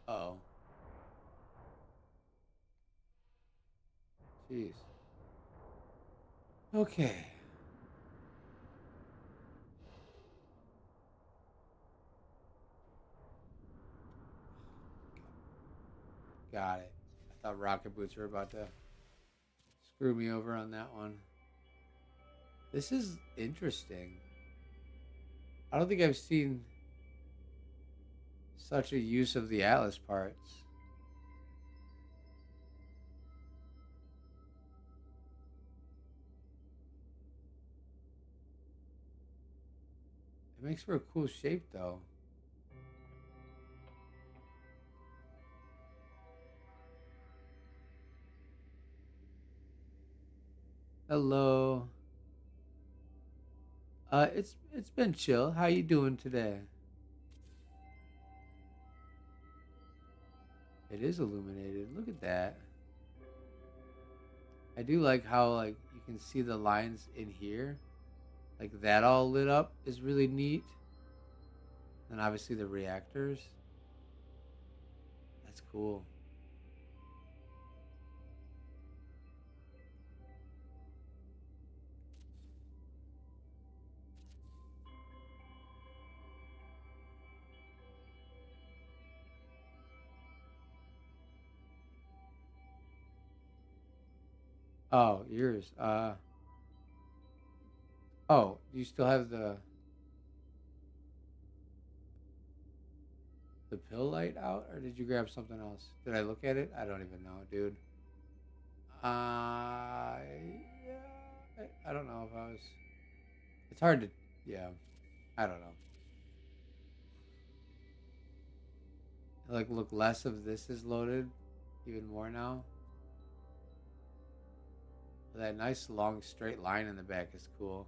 Uh-oh. Jeez. Okay. Got it. I thought rocket boots were about to screw me over on that one. This is interesting. I don't think I've seen such a use of the Atlas parts. It makes for a cool shape though. Hello. It's been chill. How you doing today? It is illuminated. Look at that. I do like how like you can see the lines in here. Like that all lit up is really neat. And obviously the reactors. That's cool. Oh, yours. Oh, you still have the pill light out, or did you grab something else? Did I look at it? I don't even know, dude. Yeah, I don't know if I was. It's hard to. Yeah, I don't know. Like, look, less of this is loaded, even more now. That nice long straight line in the back is cool.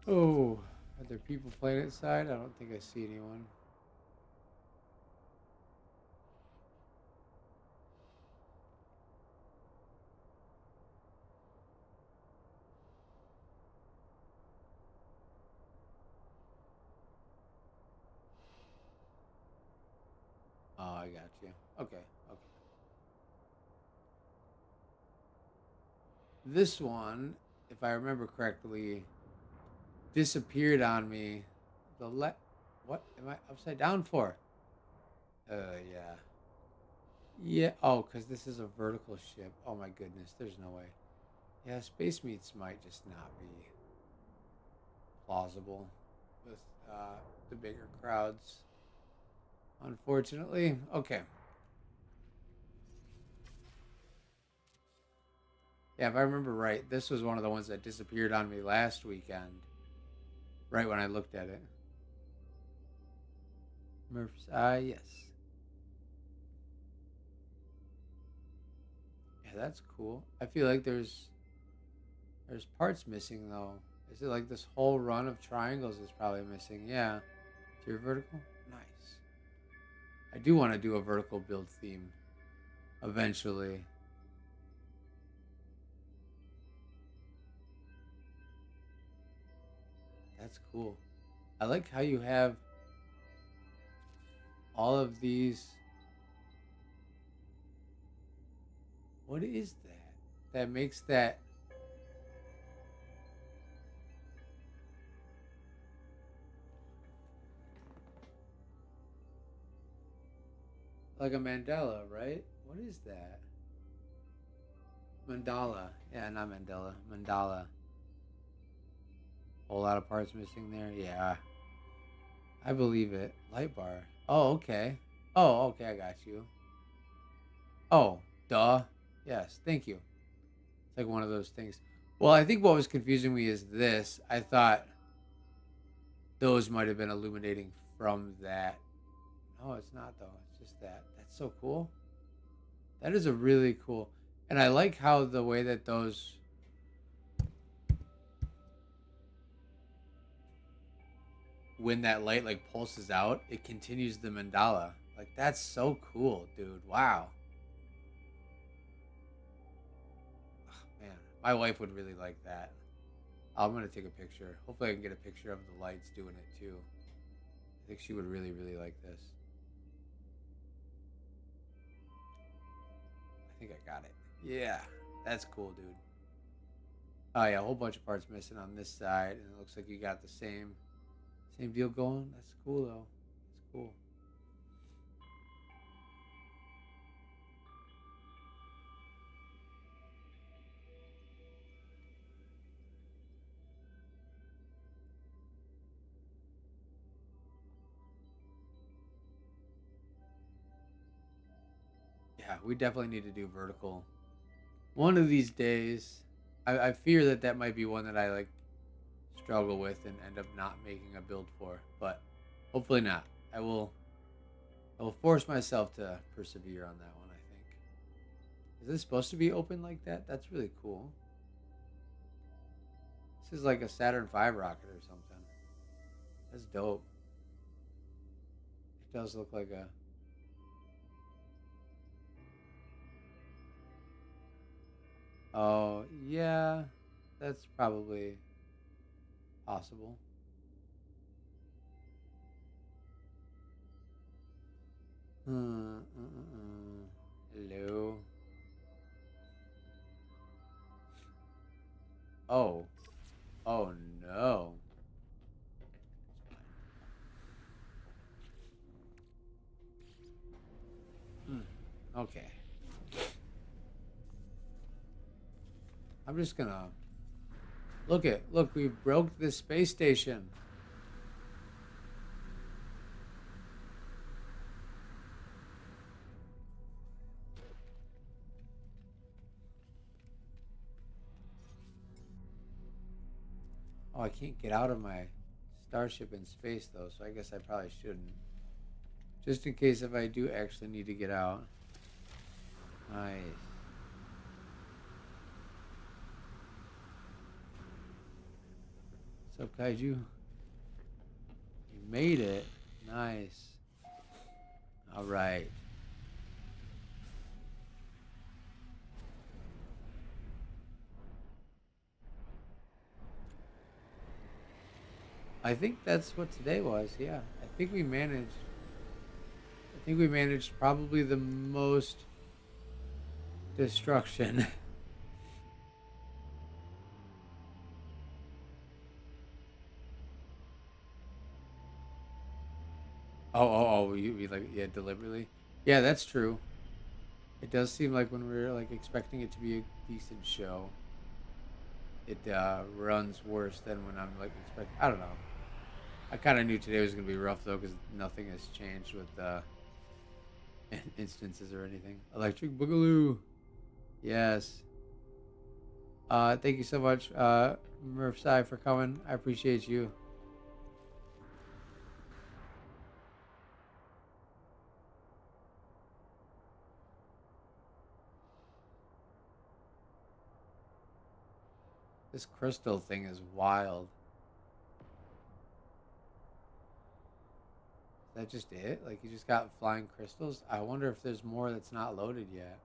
Oh, are there people playing inside? I don't think I see anyone. Oh, I got you. Okay, okay. This one, if I remember correctly, disappeared on me. What am I upside down for? Yeah. Yeah. Oh, because this is a vertical ship. Oh my goodness, there's no way. Yeah, space meets might just not be plausible with the bigger crowds. Unfortunately. Okay. Yeah, if I remember right, this was one of the ones that disappeared on me last weekend, right when I looked at it. Murph's. Yes. Yeah, that's cool. I feel like there's parts missing though. Is it like this whole run of triangles is probably missing? Yeah. To your vertical? Nice. I do want to do a vertical build theme eventually. That's cool. I like how you have all of these. What is that? That makes that like a mandala, right? What is that? Mandala. Yeah, not Mandela. Mandala. Whole lot of parts missing there. Yeah, I believe it. Light bar. Oh, okay. Oh, okay. I got you. Oh, duh. Yes, thank you. It's like one of those things. Well, I think what was confusing me is this. I thought those might have been illuminating from that. No, it's not though. It's just that. That's so cool. That is a really cool. And I like how the way that those when that light like pulses out, it continues the mandala. Like that's so cool, dude. Wow. Man, my wife would really like that. I'm gonna take a picture. Hopefully, I can get a picture of the lights doing it too. I think she would really, really like this. I think I got it. Yeah, that's cool, dude. Oh yeah, a whole bunch of parts missing on this side, and it looks like you got the same deal going. That's cool though. That's cool. Yeah, we definitely need to do vertical. One of these days, I fear that that might be one that I like struggle with and end up not making a build for, but hopefully not. I will force myself to persevere on that one. I think. Is this supposed to be open like that? That's really cool. This is like a Saturn V rocket or something. That's dope. It does look like a. Oh yeah, that's probably possible. Hello. Oh. Oh no. Okay. I'm just gonna look, we broke the space station. Oh, I can't get out of my starship in space though, so I guess I probably shouldn't. Just in case if I do actually need to get out. Nice. What's up, Kaiju? You made it. Nice. All right. I think that's what today was. Yeah. I think we managed. I think we managed probably the most destruction. We like, yeah, deliberately. Yeah, that's true. It does seem like when we're like expecting it to be a decent show, it runs worse than when I'm like expecting. I don't know. I kind of knew today was gonna be rough though, because nothing has changed with instances or anything. Electric Boogaloo. Yes. Thank you so much, Murph Sai, for coming. I appreciate you. This crystal thing is wild. Is that just it? Like you just got flying crystals? I wonder if there's more that's not loaded yet.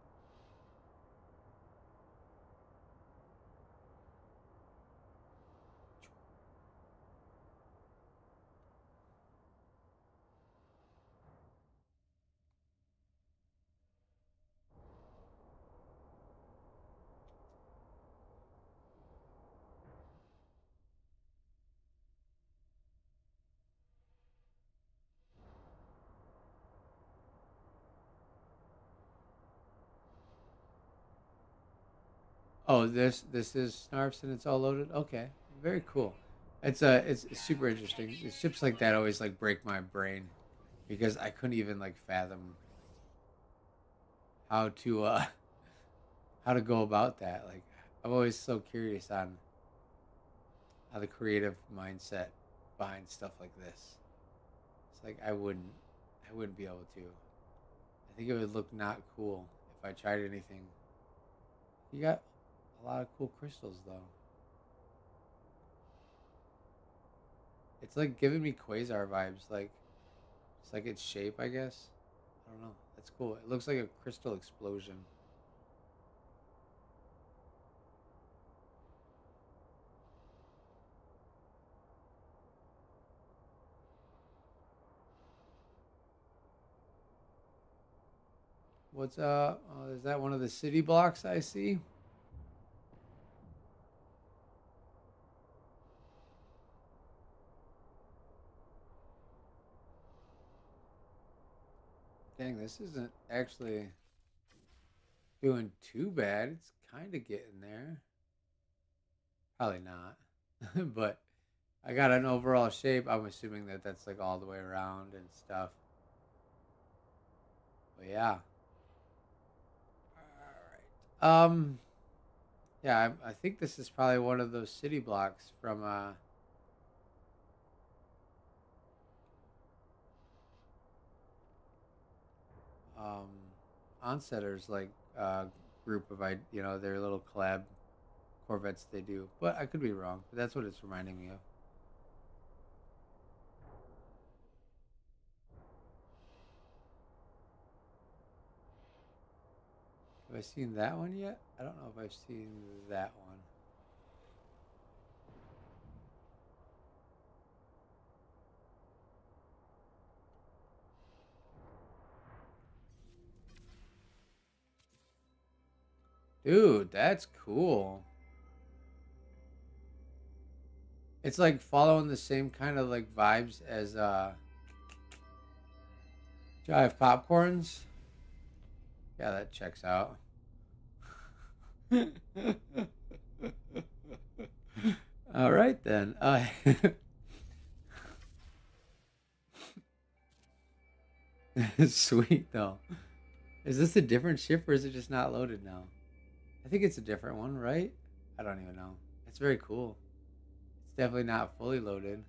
Oh, this is Snarfs and it's all loaded. Okay, very cool. It's super interesting. Ships like that always like break my brain because I couldn't even like fathom how to how to go about that. Like I'm always so curious on how the creative mindset behind stuff like this. It's like I wouldn't be able to. I think it would look not cool if I tried anything. You got a lot of cool crystals though. It's like giving me quasar vibes, like it's like its shape, I guess. I don't know. That's cool. It looks like a crystal explosion. What's is that one of the city blocks I see? Dang, this isn't actually doing too bad. It's kind of getting there. Probably not. But I got an overall shape. I'm assuming that that's like all the way around and stuff. But yeah. All right. Yeah, I think this is probably one of those city blocks from um Onsetter's like group of their little collab Corvettes they do. But I could be wrong. But that's what it's reminding me of. Have I seen that one yet? I don't know if I've seen that one. Dude, that's cool. It's like following the same kind of like vibes as Jive Popcorns. Yeah, that checks out. All right then. Sweet though. Is this a different ship or is it just not loaded now? I think it's a different one, right? I don't even know. It's very cool. It's definitely not fully loaded.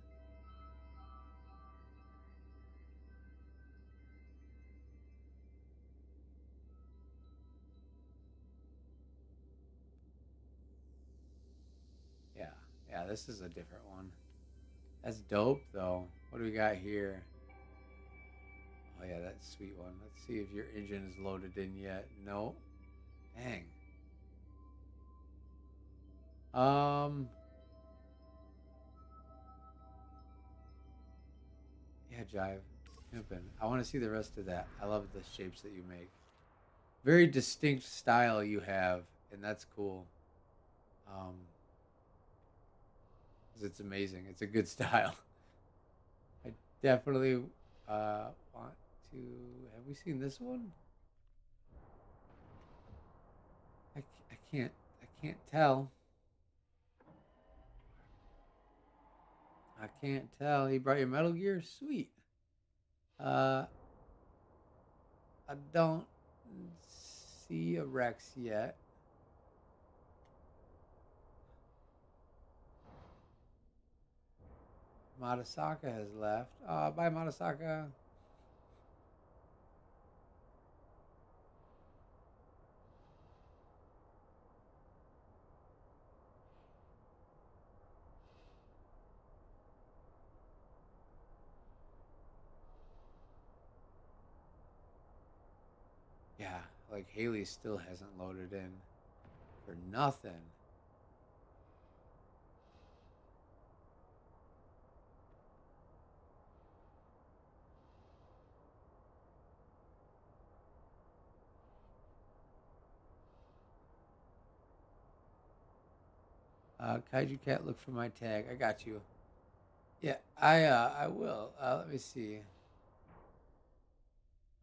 Yeah, yeah, this is a different one. That's dope though. What do we got here? Oh yeah, that's a sweet one. Let's see if your engine is loaded in yet. No. Dang. Um. Yeah, Jive. Pimpin'. I want to see the rest of that. I love the shapes that you make. Very distinct style you have, and that's cool. Um, 'Cause it's amazing. It's a good style. I definitely want to. Have we seen this one? I can't. I can't tell. I can't tell. He brought you Metal Gear. Sweet. Uh, I don't see a Rex yet. Matasaka has left. Bye, Matasaka. Yeah, like Haley still hasn't loaded in for nothing. Kaiju Cat, look for my tag. I got you. Yeah, I will. Let me see.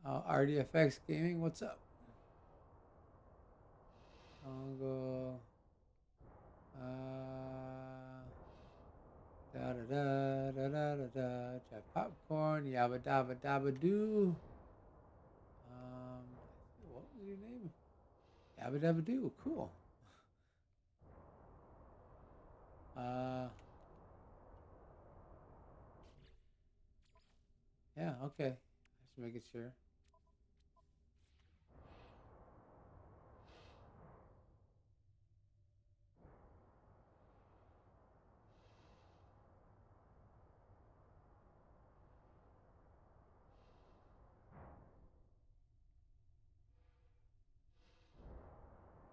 RDFX Gaming, what's up? Congo. Da da da da da da da. Jeff Popcorn. Yabba dabba dabba doo. Um, what was your name? Yabba dabba doo. Cool. Yeah. Okay. Just making sure.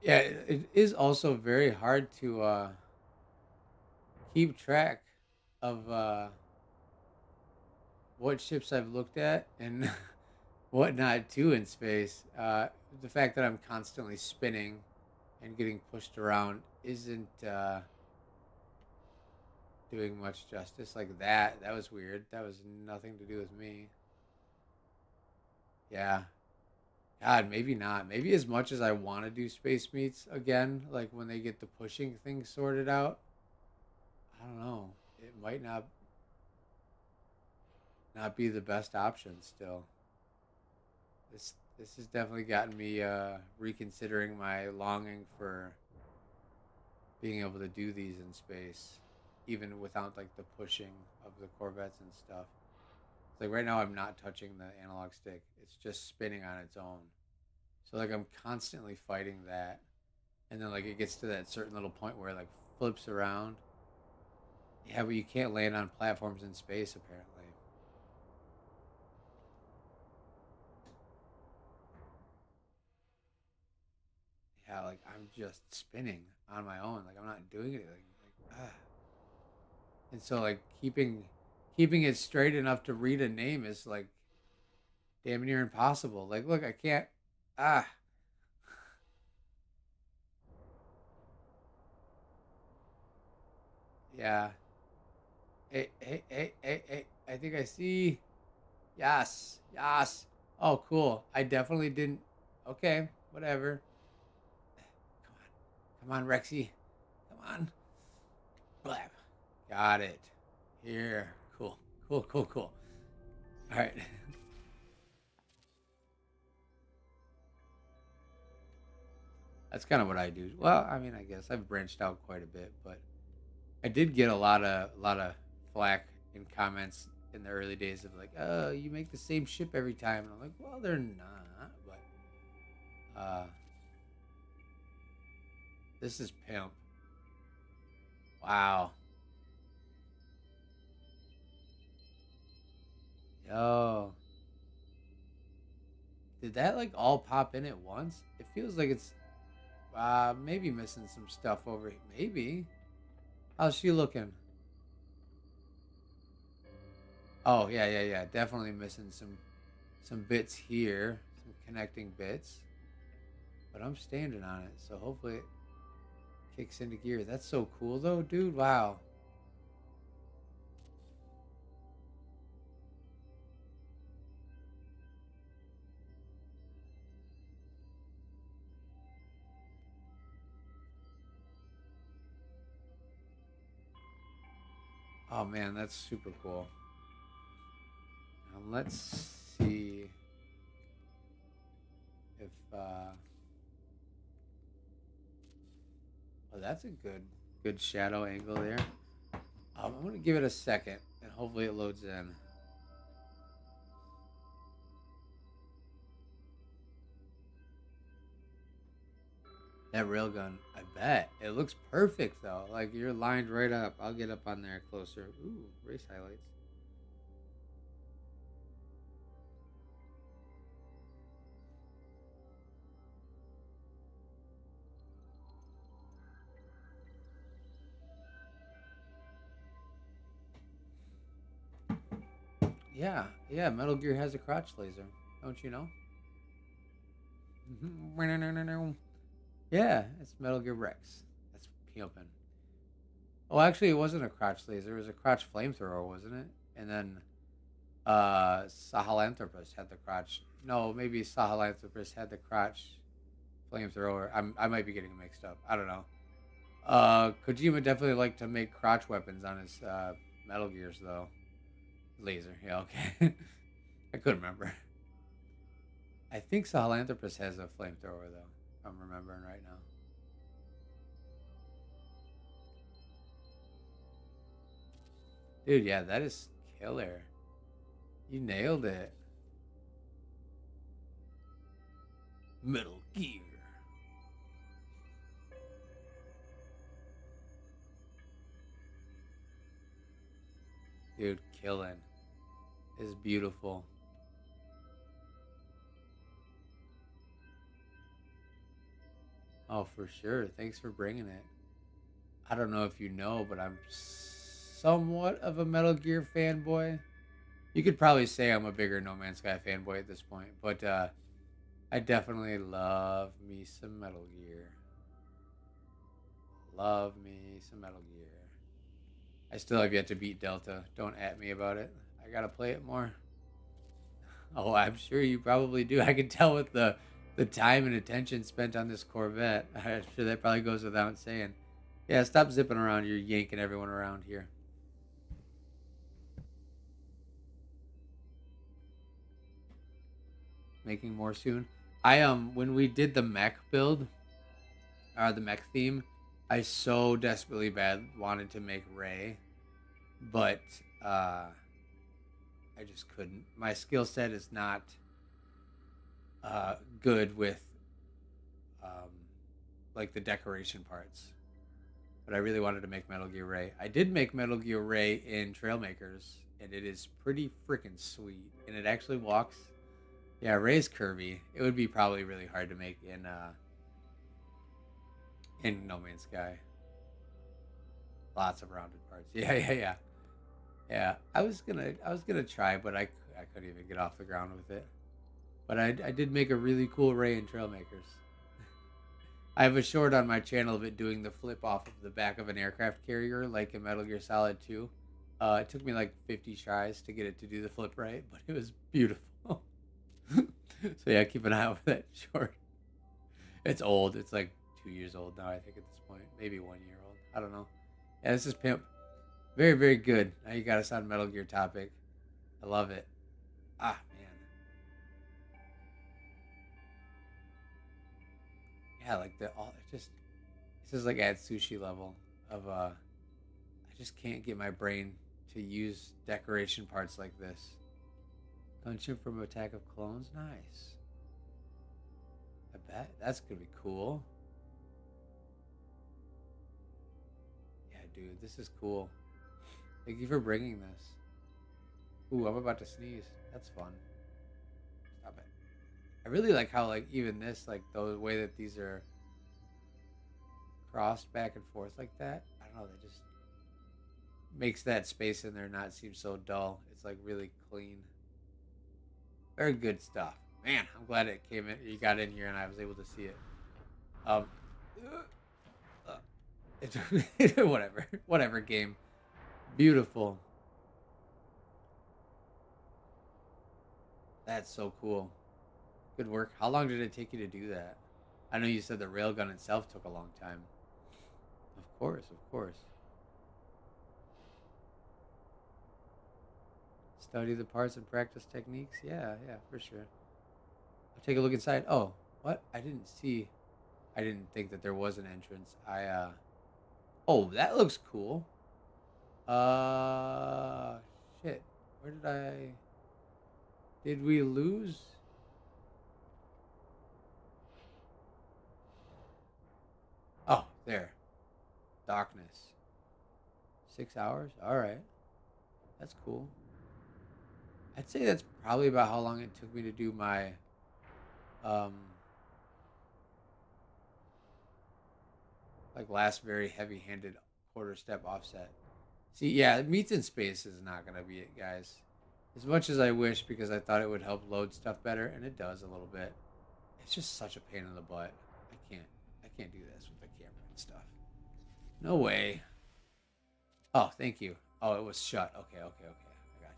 Yeah, it is also very hard to keep track of what ships I've looked at and whatnot too in space. The fact that I'm constantly spinning and getting pushed around isn't doing much justice. Like that. That was weird. That was nothing to do with me. Yeah. God, maybe not. Maybe as much as I want to do space meets again, like when they get the pushing thing sorted out, I don't know. It might not be the best option still. This has definitely gotten me reconsidering my longing for being able to do these in space, even without like the pushing of the Corvettes and stuff. It's like right now I'm not touching the analog stick; it's just spinning on its own. So like I'm constantly fighting that, and then like it gets to that certain little point where it like flips around. Yeah, but you can't land on platforms in space apparently. Yeah, like I'm just spinning on my own. Like I'm not doing anything. Like, ah. And so like keeping it straight enough to read a name is like damn near impossible. Like look, I can't. Ah, yeah. Hey, hey, hey, hey, hey. I think I see. Yes, yes. Oh, cool. I definitely didn't. Okay, whatever. Come on, Rexy. Come on. Blap. Got it. Here. Cool. Cool, cool, cool. All right. That's kind of what I do. Well, I mean, I guess I've branched out quite a bit, but I did get a lot of flack in comments in the early days of like, "Oh, you make the same ship every time." And I'm like, "Well, they're not." But this is pimp. Wow. Yo, did that like all pop in at once? It feels like it's maybe missing some stuff over here. Maybe. How's she looking? Oh, yeah, yeah, yeah. Definitely missing some bits here, some connecting bits. But I'm standing on it, so hopefully it kicks into gear. That's so cool though, dude. Wow. Oh man, that's super cool. Let's see if oh, that's a good shadow angle there. I'm gonna give it a second and hopefully it loads in. That railgun, I bet. It looks perfect though. Like you're lined right up. I'll get up on there closer. Ooh, race highlights. Yeah, yeah, Metal Gear has a crotch laser. Don't you know? Yeah, it's Metal Gear Rex. That's pimping. Oh, actually, it wasn't a crotch laser. It was a crotch flamethrower, wasn't it? And then Sahelanthropus had the crotch. No, maybe Sahelanthropus had the crotch flamethrower. I might be getting mixed up. I don't know. Kojima definitely liked to make crotch weapons on his Metal Gears, though. Laser, yeah, okay. I couldn't remember. I think Sahelanthropus has a flamethrower, though. If I'm remembering right now. Dude, yeah, that is killer. You nailed it. Metal Gear. Dude, killing. Is beautiful. Oh, for sure. Thanks for bringing it. I don't know if you know, but I'm somewhat of a Metal Gear fanboy. You could probably say I'm a bigger No Man's Sky fanboy at this point, but I definitely love me some Metal Gear. Love me some Metal Gear. I still have yet to beat Delta. Don't at me about it. I gotta play it more. Oh, I'm sure you probably do. I can tell with the time and attention spent on this Corvette. I'm sure that probably goes without saying. Yeah, stop zipping around. You're yanking everyone around here. Making more soon. I when we did the mech build, the mech theme, I so desperately bad wanted to make Ray, but I just couldn't. My skill set is not good with um, like the decoration parts. But I really wanted to make Metal Gear Ray. I did make Metal Gear Ray in Trailmakers, and it is pretty freaking sweet. And it actually walks. Yeah, Ray's curvy. It would be probably really hard to make in No Man's Sky. Lots of rounded parts. Yeah, yeah, yeah, yeah. I was gonna try, but I couldn't even get off the ground with it. But I did make a really cool Ray in Trailmakers. I have a short on my channel of it doing the flip off of the back of an aircraft carrier, like in Metal Gear Solid 2. It took me like 50 tries to get it to do the flip right, but it was beautiful. So yeah, keep an eye out for that short. It's old. It's like 2 years old now, I think, at this point. Maybe 1 year old. I don't know. Yeah, this is Pimp. Very, very good. Now you got us on Metal Gear topic. I love it. Ah, man. Yeah, like the all it just this is like at sushi level of I just can't get my brain to use decoration parts like this. Gunship from Attack of Clones, nice. I bet that's gonna be cool. Yeah, dude, this is cool. Thank you for bringing this. Ooh, I'm about to sneeze. That's fun. Stop it. I really like how like even this like the way that these are crossed back and forth like that. I don't know. They just makes that space in there not seem so dull. It's like really clean. Very good stuff. Man, I'm glad it came in. You got in here and I was able to see it. Um, it's whatever game. Beautiful. That's so cool. Good work. How long did it take you to do that? I know you said the railgun itself took a long time. Of course, of course. Study the parts and practice techniques. Yeah, yeah, for sure. I'll take a look inside. Oh, what? I didn't see. I didn't think that there was an entrance. Oh, that looks cool. Uh shit. Where did I did we lose? Oh, there. Darkness. 6 hours? Alright. That's cool. I'd say that's probably about how long it took me to do my um like last very heavy handed quarter step offset. See, yeah, meets in space is not gonna be it, guys. As much as I wish because I thought it would help load stuff better, and it does a little bit. It's just such a pain in the butt. I can't do this with the camera and stuff. No way. Oh, thank you. Oh, it was shut. Okay, okay, okay. I got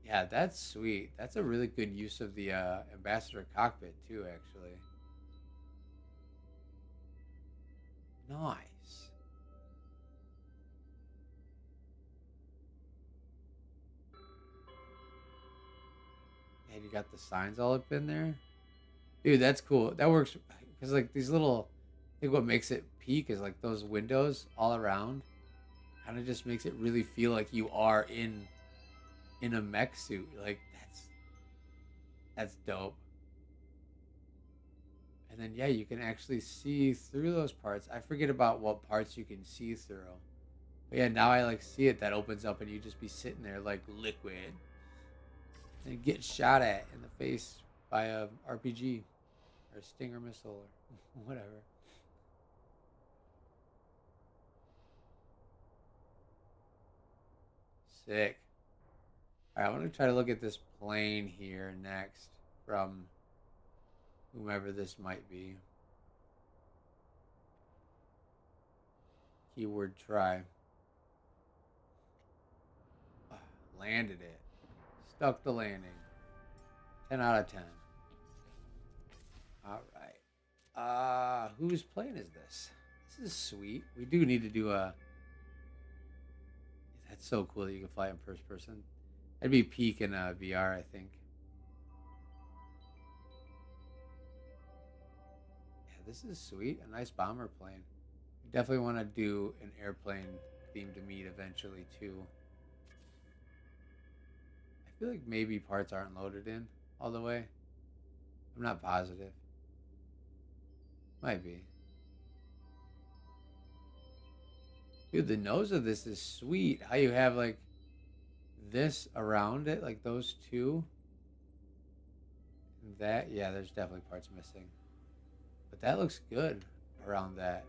you. Yeah, that's sweet. That's a really good use of the ambassador cockpit too, actually. Nice. And you got the signs all up in there. Dude, that's cool. That works because like these little I think what makes it peak is like those windows all around kind of just makes it really feel like you are in a mech suit. Like that's dope. And then yeah, you can actually see through those parts. I forget about what parts you can see through. But yeah, now I like see it that opens up and you just be sitting there like liquid and get shot at in the face by a RPG or a Stinger missile or whatever. Sick. All right, I want to try to look at this plane here next from whomever this might be. Keyword try. Landed it. Stuck the landing. 10 out of 10. All right. Whose plane is this? This is sweet. We do need to do a. That's so cool that you can fly in first person. That'd be peak in VR, I think. Yeah, this is sweet. A nice bomber plane. Definitely want to do an airplane themed meet eventually too. I feel like maybe parts aren't loaded in all the way. I'm not positive. Might be. Dude, the nose of this is sweet. How you have like this around it, like those two. And that, yeah, there's definitely parts missing. But that looks good around that.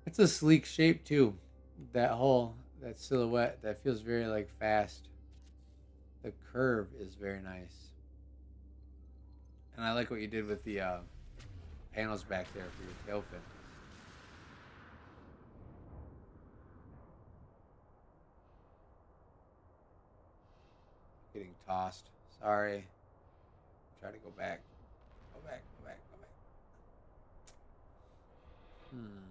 It's a sleek shape too. That silhouette, that feels very like fast. The curve is very nice. And I like what you did with the panels back there for your tail fin. tossed. Sorry. Try to go back. Go back. Go back. Go back. Hmm.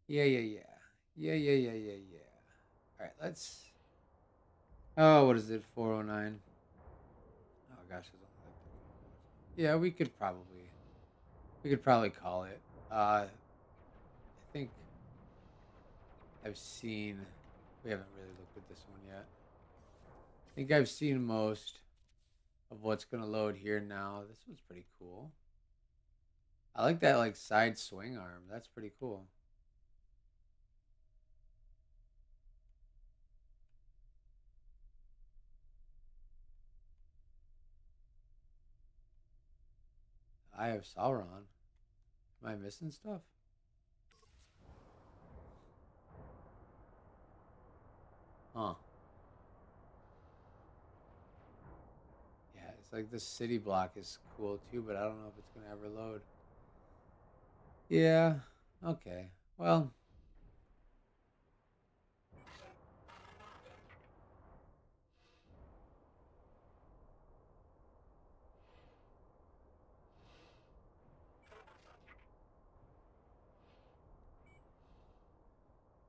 Yeah. Yeah. Yeah. Yeah. Yeah. Yeah. Yeah. Yeah. Yeah. All right. Let's. Oh, what is it? 409. Oh gosh. Yeah, we could probably call it. I think I've seen. We haven't really looked at this one yet. I think I've seen most of what's gonna load here now. This one's pretty cool. I like that like side swing arm. That's pretty cool. I have Sauron. Am I missing stuff? Huh. Yeah, it's like the city block is cool too, but I don't know if it's gonna ever load. Yeah. Okay. Well,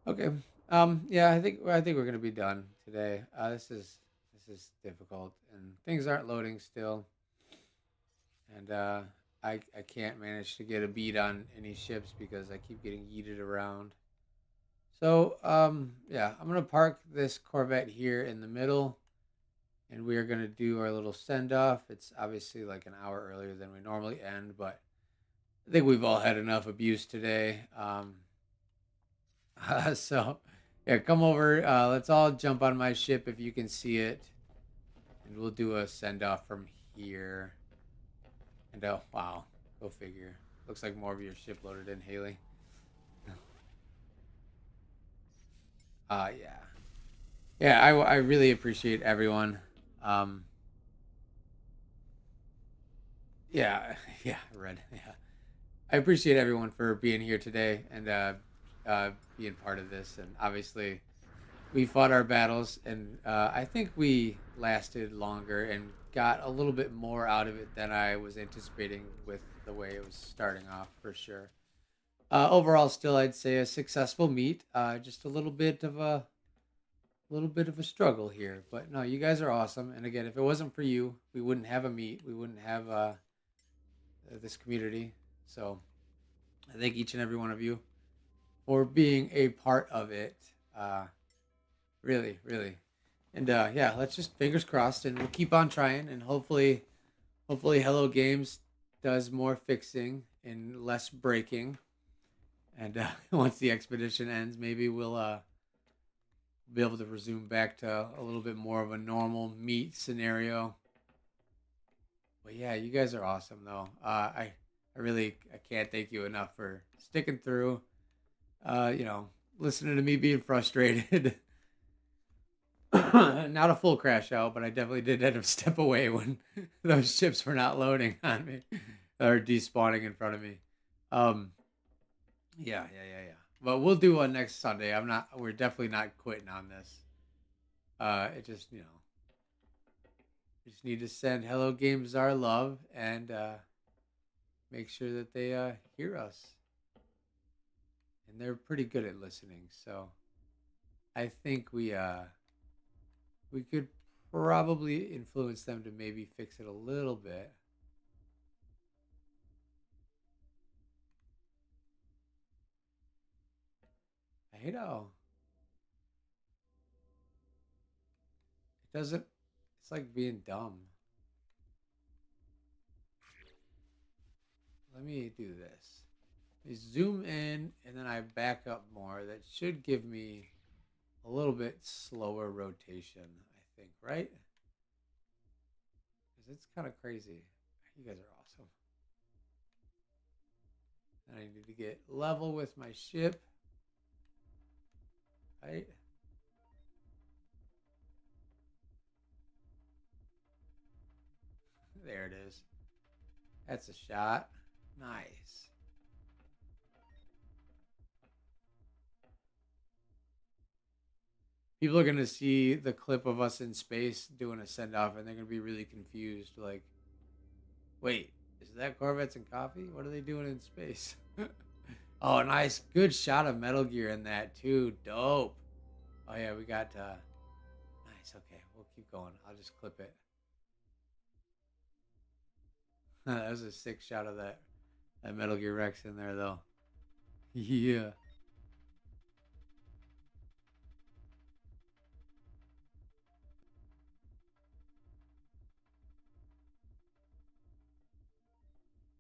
okay. Yeah, I think we're gonna be done today. This is difficult, and things aren't loading still, and I can't manage to get a beat on any ships because I keep getting yeeted around. So yeah, I'm gonna park this Corvette here in the middle, and we are gonna do our little send off. It's obviously like an hour earlier than we normally end, but I think we've all had enough abuse today. So yeah, come over. Let's all jump on my ship if you can see it, and we'll do a send off from here. And wow, go figure. Looks like more of your ship loaded in, Haley. Yeah, yeah. I really appreciate everyone. Um, yeah, yeah, red. Yeah, I appreciate everyone for being here today and being part of this. And obviously, we fought our battles, and I think we lasted longer and got a little bit more out of it than I was anticipating with the way it was starting off, for sure. Overall, still, I'd say a successful meet. Just a little bit of a struggle here, but no, you guys are awesome. And again, if it wasn't for you, we wouldn't have a meet. We wouldn't have this community. So I thank each and every one of you for being a part of it. Uh, really, really. And yeah, let's just fingers crossed, and we'll keep on trying, and hopefully, Hello Games does more fixing and less breaking. And once the expedition ends, maybe we'll be able to resume back to a little bit more of a normal meet scenario. But yeah, you guys are awesome, though. I can't thank you enough for sticking through. You know, listening to me being frustrated. Not a full crash out, but I definitely did end up step away when those ships were not loading on me or despawning in front of me. Um, yeah, yeah, yeah, yeah. But we'll do one next Sunday. I'm not. We're definitely not quitting on this. It just we just need to send Hello Games our love and make sure that they hear us, and they're pretty good at listening. So I think we could probably influence them to maybe fix it a little bit. I hate how it doesn't. It's like being dumb. Let me do this. I zoom in and then I back up more. That should give me a little bit slower rotation, I think, right? Because it's kind of crazy. You guys are awesome. And I need to get level with my ship, right? There it is. That's a shot. Nice. People are gonna see the clip of us in space doing a send off, and they're gonna be really confused. Like, wait, is that Corvettes and Coffee? What are they doing in space? Oh, nice, good shot of Metal Gear in that too. Dope. Oh yeah, we got nice. Okay, we'll keep going. I'll just clip it. That was a sick shot of that Metal Gear Rex in there though. Yeah.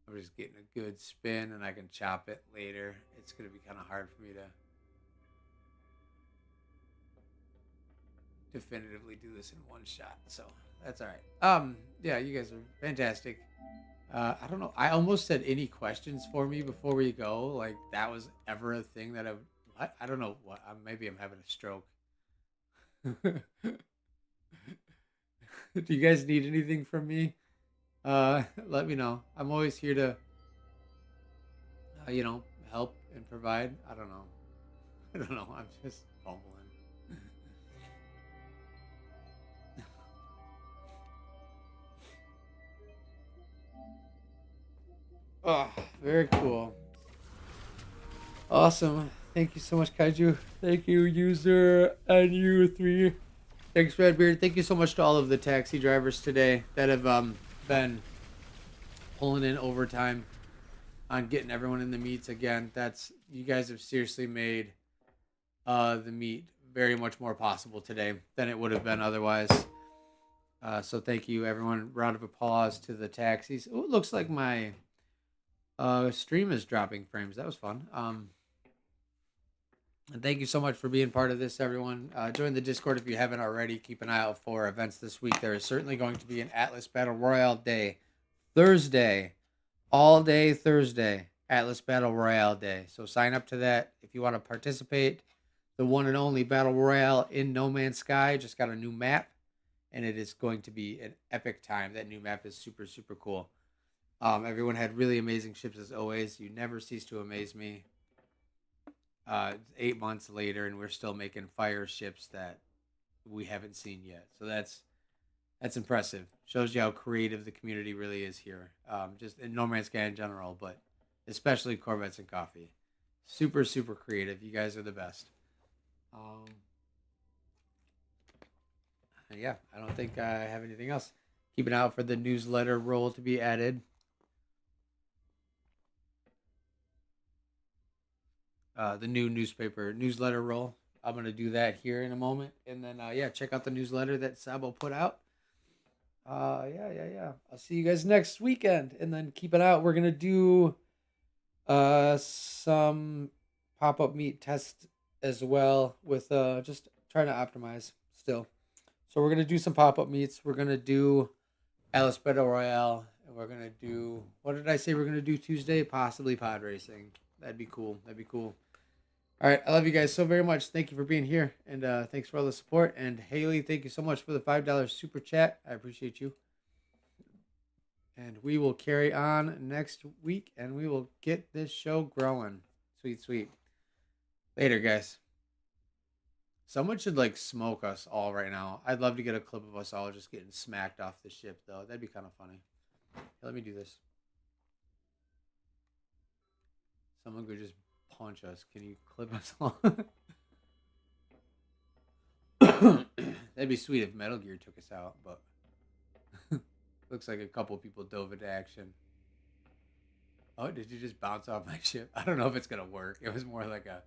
I'm just getting a good spin and I can chop it later. It's going to be kind of hard for me to definitively do this in one shot. So that's all right. Yeah, you guys are fantastic. I don't know. I almost said any questions for me before we go. Like that was ever a thing that I don't know what. Maybe I'm having a stroke. Do you guys need anything from me? Let me know. I'm always here to, you know, help and provide. I don't know. I don't know. I'm just fumbling. Oh, very cool. Awesome. Thank you so much, Kaiju. Thank you, user and you three. Thanks, Redbeard. Thank you so much to all of the taxi drivers today that have been pulling in overtime on getting everyone in the meets again. That's you guys have seriously made the meet very much more possible today than it would have been otherwise. So thank you, everyone. Round of applause to the taxis. Oh, it looks like my stream is dropping frames. That was fun. And thank you so much for being part of this, everyone. Join the Discord if you haven't already. Keep an eye out for events this week. There is certainly going to be an Atlas Battle Royale Day Thursday, all day Thursday, Atlas Battle Royale Day. So sign up to that if you want to participate. The one and only Battle Royale in No Man's Sky just got a new map, and it is going to be an epic time. That new map is super, super cool. Everyone had really amazing ships as always. You never cease to amaze me. 8 months later, and we're still making fire ships that we haven't seen yet. So that's impressive. Shows you how creative the community really is here. Just in No Man's Sky in general, but especially Corvettes and Coffee. Super, super creative. You guys are the best. Yeah, I don't think I have anything else. Keep an eye out for the newsletter roll to be added. The new newspaper newsletter roll. I'm gonna do that here in a moment, and then yeah, check out the newsletter that Sabo put out. Yeah. I'll see you guys next weekend, and then keep it out. We're gonna do some pop up meet test as well with just trying to optimize still. So we're gonna do some pop up meets. We're gonna do Alice Battle Royale, and we're gonna do what did I say we're gonna do Tuesday? Possibly pod racing. That'd be cool. That'd be cool. All right, I love you guys so very much. Thank you for being here, and thanks for all the support. And Haley, thank you so much for the $5 super chat. I appreciate you. And we will carry on next week, and we will get this show growing. Sweet, sweet. Later, guys. Someone should like smoke us all right now. I'd love to get a clip of us all just getting smacked off the ship, though. That'd be kind of funny. Let me do this. Someone could just punch us. Can you clip us all? That'd be sweet if Metal Gear took us out, but looks like a couple people dove into action. Oh, did you just bounce off my ship? I don't know if it's gonna work. It was more like a.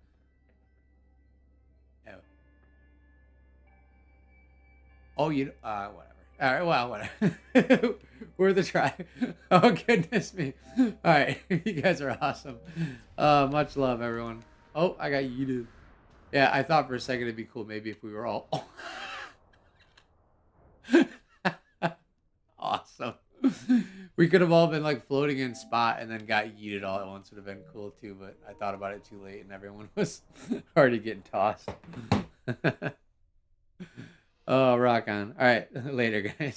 Oh, you. Whatever. All right. Well, whatever. We're the try. Oh goodness me. All right, you guys are awesome. Much love, everyone. Oh, I got yeeted. Yeah, I thought for a second it'd be cool maybe if we were all. Awesome. We could have all been like floating in spot and then got yeeted all at once. Would have been cool too, but I thought about it too late and everyone was already getting tossed. Oh, rock on. All right, later, guys.